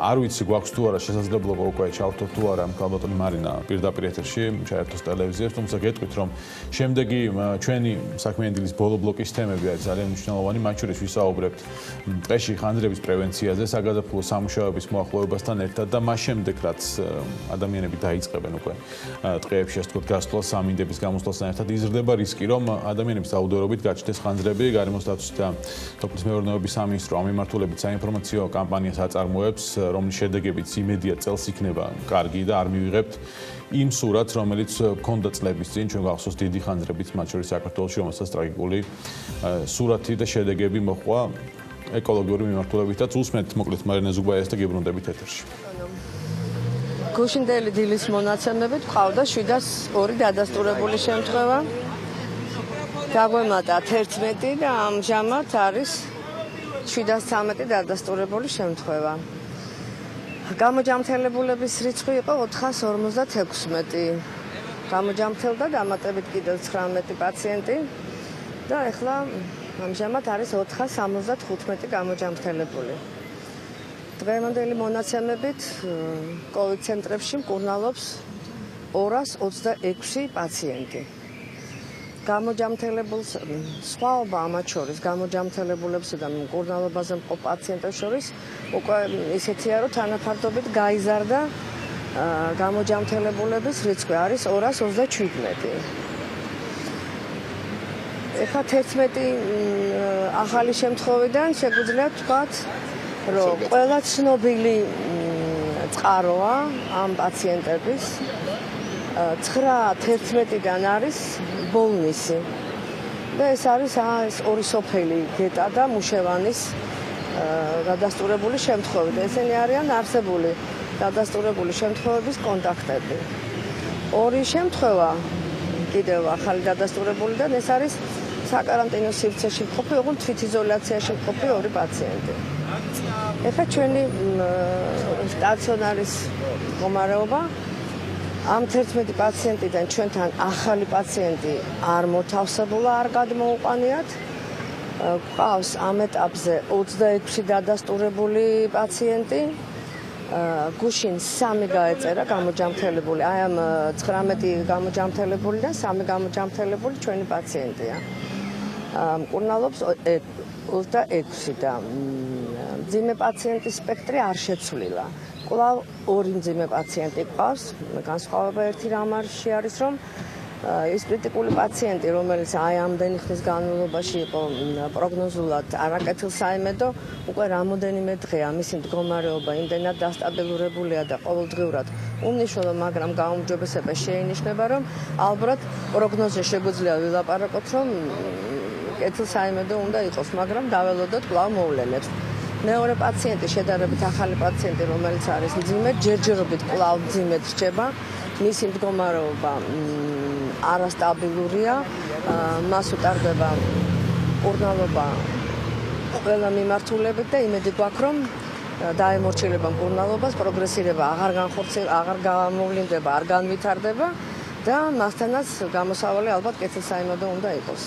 არ ვიცი გვაქვს თუ არა შესაძლებლობა უკვე ჩავთვალოთ თუ არა ალბათონი მარინა პირდაპირ ეთერში ჩაერთოს ტელევიზიას, თუმცა გეტყვით რომ შემდეგი ჩვენი საქმიანი დილის ბოლო ბლოკის თემები არის ძალიან მნიშვნელოვანი, მათ შორის ვისაუბრებთ ტყეში ხანძრების პრევენციაზე, საგაზაფხულო სამუშაოების მოახლოებასთან ერთად და მას შემდეგ რაც ადამიანები დაიწყებენ უკვე ტყეებში ასე ვთქვათ გასვლას სამინდების გამოსვლასთან ერთად იზრდება რისკი რომ ადამიანების რაოდენობით გაჩნდეს ხანძრები. გარემოს დაცვის და სოფლის მეურნეობის სამინისტრო ამ მიმართულებით საინფორმაციო კამპანიას აწარმოებს, რომლის შედეგებიც იმედია წელს იქნება კარგი და არ მივიღებთ იმ სურათს, რომელიც გქონდა წლების წინ, ჩვენ გახსოვს დიდი ხანძრებით, მათ შორის საქართველოში, რომელსაც ტრაგიკული სურათი და შედეგები მოჰყვა ეკოლოგიური მიმართულებითაც. უსმენთ მოკლედ მარინა ეზუგბაიას და გებრუნდებით ეთერში. გუშინდელი დილის მონაცემებით ყავდა 702 დადასტურებული შემთხვევა. გაგვემატა 11 და ამჟამად არის 713 დადასტურებული შემთხვევა. გამოჯანმრთელებულების რიცხვი იყო 456. გამოჯანმრთელდა დამატებით კიდევ 19 პაციენტი და ეხლა ამჟამად არის 475 გამოჯანმრთელებული. დღევანდელი მონაცემებით COVID ცენტრებში მკურნალობს 226 პაციენტი. გამოჯანმრთელებულს სხვაობა ამათ შორის გამოჯანმრთელებულებსა და მკურნალობაზე მყოფ პაციენტებს შორის უკვე ისეთია, რომ თანაფარდობით გაიზარდა გამოჯანმრთელებულების რიცხვი არის 227. ეხლა 11 ახალი შემთხვევიდან შეგვიძლია ვთქვათ, რომ ყველა ცნობილი წყაროა ამ პაციენტების 9-11-დან არის ბოლნისი და ეს არის ორი სოფელი გეტა და მუშევანის დადასტურებული შემთხვევები. ესენი არიან არსებული დადასტურებული შემთხვევების კონტაქტები. ორი შემთხვევა კიდევ ახალი დადასტურებულიდან ეს არის საკარანტინო სივრცეში მყოფი, ოღონდ თვითიზოლაციაში მყოფი ორი პაციენტი. ეხლა ჩვენი სტაციონარის მდგომარეობა ამ 11 პაციენტიდან ჩვენთან ახალი პაციენტი არ მოთავსებულა, არ გადმოუყანიათ. გვყავს ამ ეტაპზე 26 დადასტურებული პაციენტი. გუშინ 3 გაეწერა გამოჯანმრთელებული. აი ამ 19 გამოჯანმრთელებულიდან 3 გამოჯანმრთელებული ჩვენი პაციენტია. მკურნალობს 26 და მძიმე პაციენტის სპექტრი არ შეცვლილა. კვლავ 2 მძიმე პაციენტი გვყავს. განსხვავება ერთი რამ არის რომ ის კრიტიკული პაციენტი, რომელიც აი ამდენი ხნის განმავლობაში იყო პროგნოზულად არაკეთილსაიმედო, უკვე რამოდენიმე დღეა მისი მდგომარეობა იმდენად დასტაბილურებულია და ყოველდღიურად უმნიშვნელო, მაგრამ გაუმჯობესება შეინიშნება, რომ ალბათ პროგნოზე შეგვიძლია ვილაპარაკოთ, რომ კეთილსაიმედო უნდა იყოს, მაგრამ დაველოდოთ კვლავ მოვლენებს. მეორე პაციენტი შედარებით ახალი პაციენტი, რომელიც არის მძიმე, ჯერჯერობით კვლავ მძიმედ რჩება, მისი მდგომარეობა არასტაბილურია, მას utardeba მკურნალობა ყველა მიმართულებით და იმედი გვაქვს, რომ დაემორჩილება მკურნალობას, პროგრესირება აღარ გამოვლინდება, არ განვითარდება და მასთანაც გამოსავალი ალბათ კეთილსაიმედო უნდა იყოს.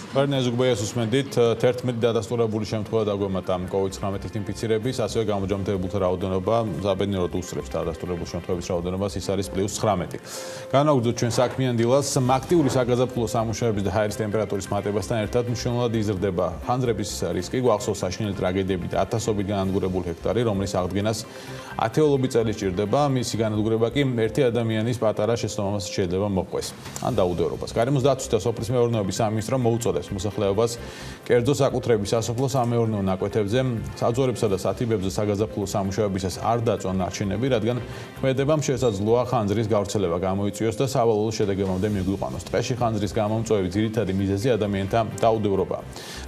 Მარინა ზუგბაიას უსმენდით 11 დადასტურებული შემთხვევა დაგვემატა COVID-19 ინფიცირების, ასევე გამოჯამდებულთა რაოდენობა ზაბედნიეროდ უსწრებს დადასტურებულ შემთხვევების რაოდენობას, ის არის +19. განვაგრძოთ ჩვენ საქმიან დილას, აქტიური საგაზაფხულო სამუშაოების და ჰაერის ტემპერატურის მატებასთან ერთად მნიშვნელოვნად იზრდება ხანძრების რისკი, გვახსოვს საშინელი ტრაგედიები და ათასობით განადგურებული ჰექტარი, რომლის აღდგენას ათეულობით წელი სჭირდება, მისი განადგურება კი ერთი ადამიანის პატარა შეცდომას შეიძლება მოჰყვეს. ან დაუდევრობას. გარემოს დაცვის და სოფლის მეურნეობის სამინისტრომ მოუწოდებს მოსახლეობას კერძო საკუთრების სასოფლო სამეურნეო ნაკვეთებზე, საძოვრებსა და სათიბებზე საგაზაფხულო სამუშაოებისას არ დაწვან ნარჩენები, რადგან ქმედებამ შესაძლოა ხანძრის გავრცელება გამოიწვიოს და სავალალო შედეგებამდე მიგვიყვანოს. ტყეში ხანძრის გამომწვევი ძირითადი მიზეზი ადამიანთა დაუდევრობაა.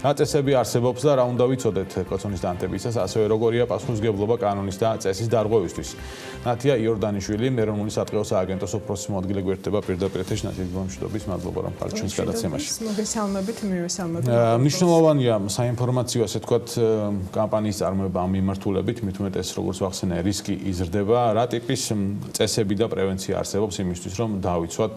რა წესები არსებობს და რა უნდა ვიცოდეთ კოცონის დანდებისას, ასევე როგორია პასუხისმგებლობა კანონის და წესის დარღვევისთვის. ნათია იორდანიშვილი, ეროვნული სატყეო სააგენტოს უფროსის მოადგილე გვერდება პირდაპირ ეთერში. ნათია, მშვიდობის, მადლობა რომ ხართ ჩვენს გადაცემაში. მოგესალმებით, მივესალმებით. მნიშვნელოვანია საინფორმაციო, ასე თქვათ, კამპანიის წარმოება ამ მიმართულებით, მით უმეტეს როგორც ვახსენე, რისკი იზრდება, რა ტიპის წესები და პრევენცია არსებობს იმისთვის, რომ დავიცვათ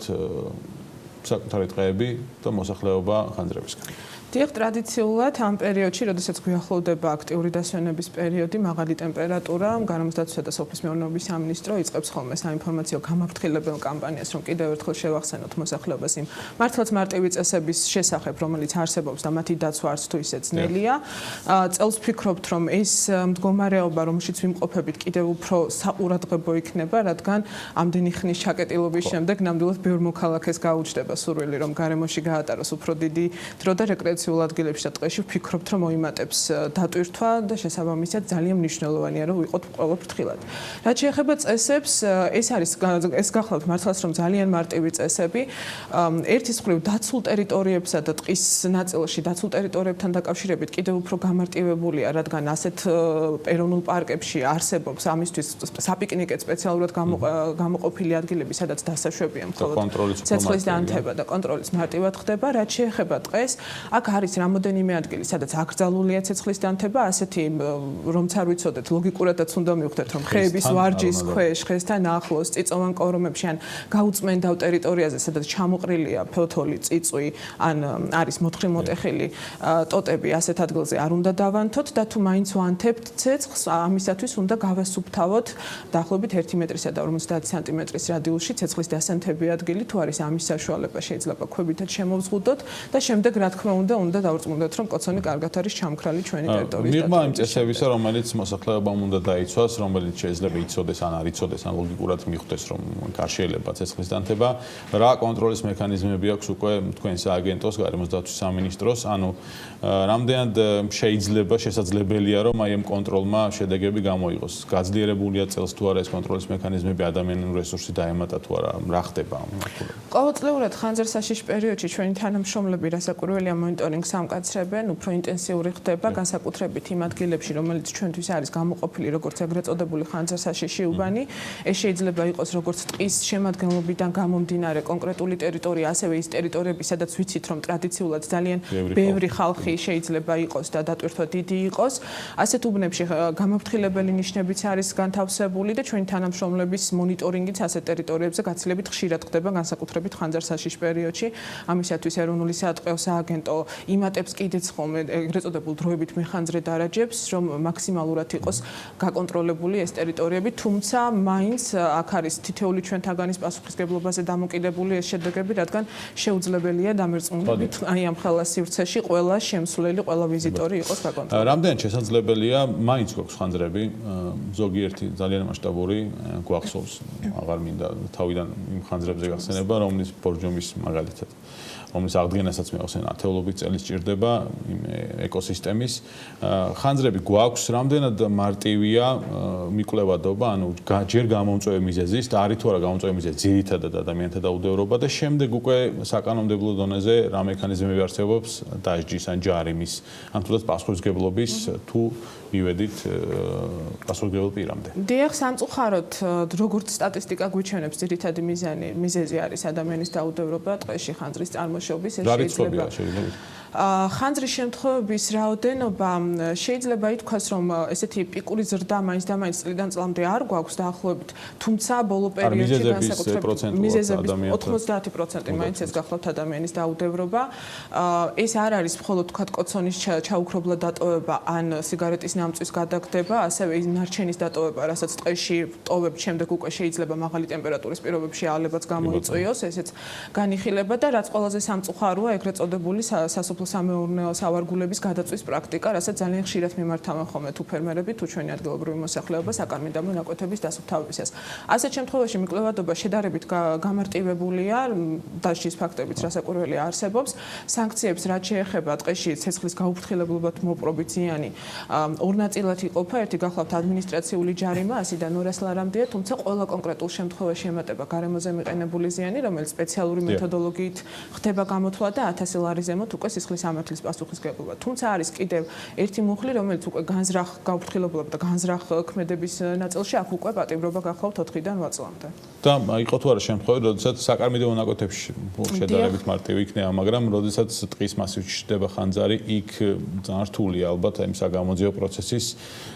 საკუთარი ტყეები და მოსახლეობა ხანძრებისგან. დიახ, ტრადიციულად ამ პერიოდში, როდესაც გვიახლოვდება აქტიური დასვენების პერიოდი, მაღალი ტემპერატურა, გარემოს დაცვისა და სოფლის მეურნეობის სამინისტრო იწყებს ხოლმე საინფორმაციო გამაფრთხილებელ კამპანიას, რომ კიდევ ერთხელ შევახსენოთ მოსახლეობას იმ მართლაც მარტივი წესების შესახებ, რომელიც არსებობს და მათი დაცვა არც თუ ისე ძნელია. წელს ვფიქრობთ, რომ ეს მდგომარეობა, რომელშიც ვიმყოფებით, კიდევ უფრო საყურადღებო იქნება, რადგან ამდენი ხნის ჩაკეტილობის შემდეგ ნამდვილად ბევრ მოქალაქეს გაუჩნდება სურვილი, რომ გარემოში გაატაროს უფრო დიდი დრო და რეკრეაციულ ადგილებში და ტყეში ვფიქრობთ, რომ მოიმატებს დატვირთვა და შესაბამისად ძალიან მნიშვნელოვანია, რომ ვიყოთ ყველა ფრთხილად. რაც შეეხება წესებს, ეს გახლავთ მართლაც, რომ ძალიან მარტივი წესები. ერთის მხრივ დაცულ ტერიტორიებსა და ტყის ნაწილში დაცულ ტერიტორიებთან დაკავშირებით კიდევ უფრო გამარტივებულია, რადგან ასეთ ეროვნულ პარკებში არსებობს ამისთვის საპიკნიკეთ სპეციალურად გამოყოფილი ადგილები, სადაც დასაშვებია მხოლოდ ცეცხლის დანთება და კონტროლის მარტივად ხდება. რაც შეეხება ტყეს, აქ არის რამოდენიმე ადგილი, სადაც აკრძალულია ცეცხლის დანთება, ასეთი რომც არ ვიცოდეთ, ლოგიკურადაც უნდა მივხვდეთ, რომ ხეების ვარჯის ქვეშ, ხესთან ახლოს, წიწოვან კორომებში ან გაუწმენდავ ტერიტორიაზე, სადაც ჩამოყრილია ფოთოლი, წიწვი, ან არის მოთხილ-მოტეხილი ტოტები, ასეთ ადგილზე არ უნდა დავანთოთ და თუ მაინც ვანთებთ ცეცხლს, ამისათვის უნდა გავასუფთავოთ დაახლოებით 1 მეტრისა და 50 სანტიმეტრის რადიუსში ცეცხლის დასანთები ადგილი, თუ არის ამის საშუალება, შეიძლება ქვებითაც შემოვზღუდოთ და შემდეგ რა თქმა უნდა დავწმუნდეთ, რომ კოცონი კარგად არის ჩამქრალი ჩვენი ტერიტორიის. მიღმა იმ წესებისა, რომელიც მოსახლეობამ უნდა დაიცვას, რომელიც შეიძლება იცოდეს ან არ იცოდეს, ან ლოგიკურად მიხვდეს, რომ არ შეიძლება ცეცხლის დანთება, რა კონტროლის მექანიზმები აქვს უკვე თქვენ სააგენტოს, გარემოს დაცვის სამინისტროს, ანუ რამდენად შეიძლება შესაძლებელია, რომ აი ამ კონტროლმა შედეგები გამოიღოს. გაძლიერებულია წელს თუ არა ეს კონტროლის მექანიზმები, ადამიანური რესურსი დაემატა თუ არა, რა ხდება ამ მიმართულებით. ყოველწლიურად ხანძრსაშიშ პერიოდში ჩვენი თანამშრომლები რასაკვირველია მონიტორინგს ამკაცრებენ, უფრო ინტენსიური ხდება, განსაკუთრებით იმ ადგილებში, რომელიც ჩვენთვის არის გამოყოფილი როგორც ეგრეთ წოდებული ხანძრსაშიში უბანი. ეს შეიძლება იყოს როგორც ტყის შემადგენლობიდან გამომდინარე კონკრეტული ტერიტორია, ასევე ის ტერიტორიები, სადაც ვიცით, რომ ტრადიციულად ძალიან ბევრი ხალხი შეიძლება იყოს და დატვირთვა დიდი იყოს. ასეთ უბნებში გამაფრთხილებელი ნიშნებიც არის განთავსებული და ჩვენი თანამშრომლების მონიტორინგიც ასეთ ტერიტორიებზე გაცილებით ხშირად ხდება, განსაკუთრებით ხანძრსაშიშ პერიოდში. ამისათვის ეროვნული სატყეო სააგენტო იმატებს კიდეც ხოლმე ეგრეთ წოდებულ დროებით მეხანძრე დარაჯებს, რომ მაქსიმალურად იყოს გაკონტროლებული ეს ტერიტორიები, თუმცა მაინც აქ არის თითოეული ჩვენთაგანის პასუხისგებლობაზე დამოკიდებული ეს შედეგები, რადგან შეუძლებელია დამერწმუნებით აი ამ ხელა სივრცეში ყველა შემსვლელი, ყველა ვიზიტორი იყოს გაკონტროლებული. რამდენად შესაძლებელია მაინც გვაქვს ხანძრები, ზოგიერთი ძალიან მასშტაბური გვახსოვს, აღარ მინდა თავიდან იმ ხანძრებზე გახსენება, რომლის ბორჯომის მაგალითად რომლის აღდგენასაც მეახსენა ათეულობით წელი სჭირდება იმ ეკოსისტემის ხანძრები გვაქვს, რამდენად მარტივია მიკვლევადობა, ანუ ჯერ გამომწვევი მიზეზის და არის თუ არა გამომწვევი მიზეზი ძირითადად ადამიანთა დაუდევრობა და შემდეგ უკვე საკანონმდებლო დონეზე რა მექანიზმები არსებობს დასჯის ან ჯარიმის, ან თუნდაც პასუხისმგებლობის თუ მივედით პასუხისმგებელ პირამდე. დიახ, სამწუხაროდ, როგორც სტატისტიკა გვიჩვენებს, ძირითადი მიზეზი არის ადამიანის დაუდევრობა ტყეში ხანძრის წარმოშობის, ეს შეიძლება ხანძრის შემთხვევების რაოდენობა შეიძლება ითქვას, რომ ესეთი პიკური ზრდა მაინც და მაინც წლიდან წლამდე არ გვაქვს დაახლოებით, თუმცა ბოლო პერიოდში განსაკუთრებით მიზეზების 90% მაინც ეს გახლავთ ადამიანის დაუდევრობა. ეს არ არის მხოლოდ თქვა კოცონის ჩაუქრობლა დატოვება ან სიგარეტის ნამწვის გადაგდება, ასევე ნარჩენის დატოვება, რასაც ტყეში ტოვებთ, შემდეგ უკვე შეიძლება მაღალი ტემპერატურის პირობებში ალებაც გამოიწვიოს, ესეც განიხილება და რაც ყველაზე სამწუხაროა, ეგრეთ წოდებული სამეურნეო სავარგულების გადაწვის პრაქტიკა, რასაც ძალიან ხშირად მიმართავენ ხოლმე თუ ფერმერები, თუ ჩვენი ადგილობრივი მოსახლეობა საკარმიდამო ნაკვეთების დასუფთავებისას. ასეთ შემთხვევაში მიკვლევადობა შედარებით გამარტივებულია, დასჯის ფაქტებიც რასაკვირველია არსებობს, სანქციებს რაც შეეხება ტყეში ცეცხლის გაუფრთხილებლობად მოპყრობით ზიანი ორ ნაწილად იყოფა, ერთი გახლავთ ადმინისტრაციული ჯარიმა 100-დან 200 ლარამდეა, თუმცა ყველა კონკრეტულ შემთხვევაში ემატება გარემოზე მიყენებული ზიანი, რომელიც სპეციალური მეთოდოლოგიით ხდება გამოთვლა და 1000 ლარის ზემოთ უკვე სისხლის ამართლის პასუხისმგებლობა. თუმცა არის კიდევ ერთი მუხლი, რომელიც უკვე განზრახ გაუფრთხილებლობა და განზრახ ქმედების ნაწილში აქ უკვე პატიმრობა გახლავთ 4-დან 8 წლამდე. და იყო თუ არა შემთხვევები, როდესაც საკარმიდამო ნაკვეთებში შედარებით მარტივი იქნება, მაგრამ როდესაც ტყის მასივში ჩდება ხანძარი, იქ ძალიან რთულია ალბათ იმ საგამოძიებო პროცესის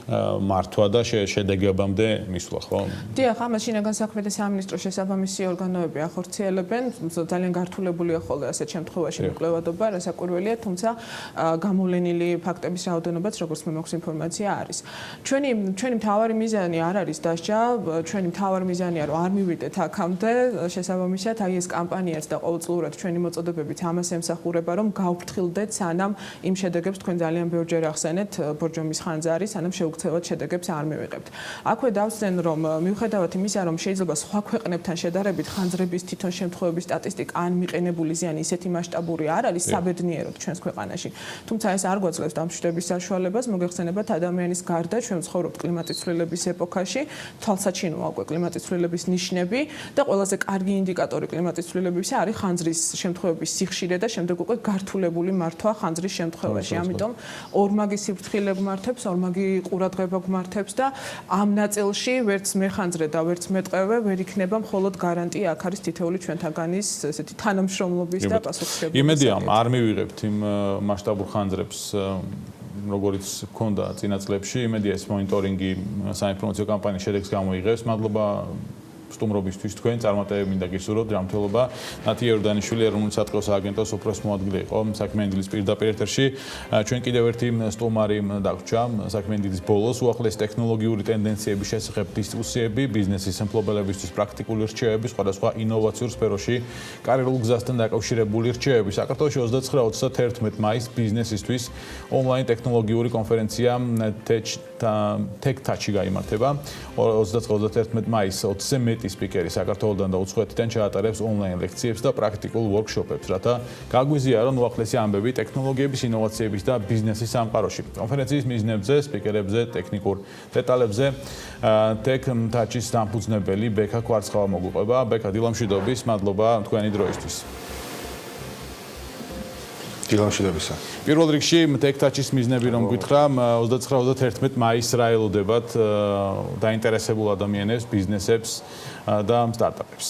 მართვა და შედეგებამდე მისვლა, ხო? დიახ, ამას შინაგან საქმეთა სამინისტროს შესაბამისი ორგანოები ახორციელებენ, ძალიან გართულებულია ხოლმე ასეთ შემთხვევაში მიკვლევადობა, რასაკვირველია, თუმცა გამოვლენილი ფაქტების რაოდენობაც, როგორც მე მაქვს ინფორმაცია, არის. ჩვენი მთავარი მიზანი არ არის დასჯა, ჩვენი მთავარი მიზანია, რომ არ მივიდეთ აქამდე, შესაბამისად, აი ეს კამპანიაც და ყოველწლიურად ჩვენი მოწოდებებით ამას ემსახურება, რომ გავფრთხილდეთ, სანამ იმ შედეგებს თქვენ ძალიან ბევრჯერ ახსენეთ, ბორჯომის ხანძარი, სანამ შეუქცევად შედეგებს არ მივიღებთ. აქვე დავსწრენ, რომ მიუხედავად იმისა, რომ შეიძლება სხვა ქვეყნებთან შედარებით ხანძრების თვითონ შემთხვევების სტატისტიკა ან მიყენებული ზიანი ისეთი მასშტაბური არ არის საბედნიეროდ ჩვენს ქვეყანაში. თუმცა ეს არ გვაძლევს დამშვიდების საშუალებას, მოგეხსენებათ ადამიანის გარდა ჩვენ ვცხოვრობთ კლიმატის ცვლილების ეპოქაში, თვალსაჩინოა უკვე კლიმატის ცვლილების ნიშნები და ყველაზე კარგი ინდიკატორი კლიმატის ცვლილებისა არის ხანძრის შემთხვევების სიხშირე და შემდეგ უკვე გართულებული მართვა ხანძრის შემთხვევაში. ამიტომ ორმაგი სიფრთხილე გვმართებს, ორმაგი ყურადღება გვმართებს და ამ ნაწილში ვერც მეხანძრე და ვერც მეტყევე ვერ იქნება მხოლოდ გარანტია, აქ არის თითოეული ჩვენთაგანის ესეთი თანამშრომლობის და პასუხისმგებლობის. იმედია არ მივიღებთ იმ მასშტაბურ ხანძრებს როგორც ქონდა წინა წლებში, იმედია ეს მონიტორინგი საინფორმაციო კამპანიის შედეგს გამოიღებს. მადლობა სტუმრობისთვის თქვენ წარმატებები მინდა გისურვოთ ჯანმრთელობა. ნათი იორდანიშვილი ეროვნული სატყეო სააგენტოს უფროს მოადგილე იყო საქმიანი დილის პირდაპირ ეთერში. ჩვენ კიდევ ერთი სტუმარი დაგვრჩა საქმიანი დილის ბოლოს უახლესი ტექნოლოგიური ტენდენციების შესახებ დისკუსიები, ბიზნესის მფლობელებისთვის პრაქტიკული რჩევები, სხვადასხვა ინოვაციურ სფეროში კარიერულ გზასთან დაკავშირებული რჩევები. საქართველოში 29-31 მაისს ბიზნესისთვის ონლაინ ტექნოლოგიური კონფერენცია Tech Touch-ი გაიმართება. 29-31 მაისს 20-ზე მეტი სპიკერი საქართველოსდან და უცხოეთიდან ჩაატარებს ონლაინ ლექციებს და პრაქტიკულ ვორქშოპებს, რათა გაგვიზიარონ უახლესი ამბები ტექნოლოგიების, ინოვაციების და ბიზნესის სამყაროში. კონფერენციის მიზნებზე, სპიკერებზე, ტექნიკურ დეტალებზე Tech Touch-ის დამფუძნებელი ბექა კვარცხავა მოგუყვება. ბექა, დილა მშვიდობის, მადლობა თქვენი დროისთვის. დილამშვიდობისა. პირველ რიგში Tech Touch-ის მიზნები რომ გითხრა, 29-31 მაისს რა ელოდებათ დაინტერესებულ ადამიანებს, ბიზნესებს და სტარტაპებს.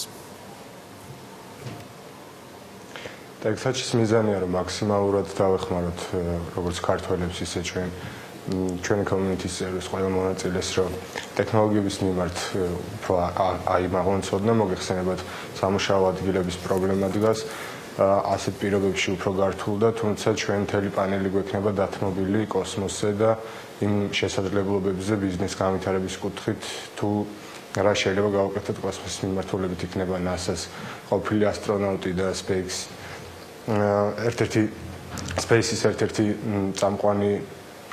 Tech Touch-ის მიზანია რომ მაქსიმალურად დავეხმაროთ როგორც ქართველებს, ისე ჩვენი community-ის წევრებს, ყველა მონაწილეს, რომ ტექნოლოგიების მიმართ უფრო აიმაღლონ ცოდნა, მოგეხსენებათ სამუშაო ადგილების პრობლემა დგას. ასეთ პირობებში უფრო გართულდა, თუმცა ჩვენ მთელი პანელი გვექნება დათმობილი კოსმოსზე და იმ შესაძლებლობებზე ბიზნეს განვითარების კუთხით თუ რა შეიძლება გავაკეთოთ კოსმოსის მიმართულებით იქნება NASA-ს ყოფილი ასტრონავტი და SpaceX-ის ერთ-ერთი წამყვანი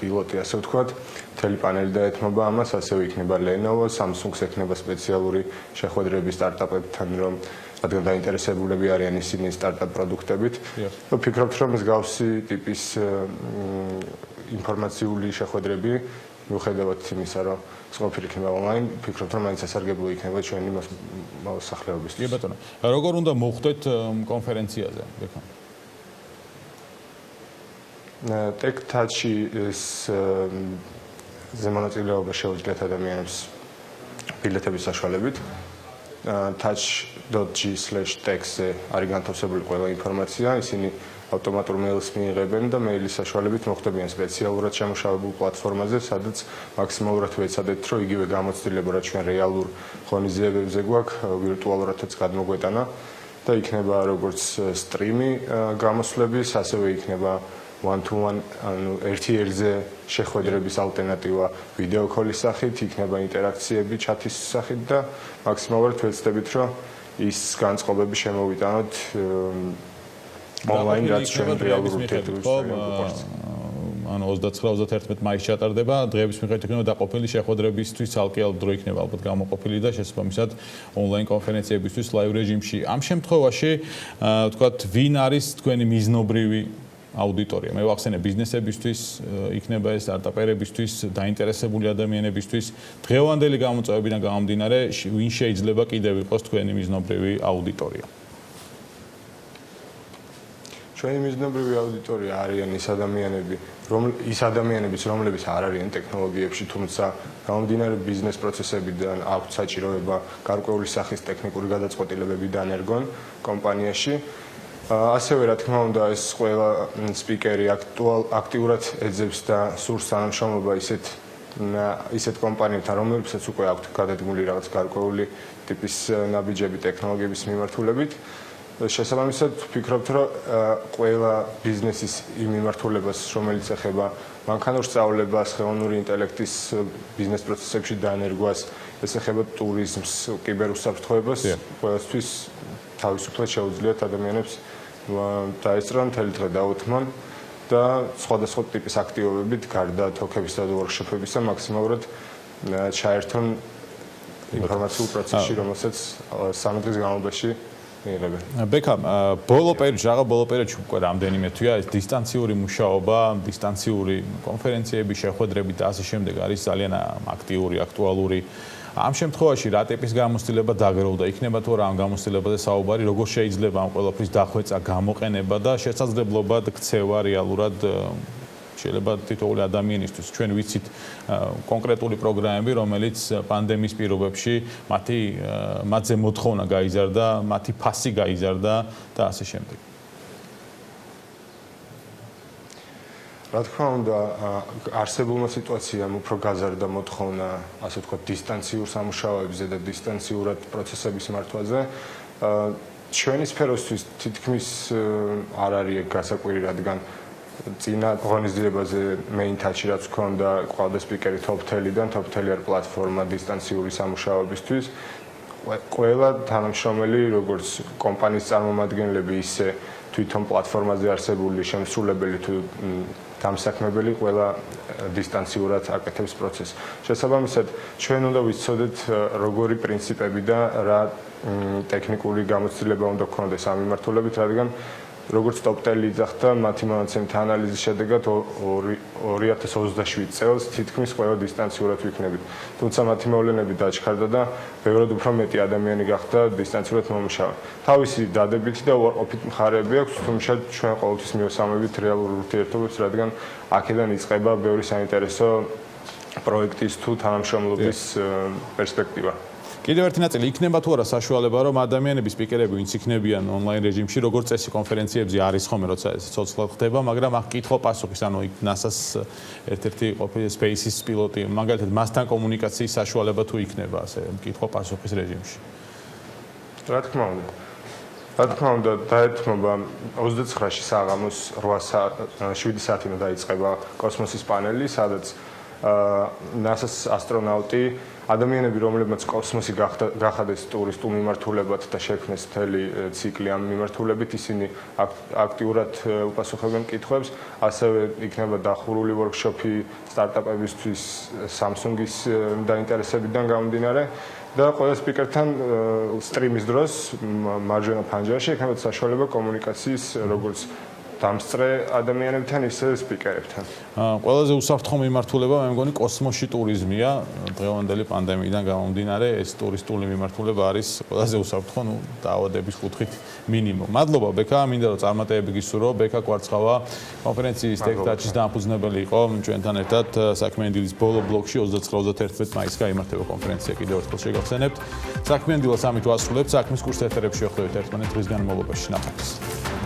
პილოტი, ასე ვთქვათ, მთელი პანელი დაეთმობა ამას, ასევე იქნება Lenovo, Samsung-ს ექნება სპეციალური შეხვედრები სტარტაპებთან, რომ რადგან დაინტერესებულები არიან ისინი სტარტაპ პროდუქტებით. ვფიქრობთ, რომ მსგავსი ტიპის ინფორმაციული შეხვედრები მიუხედავად იმისა, რომ სოფლიო იქნება ონლაინ, ვფიქრობთ, რომ მაინც ასარგებლო იქნება ჩვენი მოსახლეობისთვის. კი ბატონო. როგორ უნდა მოხვდეთ კონფერენციაზე, ბექა? ტექ-ტაჩის ზემონაწილეობა შეუძლიათ ადამიანებს ბილეთების საშუალებით. touch.g/tex-ზე არის განთავსებული ყველა ინფორმაცია, ისინი ავტომატურ მეილს მიიღებენ და მეილის საშუალებით მოხვდებიან სპეციალურად შემუშავებულ პლატფორმაზე, სადაც მაქსიმალურად ვეცადეთ, რომ იგივე გამოცდილება, რაც ჩვენ რეალურ ღონისძიებებზე გვაქვს, ვირტუალურადაც გადმოგვეტანა და იქნება როგორც სტრიმი გამოსვლების, ასევე იქნება one-to-one, ანუ ერთ-ერთზე შეხვედრების ალტერნატივა ვიდეო კოლის სახით, იქნება ინტერაქციები ჩათის სახით და მაქსიმალურად ვეცდებით, რომ ის განწყობები შემოვიტანოთ ონლაინ, რაც ჩვენ რეალურ ურთიერთობებს გვაქვს. ანუ 29-31 მაისში ჩატარდება, დღეების მიხედვით იქნება დაყოფილი შეხვედრებისთვის ცალკეულ დრო იქნება ალბათ გამოყოფილი და შესაბამისად ონლაინ კონფერენციებისთვის ლაივ რეჟიმში. ამ შემთხვევაში, ვთქვათ, ვინ არის თქვენი მიზნობრივი აუდიტორია? მე ვახსენე ბიზნესებისთვის, იქნება ეს სტარტაპერებისთვის, დაინტერესებული ადამიანებისთვის, დღევანდელი გამოწვევებიდან გამომდინარე, ვინ შეიძლება კიდევ იყოს თქვენი მიზნობრივი აუდიტორია? ჩვენი მიზნობრივი აუდიტორია არიან ის ადამიანებიც, რომლებიც არ არიან ტექნოლოგიებში, თუმცა გამომდინარე ბიზნეს პროცესებიდან აქვთ საჭიროება გარკვეული სახის ტექნიკური გადაწყვეტილებებიდან ერგონ კომპანიაში. ასევე რა თქმა უნდა ეს ყველა სპიკერი აქტიურად ეძებს და სურს თანამშრომლობა ისეთ კომპანიებთან, რომლებსაც უკვე აქვთ გადადგმული რაღაც გარკვეული ტიპის ნაბიჯები ტექნოლოგიების მიმართულებით. შესაბამისად ვფიქრობთ, რომ ყველა ბიზნესის იმ მიმართულებას, რომელიც ეხება მანქანურ სწავლებას, ხელოვნური ინტელექტის ბიზნეს პროცესებში დანერგვას, ეს ეხება ტურიზმს, კიბერუსაფრთხოებას, ყველასთვის თავისუფლად შეუძლიათ ადამიანებს დაესწრონ, მთელი დღე დაუთმონ და სხვადასხვა ტიპის აქტივობებით, გარდა თოქებისა და ვორქშოპებისა, მაქსიმალურად ჩაერთონ ინფორმაციულ პროცესში, რომელსაც 3 დღის განმავლობაში მიიღებენ. ბექა, ბოლო პერიოდში უკვე რამდენიმე თვეა ეს დისტანციური მუშაობა, დისტანციური კონფერენციები, შეხვედრები და ასე შემდეგ არის ძალიან აქტიური, აქტუალური. ამ შემთხვევაში რა ტიპის გამოცდილება დაგროვდა? იქნება თუ რა ამ გამოცდილებაზე საუბარი, როგორ შეიძლება ამ ყველაფრის დახვეწა, გამოყენება და შესაძლებლობა ქცევა რეალურად შეიძლება თითოეული ადამიანისთვის. ჩვენ ვიცით კონკრეტული პროგრამები, რომელიც პანდემიის პირობებში მათზე მოთხოვნა გაიზარდა, მათი ფასი გაიზარდა და ასე შემდეგ. რა თქმა უნდა, არსებულმა სიტუაციამ უფრო გაზარდა მოთხოვნა, ასე ვთქვათ, დისტანციურ სამუშაოებზე და დისტანციურად პროცესების მართვაზე. ჩვენი სფეროსთვის თითქმის არ არის გასაკვირი, რადგან წინა ღონისძიებაზე main touch-ი რაც ჰქონდა, ყავდა სპიკერი TopTel-დან, TopTel არის პლატფორმა დისტანციური სამუშაოებისთვის. ყველა თანამშრომელი, როგორც კომპანიის წარმომადგენლები, ისე თვითონ პლატფორმაზე არსებული შემსრულებელი თუ დამსაქმებელი ყველა დისტანციურად აკეთებს პროცესს. შესაბამისად, ჩვენ უნდა ვიცოდეთ, როგორი პრინციპები და რა ტექნიკური გამოცდილება უნდა გქონდეს ამ მიმართულებით, რადგან როგორც TopTel იძახდა, მათი მონაცემთა ანალიზის შედეგად 2027 წელს თითქმის ყველა დისტანციურად ვიქნებით. თუმცა მათი მოვლენები დაჩქარდა და ბევრად უფრო მეტი ადამიანი გახდა დისტანციურად მომუშავე. თავისი დადებითი და უარყოფით მხარეები აქვს, თუმცა ჩვენ ყოველთვის მივესალმებით რეალურ ურთიერთობებს, რადგან აქედან იწყება ბევრი საინტერესო პროექტის თუ თანამშრომლობის პერსპექტივა. კიდევ ერთი ნაწილი იქნება თუ არა საშუალება, რომ ადამიანები სპიკერები ვინც იქნებიან ონლაინ რეჟიმში, როგორც წესი კონფერენციებზე არის ხოლმე, როცა ეს ცოცხლად ხდება, მაგრამ აქ კითხვა-პასუხის, ანუ იქ NASA-ს ერთ-ერთი ყოფილი SpaceX-ის პილოტი, მაგალითად, მასთან კომუნიკაციის საშუალება თუ იქნება, ასე კითხვა-პასუხის რეჟიმში. რა თქმა უნდა. რა თქმა უნდა, დაეთმობა 29-ში საღამოს 7 საათიდან დაიწყება კოსმოსის პანელი, სადაც NASA-ს ასტრონავტი ადამიანები, რომლებმაც კოსმოსი გახადეს ტურისტულ მიმართულებად და შექმნეს მთელი ციკლი ამ მიმართულებით, ისინი აქტიურად უპასუხებენ კითხვებს, ასევე იქნება დახურული ვორქშოპი სტარტაპებისთვის Samsung-ის დაინტერესებიდან გამომდინარე და ყველა სპიკერთან სტრიმის დროს მარჯვენა ფანჯარაში იქნება საშუალება კომუნიკაციის როგორც დამსწრე ადამიანებთან, ისე სპიკერებთან. ყველაზე უსაფრთხო მიმართულება მე მგონი კოსმოსში ტურიზმია. დღევანდელი პანდემიიდან გამომდინარე, ეს ტურისტული მიმართულება არის ყველაზე უსაფრთხო, დაავადების კუთხით მინიმუმ. მადლობა ბექა, მინდა რომ წარმატებები გისურვო. ბექა კვარცხავა კონფერენციის ტექტაჩის დამფუძნებელი იყო ჩვენთან ერთად საქმიანი დილის ბოლო ბლოკში 29-31 მაისს გაიმართება კონფერენცია. კიდევ ერთხელ შეგახსენებთ. საქმიანი დილას ამით ვასრულებთ. საქმის კურსს ეთერებში ვხვდებით ერთმანეთ დღის განმავლობაში. ნაყოფს.